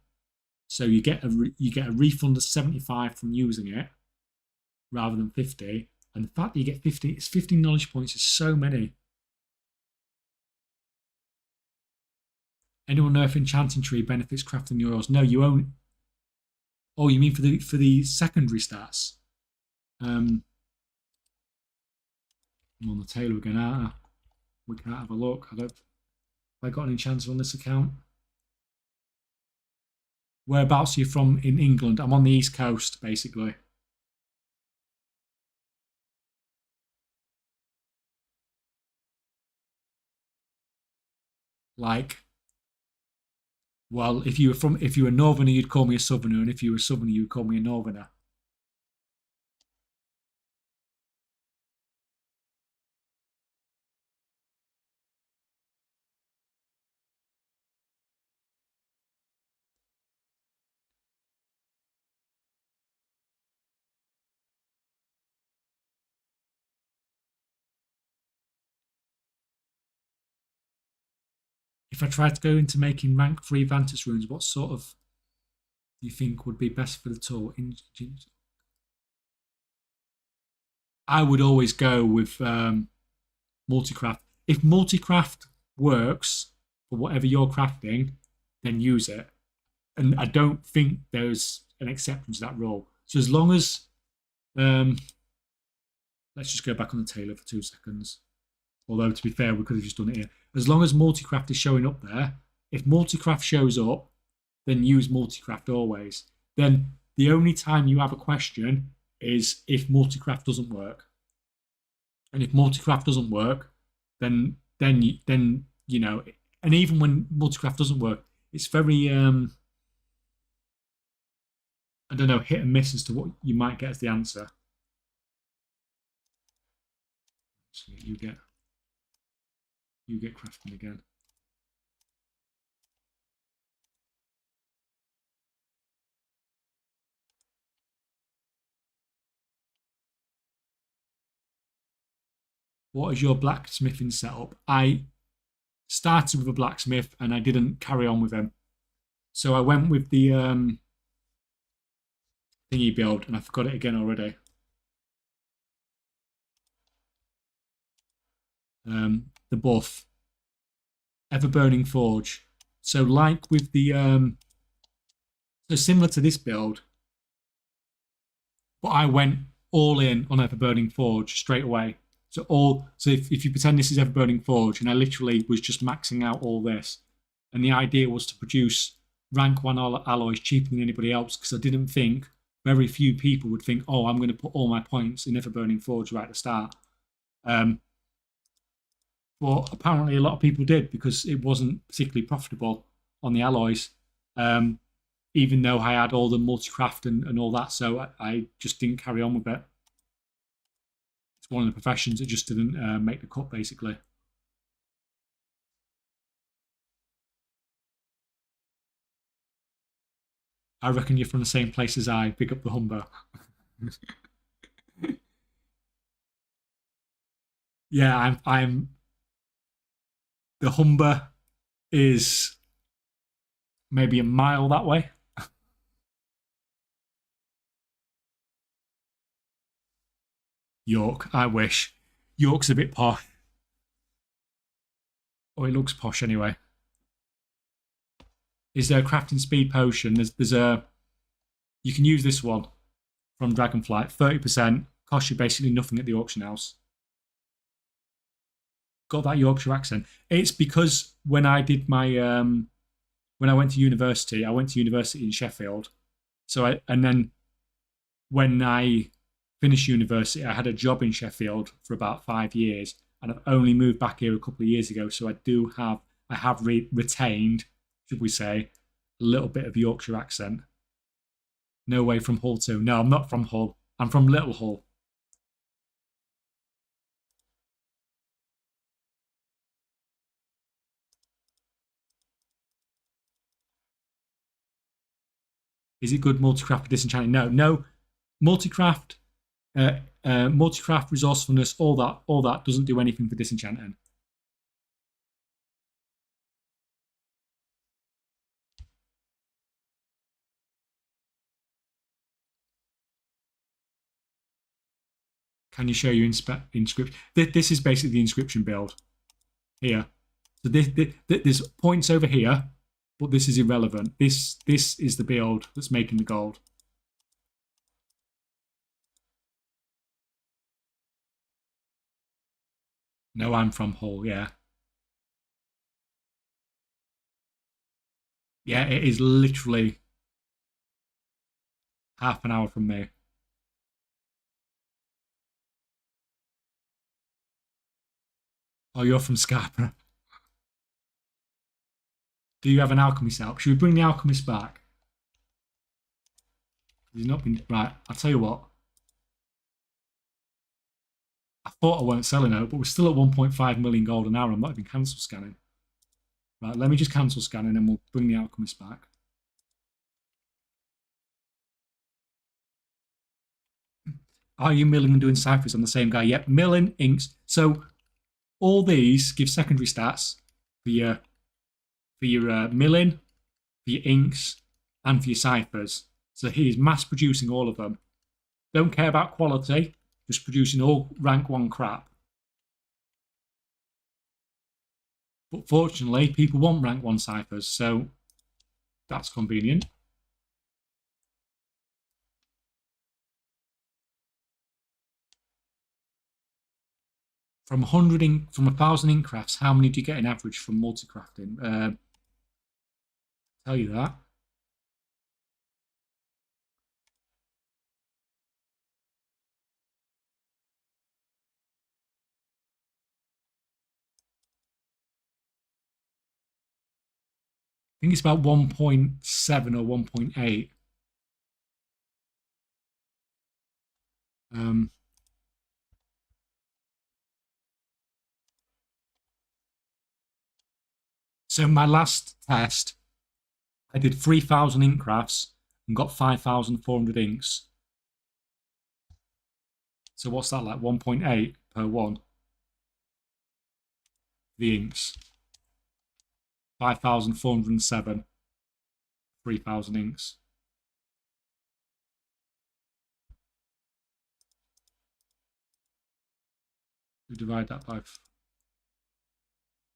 So you get a refund of 75 from using it rather than 50. And the fact that you get 15 knowledge points is so many. Anyone know if enchanting tree benefits crafting the oils? No, you own. Oh, you mean for the secondary stats? I'm on the tailor again. We can't have a look. Have I got an enchanter on this account? Whereabouts are you from in England? I'm on the East Coast, basically. Like, well, if you were northerner, you'd call me a southerner, and if you were a southerner, you'd call me a northerner. If I tried to go into making rank 3 Vantus runes, what sort of do you think would be best for the tool? I would always go with multicraft. If multicraft works for whatever you're crafting, then use it. And I don't think there's an exception to that rule. So as long as let's just go back on the tailor for 2 seconds. Although to be fair, we could have just done it here. As long as multicraft is showing up there, if multicraft shows up, then use multicraft always. Then the only time you have a question is if multicraft doesn't work. And if multicraft doesn't work, then you know, and even when multicraft doesn't work, it's very I don't know, hit and miss as to what you might get as the answer. So you get crafting again. What is your blacksmithing setup? I started with a blacksmith and I didn't carry on with him. So I went with the thingy build and I forgot it again already. The buff. Ever-burning forge. So like with the so similar to this build, but I went all in on Ever-burning forge straight away. So if you pretend this is Ever-burning forge, and I literally was just maxing out all this, and the idea was to produce rank 1 alloys cheaper than anybody else, because I didn't think very few people would think, oh, I'm going to put all my points in Ever-Burning Forge right at the start. But apparently a lot of people did because it wasn't particularly profitable on the alloys, even though I had all the multi-craft and all that. So I just didn't carry on with it. It's one of the professions that just didn't make the cut, basically. I reckon you're from the same place as I. Pick up the Humber. Yeah, I'm. The Humber is maybe a mile that way. York, I wish. York's a bit posh. Or it looks posh anyway. Is there a crafting speed potion? There's a. You can use this one from Dragonflight. 30%. Costs you basically nothing at the auction house. Got that Yorkshire accent. It's because when I did my when I went to university in Sheffield. So and then when I finished university, I had a job in Sheffield for about 5 years, and I've only moved back here a couple of years ago. So I have retained, should we say, a little bit of Yorkshire accent. No way from Hull too. No, I'm not from Hull. I'm from Little Hull. Is it good multi-craft for disenchanting? No. Multi-craft, multi-craft resourcefulness, all that doesn't do anything for disenchanting. Can you show your inscription? This is basically the inscription build here. So there's points over here, but this is irrelevant. This is the build that's making the gold. No, I'm from Hull, yeah. Yeah, it is literally half an hour from me. Oh, you're from Scarborough. Do you have an alchemist out? Should we bring the alchemist back? He's not been right. I'll tell you what. I thought I weren't selling out, but we're still at 1.5 million gold an hour. I might have been cancel scanning. Right, let me just cancel scanning and we'll bring the alchemist back. Are you milling and doing ciphers on the same guy? Yep, milling, inks. So all these give secondary stats for your milling, for your inks, and for your ciphers. So he's mass producing all of them. Don't care about quality, just producing all rank 1 crap. But fortunately, people want rank 1 ciphers, so that's convenient. From 1,000 ink crafts, how many do you get in average from multi-crafting? Tell you that. I think it's about 1.7 or 1.8. So my last test, I did 3,000 ink crafts and got 5,400 inks. So what's that like? 1.8 per one. The inks. 5,407. 3,000 inks. We divide that by.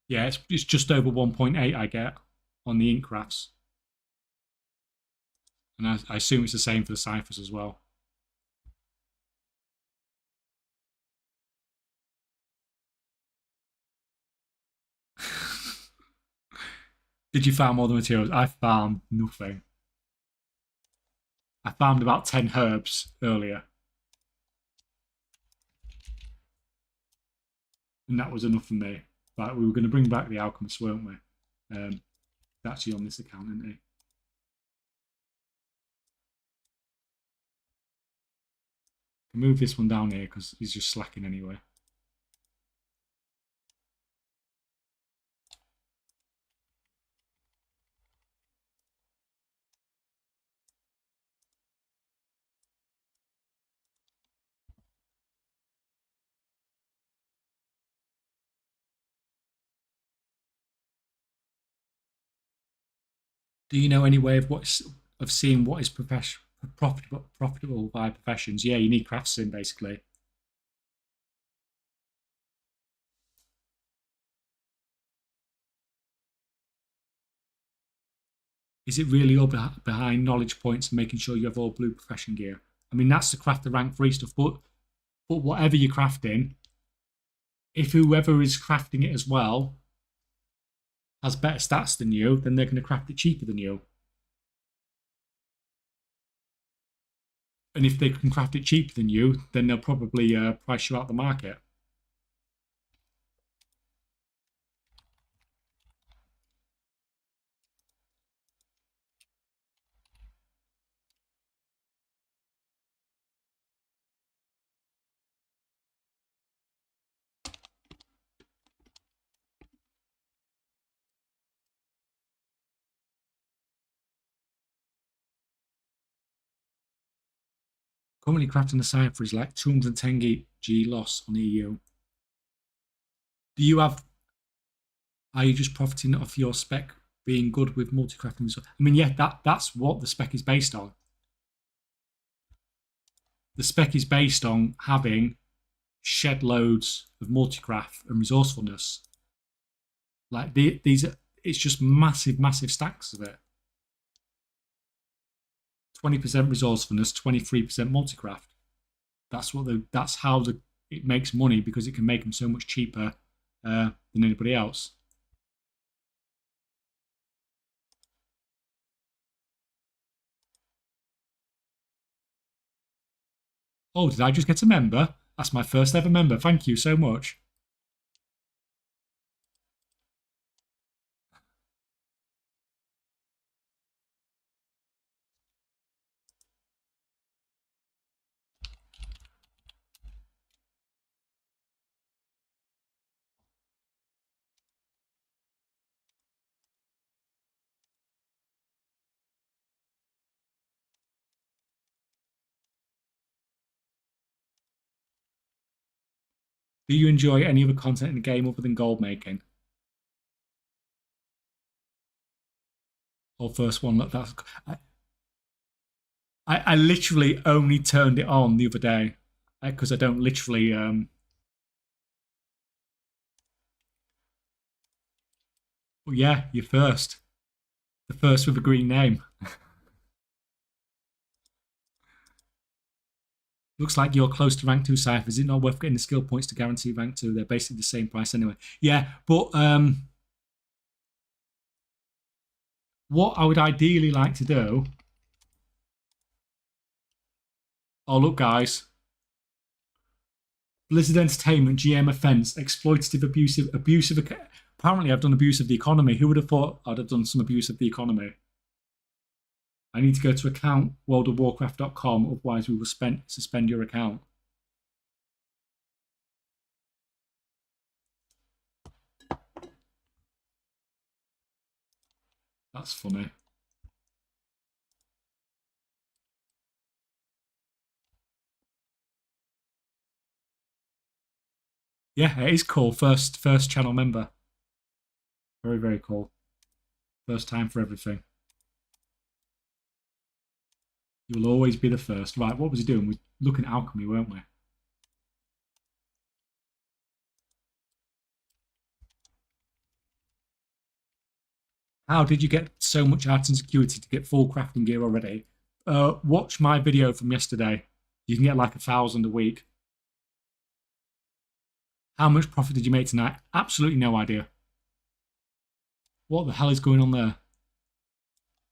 Yeah, it's just over 1.8 I get on the ink crafts. And I assume it's the same for the ciphers as well. Did you farm all the materials? I farmed nothing. I farmed about 10 herbs earlier. And that was enough for me. But we were going to bring back the Alchemist, weren't we? Actually on this account, isn't he? Can move this one down here because he's just slacking anyway. Do you know any way of seeing what is profitable by professions? Yeah, you need craftsmen basically. Is it really all behind knowledge points and making sure you have all blue profession gear? I mean, that's the craft the rank 3 stuff, but whatever you're crafting, if whoever is crafting it as well has better stats than you, then they're going to craft it cheaper than you. And if they can craft it cheaper than you, then they'll probably price you out the market. Currently crafting a cipher is like 210 G loss on EU. Do you have... Are you just profiting off your spec being good with multi-crafting? I mean, yeah, that's what the spec is based on. The spec is based on having shed loads of multi-craft and resourcefulness. Like these, it's just massive, massive stacks of it. 20% resourcefulness, 23% multi-craft. That's how it makes money, because it can make them so much cheaper than anybody else. Oh, did I just get a member? That's my first ever member. Thank you so much. Do you enjoy any other content in the game other than gold making? Or first one, look, that's... I literally only turned it on the other day because I don't literally... Well, yeah, you're first. The first with a green name. Looks like you're close to rank 2 ciphers. Is it not worth getting the skill points to guarantee rank 2? They're basically the same price anyway. Yeah, but what I would ideally like to do... Oh, look, guys. Blizzard Entertainment, GM offence, exploitative, abusive... Apparently, I've done abuse of the economy. Who would have thought I'd have done some abuse of the economy? I need to go to account worldofwarcraft.com, otherwise we will suspend your account. That's funny. Yeah, it is cool. First channel member. Very, very cool. First time for everything. You will always be the first. Right, what was he doing? We're looking at alchemy, weren't we? How did you get so much art and security to get full crafting gear already? Watch my video from yesterday. You can get like 1,000 a week. How much profit did you make tonight? Absolutely no idea. What the hell is going on there?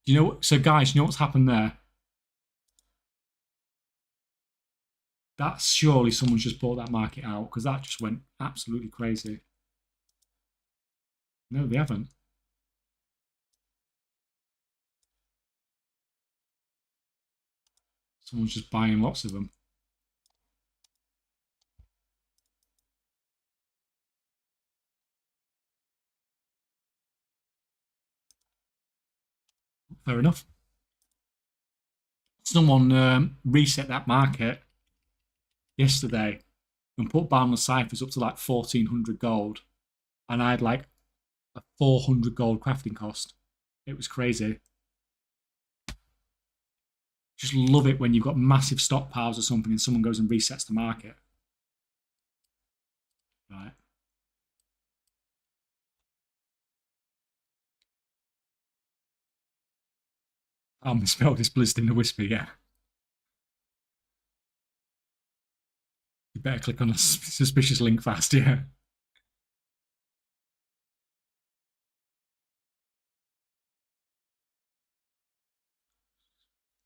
You know, so guys, you know what's happened there? That's surely someone's just bought that market out, because that just went absolutely crazy. No, they haven't. Someone's just buying lots of them. Fair enough. Someone reset that market yesterday and put boundless ciphers up to like 1400 gold, and I had like a 400 gold crafting cost. It was crazy. Just love it when you've got massive stockpiles or something and someone goes and resets the market. Right. I misspelled this blizzard in the whisper, yeah. You better click on a suspicious link fast, yeah.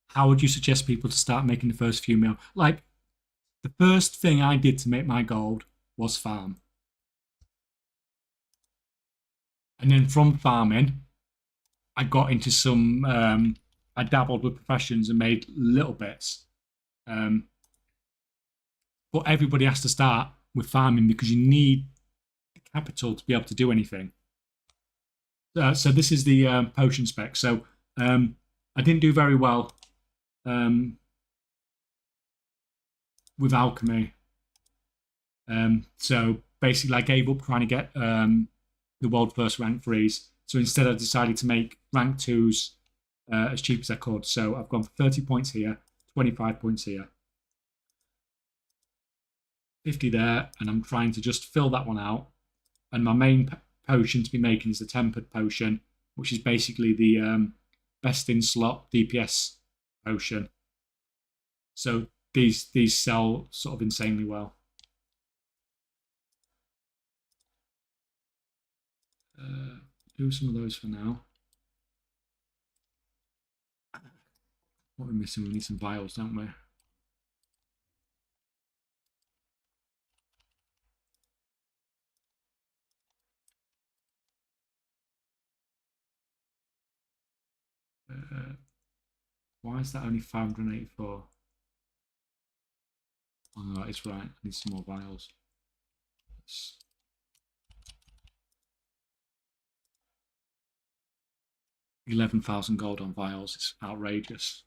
How would you suggest people to start making the first few mil? Like, the first thing I did to make my gold was farm. And then from farming, I got into some, I dabbled with professions and made little bits. Um, but everybody has to start with farming because you need capital to be able to do anything. So this is the potion spec. So I didn't do very well with alchemy. So basically, I gave up trying to get the world first rank threes. So instead, I decided to make rank twos as cheap as I could. So I've gone for 30 points here, 25 points here, 50 there, and I'm trying to just fill that one out. And my main potion to be making is the tempered potion, which is basically the best in slot DPS potion. So these sell sort of insanely well. Do some of those for now. What we're missing, we need some vials, don't we? Why is that only 584? Oh no, it's right. I need some more vials. 11,000 gold on vials. It's outrageous.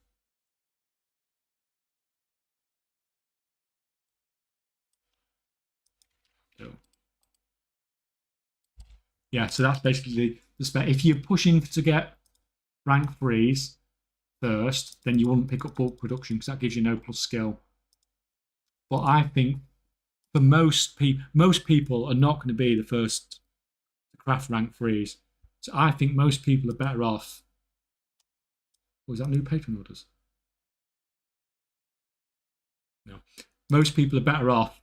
Yeah, so that's basically the spec. If you're pushing to get rank threes first, then you wouldn't pick up bulk production because that gives you no plus skill. But I think for most people are not going to be the first to craft rank threes. So I think most people are better off. Was that new patron orders? No. Most people are better off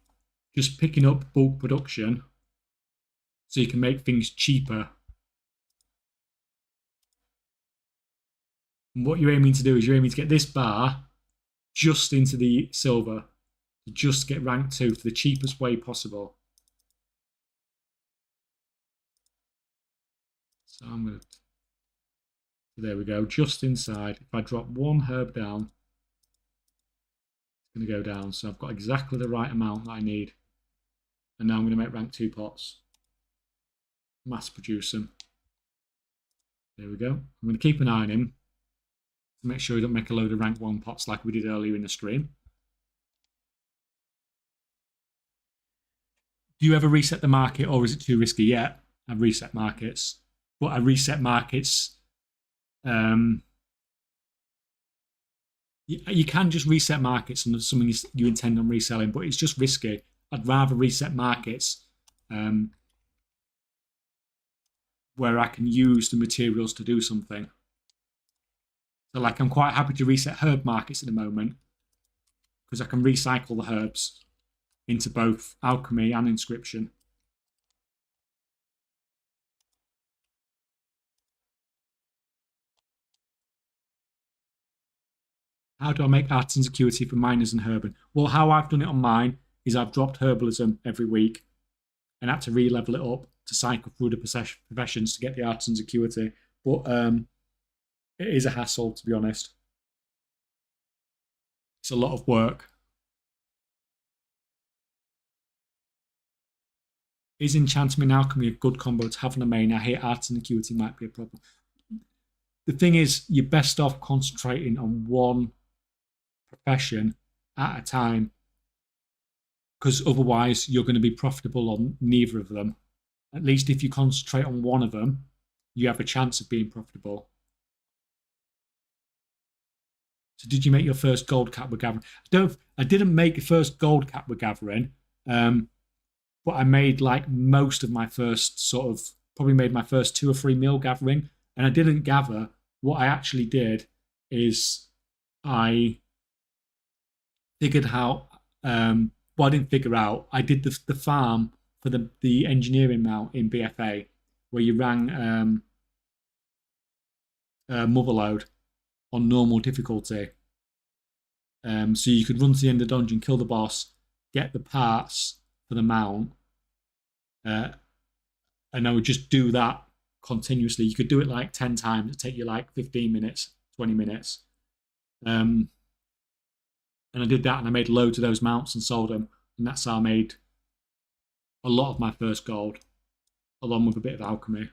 just picking up bulk production so you can make things cheaper. And what you're aiming to do is you're aiming to get this bar just into the silver, to just get rank 2 for the cheapest way possible. So I'm going to, there we go, just inside. If I drop one herb down, it's going to go down. So I've got exactly the right amount that I need. And now I'm going to make rank 2 pots. Mass produce them. There we go. I'm going to keep an eye on him to make sure he don't make a load of rank 1 pots like we did earlier in the stream. Do you ever reset the market, or is it too risky? Yeah, I've reset markets. But I reset markets. You can just reset markets and something you intend on reselling, but it's just risky. I'd rather reset markets where I can use the materials to do something. So, like, I'm quite happy to reset herb markets at the moment because I can recycle the herbs into both alchemy and inscription. How do I make artisan security for miners and herbal? Well, how I've done it on mine is I've dropped herbalism every week and had to re-level it up to cycle through the professions to get the artisan security. But it is a hassle, to be honest. It's a lot of work. Is enchantment and alchemy a good combo to have on the main? I hate artisan security might be a problem. The thing is, you're best off concentrating on one profession at a time, because otherwise you're going to be profitable on neither of them. At least if you concentrate on one of them, you have a chance of being profitable. So did you make your first gold cap with gathering? I didn't make the first gold cap with gathering, but I made like most of my first probably made my first 2 or 3 mil gathering, and I didn't gather. What I actually did is I figured out, I didn't figure out, I did the farm for the engineering mount in BFA, where you rang Motherload on normal difficulty. So you could run to the end of the dungeon, kill the boss, get the parts for the mount, and I would just do that continuously. You could do it like 10 times. It'd take you like 15 minutes, 20 minutes. And I did that, and I made loads of those mounts and sold them. And that's how I made a lot of my first gold, along with a bit of alchemy.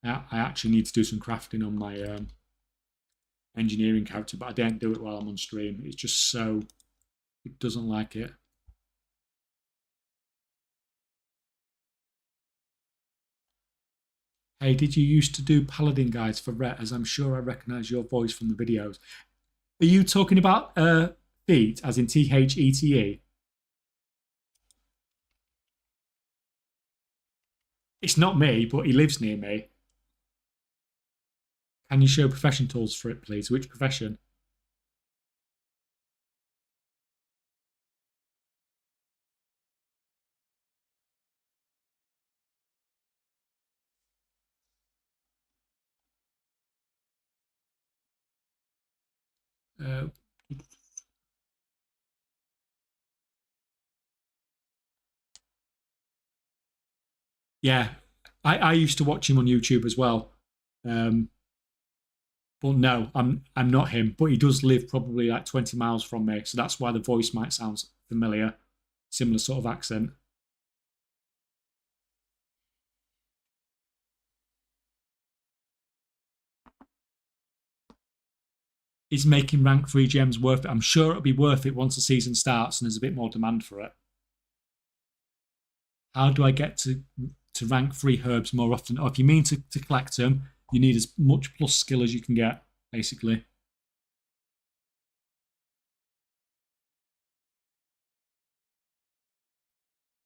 I actually need to do some crafting on my engineering character, but I don't do it while I'm on stream. It's just so, it doesn't like it. Hey, did you used to do paladin guides for Rhett? As I'm sure I recognise your voice from the videos. Are you talking about feet, as in THETE? It's not me, but he lives near me. Can you show profession tools for it, please? Which profession? Uh, yeah, I used to watch him on YouTube as well. Um, but no, I'm not him. But he does live probably like 20 miles from me, so that's why the voice might sound familiar. Similar sort of accent. Is making rank 3 gems worth it? I'm sure it'll be worth it once the season starts and there's a bit more demand for it. How do I get to rank 3 herbs more often? Or if you mean to collect them, you need as much plus skill as you can get, basically.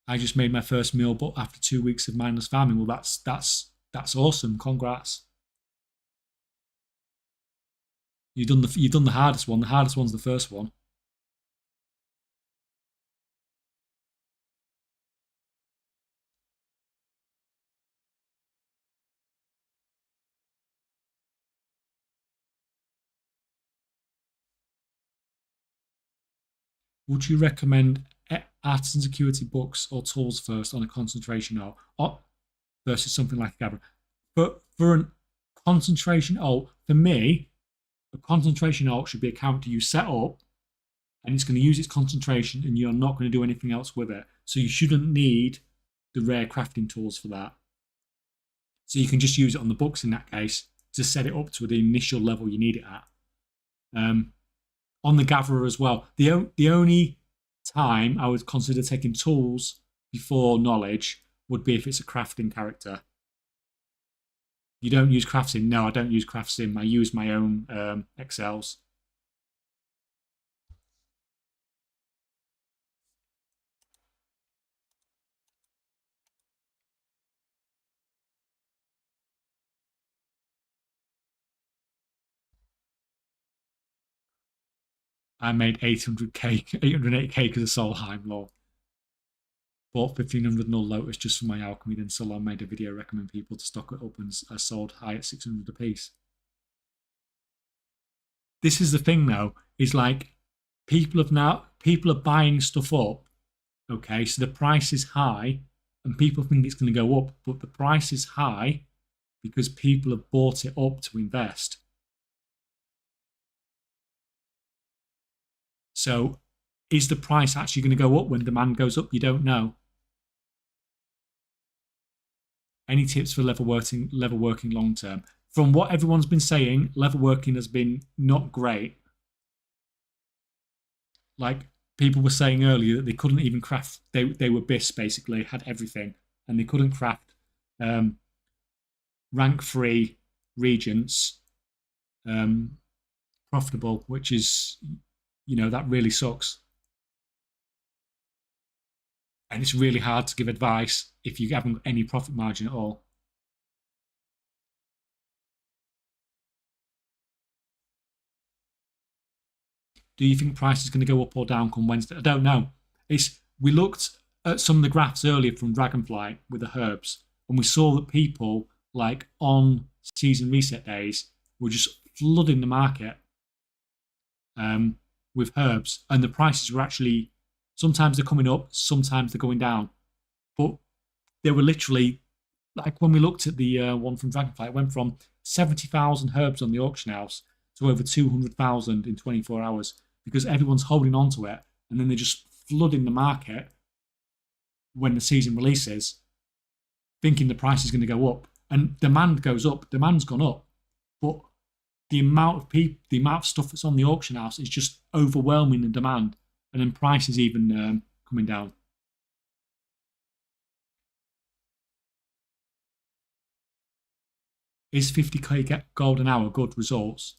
I just made my first meal, but after 2 weeks of mindless farming. Well, that's awesome. Congrats. You've done the hardest one. The hardest one's the first one. Would you recommend artisan security books or tools first on a concentration or versus something like a Gabra? For a concentration alt, for me, a concentration alt should be a character you set up and it's going to use its concentration and you're not going to do anything else with it. So you shouldn't need the rare crafting tools for that. So you can just use it on the books in that case to set it up to the initial level you need it at. On the gatherer as well, the only time I would consider taking tools before knowledge would be if it's a crafting character. You don't use crafting? No, I don't use crafting. I use my own Excels. I made 800k, 808k because of Solheim law. Bought 1500 Null Lotus just for my alchemy, then Solon made a video recommend people to stock it up and are sold high at 600 a piece. This is the thing though, is like people are buying stuff up. Okay, so the price is high and people think it's going to go up, but the price is high because people have bought it up to invest. So is the price actually going to go up when demand goes up? You don't know. Any tips for level working long term? From what everyone's been saying, level working has been not great. Like people were saying earlier that they couldn't even craft. They were BIS basically, had everything, and they couldn't craft rank 3 regents profitable, which is, that really sucks. And it's really hard to give advice if you haven't got any profit margin at all. Do you think price is going to go up or down come Wednesday? I don't know. We looked at some of the graphs earlier from Dragonflight with the herbs, and we saw that people like on season reset days were just flooding the market with herbs, and the prices were actually, sometimes they're coming up, sometimes they're going down, but they were literally, like when we looked at the one from Dragonflight, it went from 70,000 herbs on the auction house to over 200,000 in 24 hours because everyone's holding on to it, and then they're just flooding the market when the season releases, thinking the price is going to go up, and demand goes up. Demand's gone up, but the amount of stuff that's on the auction house is just overwhelming the demand, and then price is even coming down. Is 50k gold an hour good results?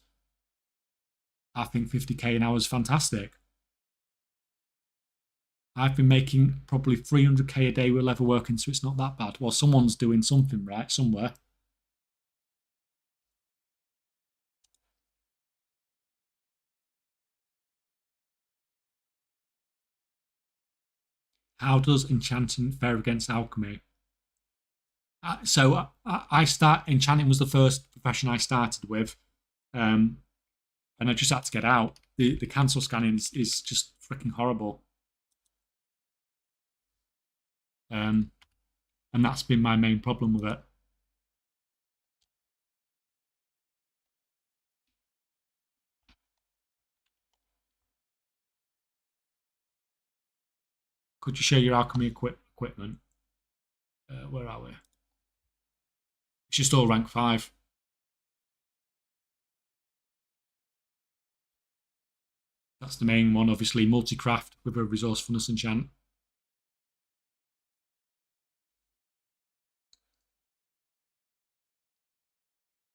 I think 50k an hour is fantastic. I've been making probably 300k a day with level working, so it's not that bad. Well, someone's doing something right somewhere. How does enchanting fare against alchemy? Enchanting was the first profession I started with, and I just had to get out. The cancel scanning is just freaking horrible, and that's been my main problem with it. Could you show your alchemy equipment? Where are we? It's just all rank 5. That's the main one, obviously. Multi-craft with a resourcefulness enchant.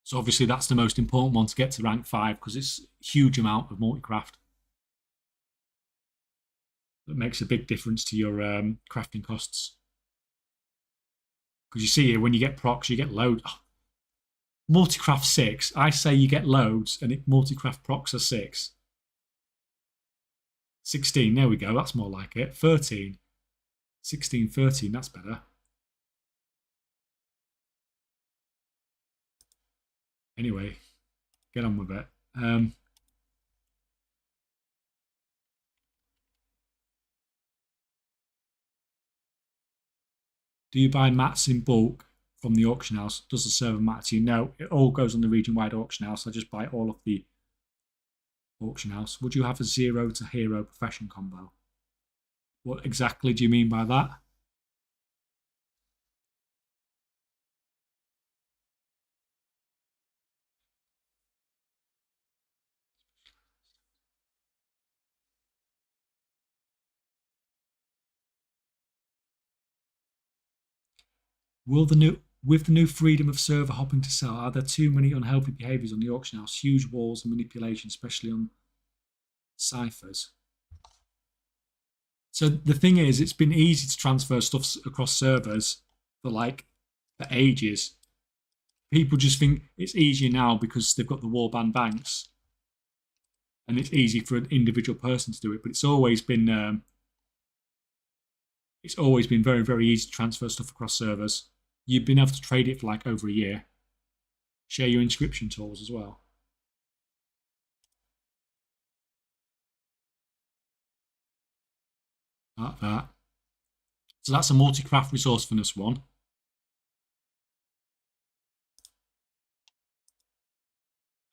So obviously that's the most important one to get to rank 5 because it's a huge amount of multi-craft. That makes a big difference to your crafting costs. Because you see here, when you get procs, you get loads. Oh, multi-craft 6. I say you get loads, and multi-craft procs are 6. 16, there we go. That's more like it. 13. 16, 13, that's better. Anyway, get on with it. Do you buy mats in bulk from the auction house? Does the server matter to you? No, it all goes on the region-wide auction house. I just buy all of the auction house. Would you have a 0 to hero profession combo? What exactly do you mean by that? With the new freedom of server hopping to sell, are there too many unhealthy behaviours on the auction house? Huge walls and manipulation, especially on ciphers. So the thing is, it's been easy to transfer stuff across servers for ages. People just think it's easier now because they've got the warband banks. and it's easy for an individual person to do it. But it's always been very, very easy to transfer stuff across servers. You've been able to trade it for like over a year. Share your inscription tools as well. Like that. So that's a multi-craft resourcefulness one.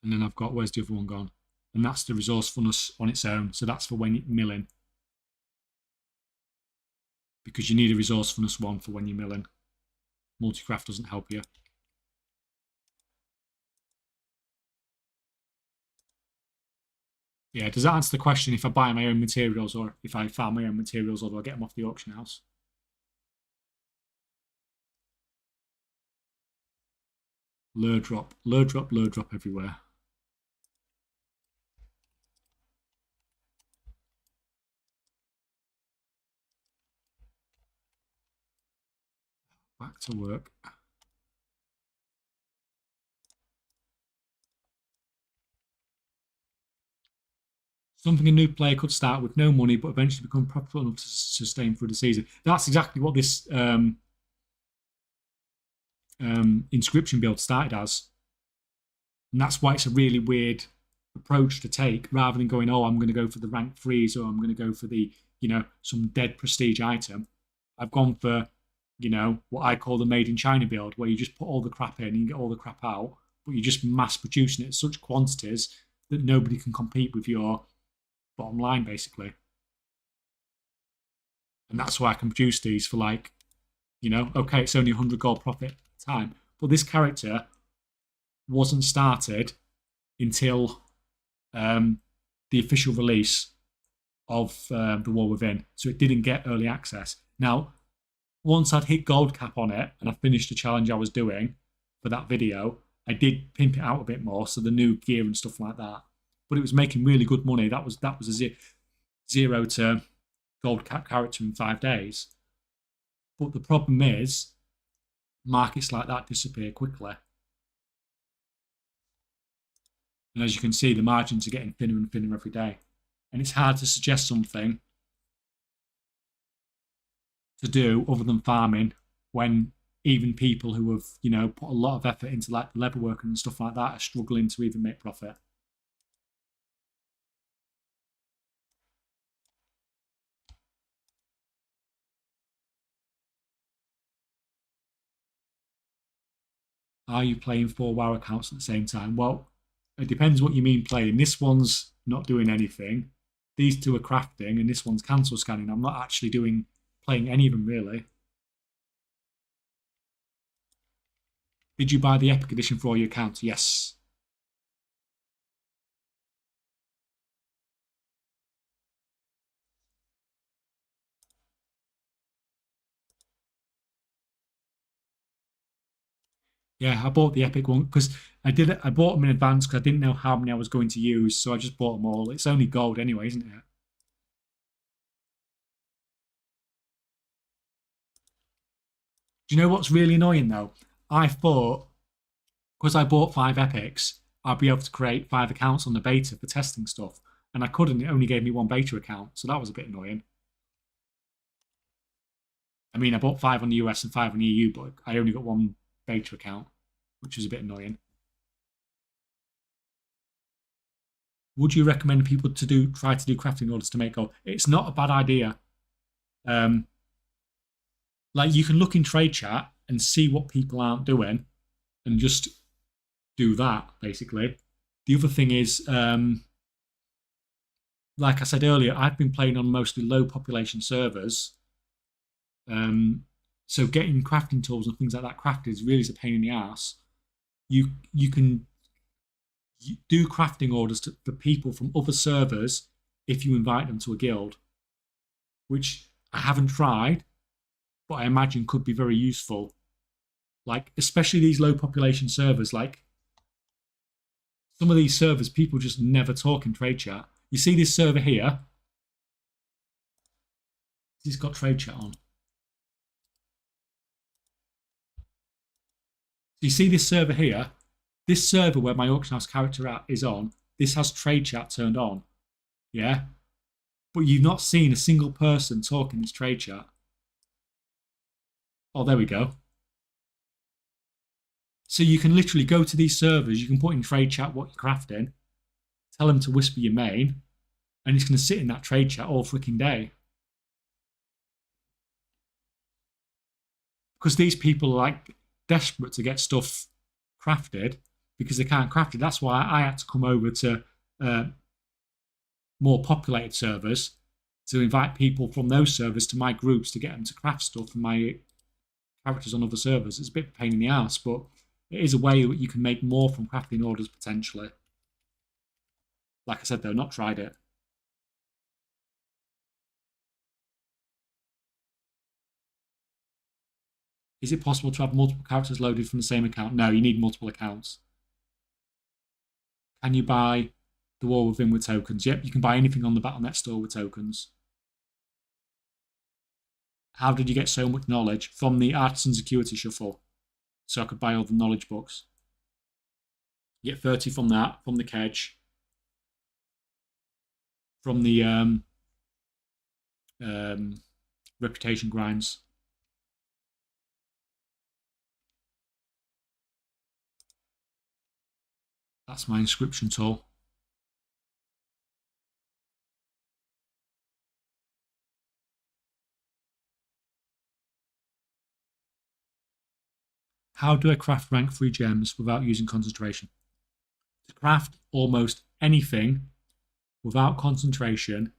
And then I've got, where's the other one gone? And that's the resourcefulness on its own. So that's for when you're milling. Because you need a resourcefulness one for when you're milling. Multi-craft doesn't help you. Yeah, does that answer the question if I buy my own materials or if I farm my own materials, or do I get them off the auction house? Lure drop everywhere. Back to work. Something a new player could start with no money, but eventually become profitable enough to sustain through the season. That's exactly what this Inscription build started as. And that's why it's a really weird approach to take, rather than going, oh, I'm going to go for the rank 3s, or I'm going to go for the, some dead prestige item. I've gone for, what I call the made in China build, where you just put all the crap in and you get all the crap out, but you're just mass producing it in such quantities that nobody can compete with your bottom line, basically. And that's why I can produce these for like, okay, it's only 100 gold profit a time. But this character wasn't started until the official release of The War Within. So it didn't get early access. Now, once I'd hit gold cap on it and I finished the challenge I was doing for that video, I did pimp it out a bit more, so the new gear and stuff like that. But it was making really good money. That was a 0 to gold cap character in 5 days. But the problem is, markets like that disappear quickly. And as you can see, the margins are getting thinner and thinner every day. And it's hard to suggest something to do other than farming when even people who have, put a lot of effort into like the leather work and stuff like that are struggling to even make profit. Are you playing 4 WoW accounts at the same time? Well, it depends what you mean playing. This one's not doing anything. These two are crafting, and this one's cancel scanning. I'm not actually playing any of them, really. Did you buy the Epic Edition for all your accounts? Yes. Yeah, I bought the Epic one because I bought them in advance because I didn't know how many I was going to use, so I just bought them all. It's only gold anyway, isn't it? Do you know what's really annoying though? I thought, because I bought 5 epics, I'd be able to create 5 accounts on the beta for testing stuff, and I couldn't. It only gave me 1 beta account, so that was a bit annoying. I mean, I bought 5 on the US and 5 on the EU, but I only got 1 beta account, which was a bit annoying. Would you recommend people to try to do crafting orders to make gold? It's not a bad idea. Like, you can look in trade chat and see what people aren't doing and just do that, basically. The other thing is, like I said earlier, I've been playing on mostly low population servers. So getting crafting tools and things like that crafted is really a pain in the ass. You can do crafting orders for people from other servers if you invite them to a guild, which I haven't tried, but I imagine could be very useful. Like, especially these low population servers, like some of these servers, people just never talk in trade chat. You see this server here? It's got trade chat on. So you see this server here? This server where my auction house character is on, this has trade chat turned on, yeah, but you've not seen a single person talk in this trade chat. Oh, there we go. So you can literally go to these servers, you can put in trade chat what you're crafting, tell them to whisper your main, and it's going to sit in that trade chat all freaking day. Because these people are like desperate to get stuff crafted because they can't craft it. That's why I had to come over to more populated servers to invite people from those servers to my groups to get them to craft stuff for my characters on other servers. It's a bit of a pain in the ass, but it is a way that you can make more from crafting orders potentially. Like I said, though, not tried it. Is it possible to have multiple characters loaded from the same account? No, you need multiple accounts. Can you buy the War Within with tokens? Yep, you can buy anything on the Battle.net store with tokens. How did you get so much knowledge? From the Artisan Security Shuffle. So I could buy all the knowledge books. You get 30 from that, from the Kedge. From the reputation grinds. That's my inscription tool. How do I craft rank 3 gems without using concentration? To craft almost anything without concentration,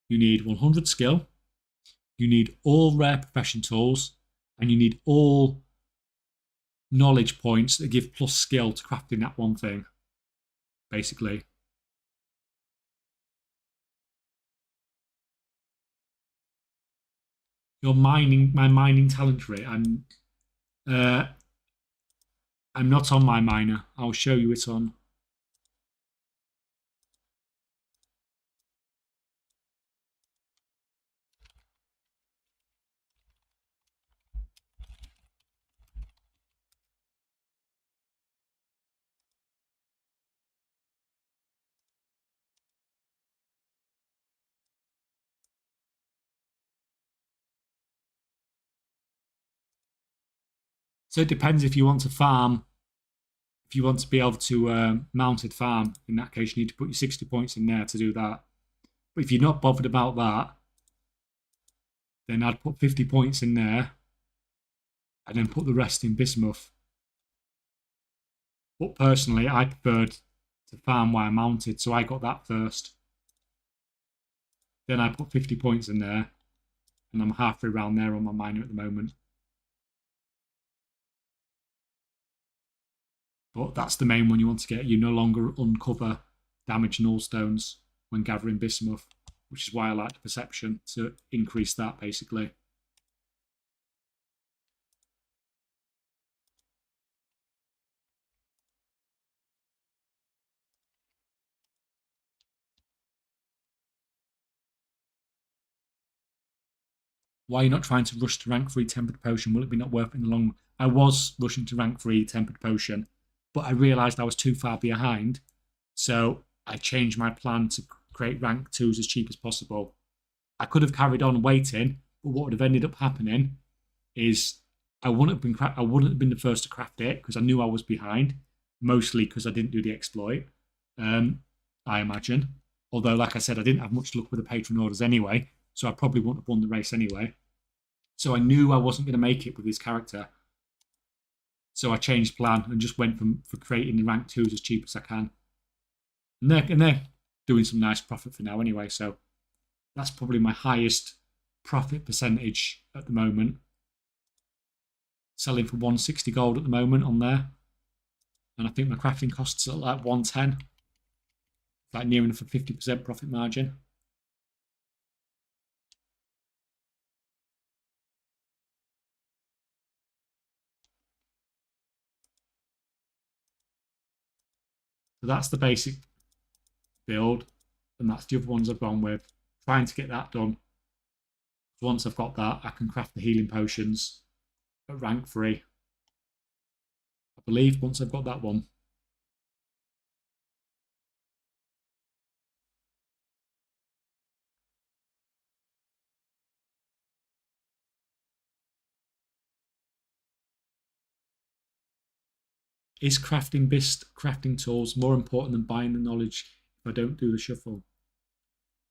you need 100 skill, you need all rare profession tools, and you need all knowledge points that give plus skill to crafting that one thing, basically. Your mining, my mining talent tree. I'm not on my miner. I'll show you it on. So it depends if you want to farm. If you want to be able to mounted farm, in that case, you need to put your 60 points in there to do that. But if you're not bothered about that, then I'd put 50 points in there and then put the rest in bismuth. But personally, I preferred to farm where I mounted, so I got that first. Then I put 50 points in there, and I'm halfway around there on my miner at the moment. But that's the main one you want to get. You no longer uncover damaged nullstones when gathering bismuth, which is why I like the perception to increase that, basically. Why are you not trying to rush to rank 3 tempered potion? Will it be not worth it in the long run? I was rushing to rank 3 tempered potion, but I realised I was too far behind, so I changed my plan to create rank 2s as cheap as possible. I could have carried on waiting, but what would have ended up happening is I wouldn't have been the first to craft it because I knew I was behind, mostly because I didn't do the exploit, I imagine. Although, like I said, I didn't have much luck with the patron orders anyway, so I probably wouldn't have won the race anyway. So I knew I wasn't going to make it with this character. So I changed plan and just went for creating the rank 2s as cheap as I can. And they're doing some nice profit for now anyway, so that's probably my highest profit percentage at the moment. Selling for 160 gold at the moment on there. And I think my crafting costs are like 110. Like near enough a 50% profit margin. So that's the basic build, and that's the other ones I've gone with. Trying to get that done. Once I've got that, I can craft the healing potions at rank 3. I believe once I've got that one. Is crafting best crafting tools more important than buying the knowledge if I don't do the shuffle?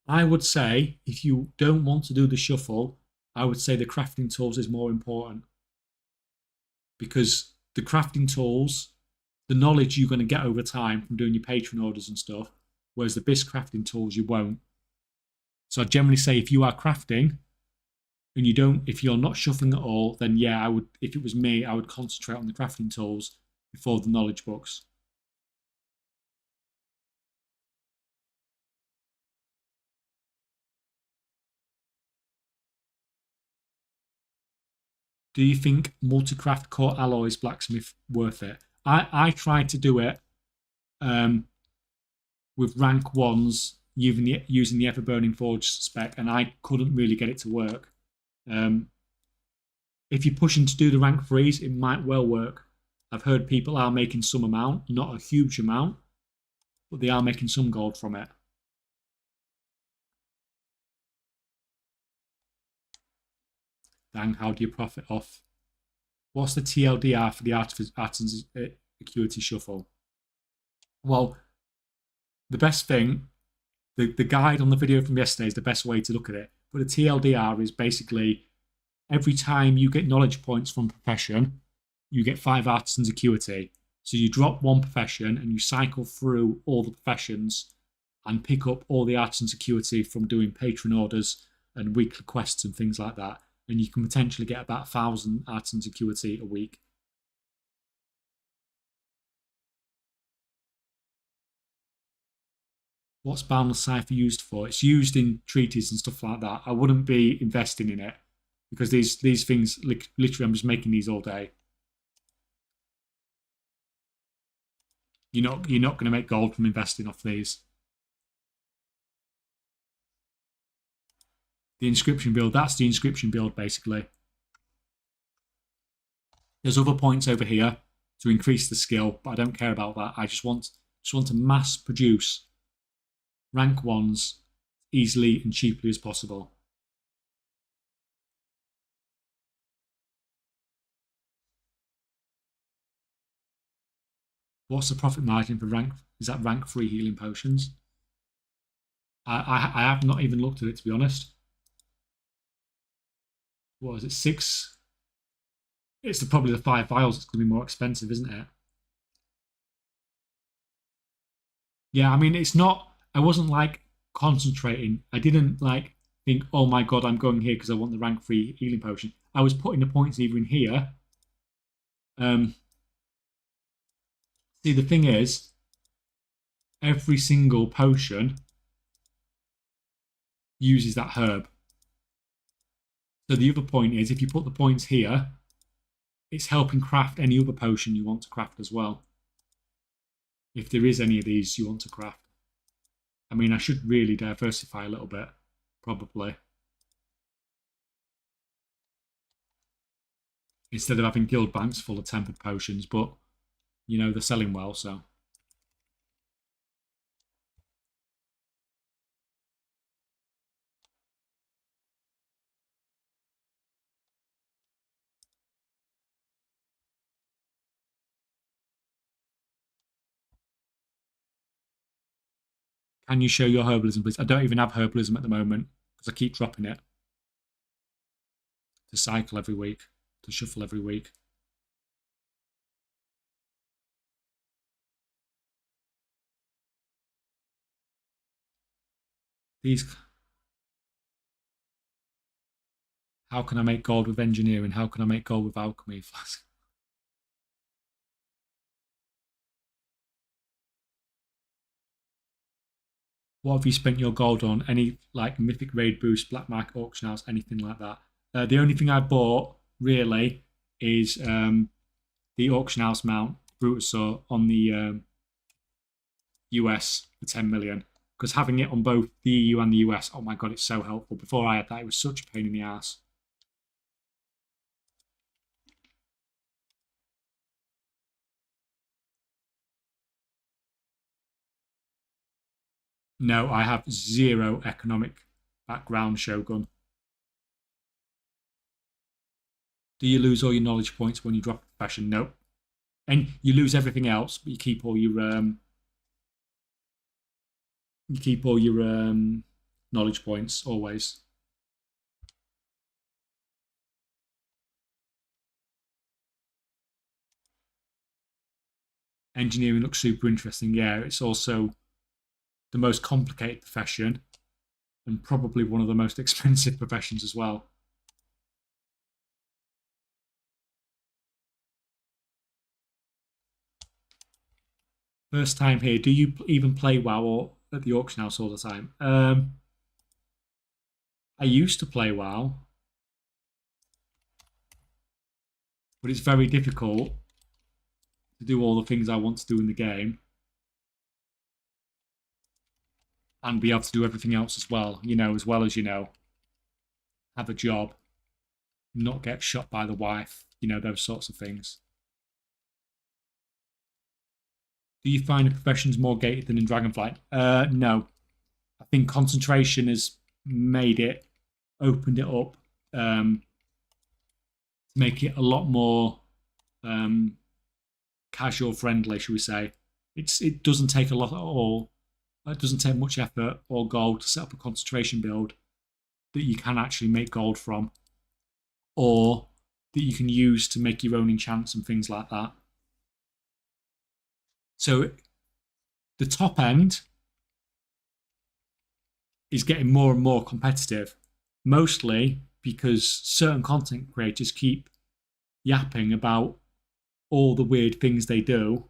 I would say if you don't want to do the shuffle, I would say the crafting tools is more important, because the crafting tools, the knowledge you're going to get over time from doing your patron orders and stuff, whereas the BIS crafting tools you won't. So I generally say if you are crafting and you don't, if you're not shuffling at all, then yeah, I would, if it was me, I would concentrate on the crafting tools before the knowledge books. Do you think multi-craft core alloys blacksmith worth it? I tried to do it with rank ones using the ever-burning forge spec, and I couldn't really get it to work. If you're pushing to do the rank threes, it might well work. I've heard people are making some amount, not a huge amount, but they are making some gold from it. Dang, how do you profit off? What's the TLDR for the Artisan's Acuity Shuffle? Well, the best thing, the guide on the video from yesterday is the best way to look at it. But the TLDR is basically every time you get knowledge points from profession, you get 5 Artisan's Acuity. So you drop one profession and you cycle through all the professions and pick up all the Artisan's Acuity from doing patron orders and weekly quests and things like that. And you can potentially get about 1,000 Artisan's Acuity a week. What's Boundless Cipher used for? It's used in treaties and stuff like that. I wouldn't be investing in it because these things, literally, I'm just making these all day. You're not going to make gold from investing off these. The Inscription build, that's the Inscription build basically. There's other points over here to increase the skill, but I don't care about that. I just want to mass produce rank ones easily and cheaply as possible. What's the profit margin for rank? Is that rank 3 healing potions? I have not even looked at it, to be honest. What is it? 6? It's probably the 5 vials. It's going to be more expensive, isn't it? Yeah, I mean, it's not. I wasn't like concentrating. I didn't like think, oh my god, I'm going here because I want the rank 3 healing potion. I was putting the points either in here. See, the thing is, every single potion uses that herb. So the other point is, if you put the points here, it's helping craft any other potion you want to craft as well. If there is any of these you want to craft. I mean, I should really diversify a little bit, probably. Instead of having guild banks full of tempered potions, but, you know, they're selling well, so. Can you show your herbalism, please? I don't even have herbalism at the moment because I keep dropping it. To cycle every week, to shuffle every week. These. How can I make gold with engineering? How can I make gold with alchemy? What have you spent your gold on? Any like mythic raid boost, black market auction house, anything like that? The only thing I bought really is the auction house mount Brutusaur on the US for 10 million. Because having it on both the EU and the US, oh my god, it's so helpful. Before I had that, it was such a pain in the ass. No, I have 0 economic background, Shogun. Do you lose all your knowledge points when you drop a profession? Nope. And you lose everything else, but you keep all your knowledge points always. Engineering looks super interesting. Yeah, it's also the most complicated profession and probably one of the most expensive professions as well. First time here. Do you even play WoW or at the auction house all the time? I used to play WoW, but it's very difficult to do all the things I want to do in the game and be able to do everything else as well. As well as have a job, not get shot by the wife. Those sorts of things. Do you find the professions more gated than in Dragonflight? No. I think concentration has opened it up, to make it a lot more casual friendly, should we say. It doesn't take a lot at all. It doesn't take much effort or gold to set up a concentration build that you can actually make gold from, or that you can use to make your own enchants and things like that. So the top end is getting more and more competitive, mostly because certain content creators keep yapping about all the weird things they do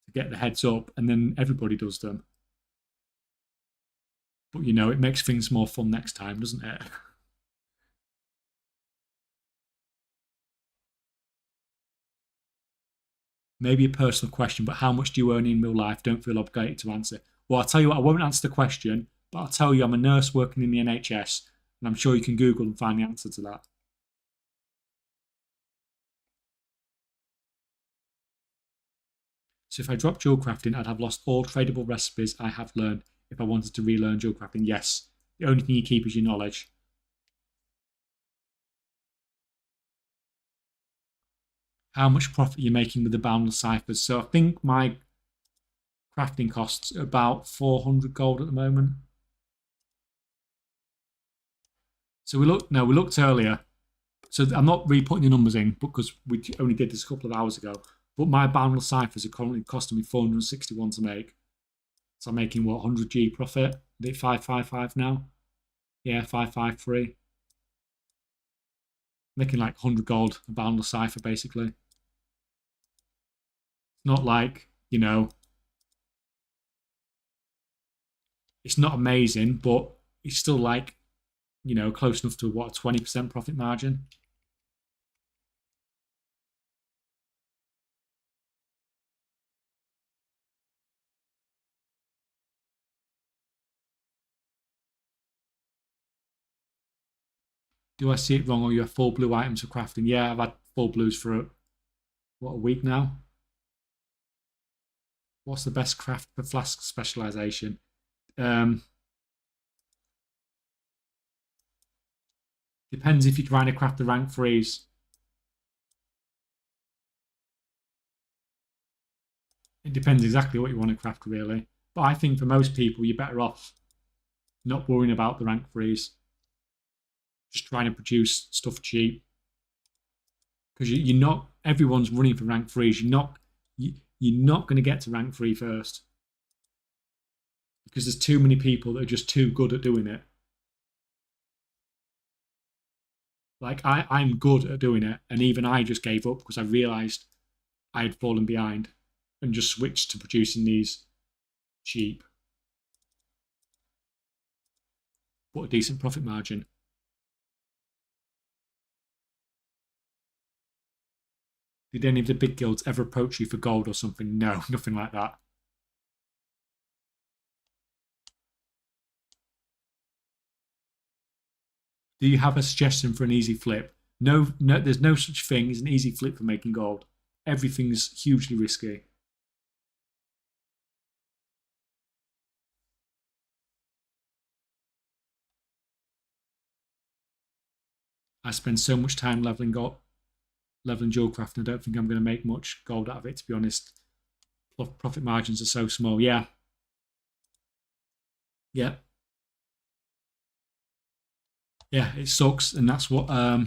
to get the heads up, and then everybody does them. But it makes things more fun next time, doesn't it? Maybe a personal question, but how much do you earn in real life? Don't feel obligated to answer. Well, I'll tell you what, I won't answer the question, but I'll tell you I'm a nurse working in the NHS, and I'm sure you can Google and find the answer to that. So if I dropped jewel crafting, I'd have lost all tradable recipes I have learned if I wanted to relearn jewel crafting. Yes. The only thing you keep is your knowledge. How much profit you're making with the boundless ciphers? So I think my crafting costs about 400 gold at the moment. So we looked earlier. So I'm not really putting the numbers in because we only did this a couple of hours ago. But my boundless ciphers are currently costing me 461 to make. So I'm making what, 100G profit? Is it 555 now? Yeah, 553. Making like 100 gold a boundless cipher basically. It's not like, it's not amazing, but it's still like, close enough to what, a 20% profit margin. Do I see it wrong or you have full blue items for crafting? Yeah, I've had full blues for a week now. What's the best craft for flask specialization? Depends if you're trying to craft the rank threes. It depends exactly what you want to craft, really. But I think for most people, you're better off not worrying about the rank threes. Just trying to produce stuff cheap. Because you're not, everyone's running for rank threes. You're not going to get to rank three first. Because there's too many people that are just too good at doing it. Like, I'm good at doing it, and even I just gave up because I realised I had fallen behind and just switched to producing these cheap but a decent profit margin. Did any of the big guilds ever approach you for gold or something? No, nothing like that. Do you have a suggestion for an easy flip? No, no, there's no such thing as an easy flip for making gold. Everything's hugely risky. I spend so much time leveling Warcraft, and I don't think I'm going to make much gold out of it, to be honest. Profit margins are so small. Yeah. Yeah. Yeah, it sucks, and that's what a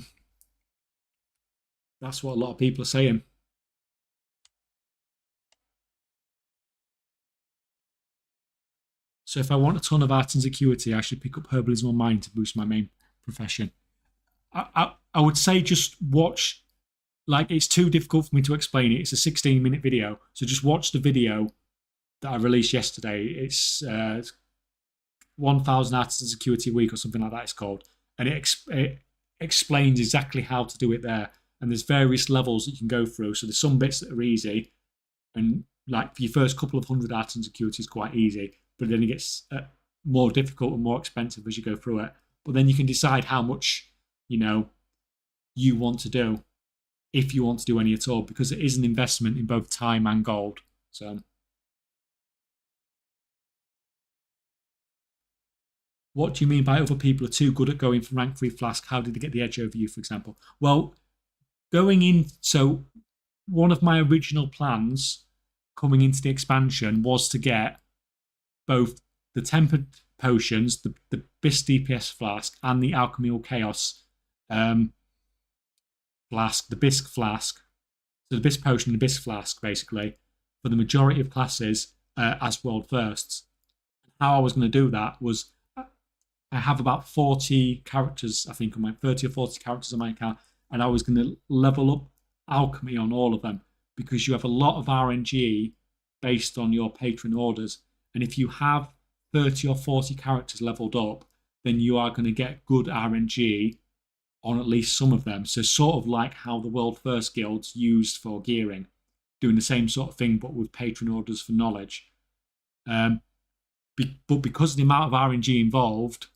lot of people are saying. So if I want a ton of art and security, I should pick up herbalism or mining to boost my main profession. I would say just watch, like, it's too difficult for me to explain it. It's a 16-minute video, so just watch the video that I released yesterday. It's 1000 Arts and Security Week or something like that it's called, and it explains exactly how to do it there. And there's various levels that you can go through. So there's some bits that are easy, and like for your first couple of 100 Arts and Security is quite easy, but then it gets more difficult and more expensive as you go through it. But then you can decide how much you want to do, if you want to do any at all, because it is an investment in both time and gold. So what do you mean by other people are too good at going for rank 3 flask? How did they get the edge over you, for example? Well, so one of my original plans coming into the expansion was to get both the tempered potions, the Bis DPS flask, and the Alchemy Chaos flask, the Bisque flask. So the Bisque potion and the Bisque flask, basically, for the majority of classes as world firsts. How I was going to do that was, I have about 40 characters, I think, on my 30 or 40 characters on my account, and I was going to level up alchemy on all of them, because you have a lot of RNG based on your patron orders. And if you have 30 or 40 characters leveled up, then you are going to get good RNG on at least some of them. So sort of like how the World First guilds used for gearing, doing the same sort of thing, but with patron orders for knowledge. But because of the amount of RNG involved,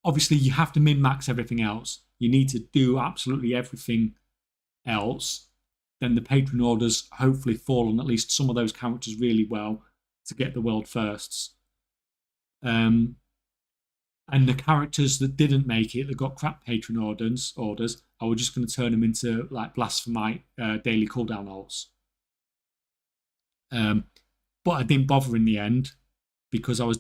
obviously you have to min-max everything else. You need to do absolutely everything else. Then the patron orders hopefully fall on at least some of those characters really well to get the world firsts. And the characters that didn't make it, that got crap patron orders, I was just going to turn them into like blasphemite daily cooldown ults. But I didn't bother in the end, because I was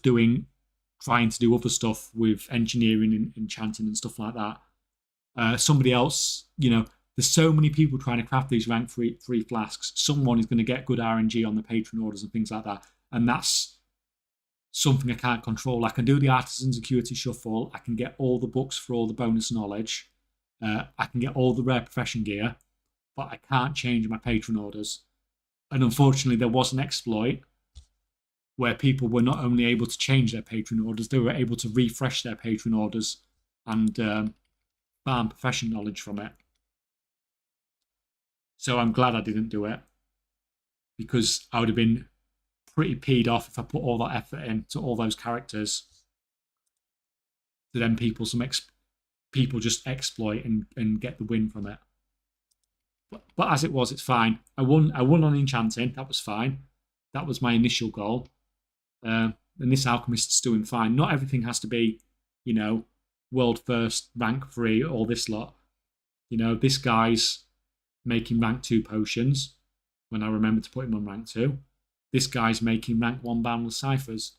trying to do other stuff with engineering and enchanting and stuff like that. Somebody else, there's so many people trying to craft these rank 3 flasks. Someone is going to get good RNG on the patron orders and things like that. And that's something I can't control. I can do the Artisan Security Shuffle. I can get all the books for all the bonus knowledge. I can get all the rare profession gear, but I can't change my patron orders. And unfortunately, there was an exploit where people were not only able to change their patron orders, they were able to refresh their patron orders and farm profession knowledge from it. So I'm glad I didn't do it, because I would have been pretty peed off if I put all that effort into all those characters to then people just exploit and get the win from it. But as it was, it's fine. I won on enchanting. That was fine. That was my initial goal. And this Alchemist's doing fine. Not everything has to be, world first, rank 3, all this lot. This guy's making rank 2 potions when I remember to put him on rank 2. This guy's making rank 1 boundless ciphers.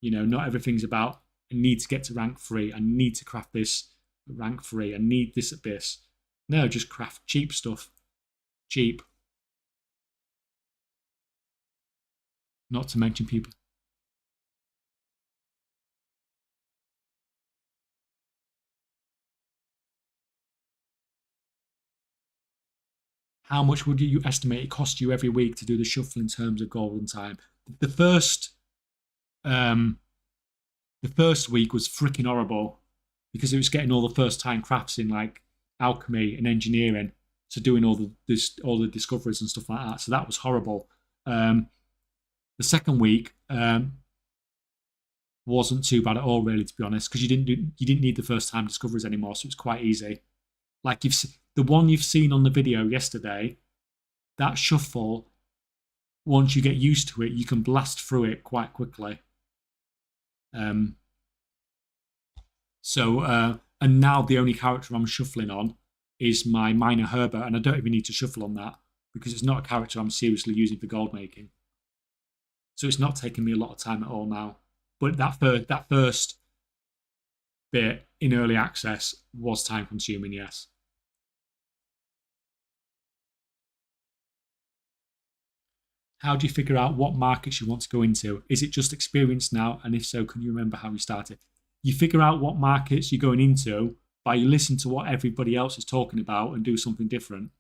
Not everything's about, I need to get to rank 3. I need to craft this at rank 3. I need this at this. No, just craft cheap stuff. Cheap. Not to mention people. How much would you estimate it cost you every week to do the shuffle in terms of golden time? The first week was freaking horrible, because it was getting all the first time crafts in like alchemy and engineering, so doing all the discoveries and stuff like that. So that was horrible. The second week wasn't too bad at all, really, to be honest, because you didn't need the first time discoveries anymore, so it was quite easy. Like the one you've seen on the video yesterday, that shuffle, once you get used to it, you can blast through it quite quickly. And now the only character I'm shuffling on is my minor Herbert, and I don't even need to shuffle on that because it's not a character I'm seriously using for gold making. So it's not taking me a lot of time at all now. But that first bit in early access was time consuming, yes. How do you figure out what markets you want to go into? Is it just experience now? And if so, can you remember how you started? You figure out what markets you're going into by you listen to what everybody else is talking about and do something different.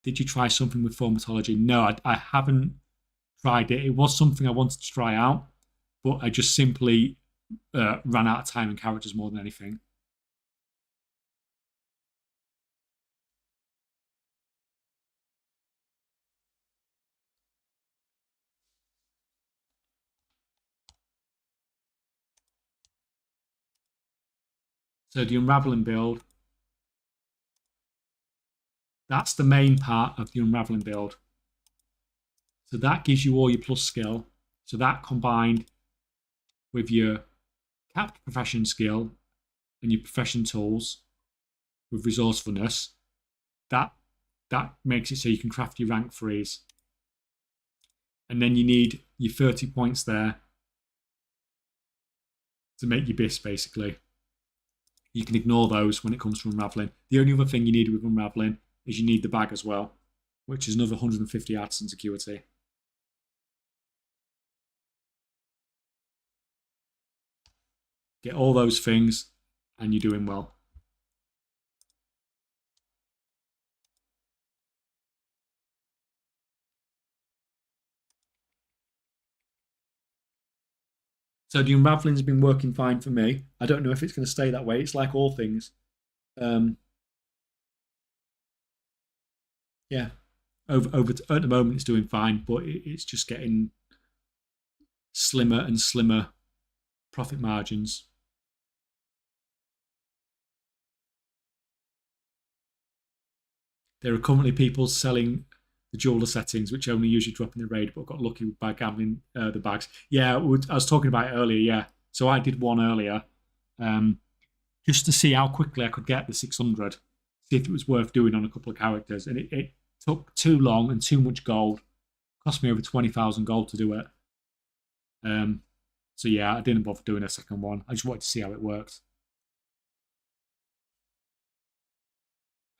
Did you try something with formatology? No, I haven't tried it. It was something I wanted to try out, but I just simply ran out of time and characters more than anything. So the unraveling build, that's the main part of the unraveling build. So that gives you all your plus skill. So that combined with your capped profession skill and your profession tools with resourcefulness, that makes it so you can craft your rank threes. And then you need your 30 points there to make your bis, basically. You can ignore those when it comes to unraveling. The only other thing you need with unraveling is you need the bag as well, which is another 150 artisan security. Get all those things and you're doing well. So the unraveling's been working fine for me. I don't know if it's going to stay that way. It's like all things. Yeah, over at the moment it's doing fine, but it's just getting slimmer and slimmer profit margins. There are currently people selling the jeweler settings, which only usually drop in the raid, but got lucky by gambling the bags. Yeah, I was talking about it earlier. Yeah, so I did one earlier, just to see how quickly I could get the 600, see if it was worth doing on a couple of characters, and it took too long and too much gold. Cost me over 20,000 gold to do it. So yeah, I didn't bother doing a second one. I just wanted to see how it worked.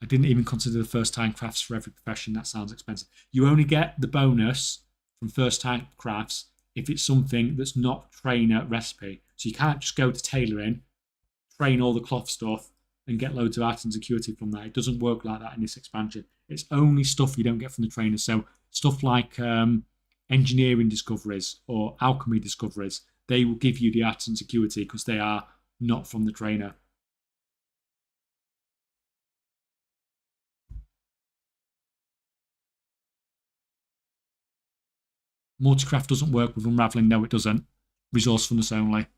I didn't even consider the first time crafts for every profession. That sounds expensive. You only get the bonus from first time crafts if it's something that's not trainer recipe. So you can't just go to tailoring, train all the cloth stuff, and get loads of art and security from that. It doesn't work like that in this expansion. It's only stuff you don't get from the trainer. So stuff like engineering discoveries or alchemy discoveries, they will give you the art and security because they are not from the trainer. Multicraft doesn't work with unraveling. No, it doesn't. Resourcefulness only.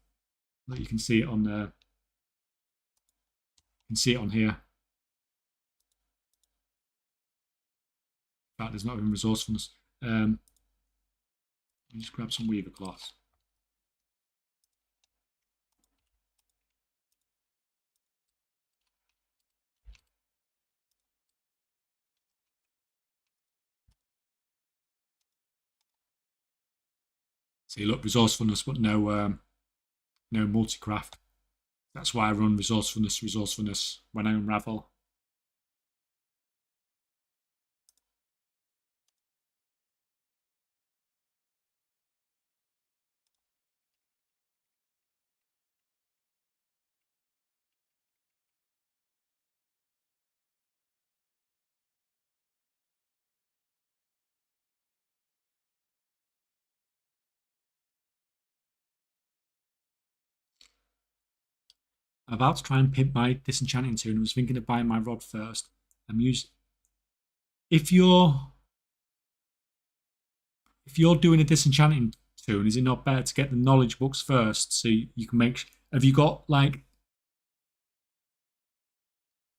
But you can see it on the. You can see it on here. In fact, there's not even resourcefulness. Just grab some weaver cloth. See, look, resourcefulness, but no multicraft. That's why I run resourcefulness when I unravel. I'm about to try and pimp my disenchanting tool and was thinking of buying my rod first. I'm using. If you're doing a disenchanting tune, is it not better to get the knowledge books first so you can make? Have you got like?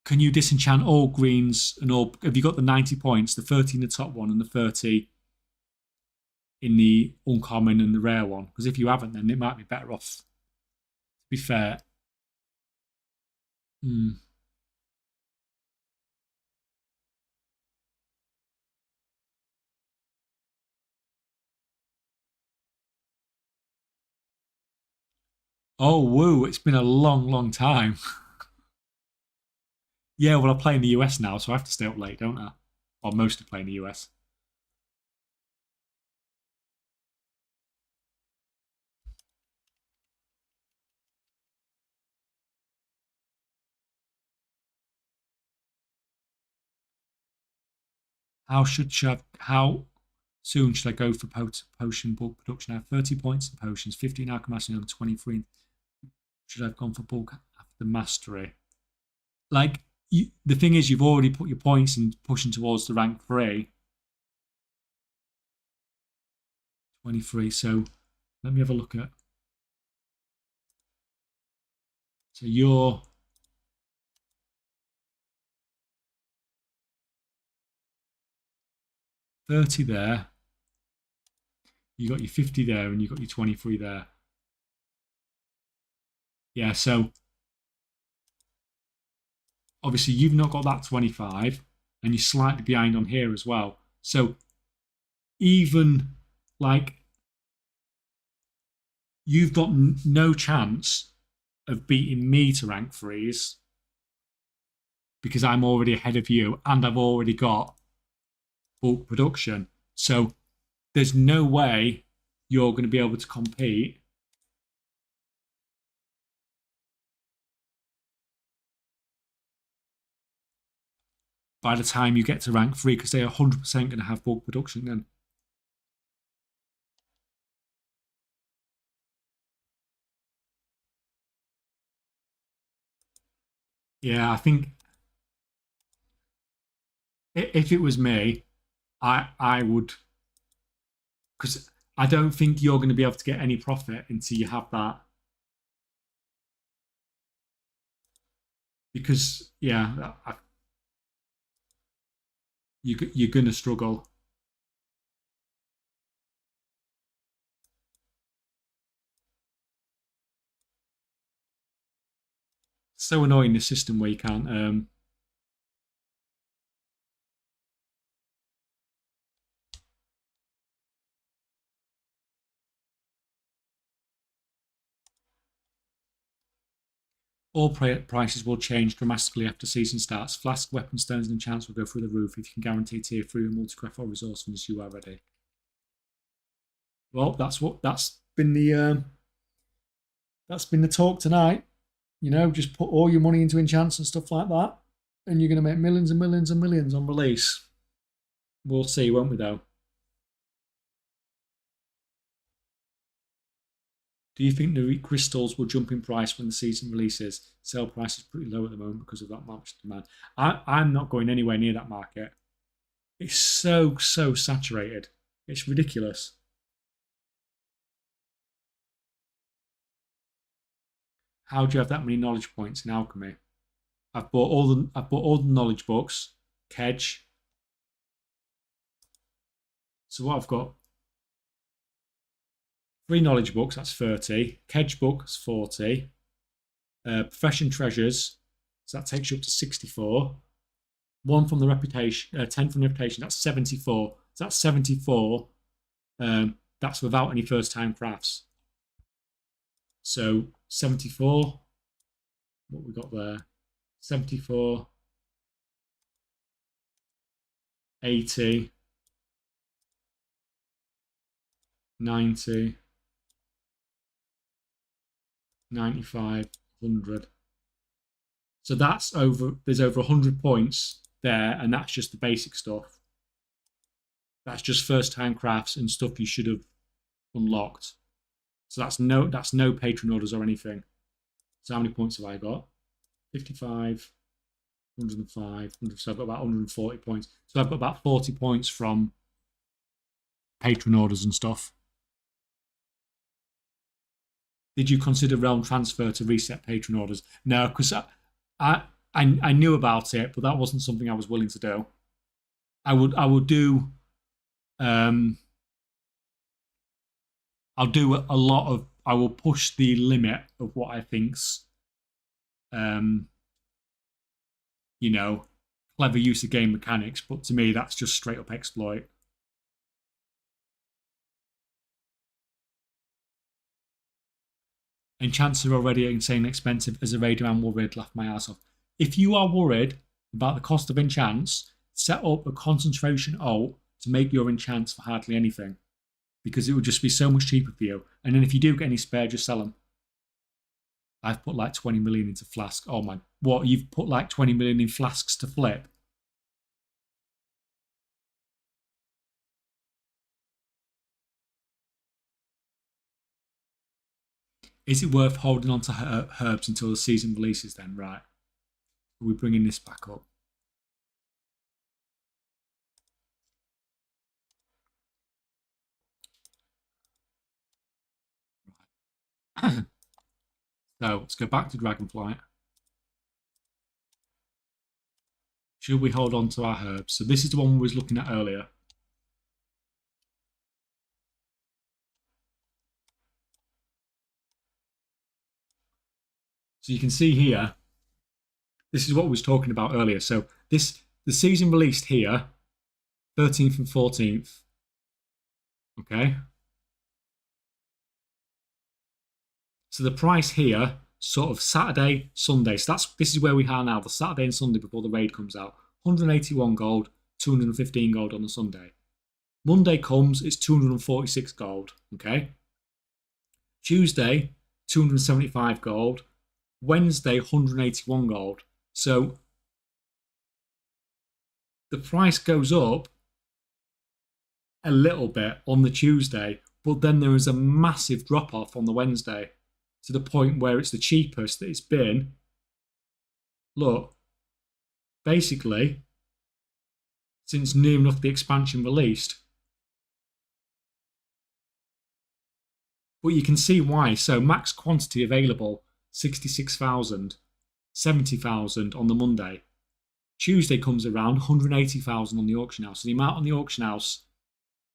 Can you disenchant all greens and all? Have you got the 90 points, the 30 in the top one and the 30 in the uncommon and the rare one? Because if you haven't, then it might be better off. To be fair, Hmm. Oh, woo! It's been a long, long time. Yeah, well, I play in the US now, so I have to stay up late, don't I? Or mostly play in the US. How soon should I go for potion bulk production? I have 30 points in potions, 15 alchemy, and 23. Should I have gone for bulk after mastery? Like the thing is, you've already put your points in pushing towards the rank 3, 23. So let me have a look at. So you're 30 there. You got your 50 there, and you got your 23 there. Yeah. So obviously you've not got that 25, and you're slightly behind on here as well. So even like you've got no chance of beating me to rank 3s because I'm already ahead of you and I've already got bulk production. So there's no way you're going to be able to compete by the time you get to rank 3 because they're 100% going to have bulk production then. Yeah, I think if it was me, I would, because I don't think you're going to be able to get any profit until you have that. Because yeah, you're going to struggle. So annoying the system where you can't. All prices will change dramatically after season starts. Flask, weapon stones, and enchants will go through the roof if you can guarantee tier 3 and multicraft or resourcefulness you are ready. Well, that's been the talk tonight. You know, just put all your money into enchants and stuff like that, and you're going to make millions and millions and millions on release. We'll see, won't we? Though. Do you think the crystals will jump in price when the season releases? Sale price is pretty low at the moment because of that much demand. I'm not going anywhere near that market. It's so saturated. It's ridiculous. How do you have that many knowledge points in alchemy? I've bought all the knowledge books, Kedge. So what I've got 3 knowledge books, that's 30. Kedge book is 40. Profession treasures, so that takes you up to 64. One from the reputation, 10 from the reputation, that's 74. So that's 74. That's without any first time crafts. So 74, what we got there? 74, 80, 90, 95, 100. So there's over 100 points there, and that's just the basic stuff. That's just first time crafts and stuff you should have unlocked. So that's no patron orders or anything. So how many points have I got? 55, 105, 100, so I've got about 140 points. So I've got about 40 points from patron orders and stuff. Did you consider realm transfer to reset patron orders? No, because I knew about it, but that wasn't something I was willing to do. I would do I'll do a lot of I will push the limit of what I think's you know, clever use of game mechanics, but to me, that's just straight up exploit. Enchants are already insane expensive as a raider. I'm worried, laugh my ass off. If you are worried about the cost of enchants, set up a concentration alt to make your enchants for hardly anything, because it would just be so much cheaper for you. And then if you do get any spare, just sell them. I've put like 20 million into flask. Oh my, what? You've put like 20 million in flasks to flip? Is it worth holding on to herbs until the season releases then? Right. Are we bringing this back up? Right. So let's go back to Dragonflight. Should we hold on to our herbs? So this is the one we was looking at earlier. So you can see here, this is what we was talking about earlier. So the season released here, 13th and 14th. Okay. So the price here, sort of Saturday, Sunday. So this is where we are now, the Saturday and Sunday before the raid comes out. 181 gold, 215 gold on a Sunday. Monday comes, it's 246 gold. Okay. Tuesday, 275 gold. Wednesday, 181 gold. So the price goes up a little bit on the Tuesday, but then there is a massive drop off on the Wednesday to the point where it's the cheapest that it's been. Look, basically, since near enough the expansion released. But you can see why. So max quantity available, 66,000, 70,000 on the Monday. Tuesday comes around, 180,000 on the auction house. So the amount on the auction house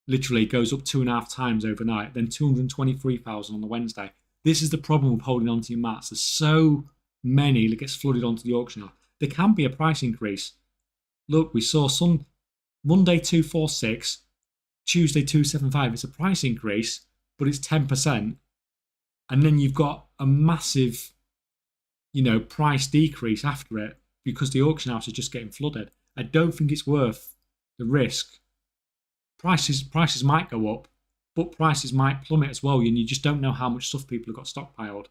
literally goes up 2.5 times overnight, then 223,000 on the Wednesday. This is the problem with holding on to your mats. There's so many that gets flooded onto the auction house. There can be a price increase. Look, we saw some Monday 246, Tuesday 275. It's a price increase, but it's 10%. And then you've got a massive, price decrease after it because the auction house is just getting flooded. I don't think it's worth the risk. Prices might go up, but prices might plummet as well, and you just don't know how much stuff people have got stockpiled.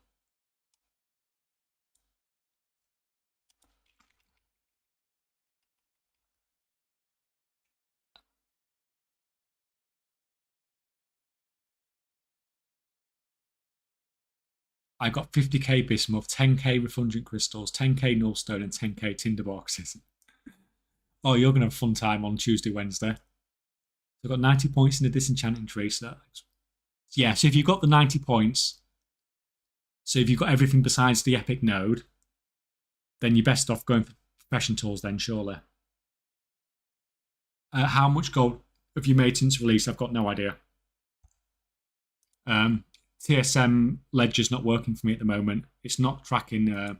I got 50k bismuth, 10k refulgent crystals, 10k nullstone, and 10k tinder boxes. Oh, you're going to have a fun time on Tuesday, Wednesday. So I've got 90 points in the disenchanting tree. So yeah, so if you've got the 90 points, so if you've got everything besides the epic node, then you're best off going for profession tools then, surely. How much gold have you made since release? I've got no idea. TSM ledger's not working for me at the moment. It's not tracking.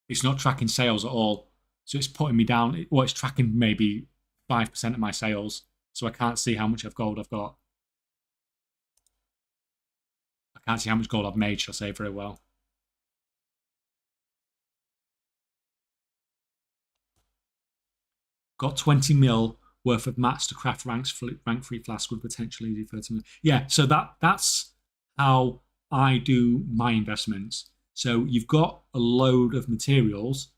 It's not tracking sales at all. So it's putting me down. Well, it's tracking maybe 5% of my sales. So I can't see how much of gold I've got. I can't see how much gold I've made, shall I say, very well. Got 20 mil worth of mats to craft rank 3 flasks would potentially do 30 mil. Yeah, so that's how I do my investments. So you've got a load of materials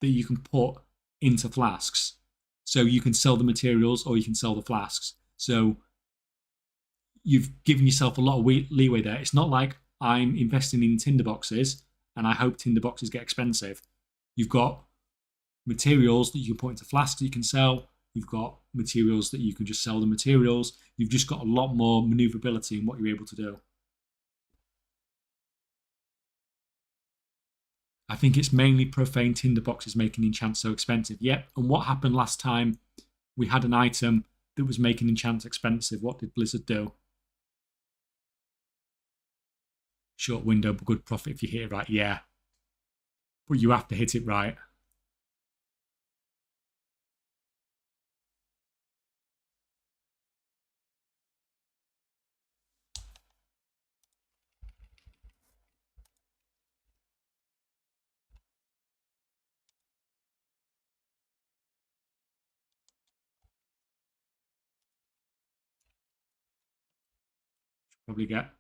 that you can put into flasks. So you can sell the materials or you can sell the flasks. So you've given yourself a lot of leeway there. It's not like I'm investing in tinder boxes and I hope tinder boxes get expensive. You've got materials that you can put into flasks that you can sell. You've got materials that you can just sell the materials. You've just got a lot more maneuverability in what you're able to do. I think it's mainly profane tinder boxes making enchants so expensive. Yep, and what happened last time we had an item that was making enchants expensive? What did Blizzard do? Short window, but good profit if you hit it right. Yeah. But you have to hit it right. Probably get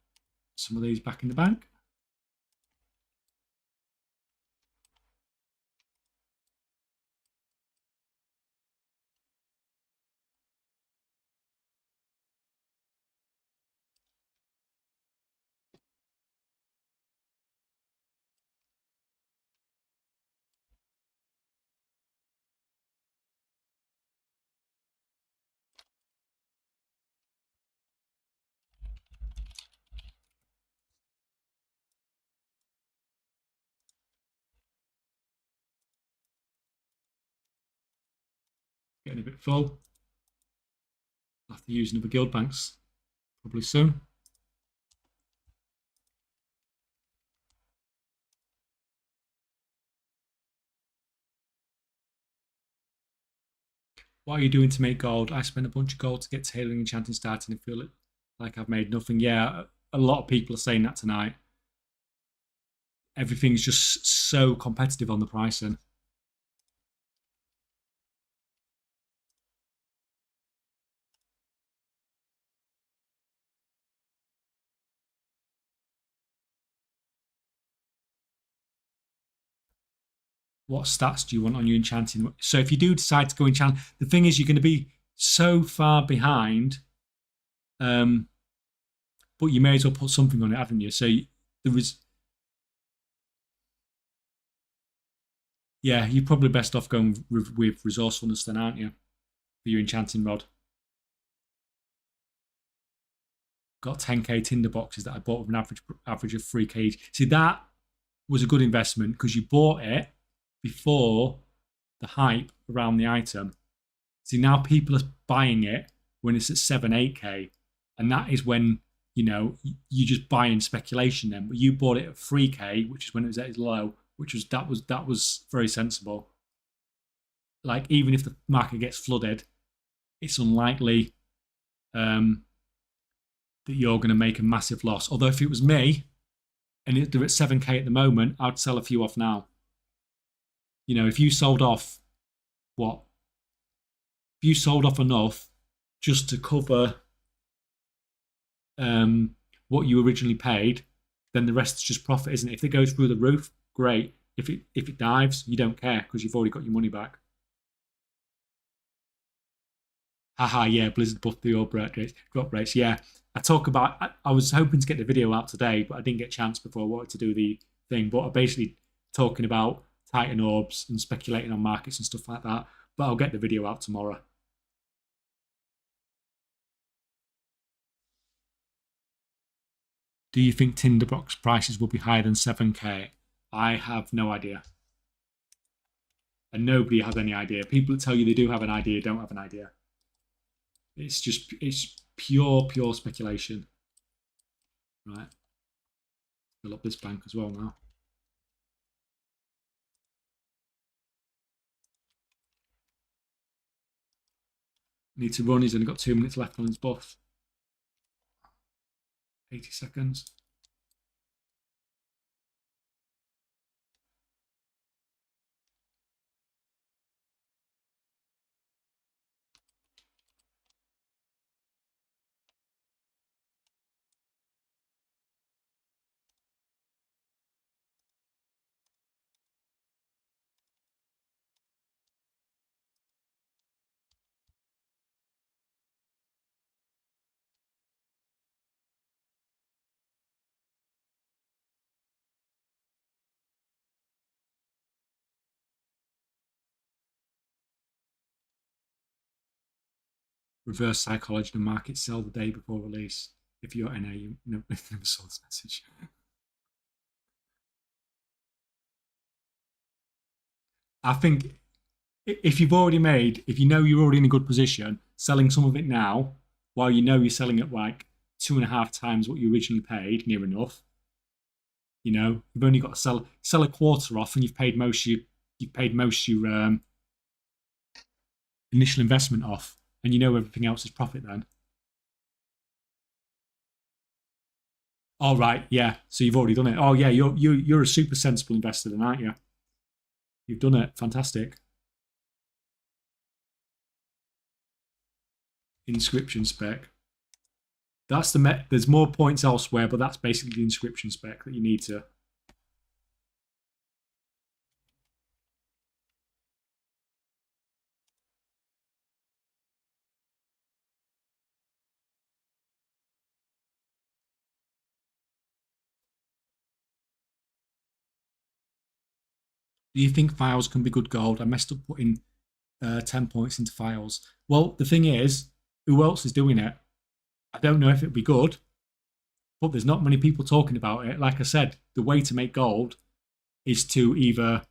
some of these back in the bank. Getting a bit full. I'll have to use another guild banks probably soon. What are you doing to make gold? I spent a bunch of gold to get tailoring and enchanting started and feel like I've made nothing. Yeah, a lot of people are saying that tonight. Everything's just so competitive on the pricing. What stats do you want on your enchanting? So if you do decide to go enchant, the thing is you're going to be so far behind, but you may as well put something on it, haven't you? So there was, yeah, you're probably best off going with resourcefulness then, aren't you? For your enchanting rod. Got 10k tinder boxes that I bought with an average of 3k. See, that was a good investment because you bought it before the hype around the item. See, now people are buying it when it's at 7, 8k, and that is when, you know, you just buy in speculation then. But you bought it at 3k, which is when it was at its low, which was that was very sensible. Like, even if the market gets flooded, it's unlikely that you're going to make a massive loss. Although if it was me and they're at 7k at the moment, I'd sell a few off now. You know, if you sold off what? If you sold off enough just to cover what you originally paid, then the rest is just profit, isn't it? If it goes through the roof, great. If it dives, you don't care because you've already got your money back. Haha, yeah, Blizzard buffed the drop rates. Yeah, I talk about. I was hoping to get the video out today, but I didn't get a chance before I wanted to do the thing. But I'm basically talking about Titan orbs and speculating on markets and stuff like that. But I'll get the video out tomorrow. Do you think Tinderbox prices will be higher than 7k? I have no idea. And nobody has any idea. People that tell you they do have an idea don't have an idea. It's pure speculation. Right. Fill up this bank as well now. Need to run. He's only got 2 minutes left on his buff. 80 seconds. Reverse psychology. The market sell the day before release. If you're NA, you never saw this message. I think if you've already made, if you know you're already in a good position, selling some of it now, while you know you're selling at like 2.5 times what you originally paid, near enough. You know, you've only got to sell a quarter off, and you've paid most your initial investment off, and you know everything else is profit then. All right, yeah. So you've already done it. Oh yeah, you're a super sensible investor then, aren't you? You've done it. Fantastic. Inscription spec. That's the there's more points elsewhere, but that's basically the inscription spec that you need to. Do you think files can be good gold? I messed up putting 10 points into files. Well, the thing is, who else is doing it? I don't know if it'd be good, but there's not many people talking about it. Like I said, the way to make gold is to either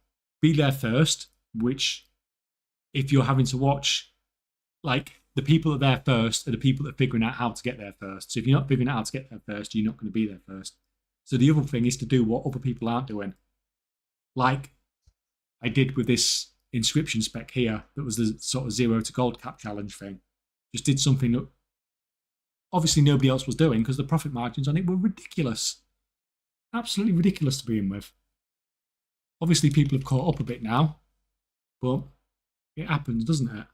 be there first, which if you're having to watch, like the people that are there first are the people that are figuring out how to get there first. So if you're not figuring out how to get there first, you're not going to be there first. So the other thing is to do what other people aren't doing. Like I did with this inscription spec here, that was the sort of zero to gold cap challenge thing. Just did something that obviously nobody else was doing because the profit margins on it were ridiculous. Absolutely ridiculous to begin with. Obviously, people have caught up a bit now, but it happens, doesn't it?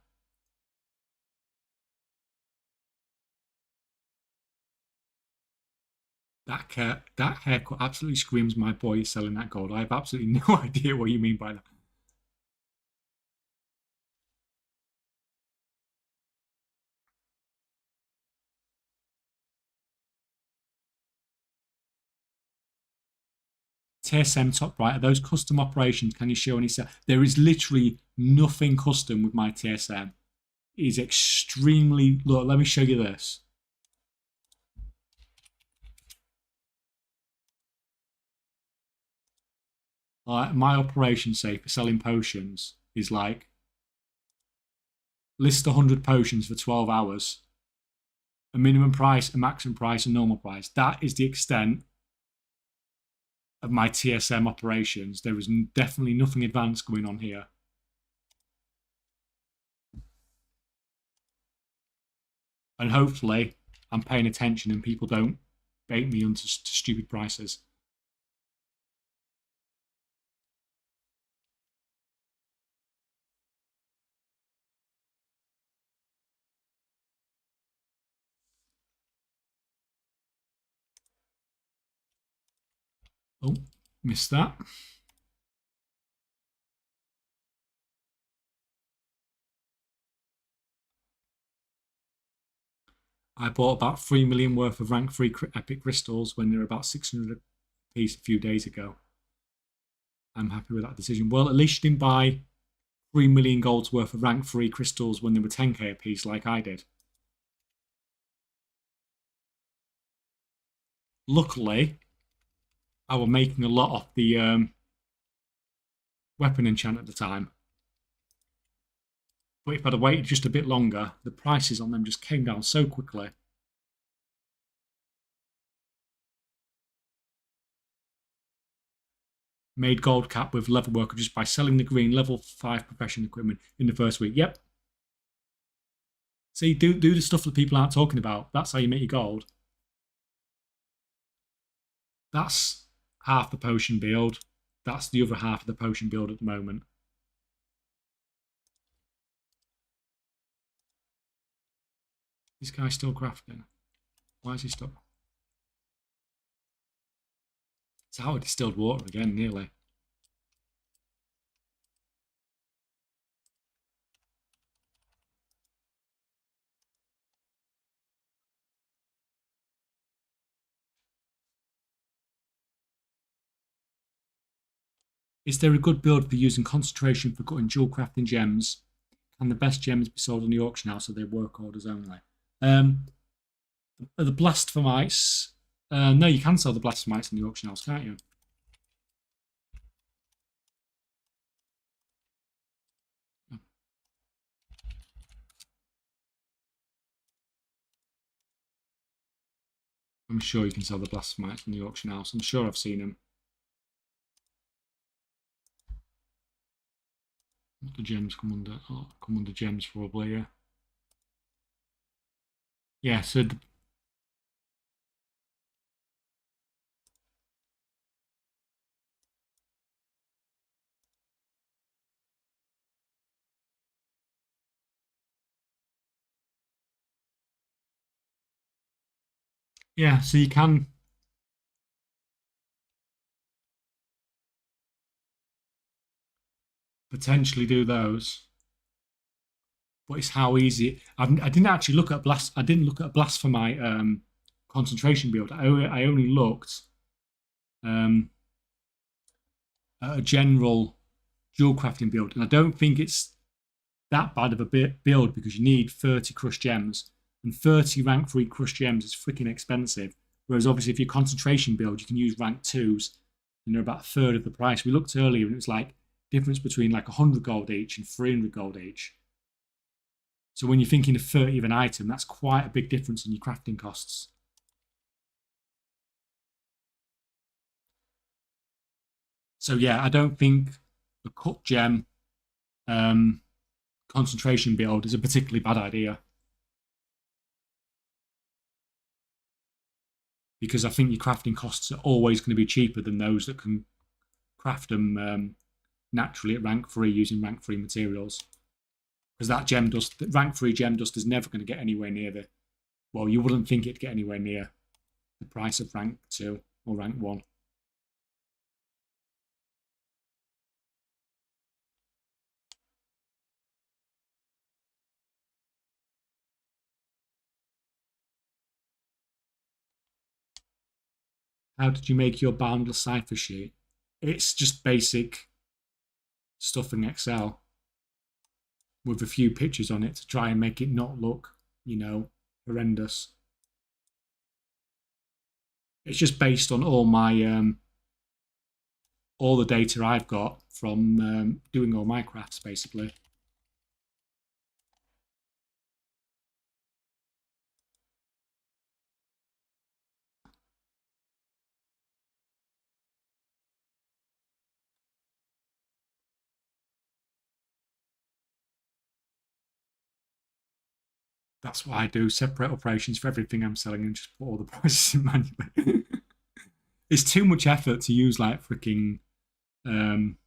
That haircut absolutely screams my boy is selling that gold. I have absolutely no idea what you mean by that. TSM top right, are those custom operations? Can you show any? There is literally nothing custom with my TSM. It is extremely. Look, let me show you this. My operation, say, for selling potions is like list 100 potions for 12 hours, a minimum price, a maximum price, a normal price. That is the extent of my TSM operations. There is definitely nothing advanced going on here. And hopefully I'm paying attention and people don't bait me onto stupid prices. Oh, missed that. I bought about 3 million worth of rank 3 epic crystals when they were about 600 a piece a few days ago. I'm happy with that decision. Well, at least you didn't buy 3 million gold's worth of rank 3 crystals when they were 10k a piece like I did. Luckily, I was making a lot off the weapon enchant at the time. But if I'd have waited just a bit longer, the prices on them just came down so quickly. Made gold cap with level worker just by selling the green level 5 profession equipment in the first week. Yep. See, do the stuff that people aren't talking about. That's how you make your gold. That's half the potion build. That's the other half of the potion build at the moment. This guy's still crafting. Why is he stuck? It's out of distilled water again, nearly. Is there a good build for using concentration for cutting dual crafting gems? Can the best gems be sold on the auction house, so they work orders only? The blasphemites. No, you can sell the blasphemites in the auction house, can't you? I'm sure you can sell the blasphemites in the auction house. I'm sure I've seen them. What do gems come under? Oh, come under gems probably, yeah. Yeah, so Yeah, so you can potentially do those, but it's how easy. I didn't actually look at blast. I didn't look at blast for my concentration build. I only looked um, at a general dual crafting build, and I don't think it's that bad of a build because you need 30 crushed gems, and 30 rank 3 crushed gems is freaking expensive. Whereas obviously if you're concentration build, you can use rank 2s and they're about a third of the price. We looked earlier and it was like difference between like 100 gold each and 300 gold each. So when you're thinking of 30 of an item, that's quite a big difference in your crafting costs. So yeah, I don't think a cut gem um, concentration build is a particularly bad idea because I think your crafting costs are always going to be cheaper than those that can craft them naturally at rank 3 using rank 3 materials. Because that gem dust, rank 3 gem dust is never going to get anywhere near the, well, you wouldn't think it'd get anywhere near the price of rank 2 or rank 1. How did you make your boundless cipher sheet? It's just basic stuff in Excel with a few pictures on it to try and make it not look, horrendous. It's just based on all my all the data I've got from doing all my crafts, basically. That's what I do. Separate operations for everything I'm selling and just put all the prices in manually. It's too much effort to use like freaking um,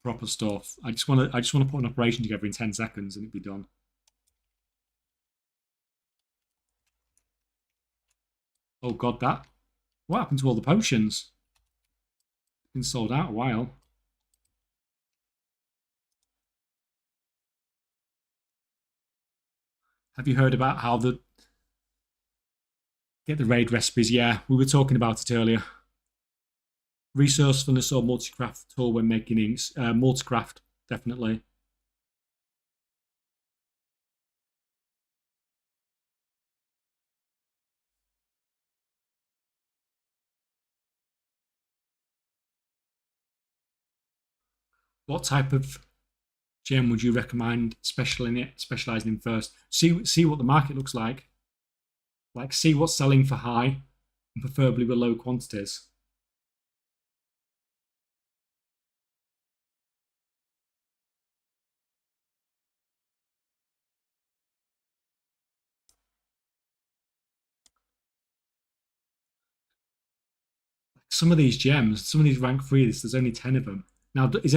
proper stuff. I just want to put an operation together in 10 seconds and it'd be done. Oh god, that what happened to all the potions? Been sold out a while. Have you heard about how the get the raid recipes? Yeah, we were talking about it earlier. Resourcefulness or multicraft tool when making inks. Multicraft, definitely. What type of gem would you recommend specializing in first? See what the market looks like. Like see what's selling for high, and preferably with low quantities. Some of these gems, some of these rank threes, there's only 10 of them. Now, is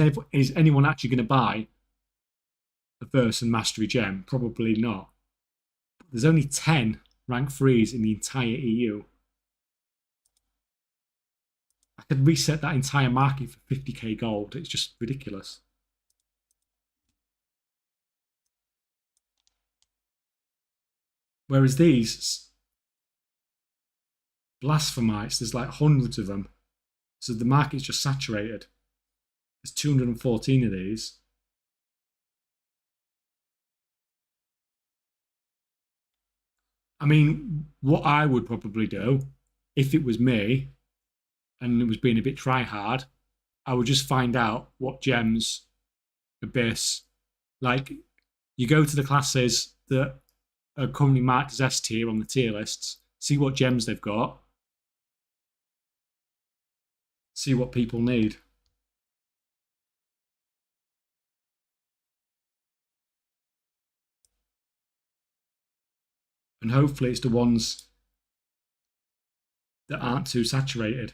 anyone actually going to buy a verse and mastery gem? Probably not. There's only 10 rank threes in the entire EU. I could reset that entire market for 50k gold. It's just ridiculous. Whereas these blasphemites, there's like hundreds of them. So the market's just saturated. There's 214 of these. I mean, what I would probably do if it was me and it was being a bit try hard, I would just find out what gems Abyss. Like, you go to the classes that are currently marked as S tier on the tier lists, see what gems they've got, see what people need. And hopefully it's the ones that aren't too saturated.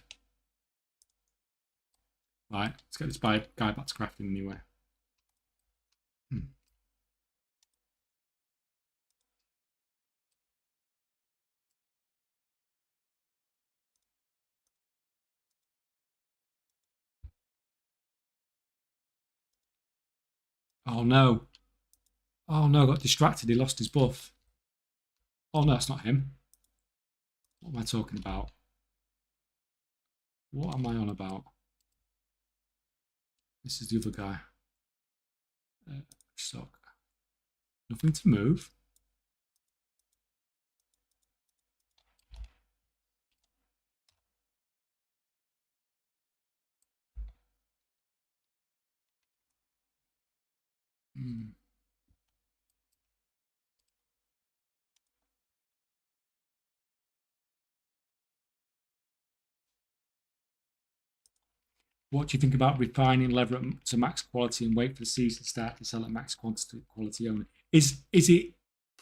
Right, let's get this guy back to crafting anyway. Hmm. Oh no. Oh no, got distracted. He lost his buff. Oh no, that's not him. What am I talking about? What am I on about? This is the other guy. Stock. Nothing to move. Hmm. What do you think about refining lever to max quality and wait for the season start to sell at max quality only? Is it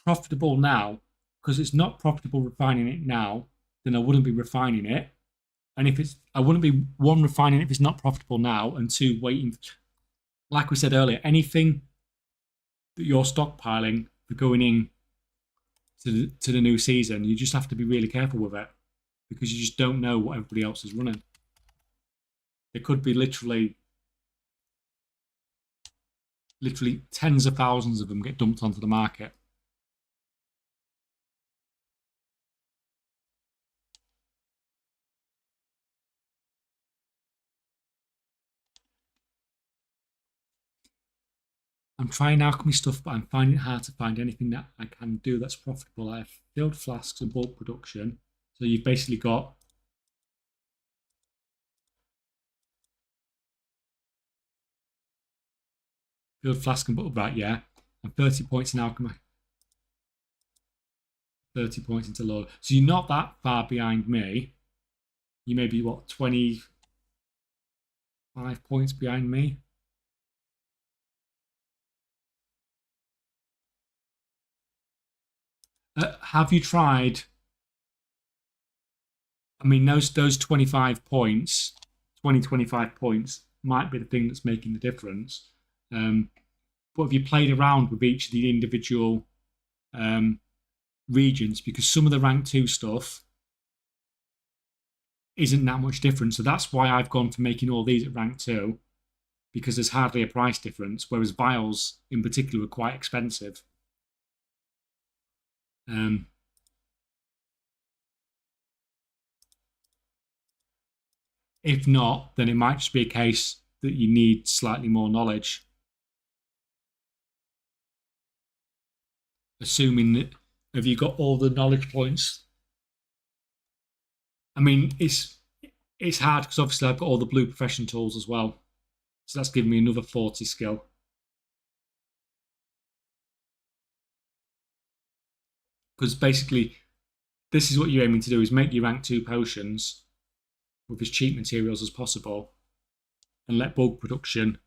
profitable now? Because it's not profitable refining it now, then I wouldn't be refining it. And if it's, I wouldn't be one refining it if it's not profitable now, and two waiting. Like we said earlier, anything that you're stockpiling for going in to the new season, you just have to be really careful with it because you just don't know what everybody else is running. There could be literally tens of thousands of them get dumped onto the market. I'm trying alchemy stuff, but I'm finding it hard to find anything that I can do that's profitable. I have filled flasks and bulk production. So you've basically got filled flask and bulk, right? Yeah, and 30 points in alchemy. 30 points into low. So you're not that far behind me. You may be, what, 25 points behind me? Have you tried? I mean, those 25 points, 25 points might be the thing that's making the difference. But have you played around with each of the individual regions? Because some of the rank 2 stuff isn't that much different. So that's why I've gone for making all these at rank 2, because there's hardly a price difference, whereas vials in particular are quite expensive. If not, then it might just be a case that you need slightly more knowledge. Assuming that, have you got all the knowledge points? I mean, it's hard because obviously I've got all the blue profession tools as well. So that's giving me another 40 skill. Because basically, this is what you're aiming to do, is make your rank 2 potions with as cheap materials as possible and let bulk production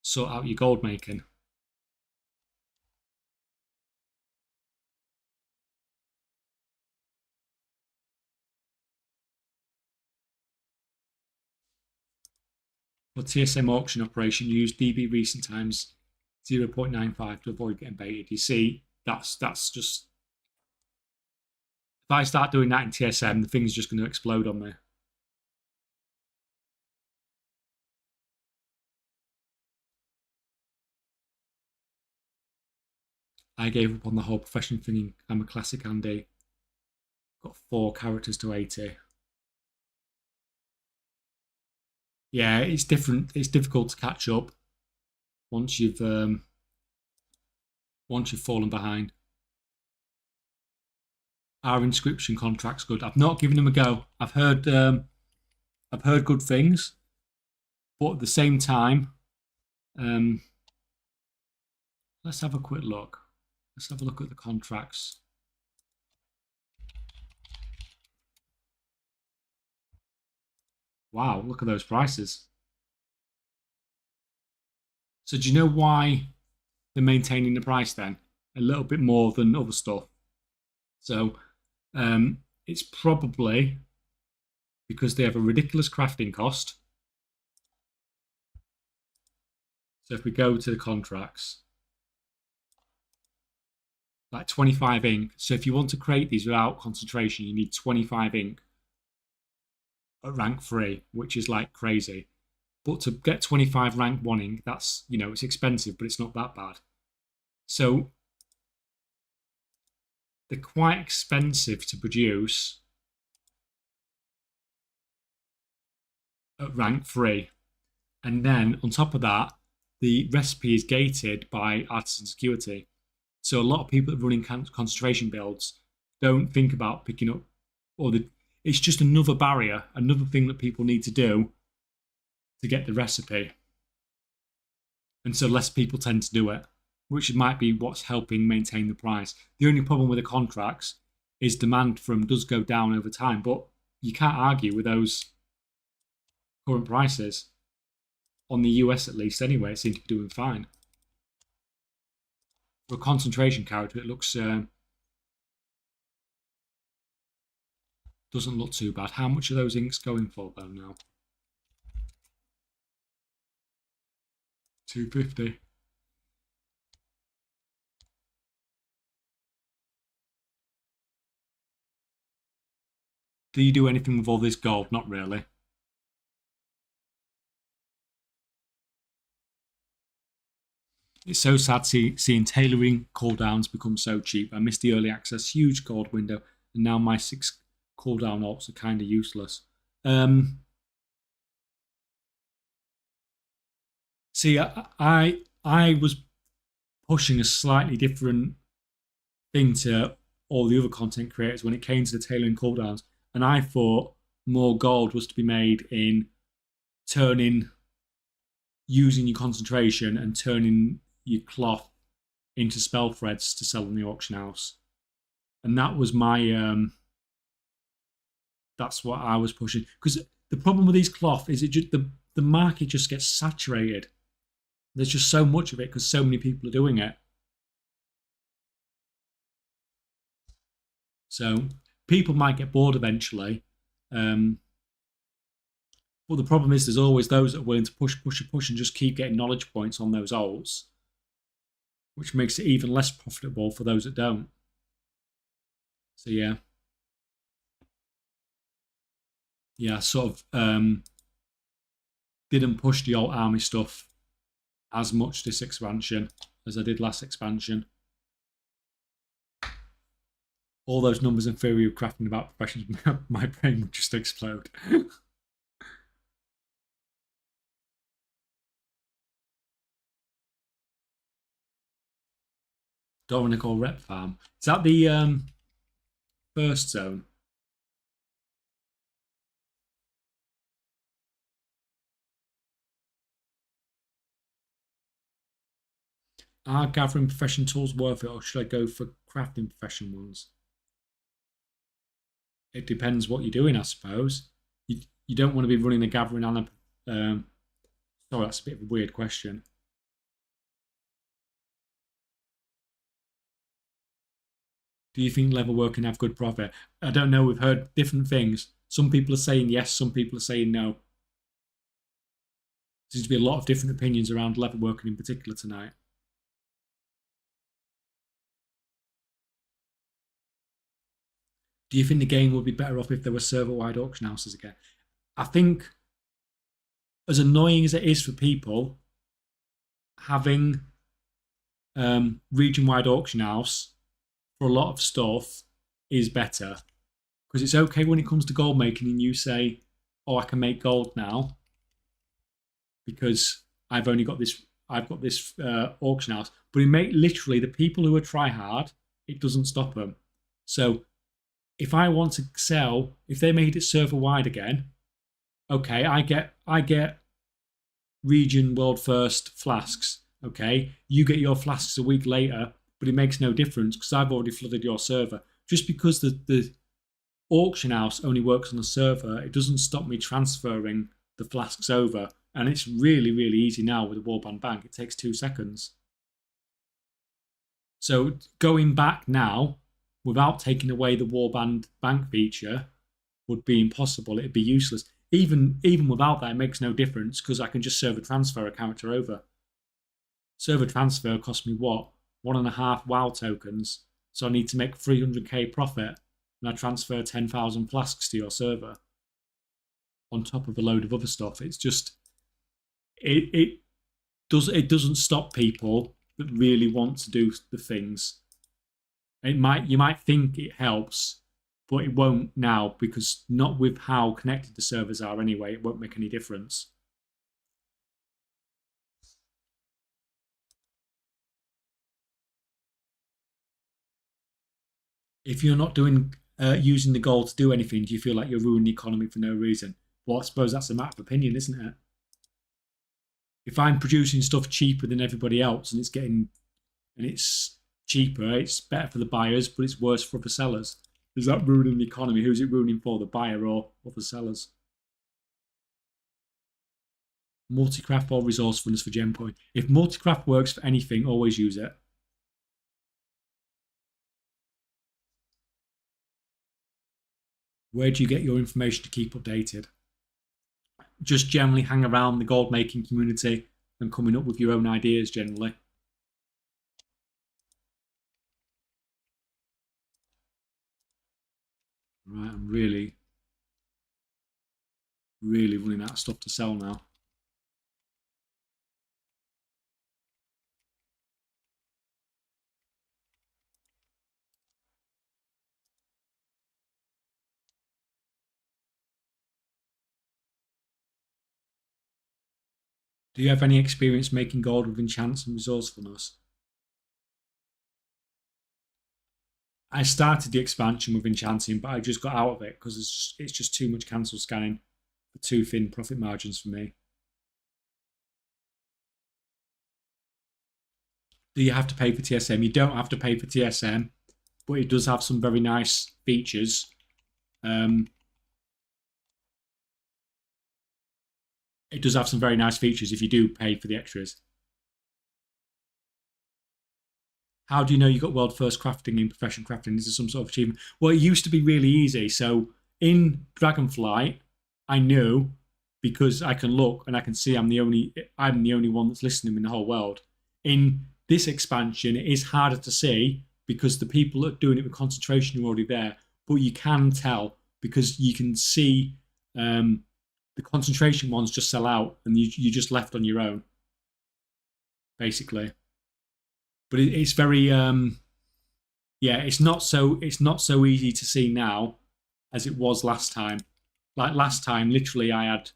sort out your gold making. For TSM auction operation, use DB recent times 0.95 to avoid getting baited. You see, that's just, if I start doing that in TSM, the thing's just going to explode on me. I gave up on the whole profession thing. I'm a classic Andy. Got 4 characters to 80. Yeah, it's different. It's difficult to catch up once you've fallen behind. Our inscription contract's good. I've not given them a go. I've heard good things, but at the same time, let's have a quick look. Let's have a look at the contracts. Wow, look at those prices. So do you know why they're maintaining the price then? A little bit more than other stuff. So it's probably because they have a ridiculous crafting cost. So if we go to the contracts, like 25 ink. So if you want to create these without concentration, you need 25 ink at rank 3, which is like crazy. But to get 25 rank wanting, that's, you know, it's expensive, but it's not that bad. So they're quite expensive to produce at rank 3. And then on top of that, the recipe is gated by artisan security. So a lot of people that are running concentration builds don't think about picking up, it's just another barrier, another thing that people need to do to get the recipe. And so less people tend to do it, which might be what's helping maintain the price. The only problem with the contracts is demand for them does go down over time, but you can't argue with those current prices. On the US at least anyway, it seems to be doing fine. For a concentration character, it looks doesn't look too bad. How much are those inks going for though now? 250. Do you do anything with all this gold? Not really. It's so sad seeing tailoring cooldowns become so cheap. I missed the early access, huge gold window, and now my 6 cooldown alts are kind of useless. See, I was pushing a slightly different thing to all the other content creators when it came to the tailoring cooldowns, and I thought more gold was to be made in using your concentration and turning your cloth into spell threads to sell in the auction house. And that was my that's what I was pushing, because the problem with these cloth is the market just gets saturated. There's just so much of it because so many people are doing it. So people might get bored eventually. But the problem is there's always those that are willing to push and just keep getting knowledge points on those alts, which makes it even less profitable for those that don't. So yeah. Yeah, sort of didn't push the alt army stuff as much this expansion as I did last expansion. All those numbers in theory of crafting about professions, my brain would just explode. Doranical Rep Farm. Is that the first zone? Are gathering profession tools worth it, or should I go for crafting profession ones? It depends what you're doing, I suppose. You don't want to be running a gathering and a... sorry, that's a bit of a weird question. Do you think level work can have good profit? I don't know. We've heard different things. Some people are saying yes, some people are saying no. There seems to be a lot of different opinions around level working in particular tonight. Do you think the game would be better off if there were server-wide auction houses again? I think, as annoying as it is for people, having region-wide auction house for a lot of stuff is better, because it's okay when it comes to gold making and you say, oh, I can make gold now because I've got this auction house, but literally the people who are try hard, it doesn't stop them. So if I want to sell, if they made it server wide again, okay, I get region world first flasks. Okay, you get your flasks a week later, but it makes no difference because I've already flooded your server. Just because the auction house only works on the server, it doesn't stop me transferring the flasks over. And it's really, really easy now with the Warband Bank. It takes 2 seconds. So going back now, without taking away the Warband Bank feature, would be impossible. It'd be useless. Even without that, it makes no difference because I can just server transfer a character over. Server transfer cost me what? 1.5 WoW tokens. So I need to make 300k profit, and I transfer 10,000 flasks to your server on top of a load of other stuff. It's just, it doesn't stop people that really want to do the things. You might think it helps, but it won't now, because not with how connected the servers are anyway. It won't make any difference. If you're not doing using the gold to do anything, do you feel like you're ruining the economy for no reason? Well, I suppose that's a matter of opinion, isn't it? If I'm producing stuff cheaper than everybody else and it's cheaper, it's better for the buyers, but it's worse for the sellers. Is that ruining the economy? Who's it ruining for, the buyer or the sellers? Multicraft or resourcefulness for gem point. If multicraft works for anything, always use it. Where do you get your information to keep updated? Just generally hang around the gold making community and coming up with your own ideas generally. Right, I'm really running out of stuff to sell now. Do you have any experience making gold with enchants and resourcefulness? I started the expansion with enchanting, but I just got out of it because it's just too much cancel scanning for too thin profit margins for me. Do you have to pay for TSM? You don't have to pay for TSM, but it does have some very nice features. It does have some very nice features if you do pay for the extras. How do you know you got world first crafting in professional crafting? Is there some sort of achievement? Well, it used to be really easy. So in Dragonflight, I knew because I can look and I can see I'm the only one that's listening in the whole world. In this expansion, it is harder to see because the people that are doing it with concentration are already there. But you can tell because you can see the concentration ones just sell out and you're just left on your own, basically. But it's very yeah, it's not so easy to see now as it was last time. Like last time, literally, I had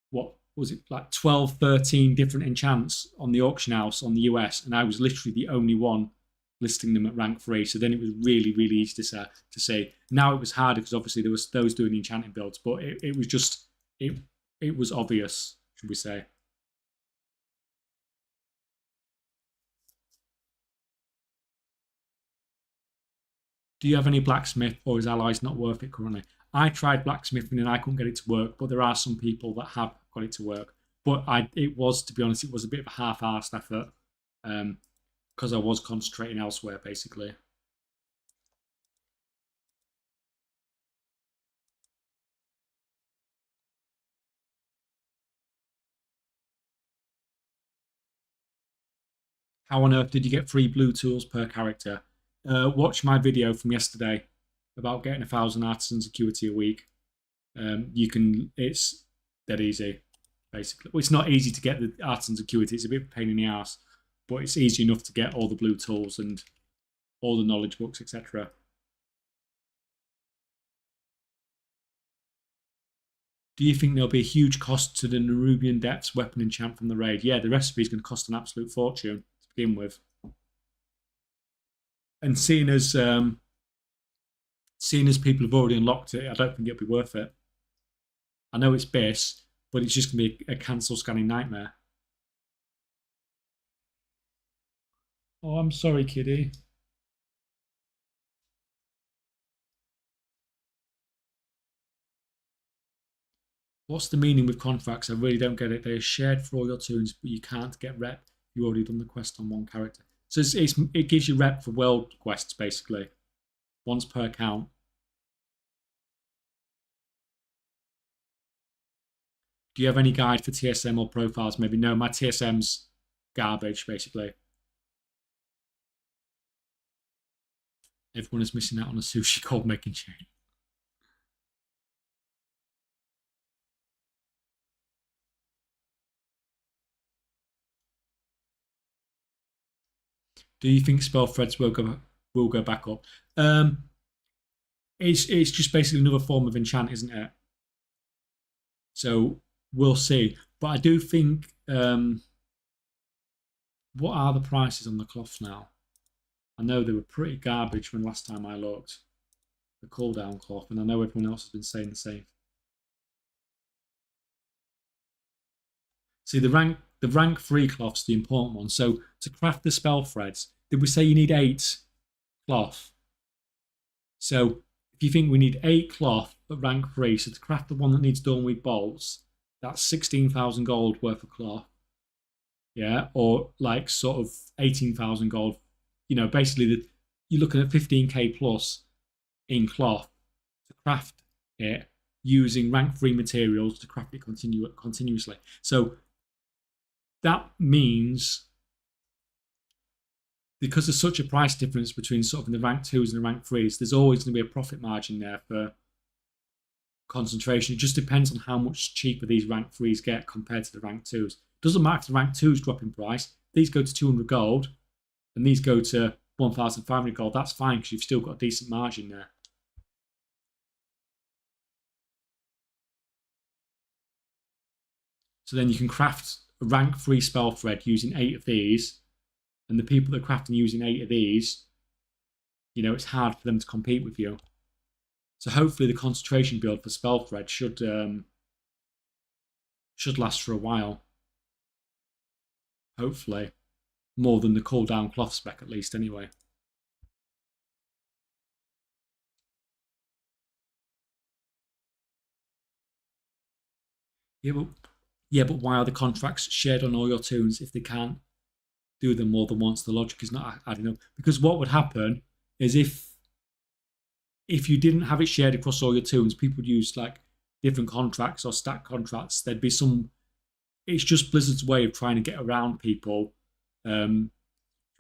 what was it, like 12, 13 different enchants on the auction house on the US, and I was literally the only one listing them at rank 3. So then it was really easy to say. Now it was harder because obviously there was those doing the enchanting builds, but it was just it was obvious, should we say. Do you have any blacksmith, or is allies not worth it currently? I tried blacksmithing and I couldn't get it to work, but there are some people that have got it to work. But it was, to be honest, it was a bit of a half-assed effort because I was concentrating elsewhere, basically. How on earth did you get 3 blue tools per character? Watch my video from yesterday about getting 1,000 artisans acuity a week. It's that easy, basically. Well, it's not easy to get the artisans acuity. It's a bit of a pain in the ass, but it's easy enough to get all the blue tools and all the knowledge books, etc. Do you think there'll be a huge cost to the Nerubian Depths weapon enchant from the raid? Yeah, the recipe is going to cost an absolute fortune to begin with. And seeing as people have already unlocked it, I don't think it'll be worth it. I know it's base, but it's just going to be a cancel scanning nightmare. Oh, I'm sorry, kiddie. What's the meaning with contracts? I really don't get it. They are shared for all your tunes, but you can't get rep. You already done the quest on one character. So it gives you rep for world quests, basically. Once per account. Do you have any guide for TSM or profiles? Maybe no, my TSM's garbage, basically. Everyone is missing out on a sushi cold making chain. Do you think spell threads will go back up? It's just basically another form of enchant, isn't it? So we'll see. But I do think what are the prices on the cloth now? I know they were pretty garbage when last time I looked. The cooldown cloth, and I know everyone else has been saying the same. See, the rank 3 cloth's the important one. So to craft the spell threads, did we say you need 8 cloth? So if you think we need 8 cloth at rank 3, so to craft the one that needs Dawnweed bolts, that's 16,000 gold worth of cloth. Yeah, or like sort of 18,000 gold. You know, basically you're looking at 15k plus in cloth to craft it using rank 3 materials to craft it continuously. So that means, because there's such a price difference between sort of the rank 2s and the rank 3s, there's always going to be a profit margin there for concentration. It just depends on how much cheaper these rank 3s get compared to the rank 2s. Doesn't matter if the rank 2s drop in price. These go to 200 gold and these go to 1,500 gold. That's fine because you've still got a decent margin there. So then you can craft a rank 3 spell thread using 8 of these, and the people that are crafting using 8 of these, you know, it's hard for them to compete with you. So hopefully the concentration build for spell thread should last for a while. Hopefully. More than the cooldown cloth spec at least anyway. Yeah, but why are the contracts shared on all your toons if they can't do them more than once? The logic is not adding up. Because what would happen is if you didn't have it shared across all your toons, people would use like different contracts or stack contracts. There'd be some. It's just Blizzard's way of trying to get around people, who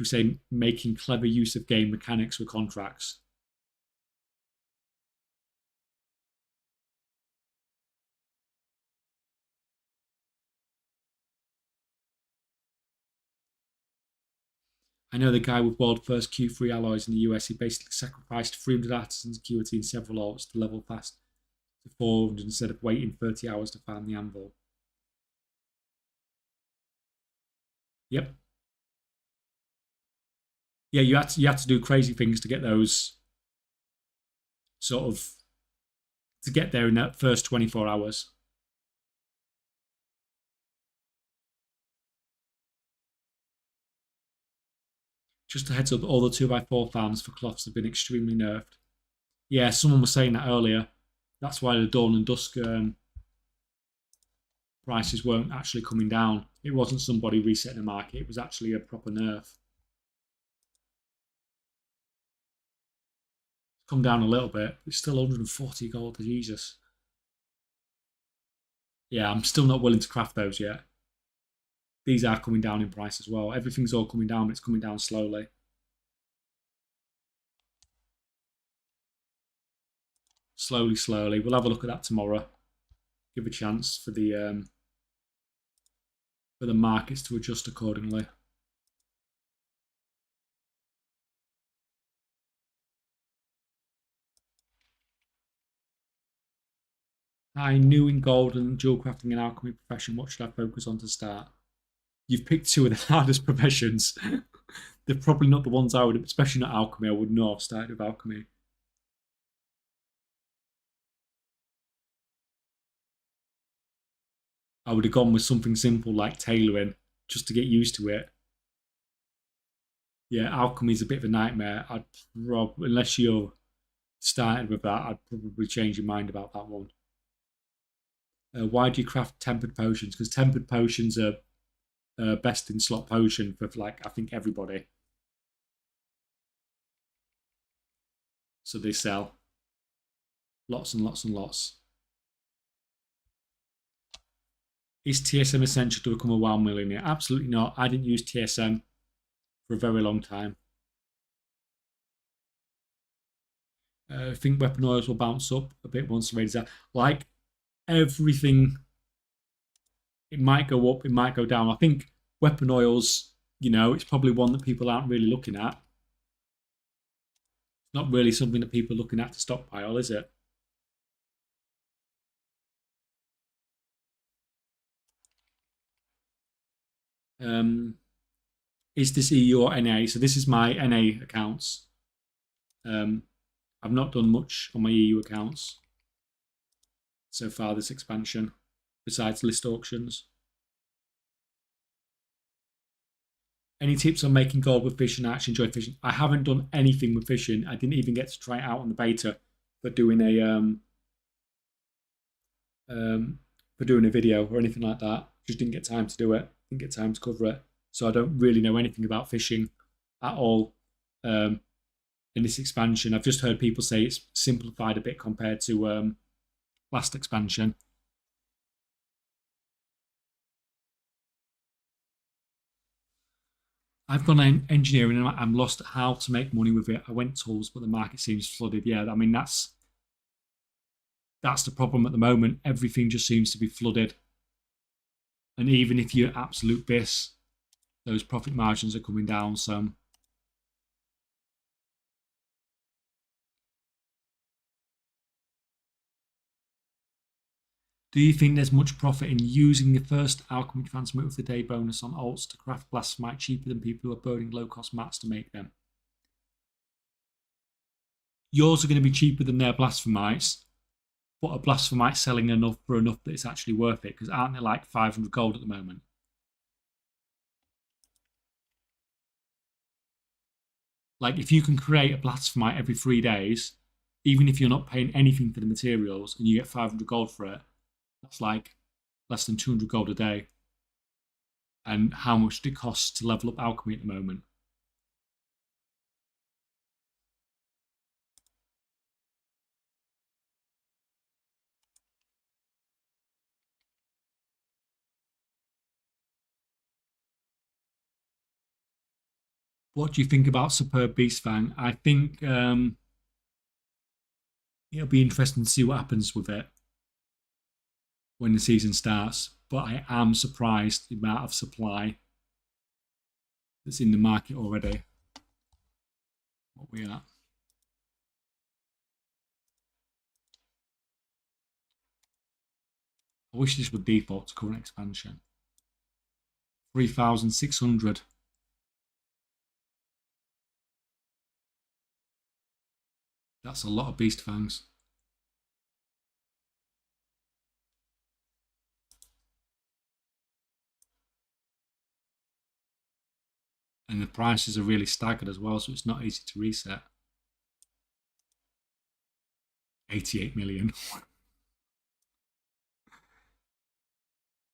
say making clever use of game mechanics with contracts. I know the guy with world first Q3 alloys in the US, he basically sacrificed 300 artisans acuity and several alts to level fast to 400 instead of waiting 30 hours to farm the anvil. Yep. Yeah, you had to do crazy things to get those sort of, to get there in that first 24 hours. Just a heads up, all the 2x4 farms for cloths have been extremely nerfed. Yeah, someone was saying that earlier. That's why the Dawn and Dusk prices weren't actually coming down. It wasn't somebody resetting the market. It was actually a proper nerf. It's come down a little bit. It's still 140 gold. Jesus. Yeah, I'm still not willing to craft those yet. These are coming down in price as well. Everything's all coming down, but it's coming down slowly. Slowly. We'll have a look at that tomorrow. Give a chance for the markets to adjust accordingly. I knew in gold and dual crafting and alchemy profession. What should I focus on to start? You've picked two of the hardest professions. They're probably not the ones I would, especially not alchemy. I would not have started with alchemy. I would have gone with something simple like tailoring, just to get used to it. Yeah, alchemy is a bit of a nightmare. I'd probably, unless you're started with that, I'd probably change your mind about that one. Why do you craft tempered potions? Because tempered potions are best in slot potion for like I think everybody. So they sell lots and lots and lots. Is TSM essential to become a WoW millionaire? Absolutely not. I didn't use TSM for a very long time. I think weapon oils will bounce up a bit once the raid is out. Like everything, it might go up, it might go down. I think weapon oils you know, it's probably one that people aren't really looking at. It's not really something that people are looking at to stockpile, is it? Is this EU or NA? So this is my NA accounts. I've not done much on my EU accounts so far this expansion, besides list auctions. Any tips on making gold with fishing? I actually enjoy fishing. I haven't done anything with fishing. I didn't even get to try it out on the beta for doing a video or anything like that. Just didn't get time to do it. Didn't get time to cover it. So I don't really know anything about fishing at all in this expansion. I've just heard people say it's simplified a bit compared to last expansion. I've gone engineering and I'm lost at how to make money with it. I went tools, but the market seems flooded. Yeah, I mean that's the problem at the moment. Everything just seems to be flooded. And even if you're absolute BIS, those profit margins are coming down some. Do you think there's much profit in using the first alchemy transmit with the day bonus on alts to craft blasphemite cheaper than people who are burning low-cost mats to make them? Yours are going to be cheaper than their blasphemites, but a blasphemite selling enough that it's actually worth it, because aren't they like 500 gold at the moment? Like if you can create a blasphemite every 3 days, even if you're not paying anything for the materials and you get 500 gold for it, that's like less than 200 gold a day. And how much it costs to level up alchemy at the moment? What do you think about Superb Beastfang? I think it'll be interesting to see what happens with it when the season starts. But I am surprised the amount of supply that's in the market already. What we at? I wish this would default to current expansion. 3,600. That's a lot of beast fangs. And the prices are really staggered as well, so it's not easy to reset. 88 million.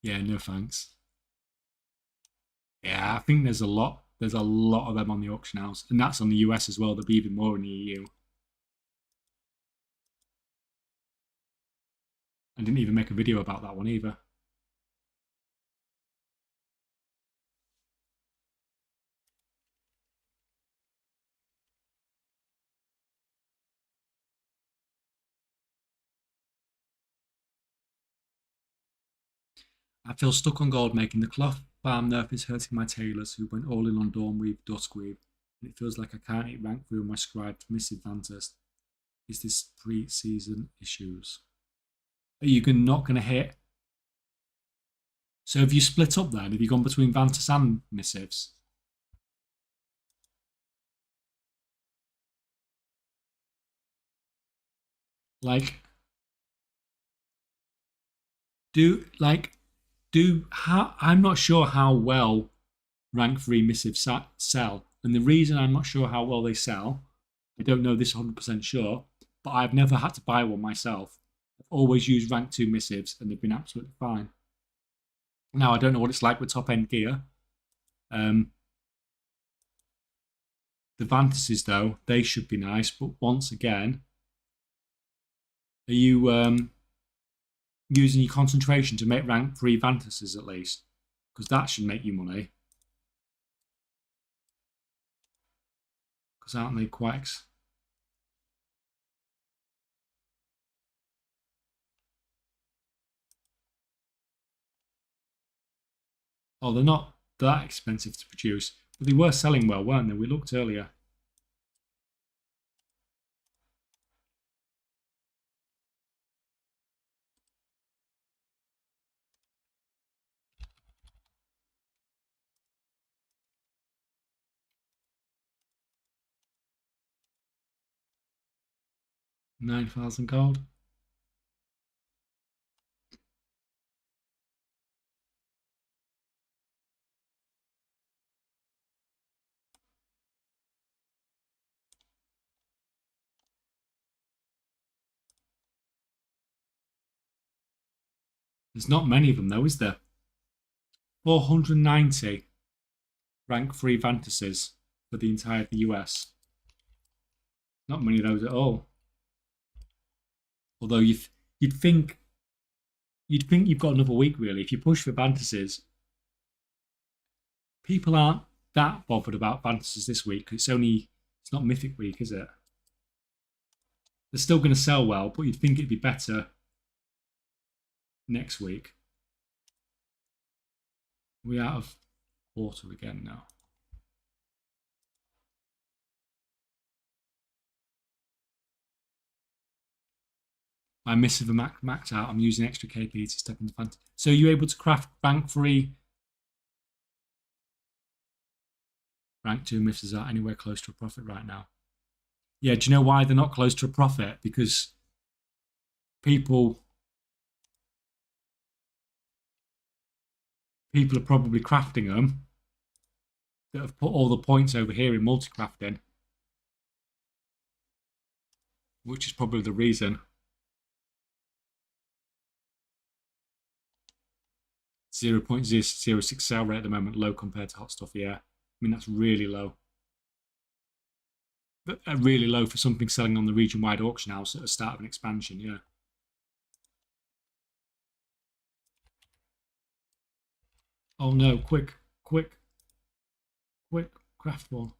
Yeah, no thanks. Yeah, I think there's a lot. There's a lot of them on the auction house, and that's on the US as well. There'll be even more in the EU. I didn't even make a video about that one either. I feel stuck on gold making. The cloth farm nerf is hurting my tailors who went all in on Dawnweave, Duskweave, and it feels like I can't hit rank through my scribed missive Vantas. Is this pre-season issues? Are you not going to hit? So have you split up then? Have you gone between Vantas and missives? Like, I'm not sure how well rank 3 missives sell. And the reason I'm not sure how well they sell, I don't know this 100% sure, but I've never had to buy one myself. I've always used rank 2 missives and they've been absolutely fine. Now, I don't know what it's like with top end gear. The Vantases, though, they should be nice. But once again, are you using your concentration to make rank 3 Vantases at least? Because that should make you money. Because aren't they quacks? Oh, they're not that expensive to produce. But they were selling well, weren't they? We looked earlier. $9,000 gold. There's not many of them though, is there? 490 rank 3 fantasies for the entire US. Not many of those at all. Although you'd think you've got another week really. If you push for fantasies, people aren't that bothered about fantasies this week. It's not Mythic week, is it? They're still going to sell well, but you'd think it'd be better next week. We're out of water again now. My missive maxed out. I'm using extra KP to step into fantasy. So you're able to craft rank 3 rank 2 missives are anywhere close to a profit right now. Yeah, do you know why they're not close to a profit? Because people are probably crafting them that have put all the points over here in multi-crafting, which is probably the reason. 0.006 sale rate at the moment, low compared to hot stuff, yeah. I mean, that's really low. But really low for something selling on the region-wide auction house at the start of an expansion, yeah. Oh no, quick, craft one.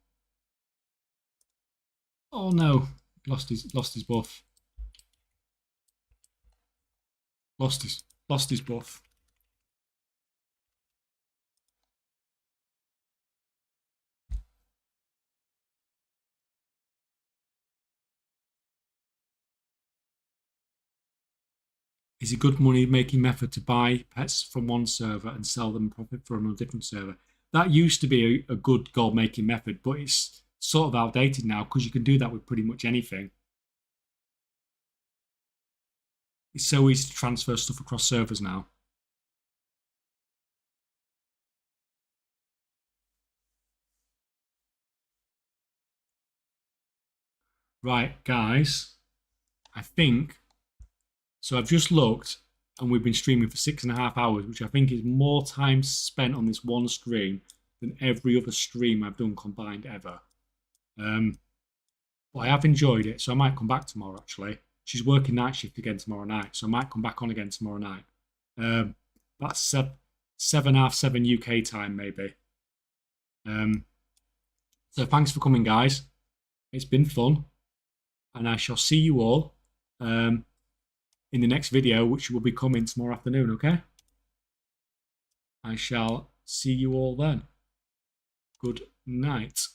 Oh no, lost his buff. Lost his buff. Is it good money making method to buy pets from one server and sell them profit from a different server? That used to be a good gold making method, but it's sort of outdated now because you can do that with pretty much anything. It's so easy to transfer stuff across servers now. Right, guys, I think, so I've just looked and we've been streaming for 6.5 hours, which I think is more time spent on this one stream than every other stream I've done combined ever. But I have enjoyed it, so I might come back tomorrow actually. She's working night shift again tomorrow night, so I might come back on again tomorrow night. That's 7:30 UK time maybe. So thanks for coming, guys. It's been fun, and I shall see you all in the next video, which will be coming tomorrow afternoon, okay? I shall see you all then. Good night.